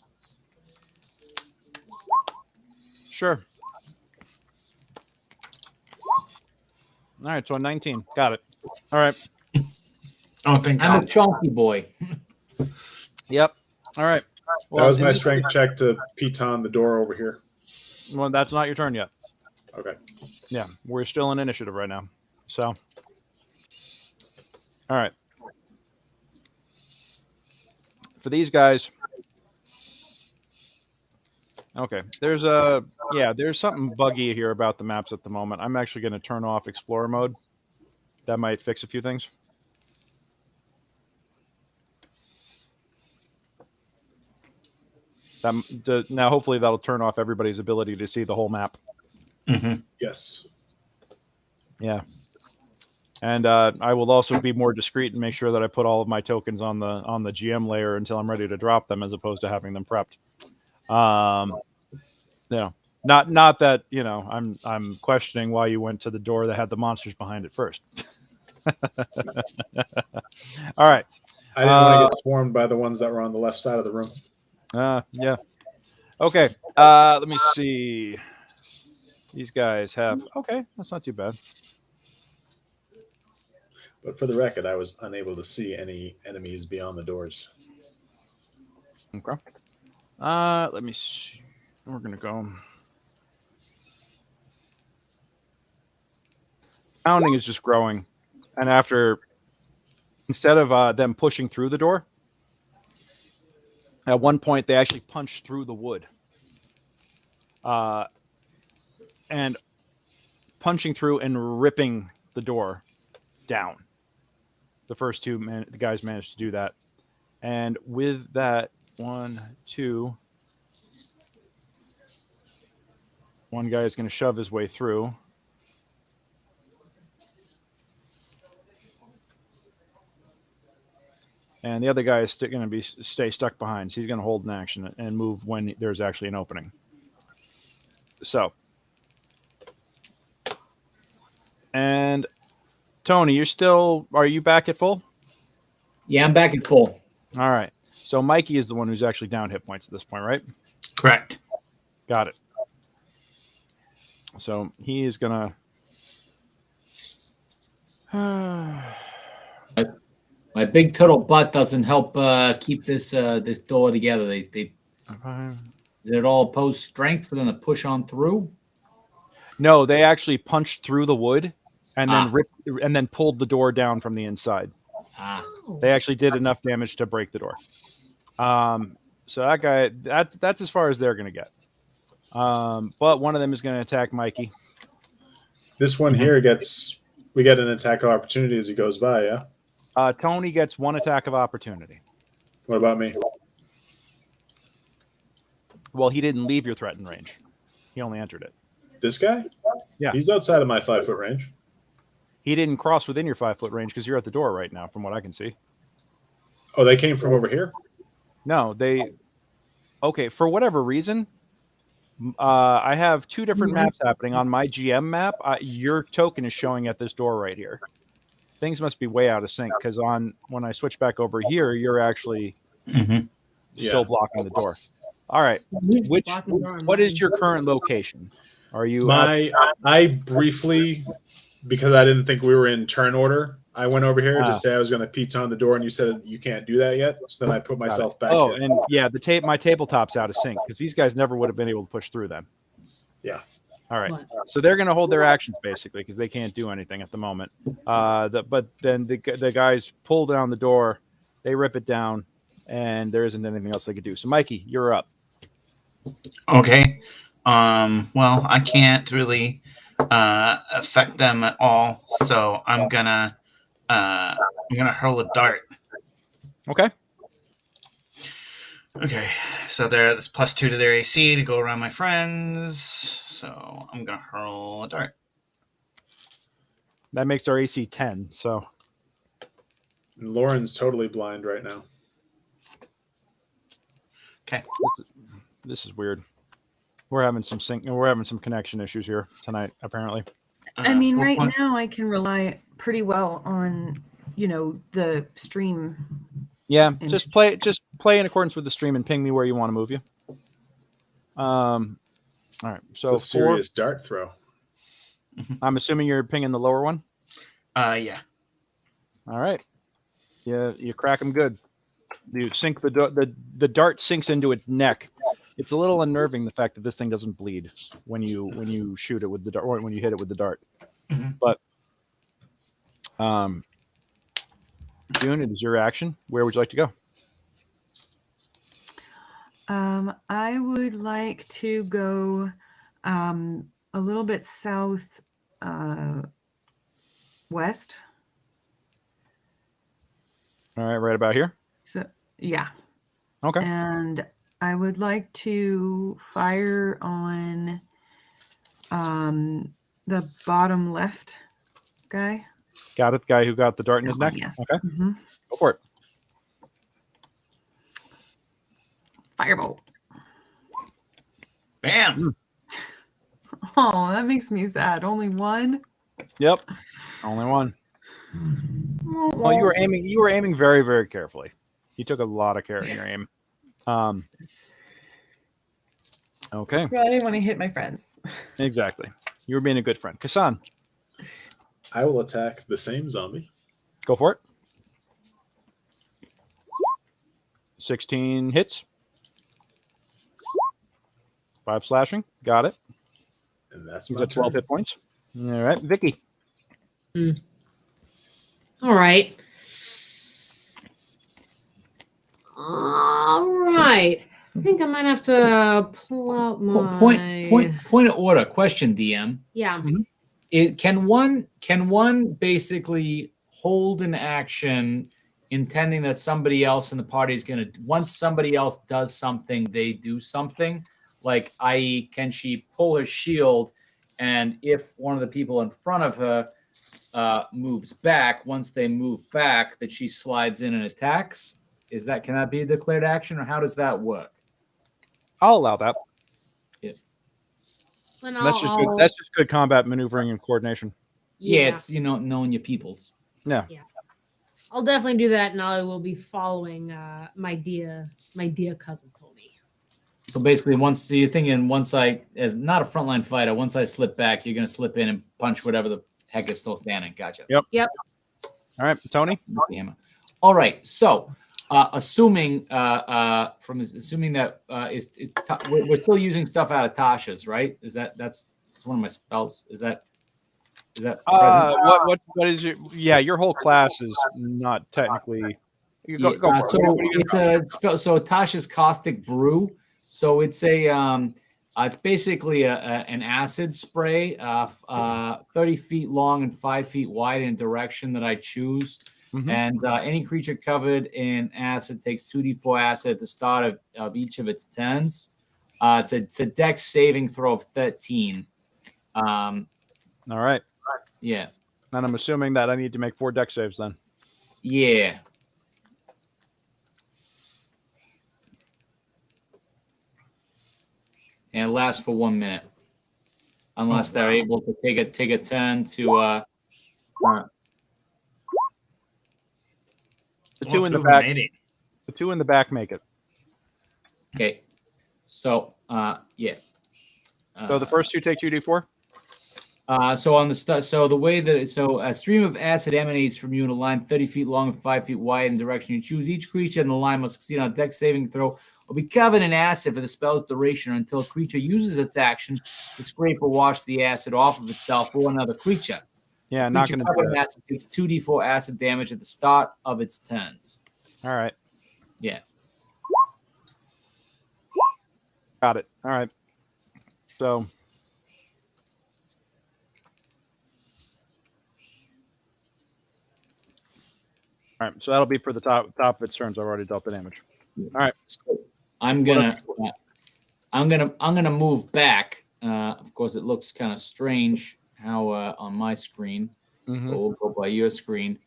Sure. All right, so a 19. Got it. All right. Oh, thank I'm a God. chunky boy. Yep. All right. That was my strength check to piton the door over here. Well, that's not your turn yet. Okay. Yeah, we're still in initiative right now. So, all right. For these guys, okay. There's something buggy here about the maps at the moment. I'm actually going to turn off Explorer mode. That might fix a few things. Now, hopefully, that'll turn off everybody's ability to see the whole map. Mm-hmm. Yes. Yeah. And I will also be more discreet and make sure that I put all of my tokens on the GM layer until I'm ready to drop them, as opposed to having them prepped. Yeah. Not that I'm questioning why you went to the door that had the monsters behind it first. All right. I didn't want to get swarmed by the ones that were on the left side of the room. Yeah. Okay. Let me see. These guys have. Okay, that's not too bad. But for the record, I was unable to see any enemies beyond the doors. Okay. Let me see. We're gonna go. Pounding is just growing, and instead of them pushing through the door, at one point they actually punched through the wood, and punching through and ripping the door down. The first two the guys managed to do that, and with that, 1, 2. One guy is going to shove his way through. And the other guy is going to stay stuck behind. So he's going to hold an action and move when there's actually an opening. So. And Tony, are you back at full? Yeah, I'm back at full. All right. So Mikey is the one who's actually down hit points at this point, right? Correct. Got it. So he is gonna. My big turtle butt doesn't help keep this door together. Is it all opposed strength for them to push on through? No, they actually punched through the wood and then ripped and then pulled the door down from the inside. They actually did enough damage to break the door. So that guy, that's as far as they're gonna get. But one of them is going to attack Mikey. This one here we get an attack of opportunity as he goes by, yeah? Tony gets one attack of opportunity. What about me? Well, he didn't leave your threatened range. He only entered it. This guy? Yeah. He's outside of my 5-foot range. He didn't cross within your 5-foot range because you're at the door right now, from what I can see. Oh, they came from over here? No, okay, for whatever reason, I have two different maps happening. On my GM map, your token is showing at this door right here. Things must be way out of sync because when I switch back over here, you're actually still blocking the door. All right. What is your current location? Are you I briefly, because I didn't think we were in turn order, I went over here to say I was going to piton the door, and you said you can't do that yet. So then I put myself back. Oh, here. and yeah, my tabletop's out of sync because these guys never would have been able to push through them. Yeah. All right. So they're going to hold their actions basically because they can't do anything at the moment. But then the guys pull down the door, they rip it down, and there isn't anything else they could do. So Mikey, you're up. Okay. Well, I can't really affect them at all, so I'm gonna hurl a dart. Okay. Okay. So there's +2 to their AC to go around my friends. So I'm gonna hurl a dart. That makes our AC 10. So. And Lauren's totally blind right now. Okay. This is weird. We're having some connection issues here tonight, apparently. I mean, right now I can rely pretty well on, the stream. Yeah, just play in accordance with the stream and ping me where you want to move you. All right. So it's a serious dart throw. I'm assuming you're pinging the lower one. Yeah. All right. Yeah, you crack them good. You sink the dart sinks into its neck. It's a little unnerving the fact that this thing doesn't bleed when you shoot it with the dart or when you hit it with the dart. But June, it is your action. Where would you like to go? I would like to go a little bit south west. All right, right about here. So yeah. Okay. And I would like to fire on the bottom left guy. Got it. The guy who got the dart in his neck? Yes. Okay. Go for it. Firebolt. Bam. Oh, that makes me sad. Only one. Yep. Only one. Well, you were aiming. You were aiming very, very carefully. You took a lot of care in your aim. Okay. Well, I didn't want to hit my friends. Exactly. You were being a good friend. Kassan, I will attack the same zombie. go for it. 16 hits. 5 slashing. Got it. And that's He's my at 12 turn. hit points. All right, Vicky. All right. All right. I think I might have to pull out my Point of order. Question, DM. Yeah. Can one basically hold an action intending that somebody else in the party is going to, once somebody else does something, they do something? Like, i.e., can she pull her shield, and if one of the people in front of her moves back, once they move back, that she slides in and attacks? Can that be a declared action, or how does that work? I'll allow that. And That's just good. That's just good combat maneuvering and coordination. Yeah, it's knowing your peoples. Yeah. I'll definitely do that, and I will be following my dear cousin Tony. So basically, you're thinking, as not a frontline fighter, once I slip back, you're going to slip in and punch whatever the heck is still standing. Gotcha. Yep. Yep. All right, Tony. All right. So, assuming that we're still using stuff out of Tasha's, right? That's one of my spells? Is that present? What is your? Yeah, your whole class is not technically. Go for it. So it's a spell. So Tasha's Caustic Brew. So it's it's basically an acid spray, 30 feet long and 5 feet wide in a direction that I choose. Mhm. And any creature covered in acid takes 2d4 acid at the start of each of its turns. It's a dex saving throw of 13. All right. Yeah. And I'm assuming that I need to make 4 dex saves then. Yeah. And it lasts for 1 minute, unless they're able to take a turn to. The two in the back. The two in the back make it. Okay. So yeah. So the first two take 2d4. So on the way that a stream of acid emanates from you in a line 30 feet long and 5 feet wide in the direction you choose. Each creature in the line must succeed on a dex saving throw or be covered in acid for the spell's duration or until a creature uses its action to scrape or wash the acid off of itself or another creature. Yeah, not going to do that. Acid takes 2d4 acid damage at the start of its turns. All right. Yeah. Got it. All right. So. All right, so that'll be for the top of its turns. I've already dealt the damage. All right. So I'm gonna move back. Of course, it looks kind of strange how on my screen. Mhm. But we'll go by your screen.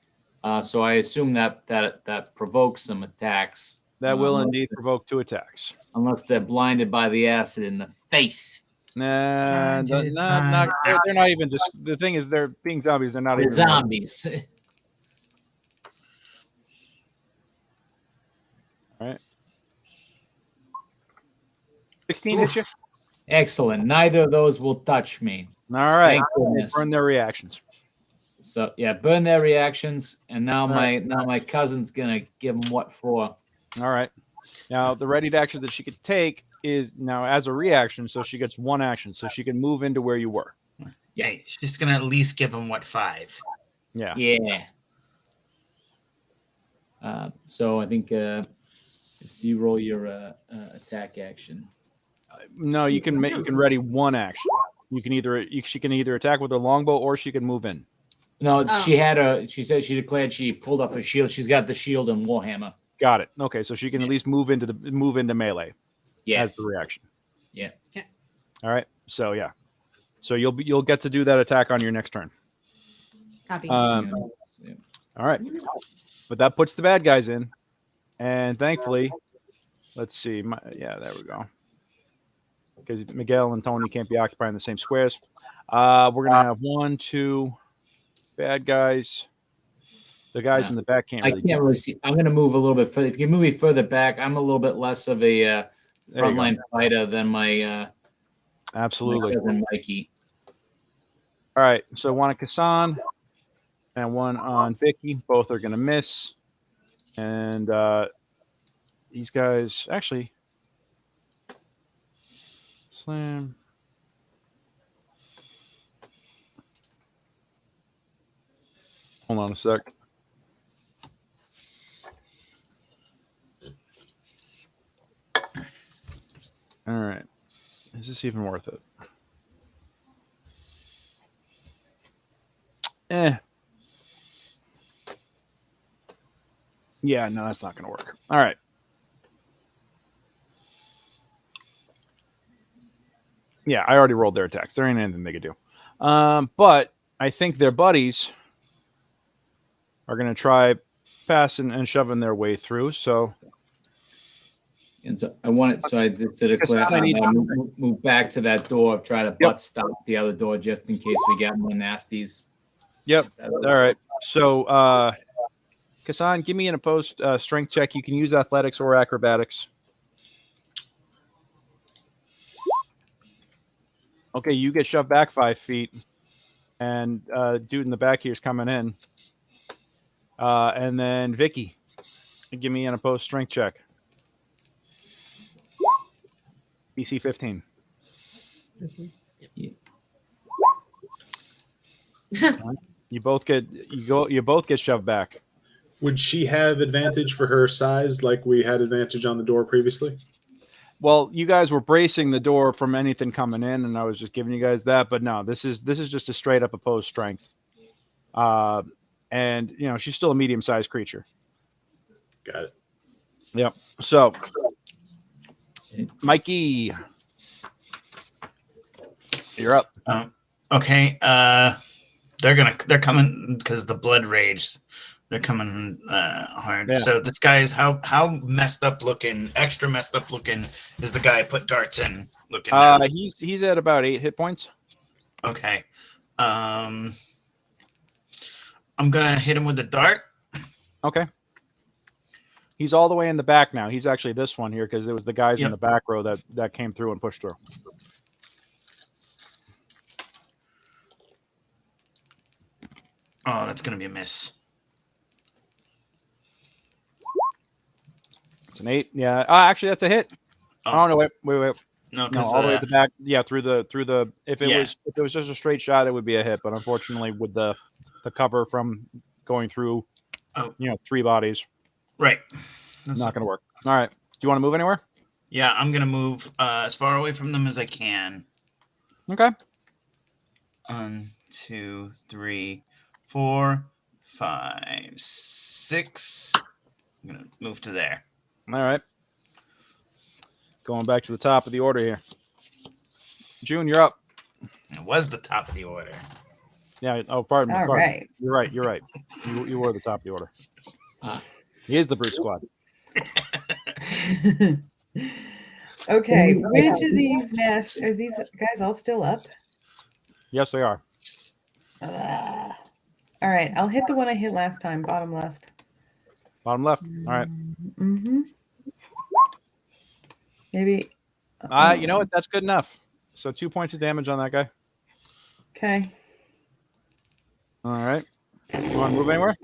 So I assume that provokes some attacks. That will indeed provoke 2 attacks. Unless they're blinded by the acid in the face. Nah, they're not even just. The thing is, they're being zombies. They're not even zombies. All right. 16 hit you. Excellent. Neither of those will touch me. All right. Thank goodness. Burn their reactions. So yeah, burn their reactions, and now my cousin's gonna give them what for. All right. Now the ready action that she could take is now as a reaction, so she gets 1 action, so she can move into where you were. Yeah, she's gonna at least give him 5. Yeah. Yeah. So I think just you roll your attack action. No, you can ready 1 action. She can either attack with her longbow or she can move in. No, she said she declared she pulled up her shield. She's got the shield and warhammer. Got it. Okay, so she can at least move into melee. Yeah. As the reaction. Yeah. Okay. All right. So yeah. So you'll get to do that attack on your next turn. Copy. All right. But that puts the bad guys in, and thankfully, let's see. There we go. because Miguel and Tony can't be occupying the same squares. We're going to have 1, 2 bad guys. The guys in the back can't I really can't really see. I'm going to move a little bit further. If you move me further back, I'm a little bit less of a frontline fighter than my Absolutely. my cousin Mikey. All right, so one on Kassan and one on Vicky. Both are going to miss. And these guys, actually, slam. Hold on a sec. All right. Is this even worth it? Yeah, no, that's not going to work. All right. Yeah, I already rolled their attacks. There ain't anything they could do. But I think their buddies are going to try passing and shoving their way through. So, and so I want it. So I just did a clear. Move back to that door. Try to butt stop the other door just in case we get more nasties. Yep. All right. So, Kassan, give me an opposed strength check. You can use athletics or acrobatics. Okay, you get shoved back 5 feet, and dude in the back here is coming in. And then Vicky, give me an opposed strength check. BC 15. You both get shoved back. Would she have advantage for her size, like we had advantage on the door previously? Well, you guys were bracing the door from anything coming in, and I was just giving you guys that. But no, this is just a straight up opposed strength. And she's still a medium-sized creature. Got it. Yep. So, Mikey, you're up. Okay. They're coming because the blood rage. They're coming hard. Yeah. So this guy is how messed up looking, extra messed up looking is the guy I put darts in looking. He's at about 8 hit points. Okay. I'm gonna hit him with the dart. Okay. He's all the way in the back now. He's actually this one here because it was the guys in the back row that came through and pushed through. Oh, that's gonna be a miss. It's an 8. Yeah. Actually, that's a hit. Oh no! Wait. No, all the way at the back. Yeah, through the. If it was just a straight shot, it would be a hit. But unfortunately, with the cover from going through, 3 bodies, right, that's not going to work. All right. Do you want to move anywhere? Yeah, I'm gonna move as far away from them as I can. Okay. 1, 2, 3, 4, 5, 6. I'm gonna move to there. All right. Going back to the top of the order here. June, you're up. It was the top of the order. Yeah. Oh, pardon me. All right. You're right. You were the top of the order. He is the brute squad. Okay. Which of these nests are these guys all still up? Yes, they are. All right. I'll hit the one I hit last time. Bottom left. Bottom left. All right. Mm-hmm. Maybe. You know what? That's good enough. So 2 points of damage on that guy. Okay. All right. You want to move anywhere?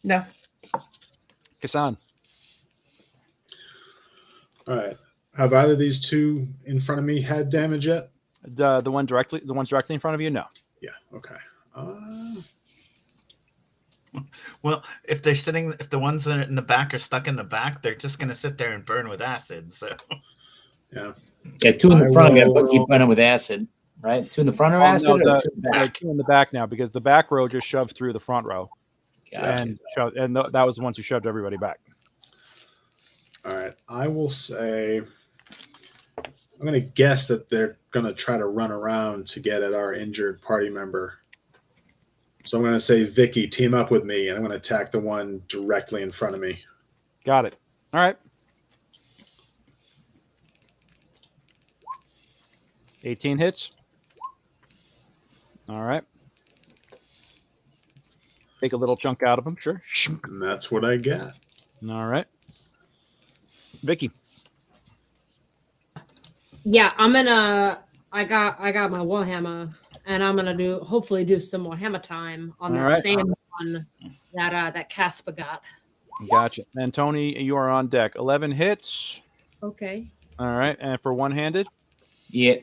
No. Kassan. All right. Have either of these two in front of me had damage yet? The ones directly in front of you? No. Yeah. Okay. Well, if the ones that are in the back are stuck in the back, they're just gonna sit there and burn with acid. So. Yeah. Yeah, 2 in the front of me, but keep burning with acid, right? 2 in the front are acid, no, or 2 in the back? 2 in the back now because the back row just shoved through the front row, Gotcha. and that was the ones who shoved everybody back. All right. I will say, I'm going to guess that they're going to try to run around to get at our injured party member. So I'm going to say, Vicky, team up with me, and I'm going to attack the one directly in front of me. Got it. All right. 18 hits. All right. Take a little chunk out of him, sure. And that's what I got. All right. Vicky. Yeah, I'm gonna. I got my warhammer, and I'm gonna hopefully do some more hammer time on All that right. same one that Casper got. Gotcha. And Tony, you are on deck. 11 hits. Okay. All right. And for one-handed? Yeah.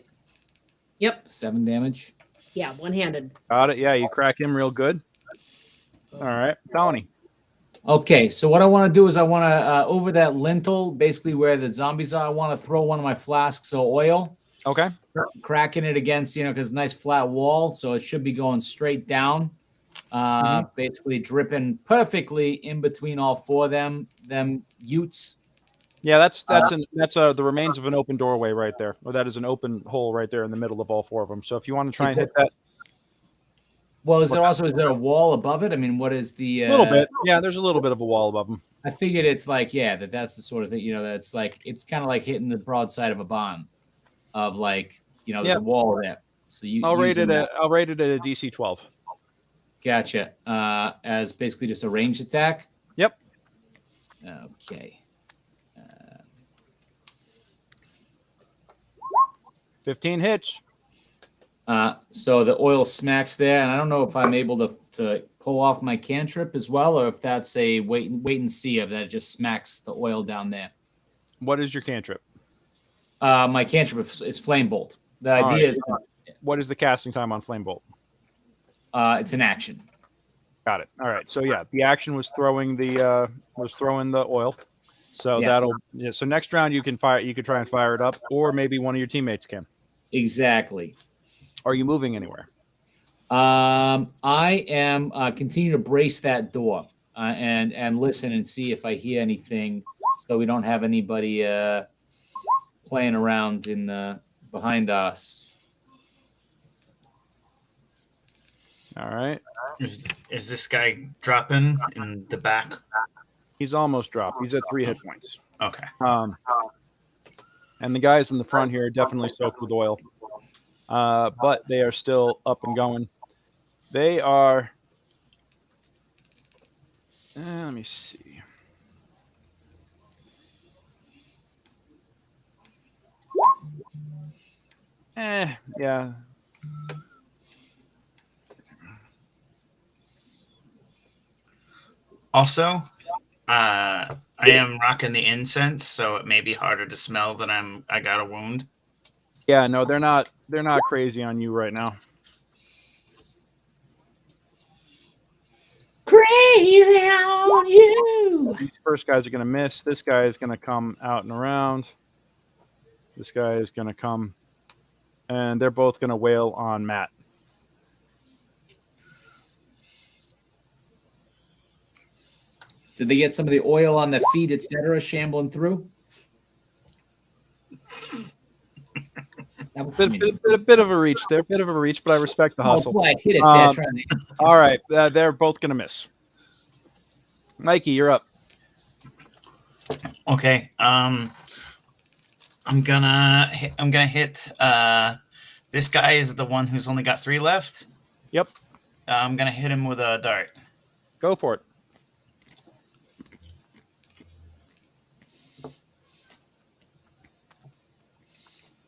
Yep. 7 damage. Yeah, one-handed. Got it. Yeah, you crack him real good. All right. Tony. Okay, so what I want to do is I want to, over that lintel, basically where the zombies are, I want to throw one of my flasks of oil. Okay. Cracking it against, because it's a nice flat wall, so it should be going straight down. Basically dripping perfectly in between all 4 of them utes. Yeah, that's the remains of an open doorway right there. Or that is an open hole right there in the middle of all 4 of them. So if you want to try and hit that. Well, is there a wall above it? I mean, what is the A little bit. Yeah, there's a little bit of a wall above them. I figured it's like, that's the sort of thing, that's like, it's kind of like hitting the broadside of a bomb of like, there's a wall there. So I'll rate it at a DC 12. Gotcha. As basically just a ranged attack? Yep. Okay. 15 hits. So the oil smacks there, and I don't know if I'm able to pull off my cantrip as well, or if that's a wait and see of that. It just smacks the oil down there. What is your cantrip? My cantrip is Flame Bolt. The idea is... What is the casting time on Flame Bolt? It's an action. Got it. All right. So yeah, the action was throwing the oil. So so next round you can try and fire it up, or maybe one of your teammates can. Exactly. Are you moving anywhere? I am continue to brace that door and listen and see if I hear anything, so we don't have anybody playing around behind us. All right. Is this guy dropping in the back? He's almost dropped. He's at 3 hit points. Okay. And the guys in the front here are definitely soaked with oil. But they are still up and going. They are. Let me see. Yeah. Also, I am rocking the incense, so it may be harder to smell that I got a wound. Yeah, no, they're not crazy on you right now. Crazy on you. These first guys are going to miss. This guy is going to come out and around. This guy is going to come, and they're both going to wail on Matt. Did they get some of the oil on their feet, etc., shambling through? A bit of a reach there, but I respect the hustle. Oh, boy, I hit it there. Trying to... All right, they're both going to miss. Mikey, you're up. Okay. I'm gonna hit. This guy is the one who's only got 3 left. Yep. I'm gonna hit him with a dart. Go for it.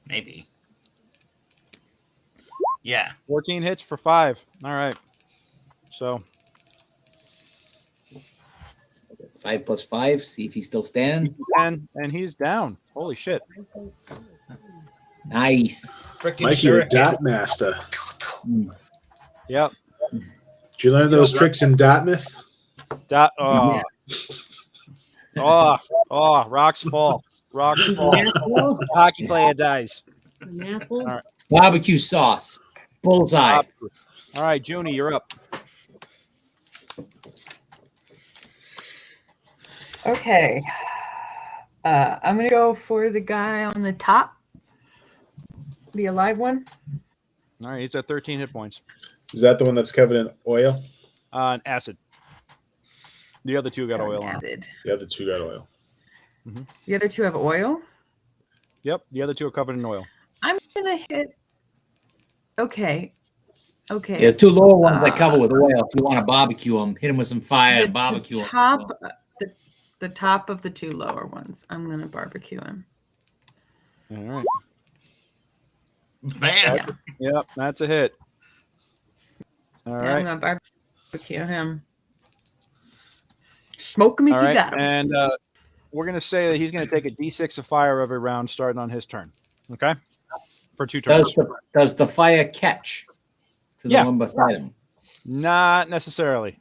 Maybe. Yeah. 14 hits for 5. All right. So 5 plus 5. See if he's still standing. 10, and he's down. Holy shit. Nice. Mikey, you're a dot master. Yep. Did you learn those tricks in Dartmouth? Oh, rocks fall. Rocks fall. Hockey player dies. An asshole. All right. Barbecue sauce. Bullseye. All right, Junie, you're up. Okay. I'm going to go for the guy on the top, the alive one. All right, he's at 13 hit points. Is that the one that's covered in oil? Acid. The other 2 got oil on. Acid. The other 2 got oil. The other 2 have oil. Yep, the other 2 are covered in oil. I'm going to hit Okay. Okay. Yeah, 2 lower ones I cover with oil. If you want to barbecue them, hit them with some fire and barbecue the them. top, the top of the 2 lower ones. I'm gonna barbecue them. All right. Man. Yeah. Yep, that's a hit. All Yeah, right. I'm gonna barbecue him. Smoke him if All you right. got him. And we're gonna say that he's gonna take a D6 of fire every round, starting on his turn. Okay. For 2 turns. Does the fire catch to the Yeah. one beside him? Not necessarily.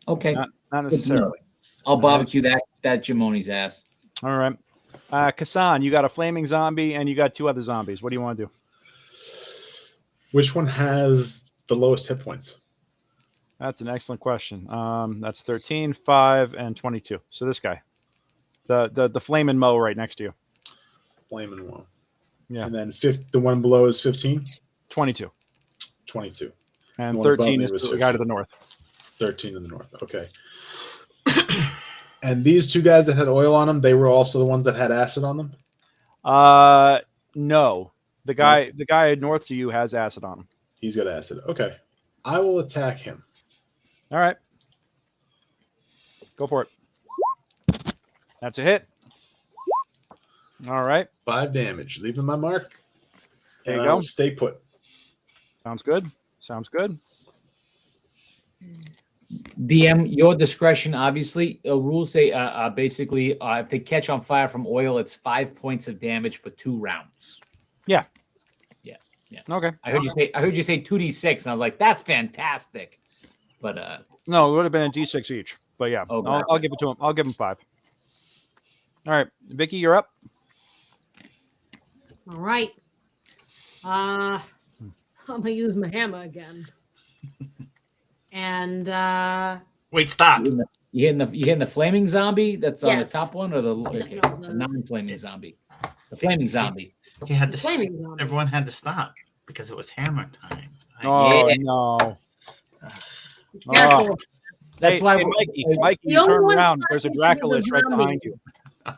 Okay. Not Good to know. necessarily. I'll barbecue that Jamoni's ass. All right. Kassan, you got a flaming zombie and you got 2 other zombies. What do you want to do? Which one has the lowest hit points? That's an excellent question. That's 13, 5, and 22. So this guy, the flaming Mo right next to you. Flaming one. Yeah. And then the one below is 15? 22. 22. And The one above 13 me is was the guy to 15. the north. 13 in the north. Okay. And these 2 guys that had oil on them, they were also the ones that had acid on them? No. The guy north to you has acid on him. He's got acid. Okay. I will attack him. All right. Go for it. That's a hit. All right. 5 damage. Leaving my mark. There And you I go. will stay put. Sounds good. Sounds good. DM, your discretion, obviously. Rules say basically if they catch on fire from oil, it's 5 points of damage for 2 rounds. Yeah. Yeah. Yeah. Okay. I heard you say 2d6, and I was like, that's fantastic. But No, it would have been a D6 each. But yeah, Oh, I'll gotcha. give it to him. I'll give him 5. All right. Vicky, you're up. All right. I'm gonna use my hammer again. And Wait, stop. you hitting the flaming zombie that's on the Yes. top one, or the no, non-flaming zombie? The flaming zombie. He had the to. flaming zombie. Everyone had to stop because it was hammer time. Oh, Yeah. no. Careful. That's Hey, why hey, Mikey, The you only turn ones around. that There's a can see Dracula the right behind zombies. you.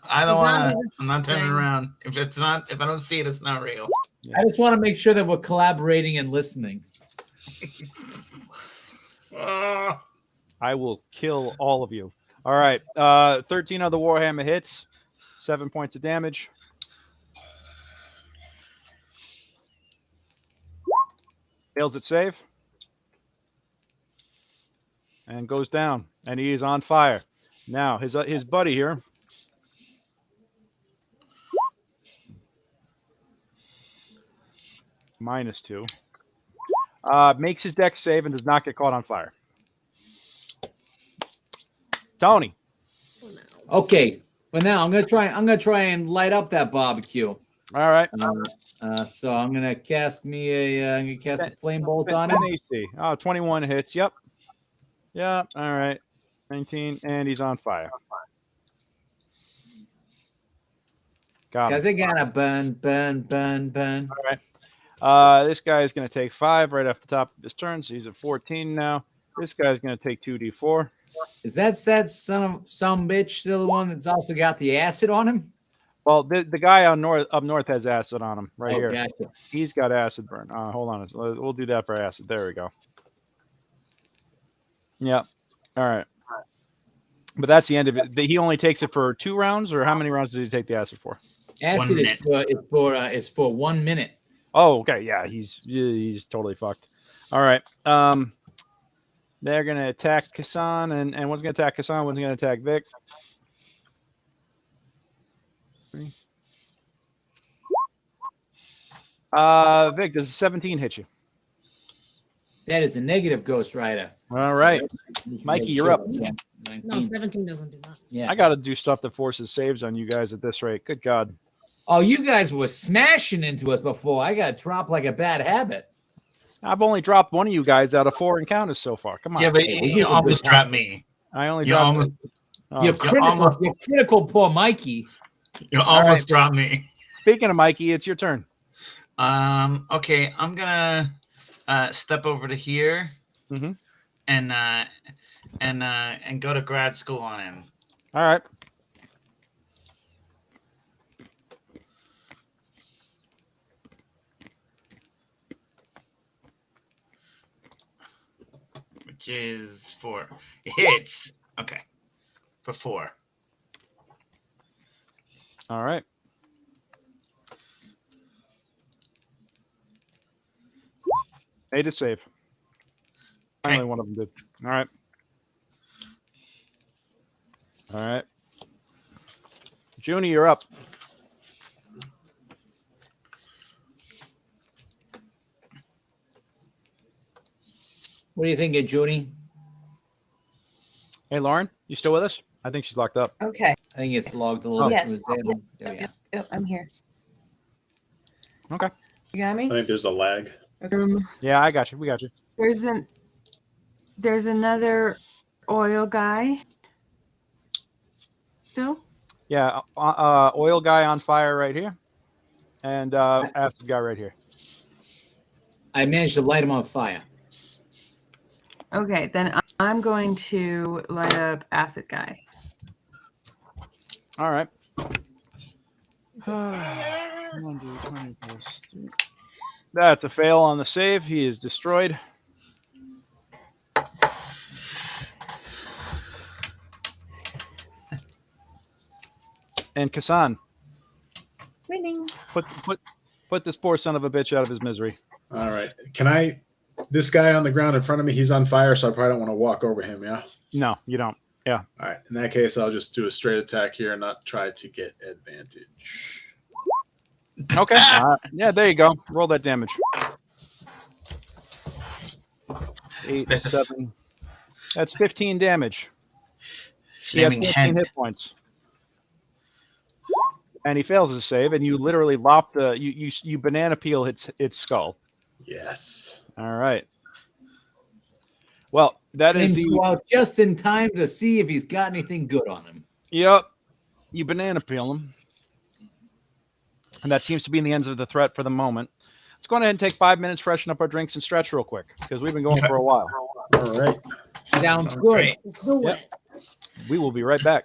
I don't want zombies to. are I'm not turning thing. around. If I don't see it, it's not real. I just want to make sure that we're collaborating and listening. I will kill all of you. All right. 13 of the Warhammer hits. 7 points of damage. Fails its save. And goes down. And he is on fire. Now, his buddy here. -2. Makes his dex save and does not get caught on fire. Tony. Okay, but now I'm gonna try and light up that barbecue. All right. So I'm gonna cast a flame bolt on him. 10 AC. 21 hits. Yep. Yep. All right. 19, and he's on fire. Got him. Because they gotta burn. All right. This guy is going to take 5 right off the top of his turn, so he's at 14 now. This guy's going to take 2d4. Is that said some bitch still the one that's also got the acid on him? Well, the guy up north has acid on him right here. Gotcha. He's got acid burn. Hold on. We'll do that for acid. There we go. Yep. All right. But that's the end of it. He only takes it for 2 rounds, or how many rounds does he take the acid for? Acid is for 1 minute. Oh, okay. Yeah, he's totally fucked. All right. They're gonna attack Kassan, and one's gonna attack Kassan, one's gonna attack Vic. Vic, does a 17 hit you? That is a negative, Ghost Rider. All right. Mikey, you're up. Yeah, No, 19. 17 doesn't do that. Yeah. I got to do stuff that forces saves on you guys at this rate. Good God. Oh, you guys were smashing into us before. I got dropped like a bad habit. I've only dropped one of you guys out of 4 encounters so far. Come on. Yeah, but Hey, you almost dropped me. I only You dropped. almost, You're critical. almost- You're critical, poor Mikey. you almost dropped me. Speaking of Mikey, it's your turn. Okay, I'm gonna step over to here Mhm. and go to grad school on him. All right. which is 4. It hits. Okay. For 4. All right. Made it save. Finally, one of them did. All right. All right. Junie, you're up. What do you think, Junie? Hey, Lauren, you still with us? I think she's locked up. Okay. I think it's logged a little bit. Yes. There we go. Yep, I'm here. Okay. You got I me? think there's a lag. Yeah, I got you. We got you. There's another oil guy. Still? Yeah, oil guy on fire right here, and acid guy right here. I managed to light him on fire. Okay, then I'm going to light up acid guy. All right. 1d20 plus 3. That's a fail on the save. He is destroyed. And Kasan, Winning. put this poor son of a bitch out of his misery. All right. Can I? This guy on the ground in front of me, he's on fire, so I probably don't want to walk over him. Yeah. No, you don't. Yeah. All right. In that case, I'll just do a straight attack here and not try to get advantage. Okay. Yeah, there you go. Roll that damage. 8, 7. That's 15 damage. He has Flaming 15 hand. hit points. And he fails his save, and you literally lop the you banana peel its skull. Yes. All right. Well, that is Flames go out just in time to see if he's got anything good on him. Yep. You banana peel him. And that seems to be in the ends of the threat for the moment. Let's go ahead and take 5 minutes, freshen up our drinks, and stretch real quick because we've been going for a while. All right. Sounds good. great. Let's do Yep. it. We will be right back.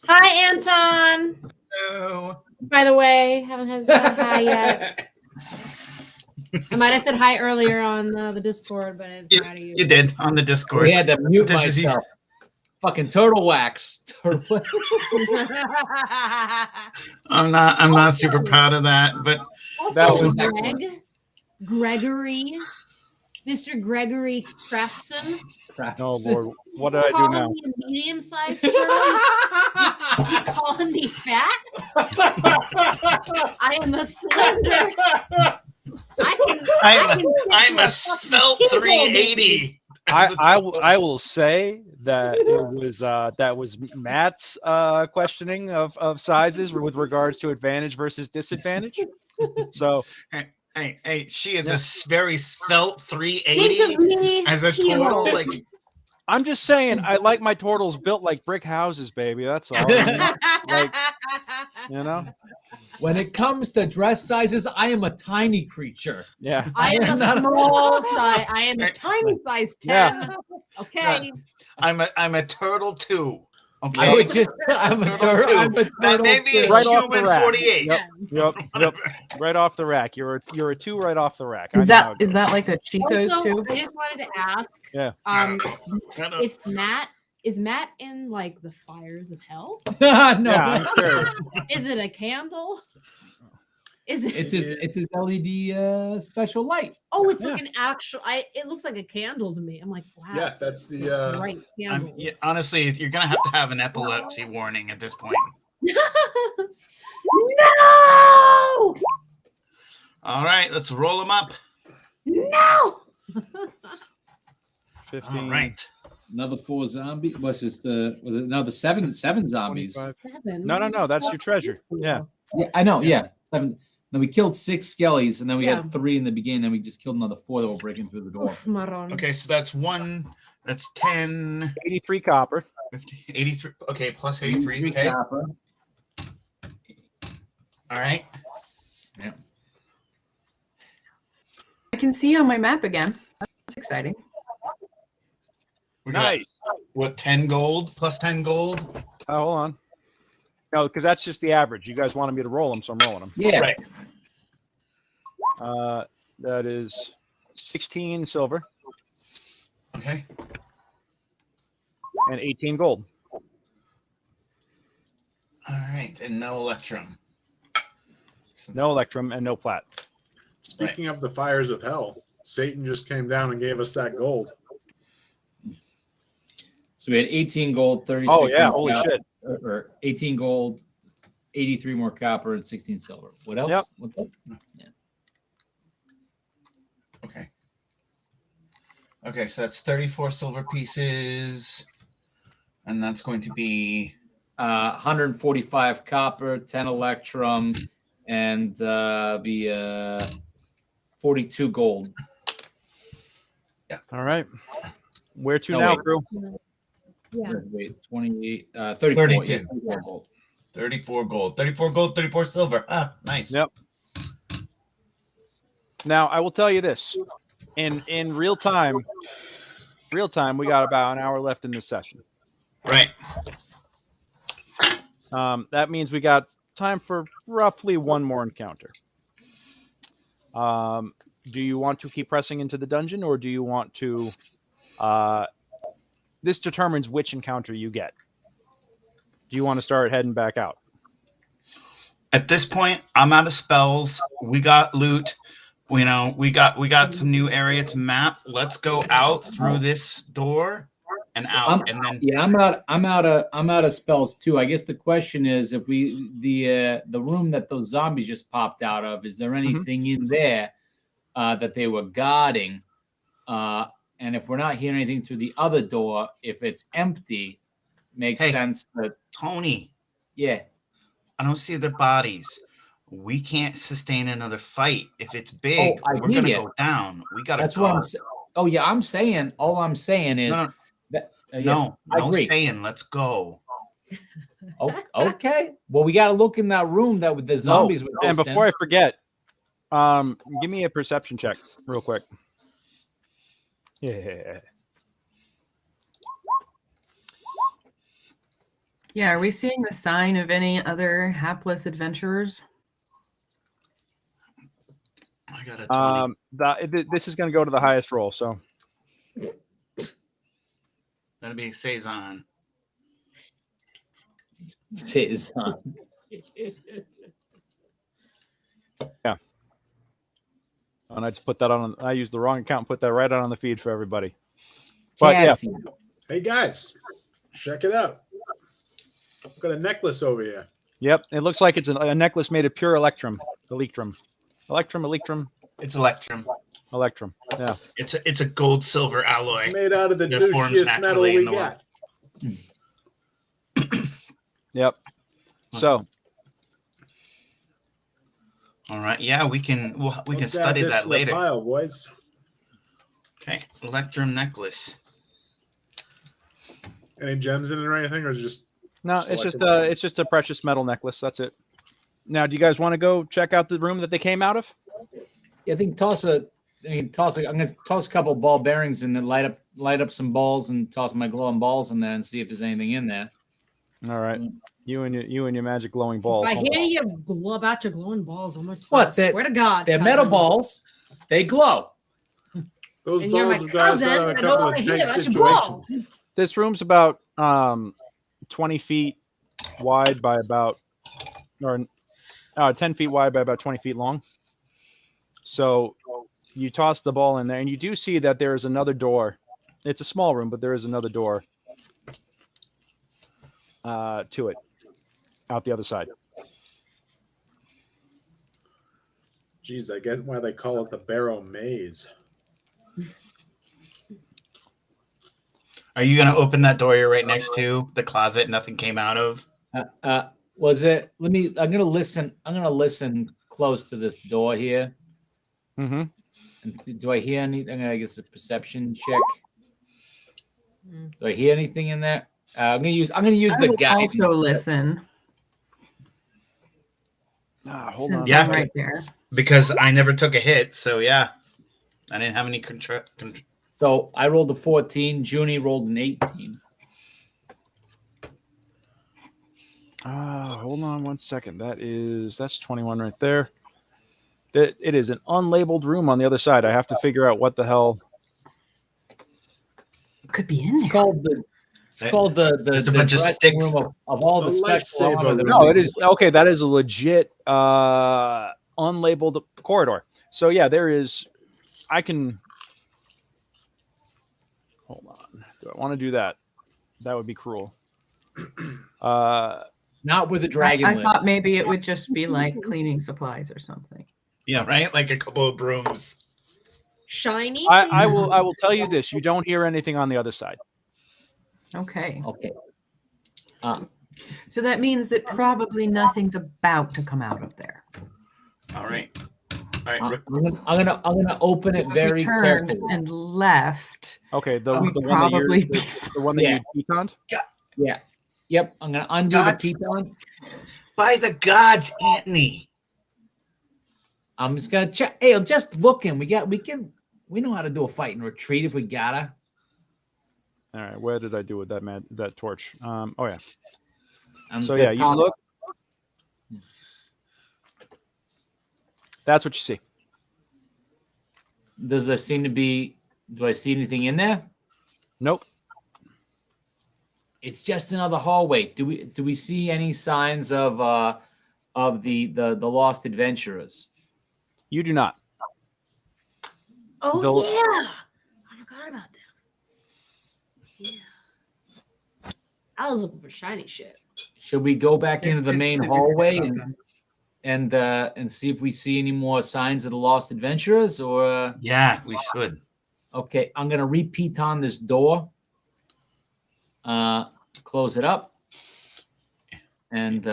Hi, Anton. Hello. By the way, haven't said hi yet. I might have said hi earlier on the Discord, but it's proud of you. You did on the Discord. We had to mute This is myself. Fucking turtle wax. Turtle wax. I'm not super proud of that, but Also, was Gregory, Mr. Gregory Crafson. Oh Lord, what did I do Calling now? me a medium-sized turtle. You're calling me fat. I am a slender. I'm a svelte 380. I will say that it was Matt's questioning of sizes with regards to advantage versus disadvantage. So Hey, she is Yeah. a very svelte Think 380 of me, as a hero. total. Like, I'm just saying I like my turtles built like brick houses, baby. That's all. Like, you know? When it comes to dress sizes, I am a tiny creature. Yeah. I am a small size. I am a tiny size 10. Yeah. Okay. I'm a turtle 2. Okay. I'm a turtle. I'm a That turtle. may be a Right off the human rack. 48. Yep. Right off the rack. You're a 2 right off the rack. Is that like a Chico's Also, too? I just wanted to ask, Yeah. if Matt is Matt in like the fires of hell? No, Yeah, I'm sure. Is it a candle? Is it? it's his LED special light. Oh, it's like an actual. It looks like a candle to me. I'm like, wow. Yeah, it's that's a the bright candle. Honestly, you're gonna have to have an epilepsy warning at this point. No! All right, let's roll them up. No! 15. All right. Another 4 zombie. Was it another seven zombies? 25. 7. No, that's your treasure. Yeah. Yeah, I know. Yeah, 7. Then we killed 6 skellies, and then we Yeah. had 3 in the beginning. Then we just killed another 4 that were breaking through the door. Oof, Maron. Okay, so that's 1. That's 10. 83 copper. 50, 83. Okay, plus 83. Okay. Copper. All right. I can see on my map again. That's exciting. We got, Nice. what, 10 gold? Plus 10 gold? Oh, hold on. No, because that's just the average. You guys wanted me to roll them, so I'm rolling them. Yeah. Right. That is 16 silver Okay. and 18 gold. All right, and no electrum. No electrum and no plat. Speaking of the fires of hell, Satan just came down and gave us that gold. So we had 18 gold, 36. Oh yeah, more holy copper, shit. Or 18 gold, 83 more copper, and 16 silver. What else? Yep. What's up? Yeah. Okay. Okay, so that's 34 silver pieces, and that's going to be 145 copper, 10 electrum, and be 42 gold. All right. Where to No, now, wait. crew? Yeah. Wait, 28, 34. 32. Yeah, 34 gold. 34 gold. 34 gold, 34 silver. Ah, nice. Yep. Now I will tell you this. In real time, we got about an hour left in this session. Right. That means we got time for roughly one more encounter. Do you want to keep pressing into the dungeon, or do you want to? This determines which encounter you get. Do you want to start heading back out? At this point, I'm out of spells. We got loot. You know, we got some new area to map. Let's go out through this door and out, and then I'm out of spells too. I guess the question is, if the room that those zombies just popped out of, is there anything in there that they were guarding? And if we're not hearing anything through the other door, if it's empty, makes sense that Tony, yeah. I don't see the bodies. We can't sustain another fight. If it's big, I we're hear gonna ya. go down. We gotta. That's go. what I'm saying. Oh yeah, I'm saying. All I'm saying is No, that No, I no agree. saying. Let's go. Okay. Well, we got to look in that room that with the zombies. were And just before in. I forget, give me a perception check real quick. Yeah. Yeah, are we seeing the sign of any other hapless adventurers? I got a 20. This is going to go to the highest roll. So That'll be Saison. Saison. yeah. And I just put that on. I used the wrong account and put that right out on the feed for everybody. But Yes. Hey guys, check it out. I've got a necklace over here. Yep, it looks like it's a necklace made of pure electrum. Electrum. It's Electrum. Electrum. Yeah. It's a gold silver alloy. It's made out of the that forms douchiest metal naturally in we the world. got. Yep. So All right. Yeah, we can Let's add study this that to the later. pile, boys. Okay. Electrum necklace. Any gems in it or anything, or is it just no, selected? it's just a precious metal necklace. That's it. Now, do you guys want to go check out the room that they came out of? I think I'm gonna toss a couple ball bearings and then light up some balls and toss my glowing balls in there and see if there's anything in there. All right. You and your magic glowing balls. If I Hold hear on. you glow about your glowing balls, I'm gonna What, swear to God. They're cousin. metal balls. They glow. Those And you're balls my have got us cousin, out of a I don't couple want of to hear tight about your balls. situations. This room's about 20 feet wide by about 10 feet wide by about 20 feet long. So you toss the ball in there, and you do see that there is another door. It's a small room, but there is another door to it out the other side. Geez, I get why they call it the Barrowmaze. Are you gonna open that door you're right next to? The closet nothing came out of? Was it? I'm gonna listen. I'm gonna listen close to this door here Mm-hmm. and see. Do I hear anything? I guess a perception check. Do I hear anything in there? I'm gonna use I the will guidance. also listen. Hold Since on. Yeah. I'm right there. Because I never took a hit, so yeah. I didn't have any control. So I rolled a 14. Junie rolled an 18. Hold on one second. That's 21 right there. It is an unlabeled room on the other side. I have to figure out what the hell. Could be in It's there. called the. It's called the Just a bunch of dressing sticks. room of all the The special lightsaber armor. That room. No, it is okay. That is a legit unlabeled corridor. So yeah, there is. I can. Hold on. Do I want to do that? That would be cruel. Not with a dragon. I lid. thought maybe it would just be like cleaning supplies or something. Yeah, right? Like a couple of brooms. Shiny. I will tell you this. You don't hear anything on the other side. Okay. Okay. So that means that probably nothing's about to come out of there. All right. All right. I'm gonna open it If we very turned carefully. and left. Okay, the We'd one probably that the one that Yeah. you pecaned. Yeah. Yep. I'm gonna undo Gods. the piton. By the gods, Anthony. I'm just gonna check. Hey, I'm just looking. We know how to do a fight and retreat if we gotta. All right, where did I do with that torch? Oh yeah. I'm So just yeah, gonna you toss- look. That's what you see. Does there seem to be? Do I see anything in there? Nope. It's just another hallway. Do we see any signs of the lost adventurers? You do not. Oh Bill- yeah, I forgot about that. Yeah, I was looking for shiny shit. Should we go back into the main hallway Okay. and see if we see any more signs of the lost adventurers? Or Yeah, we should. okay, I'm gonna repeat on this door. Close it up, and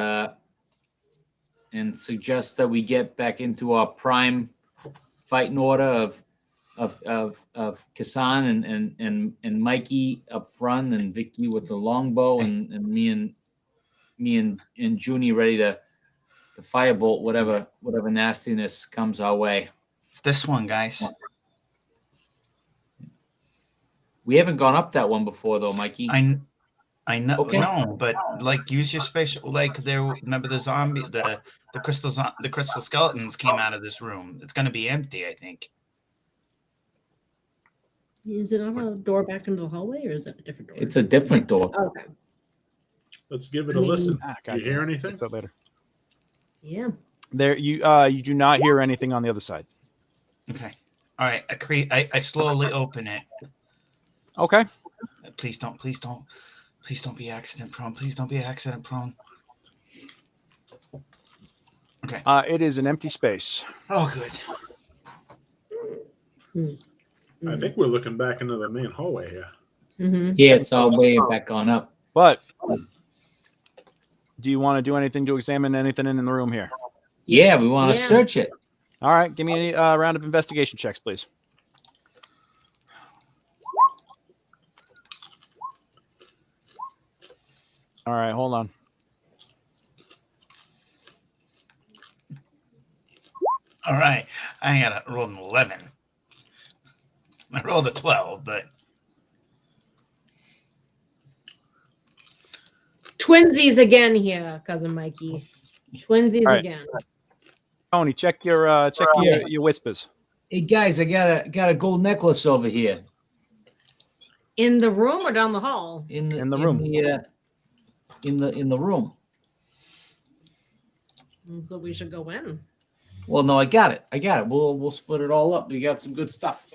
suggest that we get back into our prime fighting order of Kassan and Mikey up front, and Vicky with the longbow, and me and Junie ready to firebolt whatever nastiness comes our way. This one, guys. We haven't gone up that one before, though, Mikey. I know, Okay. no, but like use your spatial. Like there, remember the zombie, the crystal skeletons came out of this room. It's gonna be empty, I think. Is it not a door back into the hallway, or is it a different door? It's a different door. Okay. Let's give it a listen. Do you hear anything? What's up later? Yeah. There, you do not hear anything on the other side. Okay. All right. I slowly open it. Okay. Please don't be accident prone. Please don't be accident prone. Okay. It is an empty space. Oh, good. I think we're looking back into the main hallway here. Mm-hmm. Yeah, it's all way back on up. But do you want to do anything to examine anything in the room here? Yeah, we want to Yeah. search it. All right. Give me a round of investigation checks, please. All right. Hold on. All right. I got to roll an 11. I rolled a 12, but Twinsies again here, cousin Mikey. Twinsies All right. again. Tony, check your whispers. Hey guys, I got a gold necklace over here In the room or down the hall? in the In the room. In the room. So we should go in. Well, no, I got it. We'll split it all up. We got some good stuff.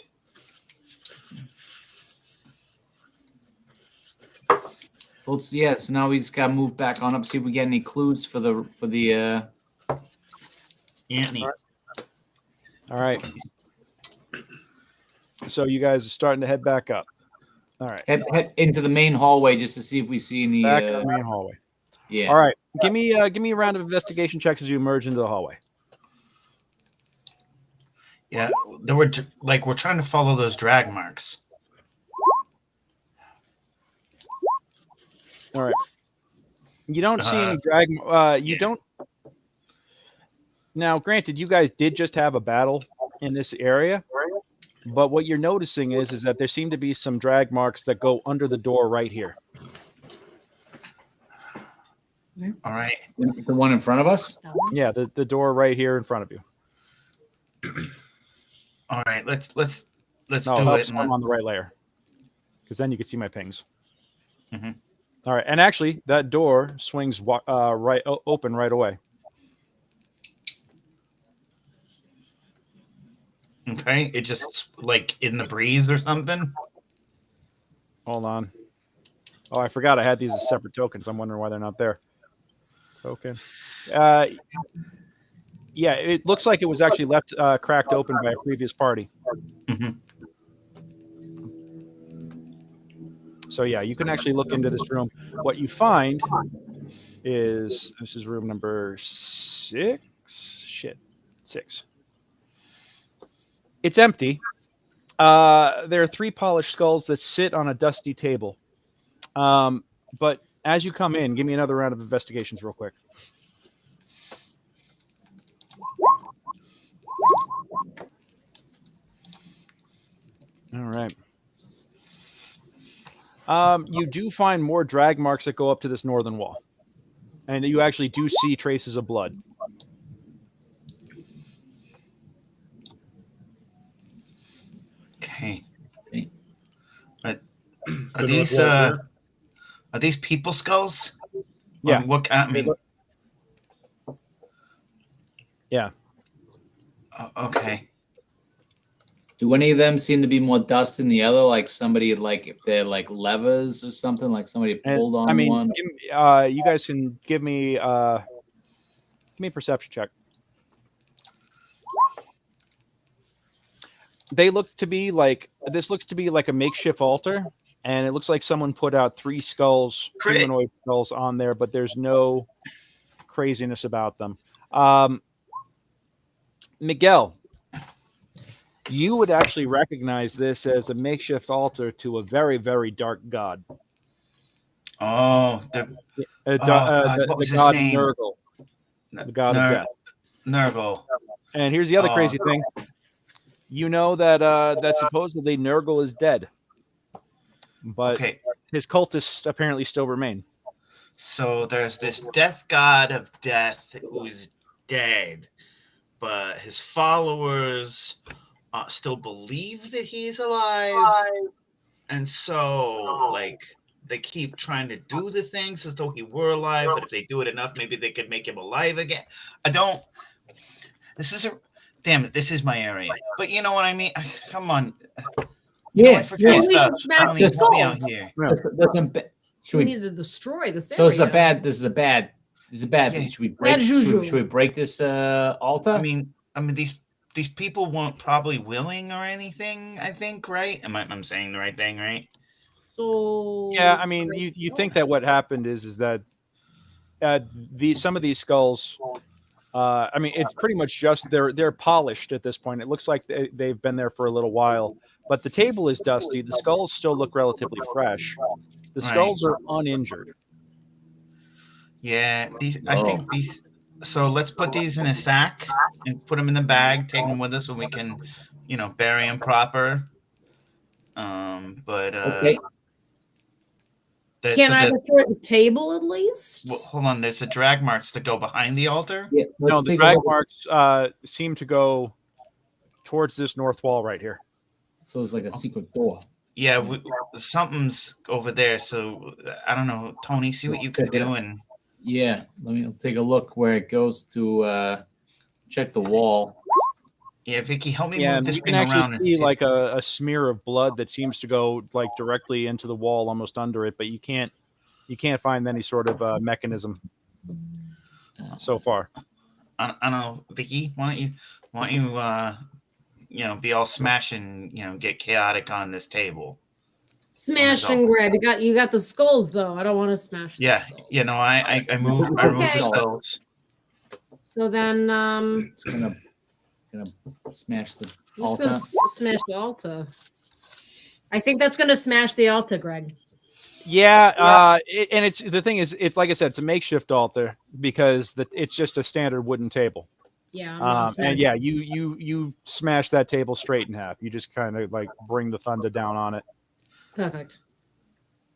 So let's so now we just gotta move back on up, see if we get any clues for the Anthony. All right. So you guys are starting to head back up. All right. head into the main hallway just to see if we see any Back in the main hallway. yeah. All right. Give me a round of investigation checks as you emerge into the hallway. Yeah, we're trying to follow those drag marks. All right. You don't see any drag. You don't. Now, granted, you guys did just have a battle in this area, but what you're noticing is that there seem to be some drag marks that go under the door right here. All right. The one in front of us? Yeah, the door right here in front of you. All right. Let's No, do help it. I'm on the right layer, because then you can see my pings. Mm-hmm. All right, and actually, that door swings open right away. Okay. It just like in the breeze or something. Hold on. Oh, I forgot I had these as separate tokens. I'm wondering why they're not there. Token. Yeah, it looks like it was actually left cracked open by a previous party. Mm-hmm. So yeah, you can actually look into this room. What you find is this is room number 6. Shit, 6. It's empty. There are 3 polished skulls that sit on a dusty table. But as you come in, give me another round of investigations real quick. All right. You do find more drag marks that go up to this northern wall. And you actually do see traces of blood. Okay. Okay. But are The these north wall here? are these people skulls? Yeah. What? I mean. Yeah. Okay. Do any of them seem to be more dust than the other? Like somebody, like if they're like levers or something, like somebody And, pulled on I mean, one. give me, you guys can give me a perception check. They look to be like this. Looks to be like a makeshift altar, and it looks like someone put out 3 skulls, Crit. humanoid skulls, on there, but there's no craziness about them. Miguel, you would actually recognize this as a makeshift altar to a very, very dark god. Oh, God, what was the his god name? Nurgle, the god of death. Nurgle. And here's the other Oh. crazy thing. You know that that supposedly Nurgle is dead. But Okay. his cultists apparently still remain. So there's this death god of death who's dead, but his followers still believe that he's alive, and so like they keep trying to do the things as though he were alive. But if they do it enough, maybe they could make him alive again. I don't. This is a damn it. This is my area, but you know what I mean. Come on. Yeah, Forget yeah. We stuff. should smash I don't the need to be out skulls. here. Yeah. Should We we? need to destroy this So this is a area. bad. This is a bad. This is a bad Yeah. thing. Should we break? Bad juju. Should we break this altar? I mean, these people weren't probably willing or anything. I think, right? I'm saying the right thing, right? So Yeah, I mean, you think that what happened is that some of these skulls. I mean, it's pretty much just they're polished at this point. It looks like they've been there for a little while, but the table is dusty. The skulls still look relatively fresh. The Right. skulls are uninjured. Yeah, I think these. So let's put these in a sack and put them in the bag. Take them with us so we can, bury them proper. But Okay. can I destroy the table at least? Well, hold on. There's a drag marks to go behind the altar. Yeah. No, Let's the take a drag look. marks seem to go towards this north wall right here. So it's like a secret door. Yeah, something's over there. So I don't know, Tony. See what you can do and. Yeah. Let me take a look where it goes to check the wall. Yeah, Vicky, help me Yeah, move this you thing can around. actually see like a smear of blood that seems to go like directly into the wall, almost under it, but you can't find any sort of mechanism so far. I don't know, Vicky. Why don't you be all smash and get chaotic on this table? Smash and grab. You got the skulls though. I don't want to smash. The Yeah, skulls. I move the Okay. skulls. So then, Gonna smash the I'm just altar. gonna smash the altar. I think that's gonna smash the altar, Greg. Yeah, and it's the thing is, it's like I said, it's a makeshift altar because it's just a standard wooden table. Yeah. I'm gonna smash And yeah, you smash that table straight in half. You just kind of like bring the thunder down on it. Perfect.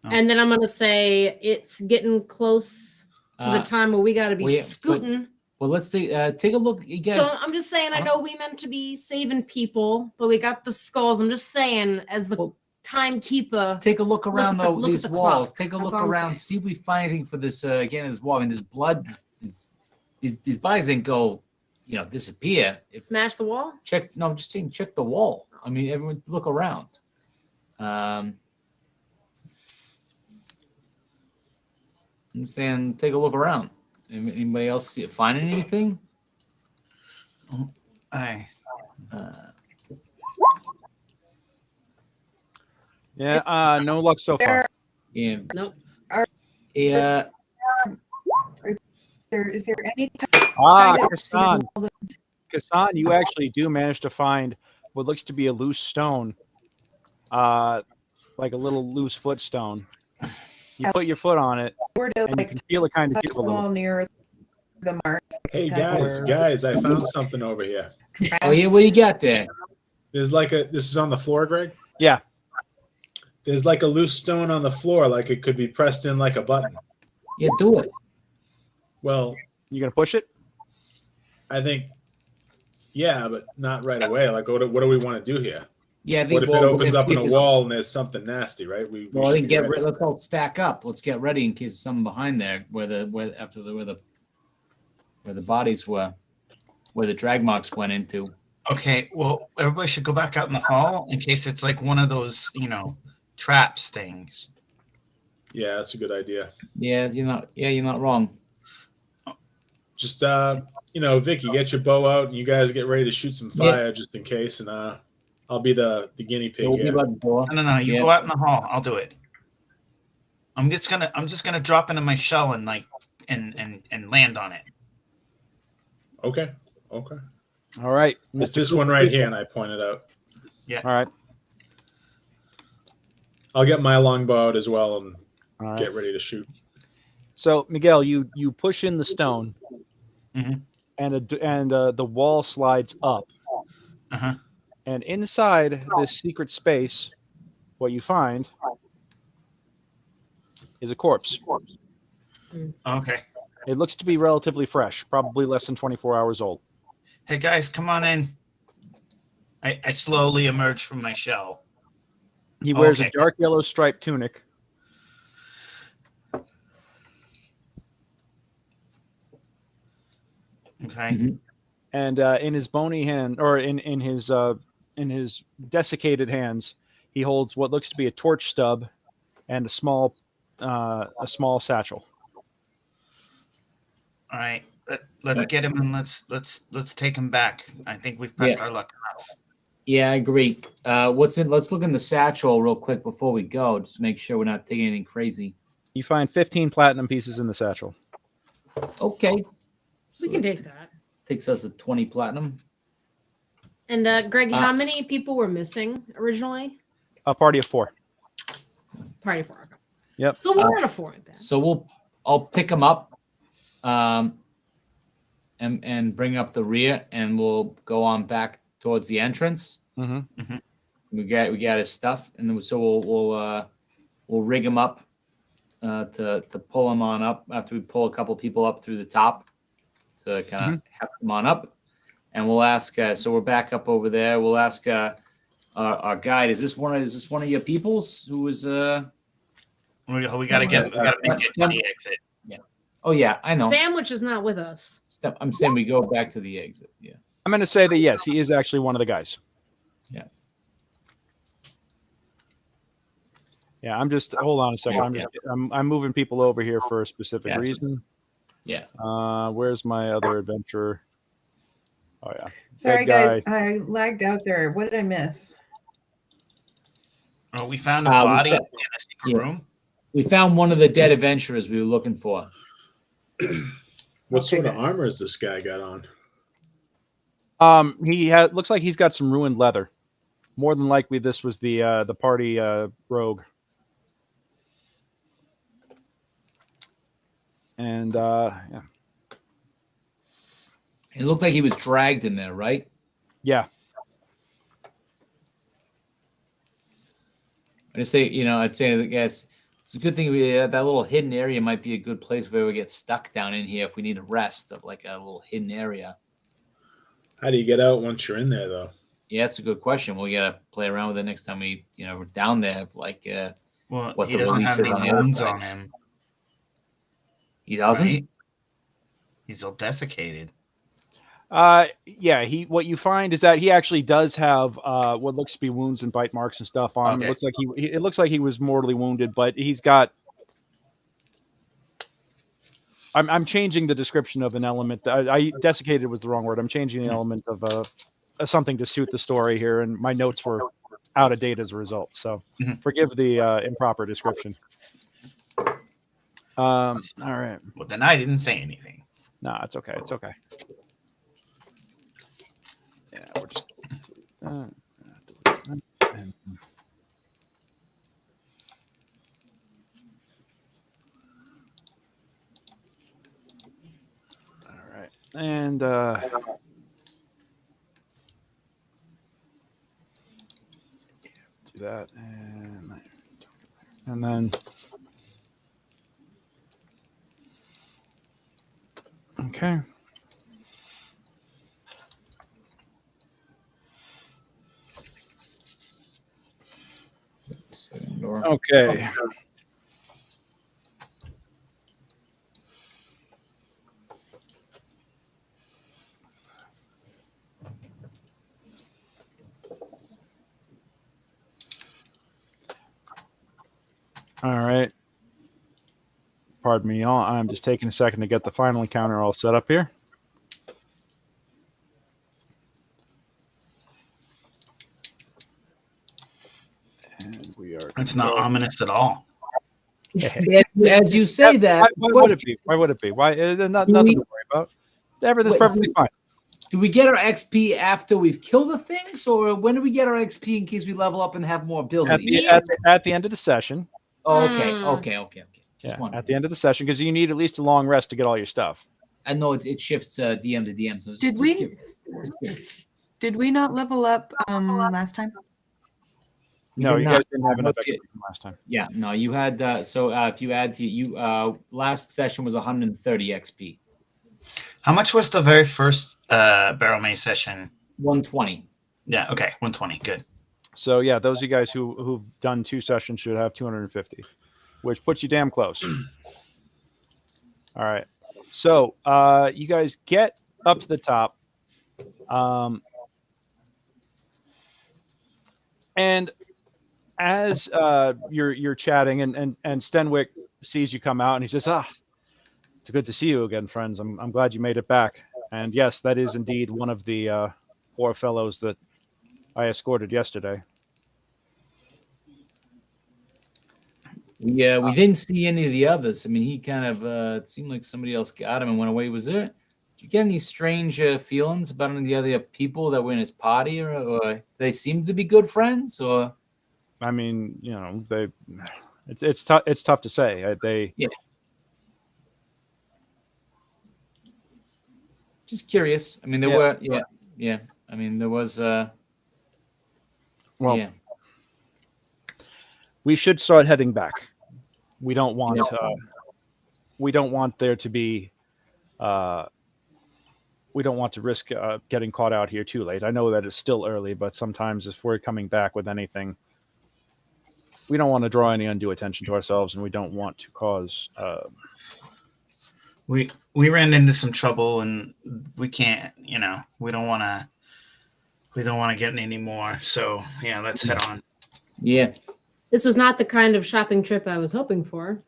Oh. And then I'm gonna say it's getting close to the time where we got to be well, yeah, but- scooting. Well, let's take a look. You guys, So I'm just saying, I know we meant to be saving people, but we got the skulls. I'm just saying, as the Well, timekeeper. take a look around look at these the walls. clock. Take a That's look all I'm around. saying. See if we find anything for this. Again, this wall. I mean, this blood. These bodies didn't go, disappear. Smash the wall. Check. No, I'm just saying, check the wall. I mean, everyone, look around. I'm saying, take a look around. Anybody else find anything? Aye. Yeah, no luck so far. Yeah. Nope. Yeah. Is there any Kassan, you actually do manage to find what looks to be a loose stone, like a little loose footstone. You put your foot on it, word to and you like can feel it kind of touch give the a little. wall near the mark? Hey guys, I found something over here. Oh yeah. What you got there? There's this is on the floor, Greg. Yeah. There's like a loose stone on the floor, like it could be pressed in like a button. Yeah. Do it. Well, You gonna push it? I think, yeah, but not right away. Like, what do we want to do here? Yeah. I think. What if it opens up in a wall and there's something nasty, right? We Well, I should think get ready. let's all stack up. Let's get ready in case there's something behind there where the bodies were, where the drag marks went into. Okay, well, everybody should go back out in the hall in case it's like one of those, traps things. Yeah, that's a good idea. Yeah, you're not wrong. Just Vicky, get your bow out and you guys get ready to shoot some fire just in case, and I'll be the guinea pig We'll be here. by the door. No, you Yeah. go out in the hall. I'll do it. I'm just gonna drop into my shell and and land on it. Okay. All right, It's Mr. this one right here, and I pointed out. All right. I'll get my longbow out as well and All right. get ready to shoot. So Miguel, you push in the stone, Mhm. and the wall slides up, Uh-huh. and inside this secret space, what you find is a corpse. Okay. It looks to be relatively fresh, probably less than 24 hours old. Hey guys, come on in. I slowly emerge from my shell. He wears Okay. a dark yellow striped tunic. Okay. Mhm. And in his bony hand, or in his desiccated hands, he holds what looks to be a torch stub and a small satchel. All right. Let's get him and let's take him back. I think we've pressed our luck enough. Yeah, I agree. What's in? Let's look in the satchel real quick before we go, just to make sure we're not taking anything crazy. You find 15 platinum pieces in the satchel. Okay. We can take that. Takes us to 20 platinum. And Greg, how many people were missing originally? A party of 4. Party 4. Okay. Yep. So we're at a 4 then. So I'll pick them up, and bring up the rear, and we'll go on back towards the entrance. Mm-hmm. We got his stuff, and then we'll rig him up to pull him on up after we pull a couple people up through the top to kind of have them on up, and we'll ask. So we're back up over there. We'll ask our guide. Is this one of your peoples who is We got to make it to the exit. Oh yeah, I know. Sandwich is not with us. I'm saying we go back to the exit. Yeah. I'm going to say that yes, he is actually one of the guys. Yeah. Yeah, I'm just hold on a second. I'm moving people over here for a specific reason. Yeah. Where's my other adventurer? Oh yeah. Sorry, Dead guys. I lagged out there. What did I miss? Oh, we found a body in a secret room. We found one of the dead adventurers we were looking for. What sort of armor has this guy got on? He looks like he's got some ruined leather. More than likely, this was the party rogue. And yeah. It looked like he was dragged in there, right? Yeah. I'd say, I guess it's a good thing that little hidden area might be a good place where we get stuck down in here if we need a rest of like a little hidden area. How do you get out once you're in there, though? Yeah, that's a good question. We gotta play around with it next time we're down there. Like, Well, what he the doesn't release have is any on the other wounds side. on him. He doesn't. Right? He's all desiccated. Yeah. What you find is that he actually does have what looks to be wounds and bite marks and stuff on him. Okay. It looks like he was mortally wounded, but he's got. I'm changing the description of an element. I desiccated was the wrong word. I'm changing the element of something to suit the story here, and my notes were out of date as a result. So forgive the improper description. All right. Well, then I didn't say anything. No, it's okay. It's okay. Yeah, we're just. All right, and do that, and then. Okay. Okay. All right. Pardon me, y'all. I'm just taking a second to get the final encounter all set up here. And we are. It's not ominous at all. As you say that, Why would it be? Why would it be? Why? Nothing to worry about. Everything's perfectly fine. do we get our XP after we've killed the things, or when do we get our XP in case we level up and have more abilities? At the end of the session. Oh, okay. Just Yeah, at the end of the session, because you need at least a long rest to get all your stuff. I know it shifts DM to DM. So Did we? Did we not level up last time? No, did you not. guys didn't have I enough hope you- XP from last time. Yeah, no, you had. If you add to you, last session was 130 XP. How much was the very first Barrowmaze session? 120. Yeah, okay, 120. Good. So yeah, those of you guys who've done 2 sessions should have 250, which puts you damn close. All right. So you guys get up to the top. And as you're chatting and Stenwick sees you come out and he says, it's good to see you again, friends. I'm glad you made it back. And yes, that is indeed one of the 4 fellows that I escorted yesterday. We didn't see any of the others. I mean, he kind of it seemed like somebody else got him and went away. Did you get any strange feelings about any of the other people that were in his party, or they seem to be good friends? Or I mean, it's tough. It's tough to say. Just curious. I mean, there were. I mean, there was. Well, we should start heading back. We don't want. We don't want there to be. We don't want to risk getting caught out here too late. I know that it's still early, but sometimes if we're coming back with anything, we don't want to draw any undue attention to ourselves, and we don't want to cause. We ran into some trouble, and we can't. We don't want to. We don't want to get any more. So yeah, let's head on. Yeah. This was not the kind of shopping trip I was hoping for.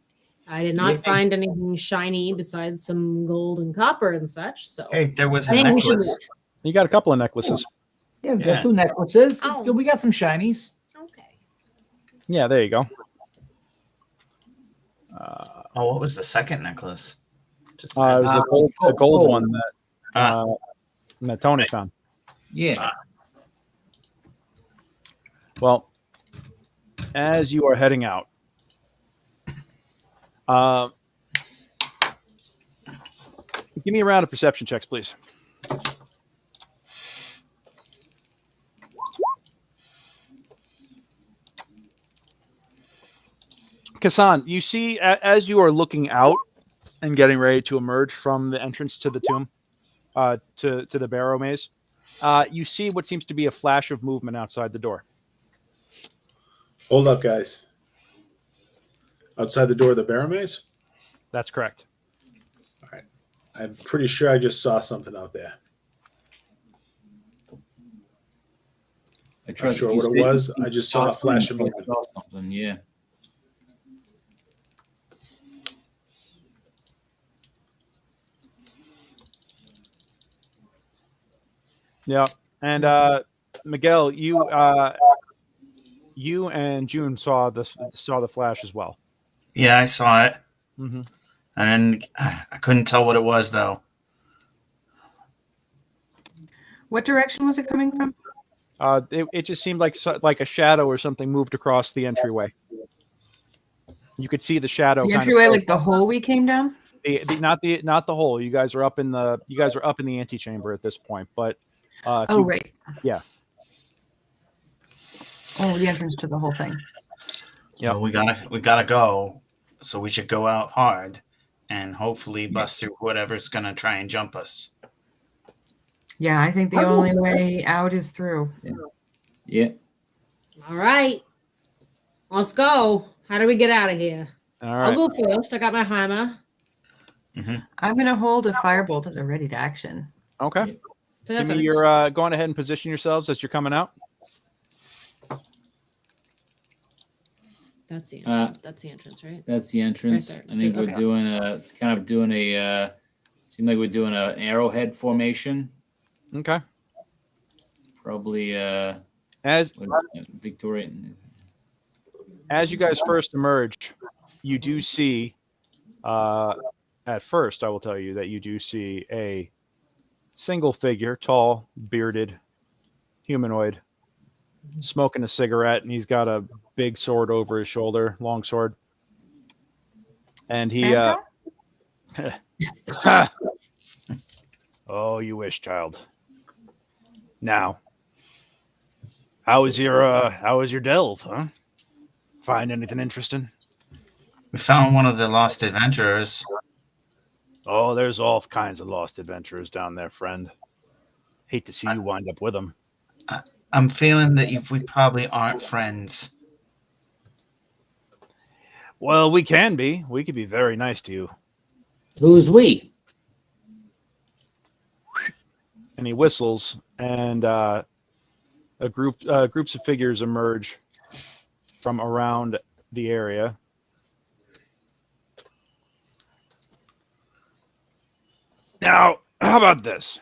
I did not find anything shiny besides some gold and copper and such. So Hey, there was a I think we should necklace. You got a couple of necklaces. Yeah, we got 2 necklaces. It's good. We got some shinies. Okay. Yeah, there you go. What was the second necklace? It was the gold one that Tony found. Yeah. Well, as you are heading out, give me a round of perception checks, please. Kassan, you see, as you are looking out and getting ready to emerge from the entrance to the tomb, to the Barrowmaze, you see what seems to be a flash of movement outside the door. Hold up, guys. Outside the door of the Barrowmaze? That's correct. All right. I'm pretty sure I just saw something out there. Not sure what it was. I just saw a flash of movement. Saw something, yeah. Yeah, and Miguel, you and June saw the flash as well. Yeah, I saw it. Mm-hmm. And then I couldn't tell what it was, though. What direction was it coming from? It just seemed like a shadow or something moved across the entryway. You could see the shadow. The entryway, like the hole we came down. Not the hole. You guys are up in the antechamber at this point, but. Right. Yeah. Oh, the entrance to the whole thing. Yeah. So we gotta go. So we should go out hard, and hopefully bust through whatever's gonna try and jump us. Yeah, I think the only way out is through. Yeah. All right. Let's go. How do we get out of here? All right. I'll go first. I got my hammer. Mm-hmm. I'm going to hold a firebolt as a ready to action. Okay. Perfect. Give me your going ahead and position yourselves as you're coming out. That's the entrance. That's the entrance, right? That's the entrance. Right there. I think we're Okay. doing it's kind of doing seemed like we're doing an arrowhead formation. Okay. Probably As Victorian. you guys first emerge, you do see. At first, I will tell you that you do see a single figure, tall, bearded, humanoid, smoking a cigarette, and he's got a big sword over his shoulder, long sword. And he, oh, you wish, child. Now, How was your delve, huh? Find anything interesting? We found one of the lost adventurers. Oh, there's all kinds of lost adventurers down there, friend. Hate to see you wind up with them. I'm feeling that we probably aren't friends. Well, we can be. We could be very nice to you. Who's we? And he whistles, and groups of figures emerge from around the area. Now, how about this?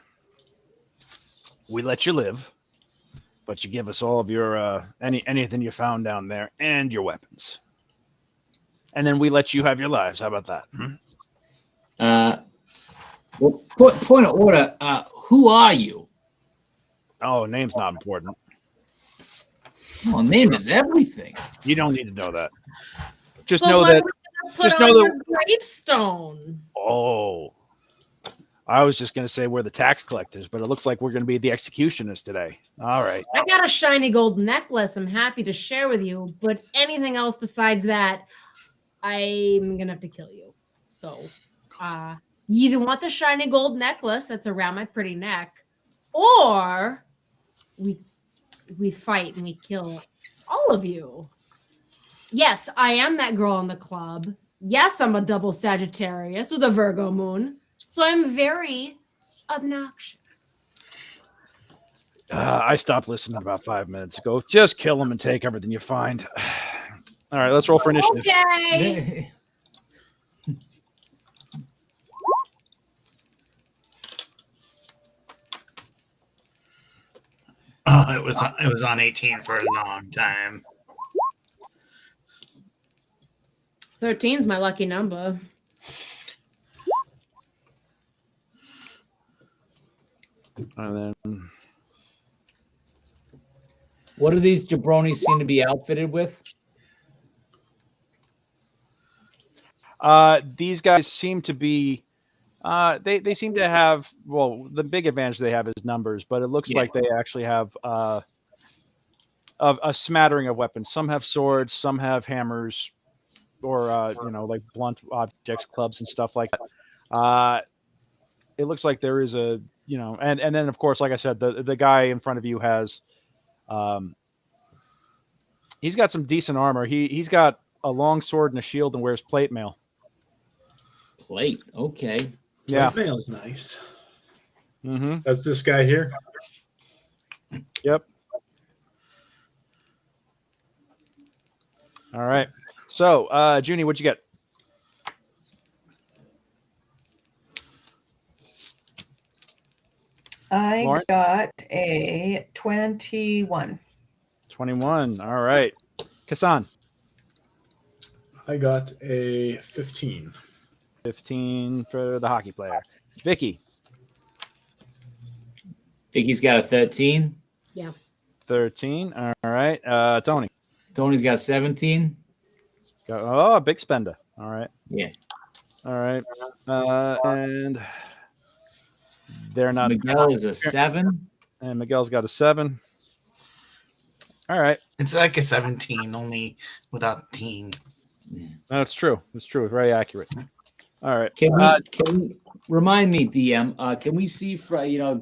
We let you live, but you give us all of your anything you found down there and your weapons, and then we let you have your lives. How about that? Well, point of order. Who are you? Oh, name's not important. Oh, name is everything. You don't need to know that. Just But know what that. are we gonna put just on know your that- gravestone? Oh, I was just going to say we're the tax collectors, but it looks like we're going to be the executioners today. All right. I got a shiny gold necklace I'm happy to share with you, but anything else besides that, I'm gonna have to kill you. So you either want the shiny gold necklace that's around my pretty neck, or we fight and we kill all of you. Yes, I am that girl in the club. Yes, I'm a double Sagittarius with a Virgo moon. So I'm very obnoxious. I stopped listening about 5 minutes ago. Just kill them and take everything you find. All right, let's roll for initiative. Okay. Oh, it was on 18 for a long time. 13's my lucky number. And then What do these jabronis seem to be outfitted with? these guys seem to be they seem to have, well, the big advantage they have is numbers, but it looks Yeah. like they actually have a smattering of weapons. Some have swords, some have hammers, or like blunt objects, clubs and stuff like that. It looks like there is a, and then of course, like I said, the guy in front of you has he's got some decent armor. He's got a long sword and a shield and wears plate mail. Plate. Okay. Yeah. Mail's nice. Mm-hmm. That's this guy here. Yep. All right. So, Junie, what'd you get? I Lauren? got a 21. 21. All right. Kassan? I got a 15. 15 for the hockey player. Vicky? Vicky's got a 13. 13. All right. Tony? Tony's got 17. Oh, big spender. All right. Yeah. All right. And they're not. Miguel is a 7. And Miguel's got a 7. All right. It's like a 17, only without teen. That's true. It's true. Very accurate. All right. Can we remind me, DM? Can we see,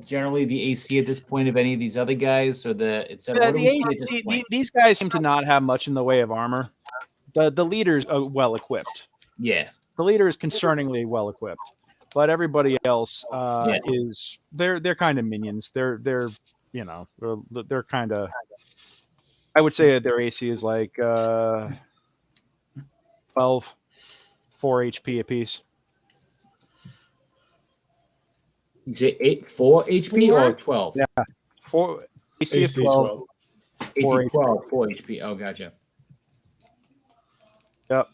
generally the AC at this point of any of these other guys, or what do we see at this point? These guys seem to not have much in the way of armor. The leader's well equipped. Yeah. The leader is concerningly well equipped, but everybody else is they're kind of minions. They're kind of. I would say their AC is like 12, 4 HP apiece. Is it 4 HP or 12? Yeah, 4 AC, AC 12. AC 12, 4 HP. Oh, gotcha. Yep.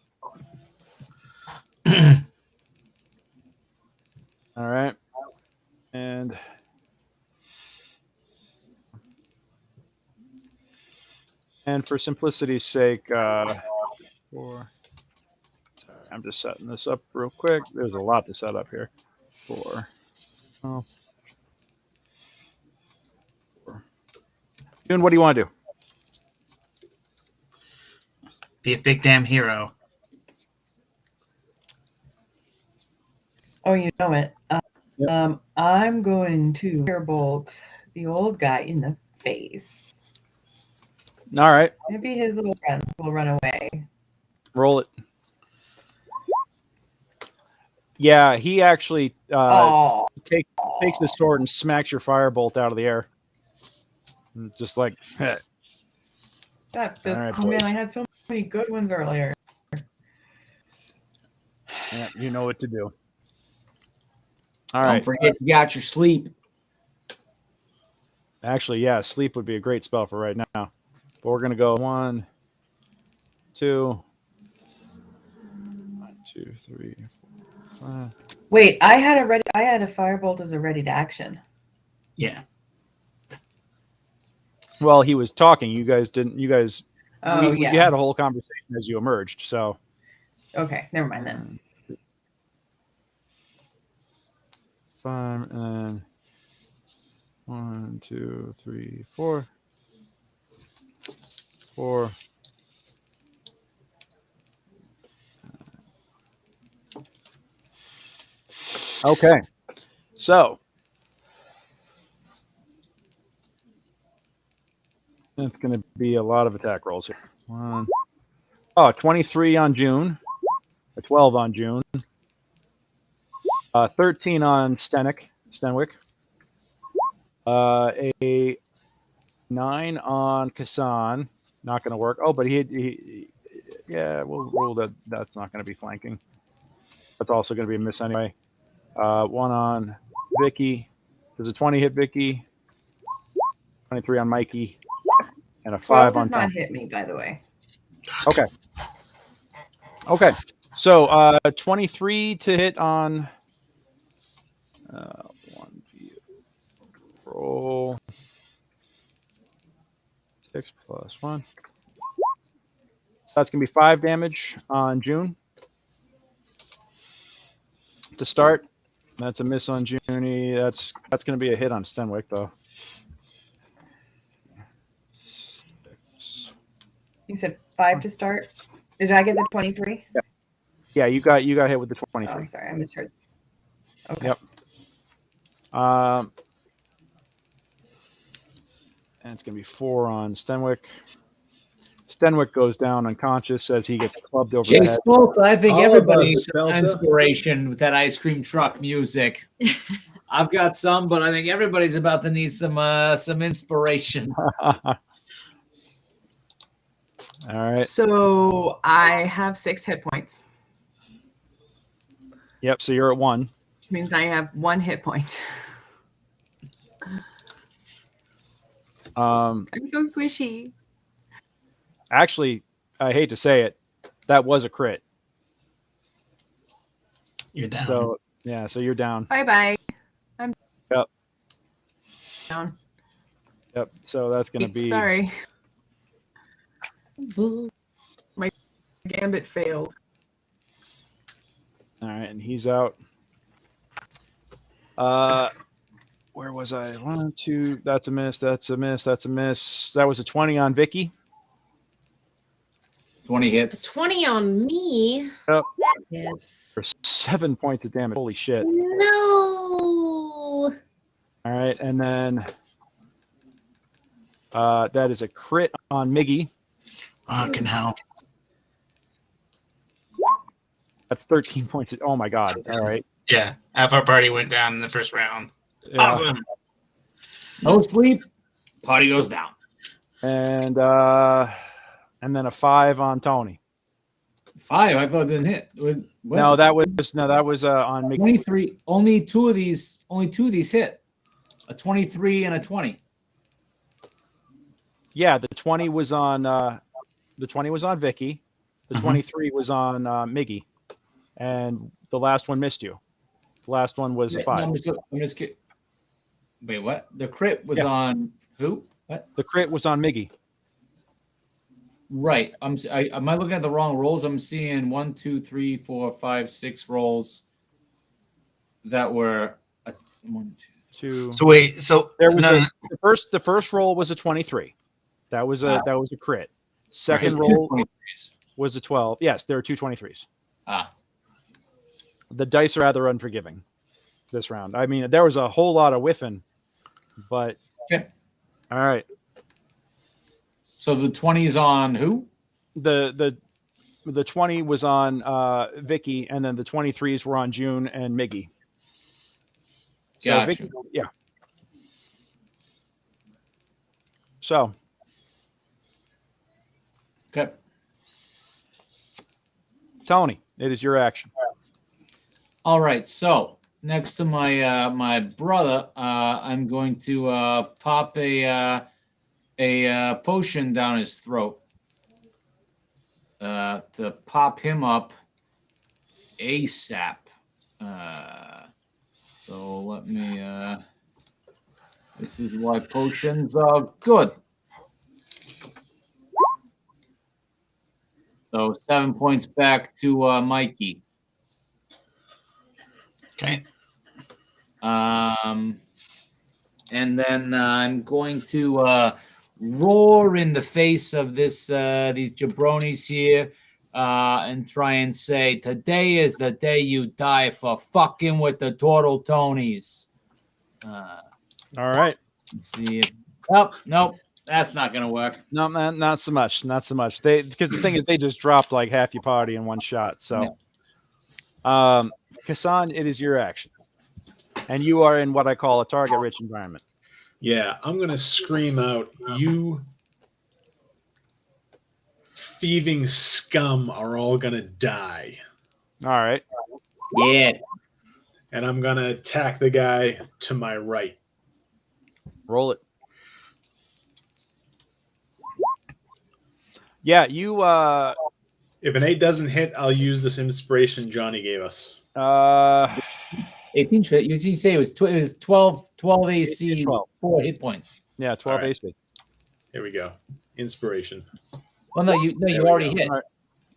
All right. And for simplicity's sake, sorry, I'm just setting this up real quick. There's a lot to set up here. 4. Oh. 4. June, what do you want to do? Be a big damn hero. Oh, you know it. Yep. I'm going to firebolt the old guy in the face. All right, Maybe his little friends will run away. roll it. Yeah, he actually Oh, takes his sword and smacks your firebolt out of the air. And just like, that feels, All right, oh man, boys. I had so many good ones earlier. yeah, you know what to do. All Don't right. forget you got your sleep. Actually, yeah, sleep would be a great spell for right now. But we're gonna go 1, 2, 1, 2, 3, 4, 5. Wait, I had a firebolt as a ready to action. Yeah. Well, he was talking. You guys didn't. You guys. Oh You yeah. had a whole conversation as you emerged. So. Okay, never mind then. 5 and 1, 2, 3, 4. 4. Okay. So. It's going to be a lot of attack rolls here. 23 on June. A 12 on June. 13 on Stenwick. A 9 on Kasan. Not going to work. Oh, but he yeah, we'll rule that that's not going to be flanking. That's also going to be a miss anyway. 1 on Vicky. Does a 20 hit Vicky? 23 on Mikey. And a 5 does on not Tom. hit me, by the way. Okay. Okay. So 23 to hit on 1 roll 6 plus 1. So that's gonna be 5 damage on June to start. That's a miss on Junie. That's gonna be a hit on Stenwick though. 6. You said 5 to start. Did I get the 23? Yeah, you got hit with the Oh, 23. I'm sorry, I misheard. Okay. Yep. And it's gonna be 4 on Stenwick. Stenwick goes down unconscious as he gets clubbed over the Jay head. Spolt, I think All of everybody us, needs some Spelta. inspiration with that ice cream truck music. I've got some, but I think everybody's about to need some inspiration. All right. So I have 6 hit points, Yep. So you're at 1. which means I have 1 hit point. I'm so squishy. Actually, I hate to say it, that was a crit. You're down. So yeah. So you're down. Bye bye. I'm Yep. down. Yep. So that's gonna be. Sorry. My gambit failed. All right, and he's out. Where was I? 1, 2. That's a miss. That's a miss. That's a miss. That was a 20 on Vicky. 20 hits. 20 on me. Yep. Hits. For 7 points of damage. Holy shit! No. All right, and then that is a crit on Miggy. Fucking hell. That's 13 points. Oh my god! All right. Yeah. Half our party went down in the first round. Yeah. Awesome. No sleep. Party goes down. And then a 5 on Tony. 5. I thought it didn't hit. What? No, that was on Miggy. 23. Only two of these hit. A 23 and a 20. Yeah, the 20 was on Vicky. The 23 was on Miggy, and the last one missed you. The last one was a 5. I'm just kidding. Wait, what? The crit was Yeah. on who? What? The crit was on Miggy. Right. Am I looking at the wrong rolls? I'm seeing 1, 2, 3, 4, 5, 6 rolls that were 1, 2, 3. 2. So wait, so There was no, the first roll was a 23. That was a crit. So Second it's two roll, 23s. was a 12. Yes, there are two 23s. Ah, The dice are rather unforgiving this round. I mean, there was a whole lot of whiffing, but okay. all right. So the 20 is on who? The 20 was on Vicky, and then the 23s were on June and Miggy. So Gotcha. Vicky, yeah. So Okay. Tony, it is your action. All right. So next to my my brother, I'm going to pop a potion down his throat to pop him up ASAP. So let me. This is why potions are good. So 7 points back to Mikey. Okay. And then I'm going to roar in the face of these jabronis here and try and say, today is the day you die for fucking with the Turtle Tonys. All right. Let's see if... Oh, nope. That's not going to work. No, man, not so much. Not so much. Because the thing is, they just dropped like half your party in one shot. So, Kassan, it is your action. And you are in what I call a target-rich environment. Yeah, I'm going to scream out, you thieving scum are all going to die. All right. Yeah. And I'm going to attack the guy to my right. Roll it. Yeah, you... If an 8 doesn't hit, I'll use this inspiration Johnny gave us. 18. You say it was 12 AC, 12. 4 hit points. Yeah, 12 All right. AC. Here we go. Inspiration. Well, no, you already hit. All right.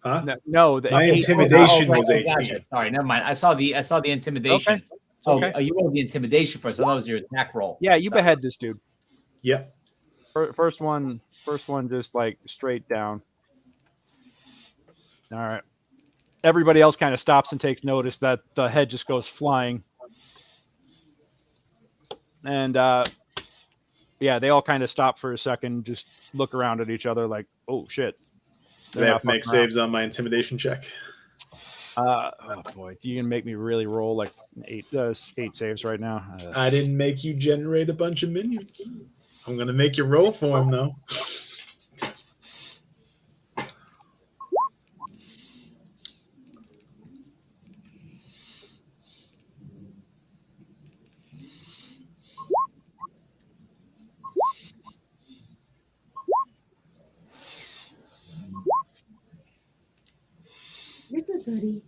Huh? No, the My 8 intimidation was right. 18. Gotcha. Sorry, never mind. I saw the intimidation. Okay. Oh, you rolled the intimidation first. So that was your attack roll. Yeah, you Sorry. behead this dude. Yep. First one just like straight down. All right. Everybody else kind of stops and takes notice that the head just goes flying. And yeah, they all kind of stop for a second, just look around at each other like, oh shit. Do they have to make saves on my intimidation check? Oh boy, you can make me really roll like eight saves right now. I didn't make you generate a bunch of minions. I'm going to make you roll for them, though. You're good, buddy.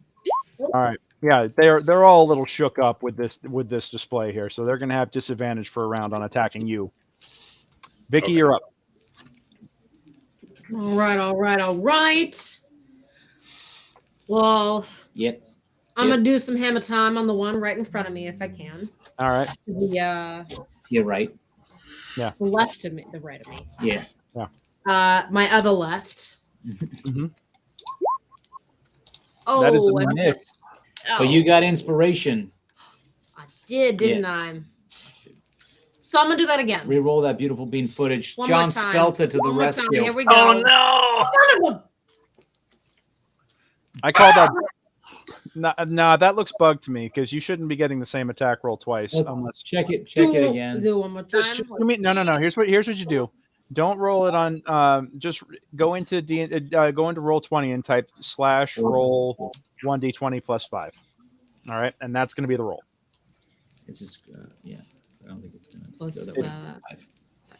All right. Yeah, they're all a little shook up with this display here, so they're going to have disadvantage for a round on attacking you. Vicky, Okay. you're up. All right. Well, Yep. I'm gonna do some hammer time on the one right in front of me if I can. All right. The To your right. the left of me, the right of me. Yeah. My other left. Mhm. Oh, That is a I- miss. oh, But you got inspiration. I did, didn't I? So I'm gonna do that again. Reroll that beautiful bean footage. One John more time. Spelter to the One more time. rescue. Here we go. Oh no! Son of a- I call that. No, that looks bugged to me because you shouldn't be getting the same attack roll twice. Let's Unless check it do, again. Do one more time. just no. Here's what you do. Don't roll it on. Just go into go into Roll20 and type /roll 1d20 plus 5. All right, and that's going to be the roll. It's just yeah. I don't think it's gonna Plus, go that way.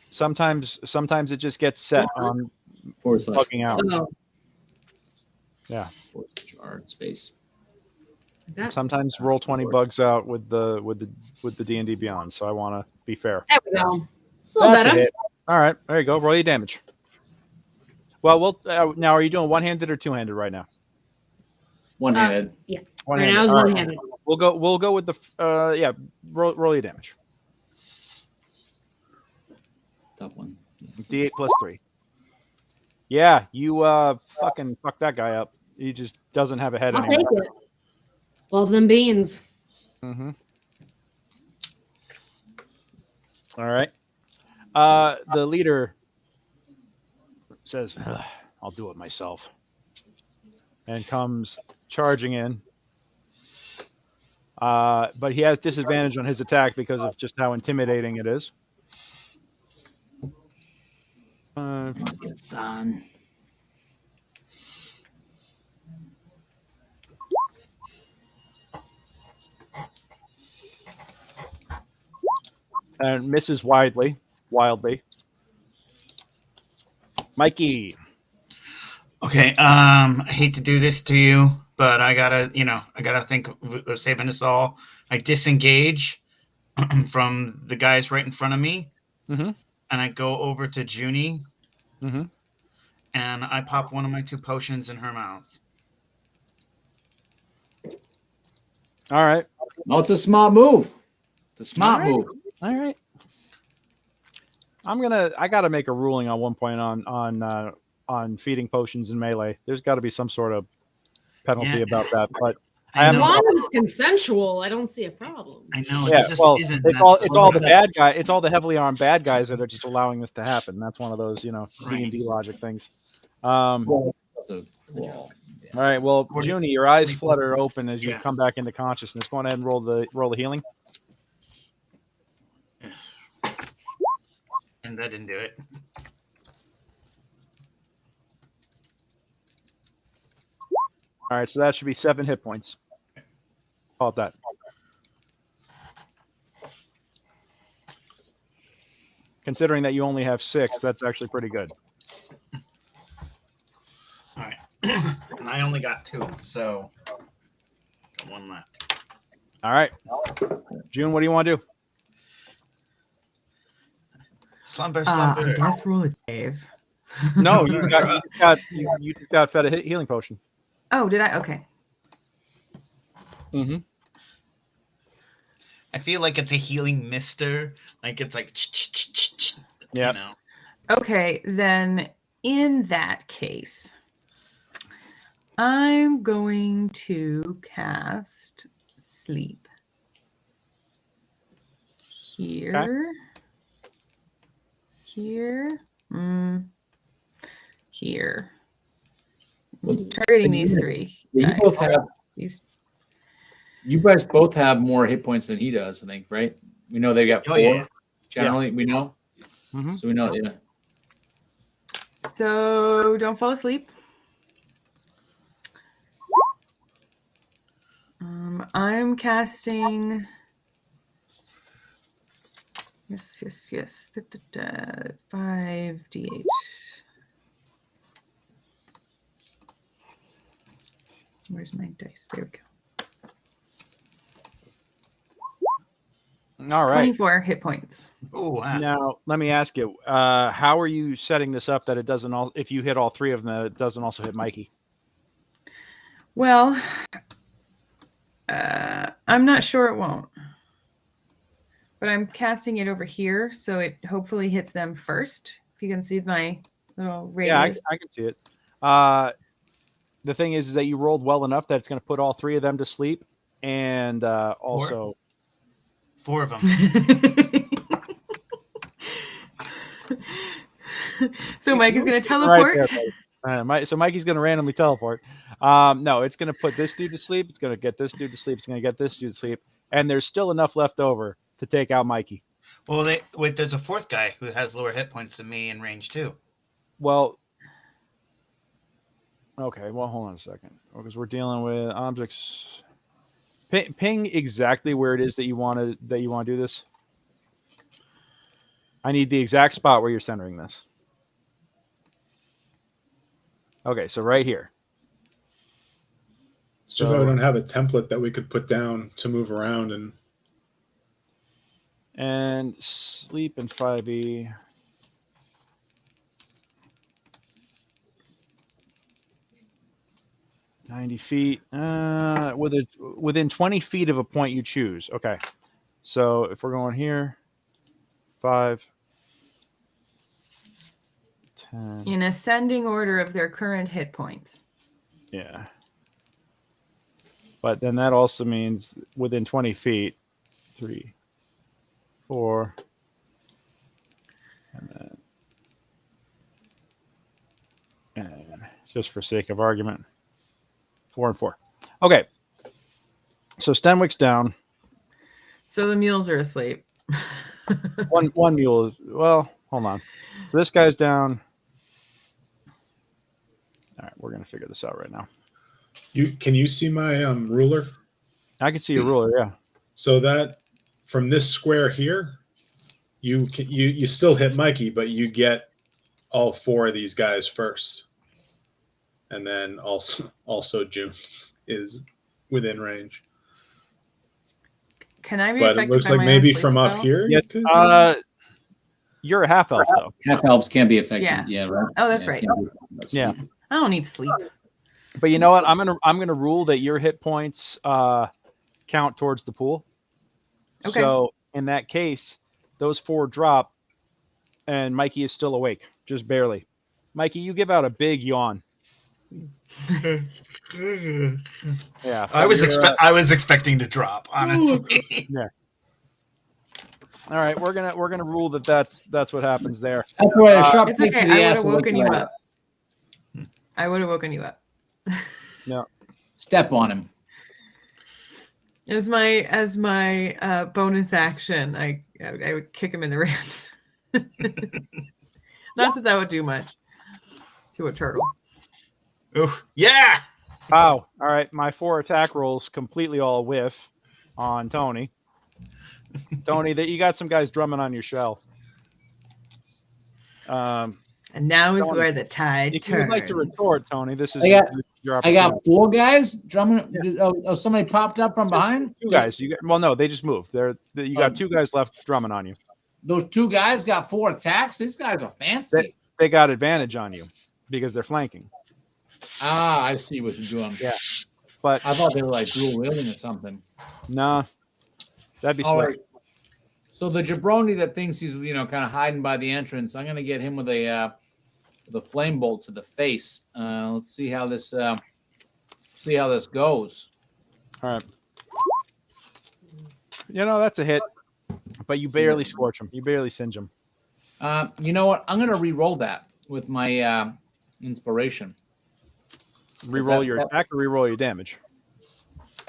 Sometimes it just gets set on / bugging out. Oh, art space. that, Sometimes Roll20 bugs out with the D&D Beyond, so I want to be fair. there we go. It's a little That's better. it. All right, there you go. Roll your damage. Well, now are you doing one-handed or two-handed right now? One-handed. Yeah. One-handed. Right now is All right. one-handed. We'll go with the roll your damage. Top one. Yeah. D8 plus 3. Yeah, you fucking fuck that guy up. He just doesn't have a head I'll anymore. take it. Love them beans. Mm-hmm. All right. The leader says, I'll do it myself. And comes charging in. But he has disadvantage on his attack because of just how intimidating it is. Son. And misses wildly. Mikey. Okay. I hate to do this to you, but I gotta think of saving us all. I disengage from the guys right in front of me, Mm-hmm. and I go over to Junie, Mm-hmm. and I pop one of my 2 potions in her mouth. All right. No, it's a smart move. It's a smart move. All right. I gotta make a ruling on one point on feeding potions in melee. There's got to be some sort of penalty about that. But I As know. long as it's consensual, I don't see a problem. I know. yeah, It just well, isn't. it's all the bad guy. It's all the heavily armed bad guys that are just allowing this to happen. That's one of those D&D logic things. That's a claw. All right. Well, Junie, your eyes 24. flutter open as you Yeah. come back into consciousness. Go ahead and roll the healing. And that didn't do it. All right. So that should be 7 hit points. Call it that. Considering that you only have 6, that's actually pretty good. All right. And I only got 2, so got 1 left. All right. June, what do you want to do? Slumber. I guess roll a Dave. No, you just got fed a healing potion. Oh, did I? Okay. Mm-hmm. I feel like it's a healing mister. Like it's like, Yeah. you know. Okay, then in that case, I'm going to cast sleep here, here, here. Targeting these 3. You guys. both have. These. You guys both have more hit points than he does. I think, right? We know they got 4. yeah. Generally, we know. Mhm. So we know. Yeah. So don't fall asleep. I'm casting. Yes. 5d8. Where's my dice? There we go. All right. 24 hit points. Oh, wow. Now, let me ask you, how are you setting this up that it doesn't if you hit all 3 of them, that it doesn't also hit Mikey? Well, I'm not sure it won't. But I'm casting it over here, so it hopefully hits them first. If you can see my little radius. Yeah, I can see it. The thing is that you rolled well enough that it's going to put all 3 of them to sleep, and also 4 of them. So Mike is going to teleport. Right so Mikey's going to randomly teleport. No, it's going to put this dude to sleep. It's going to get this dude to sleep. It's going to get this dude to sleep. And there's still enough left over to take out Mikey. Well, there's a 4th guy who has lower hit points than me in range 2. Well, okay. Well, hold on a second, because we're dealing with objects. Ping exactly where it is that you want to do this. I need the exact spot where you're centering this. Okay, so right here. So if we don't have a template that we could put down to move around and sleep in 5e. "90 feet, within 20 feet of a point you choose." Okay, so if we're going here, 5, 10. In ascending order of their current hit points. Yeah. But then that also means within 20 feet, 3, 4, and just for sake of argument, 4 and 4. Okay. So Stenwick's down. So the mules are asleep. One mule is, well, hold on. So this guy's down. All right, we're gonna figure this out right now. Can you see my ruler? I can see your ruler, yeah. So that from this square here, you still hit Mikey, but you get all 4 of these guys first, and then also June is within range. Can I be But it affected looks by like my maybe own sleep from up spell? here. Yeah, you could- you're a half elf though. Half elves can be affected. Yeah. Yeah, right. Oh, that's Yeah, right. can be Yeah. asleep. I don't need sleep. But you know what? I'm gonna rule that your hit points count towards the pool. Okay. So in that case, those 4 drop, and Mikey is still awake, just barely. Mikey, you give out a big yawn. Yeah. I was expecting to drop, honestly. All right, we're gonna rule that that's what happens there. That's right. A sharp It's kick okay. to the I would ass have will wake woken you right up. I would have woken you up. Step on him. As my bonus action, I would kick him in the ribs. Not that would do much to a turtle. Oof. Yeah. Wow. All right, my 4 attack rolls completely all whiff on Tony. Tony, that you got some guys drumming on your shell. And now is Tony, where the tide if turns. you would like to retort, Tony, this is I your I got opportunity. 4 guys drumming. Oh, somebody popped up from behind. 2 guys. Well, no, they just moved. You got 2 guys left drumming on you. Those 2 guys got 4 attacks. These guys are fancy. They got advantage on you because they're flanking. Ah, I see what you're doing. Yeah. But I thought they were like dual wielding or something. nah, that'd be All slick. right. So the jabroni that thinks he's kind of hiding by the entrance, I'm gonna get him with a flame bolt to the face. Let's see how this goes. All right. That's a hit, but you barely scorch him. You barely singe him. You know what? I'm gonna re-roll that with my inspiration. Reroll your attack or reroll your damage.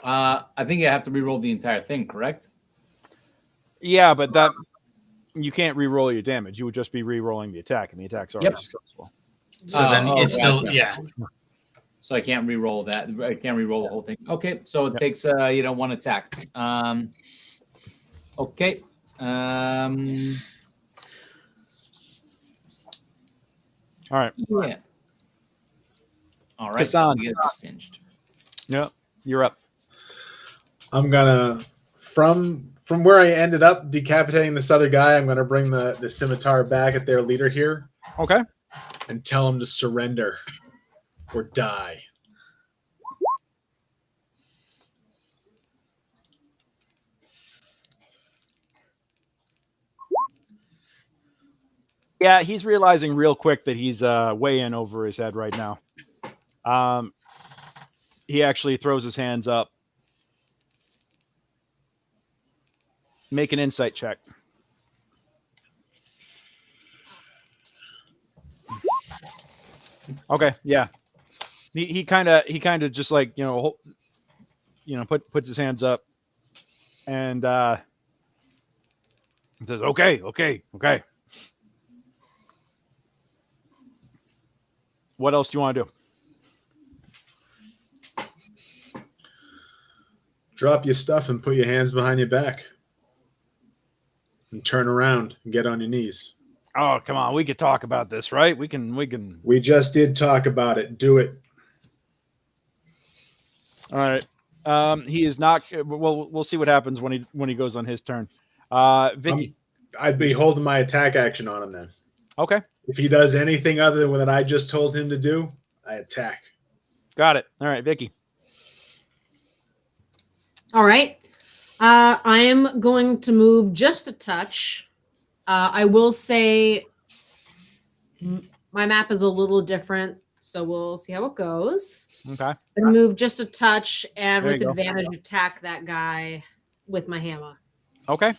I think you have to re-roll the entire thing, correct? Yeah, but that you can't re-roll your damage. You would just be re-rolling the attack, and the attack's already successful. So then it's still gotcha. yeah. So I can't re-roll that. I can't re-roll the whole thing. Okay, so it takes 1 attack. Okay. All right. Yeah. All right. So Kassan. we get this singed. Yep. You're up. I'm gonna from where I ended up decapitating this other guy. I'm gonna bring the scimitar back at their leader here Okay. and tell him to surrender or die. Yeah, he's realizing real quick that he's way in over his head right now. He actually throws his hands up. Make an insight check. Okay, yeah. He kind of just like puts his hands up and says, "Okay. What else do you want to do?" Drop your stuff and put your hands behind your back. And turn around and get on your knees. Oh, come on. We could talk about this, right? We can. We just did talk about it. Do it. All right. He is not. Well, we'll see what happens when he goes on his turn. Vicky. I'd be holding my attack action on him then. Okay. If he does anything other than what I just told him to do, I attack. Got it. All right, Vicky. All right. I am going to move just a touch. I will say my map is a little different, so we'll see how it goes. Okay. And move just a touch, and There with you go. advantage, attack that guy with my hammer. Okay.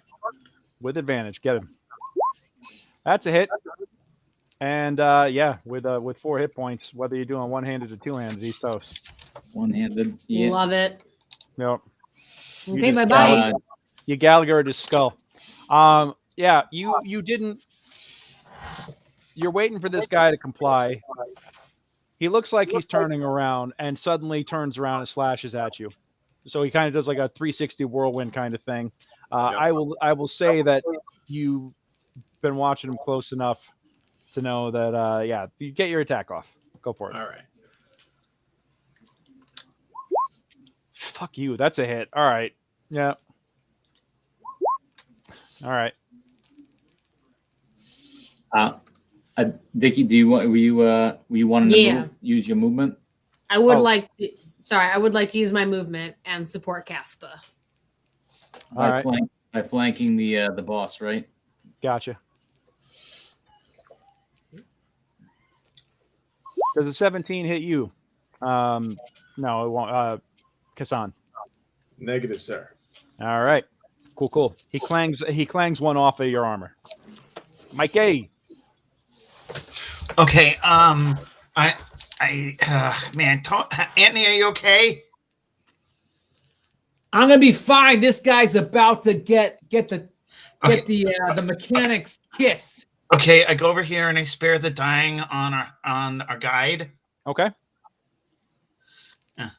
With advantage, get him. That's a hit. And yeah, with 4 hit points, whether you're doing one-handed or two-handed, he's toast. One-handed. Yeah. Love it. Yep. Okay, just bye Gallagher- bye. You Gallagher his skull. Yeah, you didn't. You're waiting for this guy to comply. He looks like he's turning around and suddenly turns around and slashes at you. So he kind of does like a 360 whirlwind kind of thing. I will say that you've been watching him close enough to know that yeah, you get your attack off. Go for it. All right. Fuck you. That's a hit. All right. Yeah. All right. Vicky, were you wanting to Yeah. use your movement? I would Oh. like to. Sorry, I would like to use my movement and support Caspa. All right. By flanking the boss, right? Gotcha. Does a 17 hit you? No, it won't. Kassan. Negative, sir. All right. Cool. He clangs one off of your armor. Mikey. Okay. Man, Anthony, are you okay? I'm gonna be fine. This guy's about to get the Okay. the mechanic's kiss. Okay, I go over here and I spare the dying on our guide. Okay. Yeah.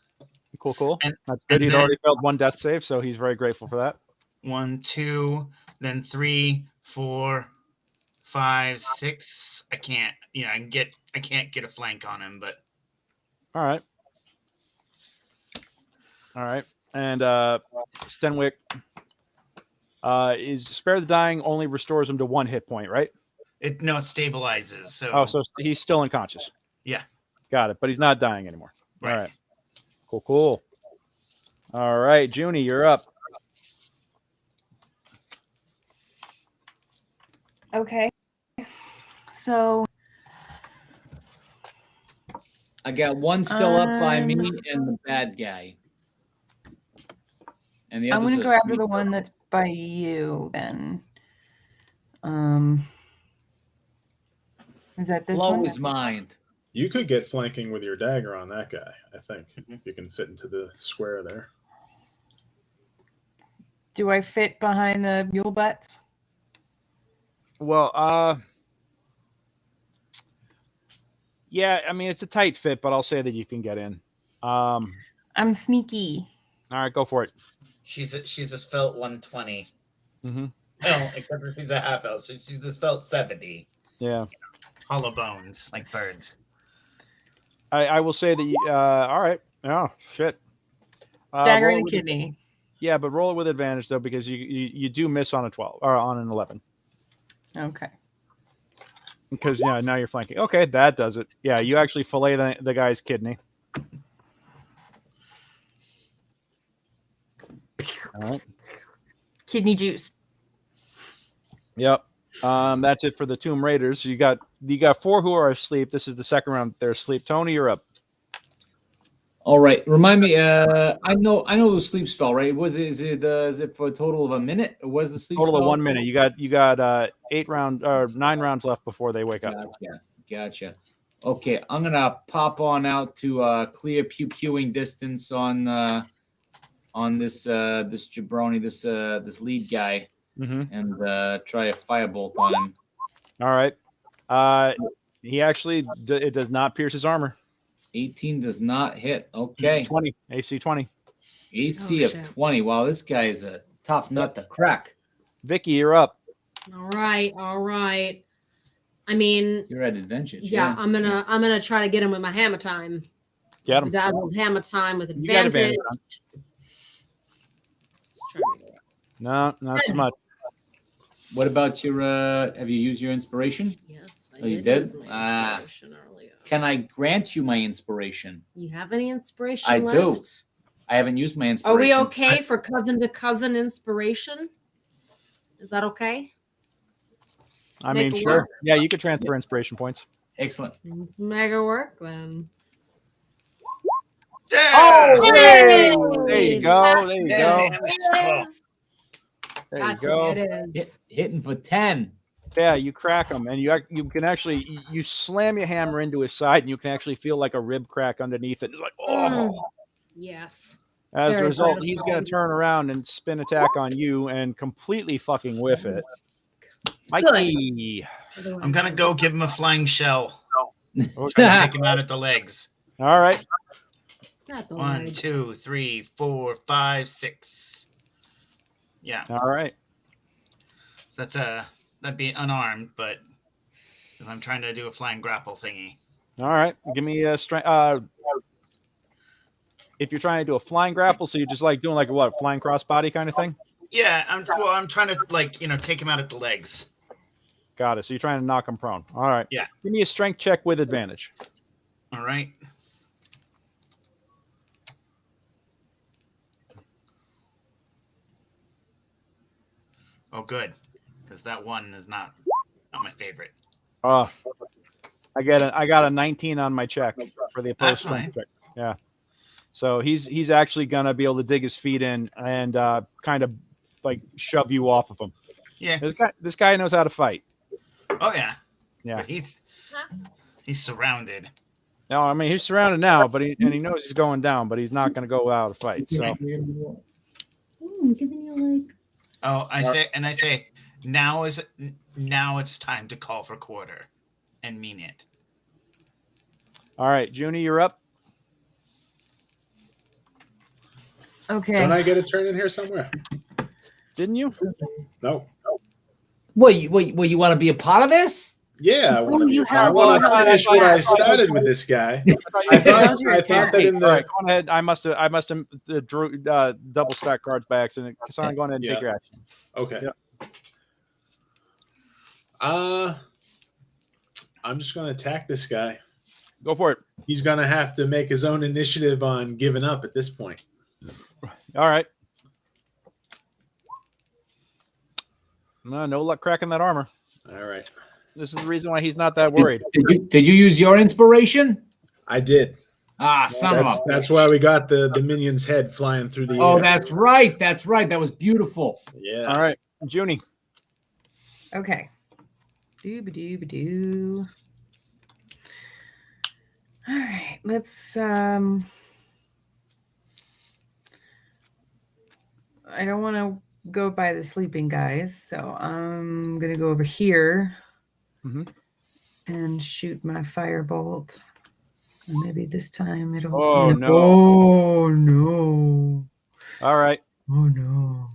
Cool. And- That's good. and He'd then- already failed one death save, so he's very grateful for that. 1, 2, then 3, 4, 5, 6. I can't get a flank on him, but All right. And Stenwick is spare the dying only restores him to 1 hit point, right? it stabilizes. So Oh, so he's still unconscious. Yeah. Got it. But he's not dying anymore. Right. All right. Cool. All right, Junie, you're up. Okay. So I got one still up by me and the bad guy. And the I'm other's gonna go after asleep. the one that's by you then. Is that this Blow one? his mind. You could get flanking with your dagger on that guy, I think. Mhm. You can fit into the square there. Do I fit behind the mule butts? Well, yeah, I mean it's a tight fit, but I'll say that you can get in. All I'm sneaky. right, go for it. she's a svelte 120. Mm-hmm. No, except for she's a half elf, so she's a svelte 70. Yeah, Hollow bones, like birds. I will say that. All right. Oh shit. Dagger roll and with- kidney. Yeah, but roll it with advantage though, because you do miss on a 12 or on an 11. Okay. Because now you're flanking. Okay, that does it. Yeah, you actually fillet the guy's kidney. All right. Kidney juice. Yep. That's it for the Tomb Raiders. You got 4 who are asleep. This is the second round. They're asleep. Tony, you're up. All right. Remind me. I know the sleep spell, right? Is it for a total of a minute? Or was the sleep Total spell? of 1 minute. You got 9 rounds left before they wake up. Gotcha. Okay, I'm gonna pop on out to clear pew-pewing distance on this jabroni, this lead guy, Mm-hmm. and try a firebolt on him. All right. He actually it does not pierce his armor. 18 does not hit. Okay, 20 AC 20. AC Oh, of shit. 20. Wow, this guy is a tough nut to crack. Vicky, you're up. All right. I mean, You're at advantage. yeah, I'm gonna try to get him with my hammer time. Get him. Dazzle hammer time with You got advantage. advantage. Let's try to get it. No, not so much. What about your? Have you used your inspiration? Yes, I Oh, you did did? use my Ah. inspiration earlier. Can I grant you my inspiration? You have any inspiration I left? do. I haven't used my Are inspiration. we okay for cousin to cousin inspiration? Is that okay? I Make mean, it sure. work. Yeah, you could transfer inspiration points. Excellent. It's mega work then. Yeah! Oh, Hey, there you go. That's There you Yeah, go. damn it. Oh. it is. There you That's go. what it is. hitting for 10. Yeah, you crack him, and you can actually you slam your hammer into his side, and you can actually feel like a rib crack underneath it. It's like, oh. Yes. As a Very result, satisfying. he's going to turn around and spin attack on you and completely fucking whiff it. Mikey. I'm gonna go give him a flying shell. Okay. Take him out at the legs. All right. Not the 1, legs. 2, 3, 4, 5, 6. Yeah, All right. so that'd be unarmed, but if I'm trying to do a flying grapple thingy. All right. Give me a strength. If you're trying to do a flying grapple, so you're just like doing like a what, flying crossbody kind of thing? Yeah, I'm trying to take him out at the legs. Got it. So you're trying to knock him prone. All right. Yeah. Give me a strength check with advantage. All right. Oh, good, because that one is not my favorite. I got a 19 on my check for the opposed That's strength fine. check. Yeah. So he's actually gonna be able to dig his feet in and kind of like shove you off of him. Yeah. This guy knows how to fight. Oh yeah. Yeah. But he's surrounded. No, I mean he's surrounded now, but he knows he's going down, but he's not gonna go out to fight. So I'm giving you like. Oh, I say now it's time to call for quarter, and mean it. all right, Junie, you're up. Okay. Don't I get a turn in here somewhere? Didn't you? No. What you want to be a part of this? Yeah, I want you to have want one. to finish what I started with this guy. I thought that in All right, the go ahead. I must have drew double stack cards by accident. Kassan, go ahead and take Yeah. your action. okay. Yep. I'm just going to attack this guy. Go for it. He's going to have to make his own initiative on giving up at this point. All right. No luck cracking that armor. All right. This is the reason why he's not that worried. Did you use your inspiration? I did. Ah, son of a. That's why we got the minion's head flying through the Oh, air. that's right. That's right. That was beautiful. Yeah. All right, Junie. Okay. Doo-ba-doo-ba-doo. All right, let's I don't want to go by the sleeping guys, so I'm gonna go over here and shoot my firebolt. And maybe this time it'll. Oh, no. Oh no! All right. Oh no!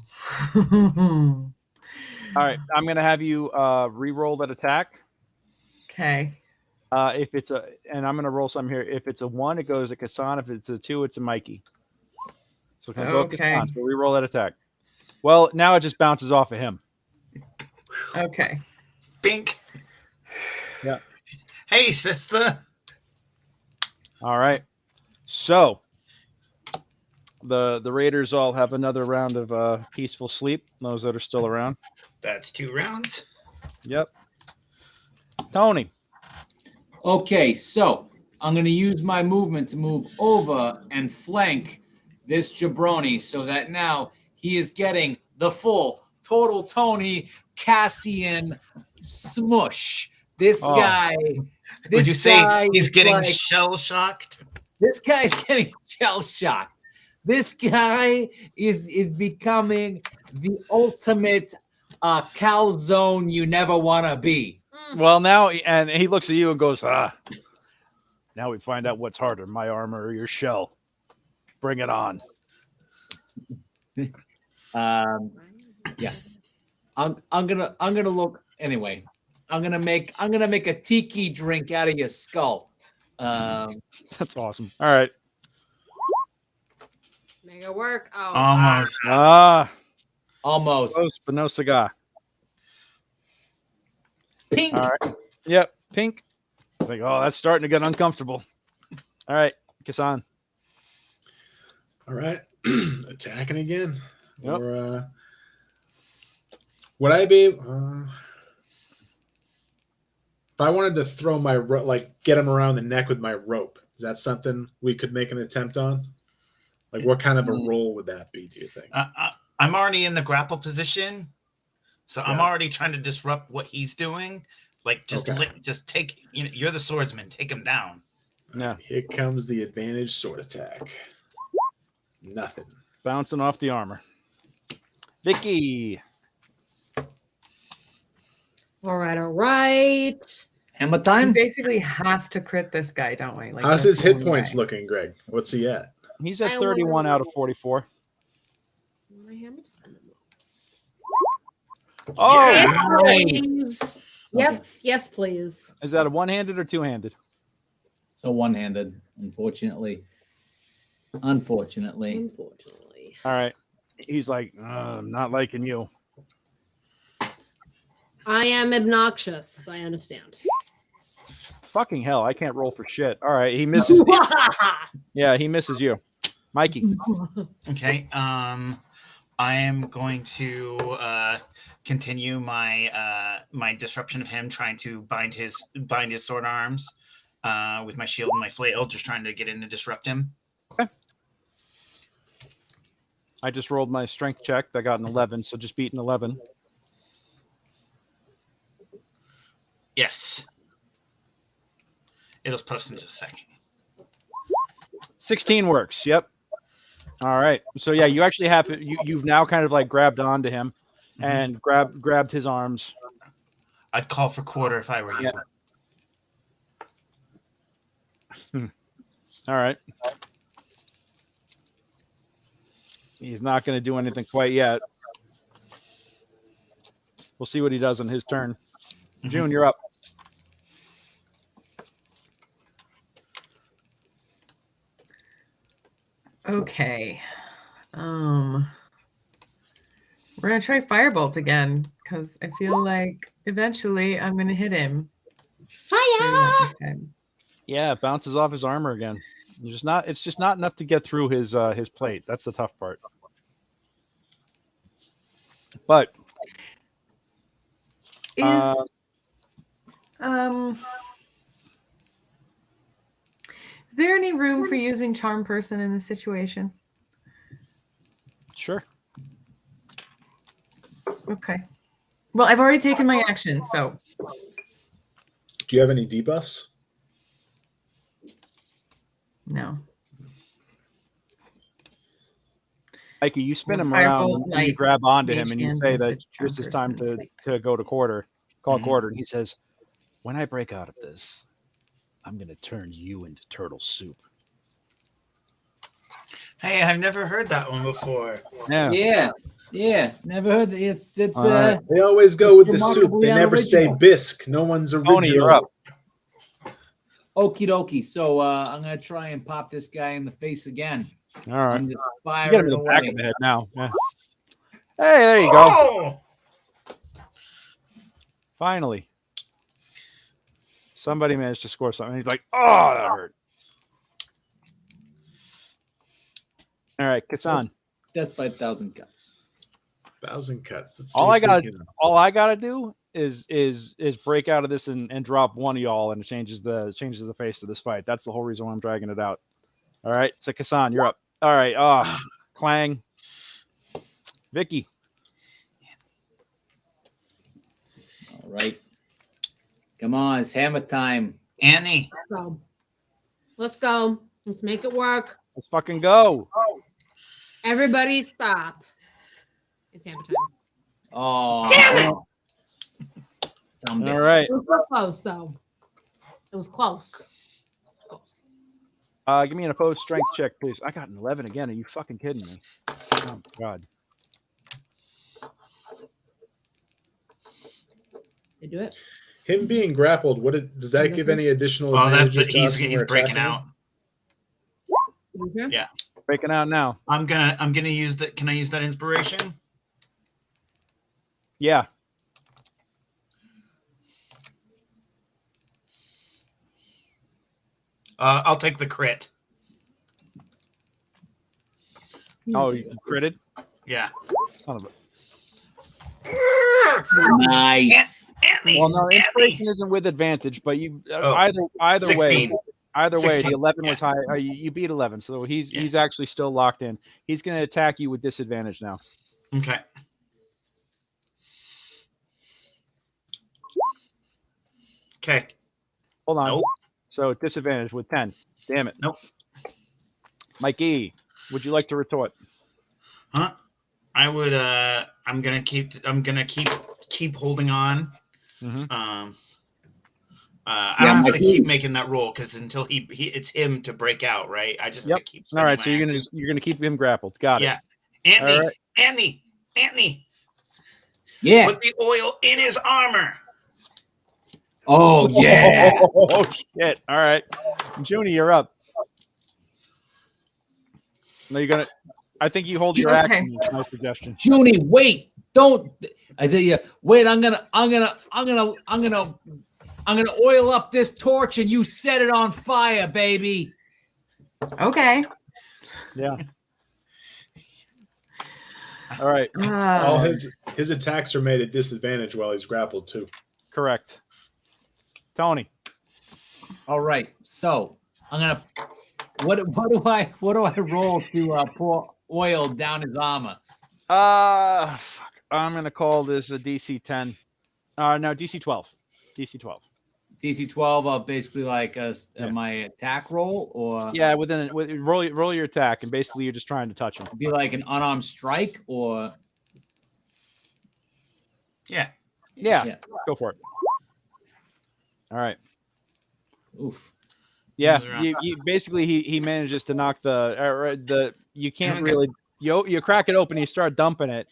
All right. I'm gonna have you re-roll that attack. Okay. If it's and I'm gonna roll some here. If it's a 1, it goes to Kassan. If it's a 2, it's a Mikey. So it's gonna go to Okay. Kassan. So re-roll that attack. Well, now it just bounces off of him. Okay. Bink. Yeah. Hey, sister. All right. So the Raiders all have another round of peaceful sleep. Those that are still around. That's 2 rounds. Yep. Tony. Okay, so I'm going to use my movement to move over and flank this jabroni so that now he is getting the full total Tony Cassian smush. This Oh. guy. Would you say guy he's is getting like- shell shocked? This guy's getting shell shocked. This guy is becoming the ultimate calzone you never want to be. Well, now and he looks at you and goes, now we find out what's harder, my armor or your shell. Bring it on. Yeah. I'm gonna look anyway. I'm gonna make a tiki drink out of your skull. That's awesome. All right. Mega work. Oh. Almost. Almost. Close, but no cigar. Pink. All right. Yep. Pink. It's like, oh, that's starting to get uncomfortable. All right. Kassan. All right. Attacking again. Yep. Or would I be If I wanted to throw my get him around the neck with my rope, is that something we could make an attempt on? Like, what kind of a roll would that be? Do you think? I'm already in the grapple position, so I'm Yeah. already trying to disrupt what he's doing. Like, just just take. You're the swordsman. Take him down. Yeah. Here comes the advantage sword attack. Nothing. Bouncing off the armor. Vicky. All right. Hammer We time. basically have to crit this guy, don't we? Like, How's that's his the hit only points way. looking, Greg? What's he at? He's at I 31 wonder- out of 44. My hammer time. Oh, Yes, yes, yes, please. is that a one-handed or two-handed? So one-handed, unfortunately. Unfortunately. Unfortunately. All right. He's like, I'm not liking you. I am obnoxious. I understand. Fucking hell, I can't roll for shit. All right, he misses. Yeah, he misses you. Mikey. Okay. I am going to continue my my disruption of him, trying to bind his sword arms with my shield and my flail, just trying to get in and disrupt him. I just rolled my strength check. I got an 11, so just beat an 11. Yes. It'll post in just a second. 16 works. Yep. All right. So yeah, you actually have you've now kind of like grabbed onto him and grabbed his arms. I'd call for quarter if I were you. Yeah. All right. He's not going to do anything quite yet. We'll see what he does on his turn. June, you're up. Okay. We're gonna try Firebolt again because I feel like eventually I'm gonna hit him. Fire! This time. Yeah, it bounces off his armor again. It's just not enough to get through his plate. That's the tough part. But Is there any room for using Charm Person in this situation? sure. Okay. Well, I've already taken my action, so Do you have any debuffs? no. Mikey, you spin him Firebolt, around and you light, grab onto him mage and you hand, say that message, charm this is time person, to go to quarter, call Mhm. quarter. And he says, when I break out of this, I'm going to turn you into turtle soup. Hey, I've never heard that one before. Yeah. Yeah. Never heard that. It's All right. They always go It's with the soup. remarkably They never say unoriginal. bisque. No one's original. Tony, you're up. okie dokie. So I'm gonna try and pop this guy in the face again. All right. I'm just You get him firing in the back away. of the head now. Yeah. Hey, there you go. Oh! Finally. Somebody managed to score something. He's like, oh, that hurt. All right, Kassan. Death by 1,000 cuts. 1,000 cuts. Let's All see I if we got can- all I gotta do is break out of this and drop one of y'all, and it changes the face of this fight. That's the whole reason why I'm dragging it out. All right, so Kassan, you're up. All right, Clang, Vicky. All right. Come on, it's hammer time. Annie. So, let's go. Let's make it work. Let's fucking go. Everybody stop. It's hammer time. Oh, Damn it! Some All bitch. right, It was so close, though. It was close. Close. give me an opposed strength check, please. I got an 11 again. Are you fucking kidding me? Oh God. They do it. Him being grappled, does that give any additional Well, advantages to us he's when we're breaking attacking him? out. Okay. Yeah. Breaking out now. I'm gonna use that. Can I use that inspiration? Yeah. I'll take the crit. Oh, you critted? Yeah. Son of a. Nice. Anthony. Well, no, Anthony. inspiration isn't with advantage, but you Oh, either way, 16. the 16, 11 was yeah. high. You beat 11, so he's Yeah. he's actually still locked in. He's going to attack you with disadvantage now. Okay. Okay. Hold on. Nope. So disadvantage with 10. Damn it. Nope. Mikey, would you like to retort? Huh? I would. I'm gonna keep holding on. Mhm. I Yeah, have to Mikey. keep making that roll because until he it's him to break out, right? I just have to keep. All right, spending so my you're gonna keep him grappled. Got it. Yeah. Anthony, All right. Anthony, Yeah. put the oil in his armor. Oh yeah. Oh shit! All right, Junie, you're up. No, you're gonna. I think you hold your Okay. action. That's my suggestion. Junie, wait! Don't. Isaiah, wait! I'm gonna oil up this torch and you set it on fire, baby. Okay. Yeah. All right. All his attacks are made at disadvantage while he's grappled too. Correct. Tony. All right. So I'm gonna. What do I roll to pour oil down his armor? Fuck. I'm gonna call this a DC 10. No, DC 12. DC 12. DC 12, basically like my attack roll, or Yeah, roll your attack, and basically you're just trying to touch him. be like an unarmed strike, or Yeah. Yeah. Go for it. All right. oof. Yeah, Moves around. you basically he manages to knock the you can't Okay. really you crack it open, you start dumping it,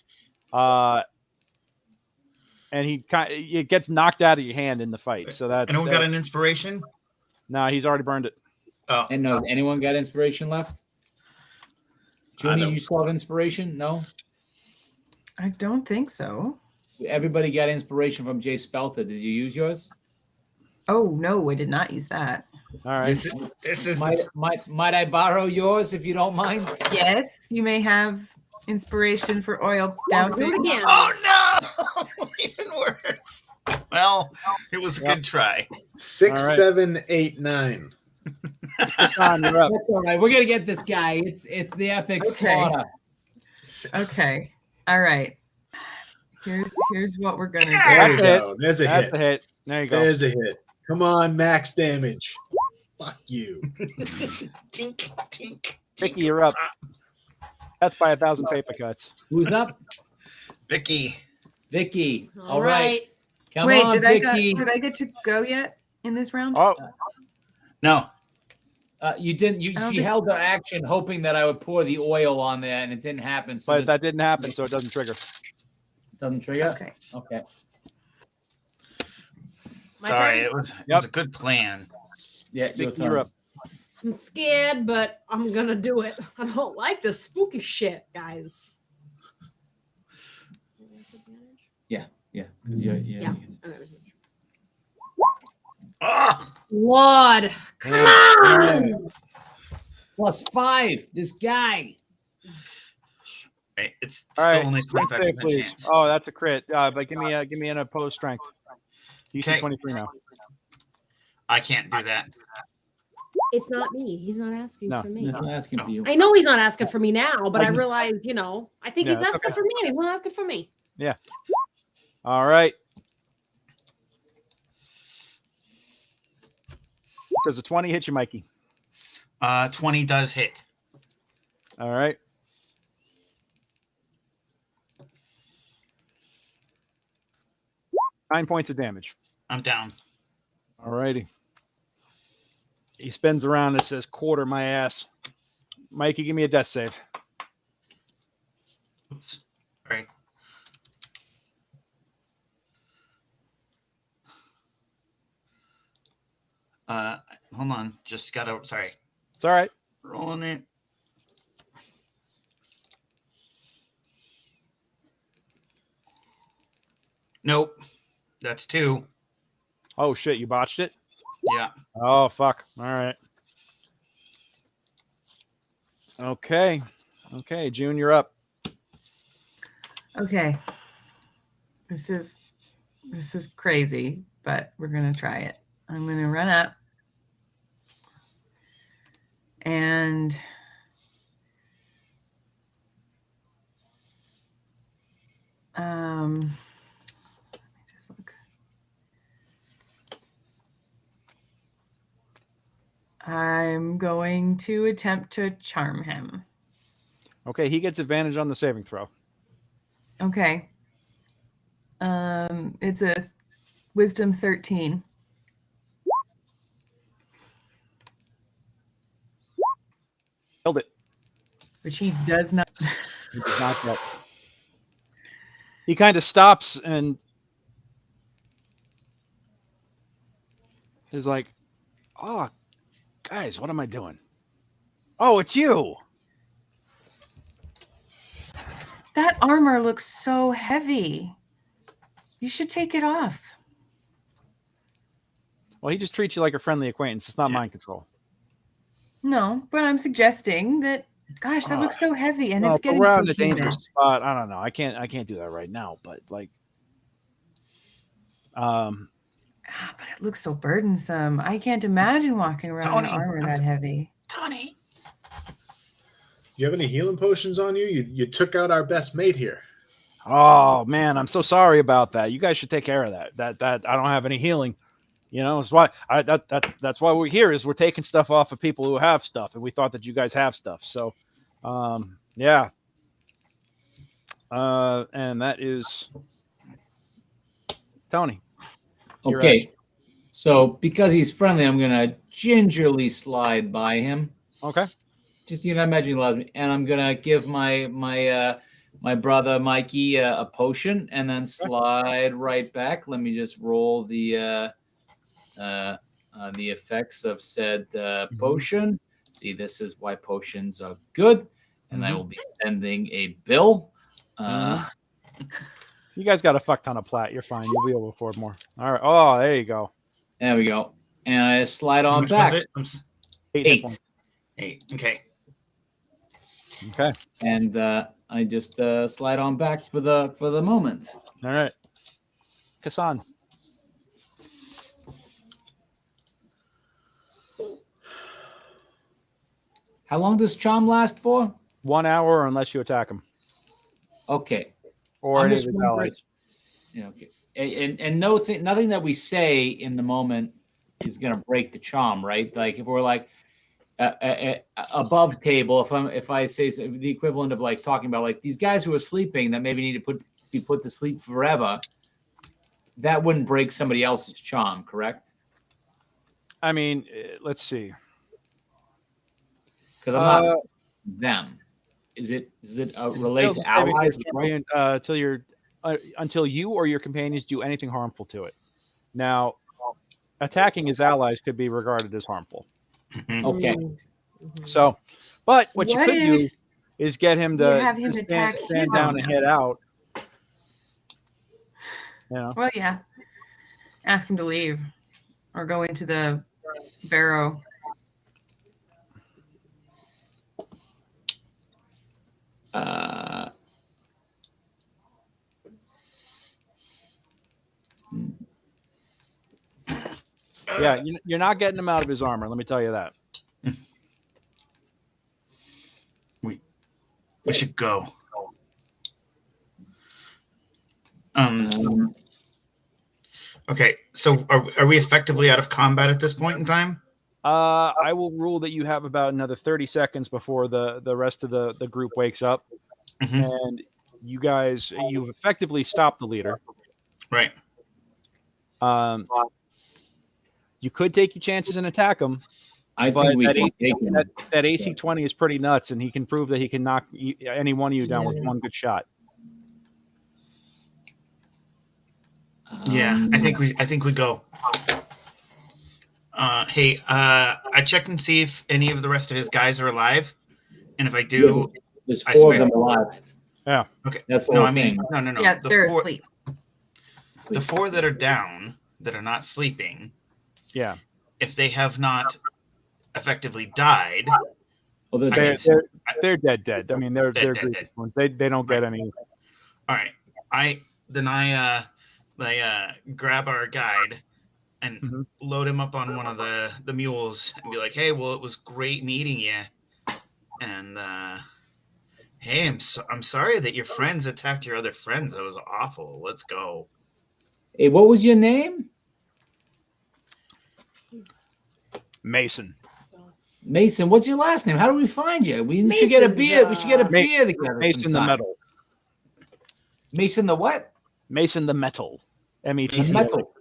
and it gets knocked out of your hand in the fight. So that Anyone got an inspiration? no, he's already burned it. Oh, And no, anyone got inspiration left? Junie, don't. you still have inspiration? No. I don't think so. Everybody got inspiration from Jay Spelter. Did you use yours? Oh no, I did not use that. All right. this is Might I borrow yours if you don't mind? Yes, you may have inspiration for oil Do it dousing. again. Oh no! Even worse. Well, it was a good try. 6, All right. 7, 8, 9. Hassan, you're up. That's all right. We're gonna get this guy. It's the epic Okay. slaughter. Okay. All right. Here's what we're gonna There do. you That's go. There's a That's hit. a hit. There you go. There's a hit. Come on, max damage. Fuck you. Tink, tink. Vicky, you're up. That's by 1,000 paper cuts. Who's up? Vicky. Vicky. All right. Come Wait, on, did Vicky. I get to go yet in this round? Oh, No. You didn't. I don't She think- held her action, hoping that I would pour the oil on there, and it didn't happen. So but this that didn't happen, so it doesn't trigger. doesn't trigger. Okay. Okay. My Sorry, turn? it was a good plan. Yeah, your Vicky, you're turn. up. I'm scared, but I'm gonna do it. I don't like this spooky shit, guys. Yeah. 'Cause you're- Yeah. Oh, Lord, come on! +5. This guy. right. It's All still right. only Strength 25% save, please. chance. Oh, that's a crit. But give me an opposed strength. DC Okay. 23 now. I can't do that. It's not me. He's not asking No. for me. That's not asking for you. I know he's not asking for me now, but I realize, I think Yeah, he's that's asking for me and he's not asking for me. All right. Does a 20 hit you, Mikey? 20 does hit. All right. Nine points of damage. I'm down. All righty. He spins around and says, "Quarter my ass." Mikey, give me a death save. Oops. All right. Hold on. Just gotta. Sorry. It's all right. Rolling it. Nope. That's 2. Oh, shit. You botched it? Yeah. Oh, fuck. All right. Okay. Okay, June, you're up. Okay. This is This is crazy, but we're going to try it. I'm going to run up and let me just look. I'm going to attempt to charm him. Okay, he gets advantage on the saving throw. Okay. It's a wisdom 13. Killed it. Which he does not. He does not get. He kind of stops and is like, "Oh, guys, what am I doing? Oh, it's you." That armor looks so heavy. You should take it off. Well, he just treats you like a friendly acquaintance. It's not mind control. No, but I'm suggesting that. Gosh, that looks so heavy, and No, it's but getting we're so on a dangerous humid. spot. I don't know. I can't do that right now. But like, But it looks so burdensome. I can't imagine walking around in Tony, armor that heavy. Tony. You have any healing potions on you? You took out our best mate here. oh man, I'm so sorry about that. You guys should take care of that. That I don't have any healing. You know, it's why that's why we're here. Is we're taking stuff off of people who have stuff, and we thought that you guys have stuff. So, yeah. And that is Tony. You're Okay. So because he's friendly, I'm gonna gingerly slide by him. Okay. Just imagine he loves me, and I'm gonna give my brother Mikey a potion, and then slide right back. Let me just roll the effects of said potion. See, this is why potions are good, and I will be sending a bill. You guys got a fuck ton of plat. You're fine. You'll be able to afford more. All right. Oh, there you go. There we go, and I slide How on much back. was it? 8 hit points. 8. Okay. Okay. And I just slide on back for the moment. All right. Kassan. How long does charm last for? 1 hour unless you attack him. Okay. Or I'm any of just his wondering- allies. Yeah, okay. And nothing that we say in the moment is gonna break the charm, right? Like if we're like above table, if I say the equivalent of like talking about like these guys who are sleeping that maybe need to be put to sleep forever, that wouldn't break somebody else's charm, correct? I mean, let's see. Because I'm not them. Is it related to allies? Until you or your companions do anything harmful to it. Now, attacking his allies could be regarded as harmful. Okay. So, but what you What could do if is get him you to have him stand attack his down own and head out. You know? Well, yeah. Ask him to leave or go into the barrow. Yeah, you're not getting him out of his armor. Let me tell you that. We should go. Okay, so are we effectively out of combat at this point in time? I will rule that you have about another 30 seconds before the rest of the group wakes up. And you've effectively stopped the leader. Right. You could take your chances and attack him. I think we can take him. That AC 20 is pretty nuts, and he can prove that he can knock any one of you down with one good shot. Yeah, I think we go. Hey, I checked and see if any of the rest of his guys are alive, and if I do, There's I 4 of swear. them alive. Yeah. Okay. That's the No, whole I mean, thing. no. Yeah, The they're four- asleep. The 4 that are down, that are not sleeping, Yeah. if they have not effectively died, Well, they're They're, dead. they're dead. I mean, they're Dead. grievous ones. They don't get any. all right. I grab our guide and Mhm. load him up on one of the mules and be like, "Hey, well, it was great meeting you, and hey, I'm sorry that your friends attacked your other friends. That was awful. Let's go." Hey, what was your name? Mason. Mason. What's your last name? How do we find you? We should get a Mason beer. We should get a Ma- beer together Mason the sometime. metal. Mason the what? Mason the metal. The METC. metal.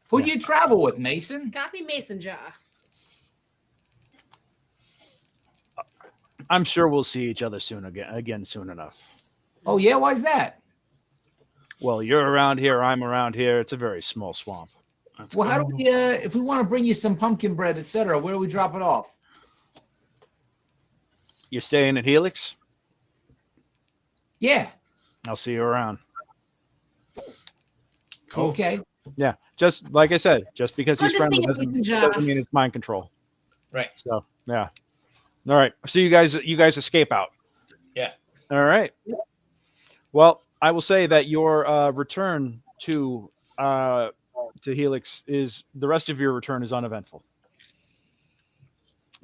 Who do Yeah. you travel with, Mason? Copy Mason Jaw. I'm sure we'll see each other soon again soon enough. Oh yeah, why's that? Well, you're around here, I'm around here. It's a very small swamp. Let's Well, how do go. we? If we want to bring you some pumpkin bread, etc., where do we drop it off? You're staying at Helix? Yeah. I'll see you around. Cool. Okay. Yeah, just like I said, just because Good he's to friendly see you, doesn't, Mason Jaw. doesn't mean it's mind control. Right. So yeah. All right. So you guys escape out. Yeah. All right. Well, I will say that your return to Helix is the rest of your return is uneventful.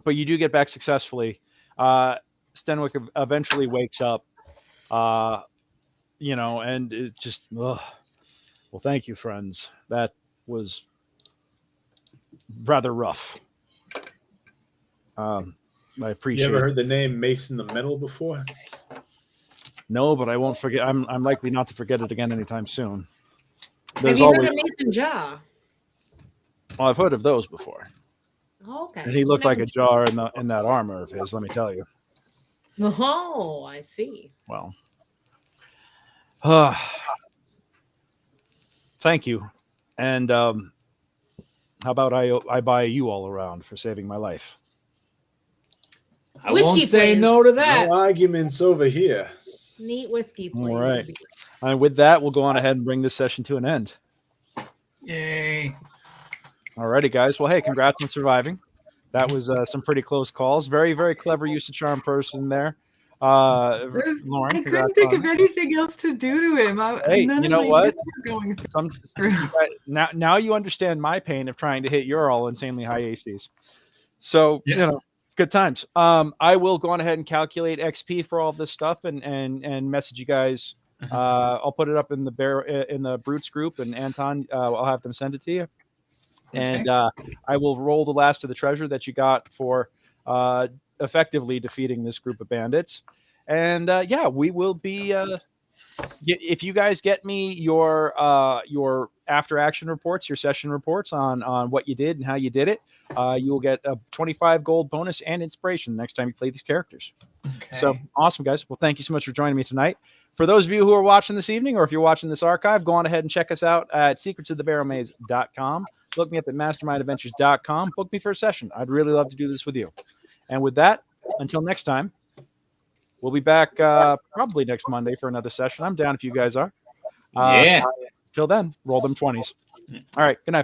But you do get back successfully. Stenwick eventually wakes up, and it just, well, thank you, friends. That was rather rough. I You appreciate ever it. heard the name Mason the Metal before? No, but I won't forget. I'm likely not to forget it again anytime soon. Have There's you always, heard of Mason Jaw? well, I've heard of those before. Okay. And he looked like a jar in that armor of his, let me tell you. Oh, I see. Well, thank you. And how about I buy you all around for saving my life? I won't Whiskey, say please. no to that. No arguments over here. Neat whiskey, please. All right. And with that, we'll go on ahead and bring this session to an end. Yay. Alrighty, guys. Well, hey, congrats on surviving. That was some pretty close calls. Very, very clever use of charm person there. Lauren, I congrats couldn't think on of anything else to do to him. Hey, None you of know my what? hits were going through. you guys, now you understand my pain of trying to hit your all insanely high ACs. So Yeah. good times. I will go on ahead and calculate XP for all of this stuff and message you guys. I'll put it up in the Brutes group, and Anton, I'll have them send it to you. And I will roll the last of the treasure that you got for effectively defeating this group of bandits. And we will be. If you guys get me your after action reports, your session reports on what you did and how you did it, you will get a 25 gold bonus and inspiration next time you play these characters. Okay. So awesome, guys. Well, thank you so much for joining me tonight. For those of you who are watching this evening, or if you're watching this archive, go on ahead and check us out at secretsofthebarrowmaze.com. Look me up at mastermindadventures.com. Book me for a session. I'd really love to do this with you. And with that, until next time, we'll be back probably next Monday for another session. I'm down if you guys are. Yeah. Till then, roll them 20s. All right. Good night.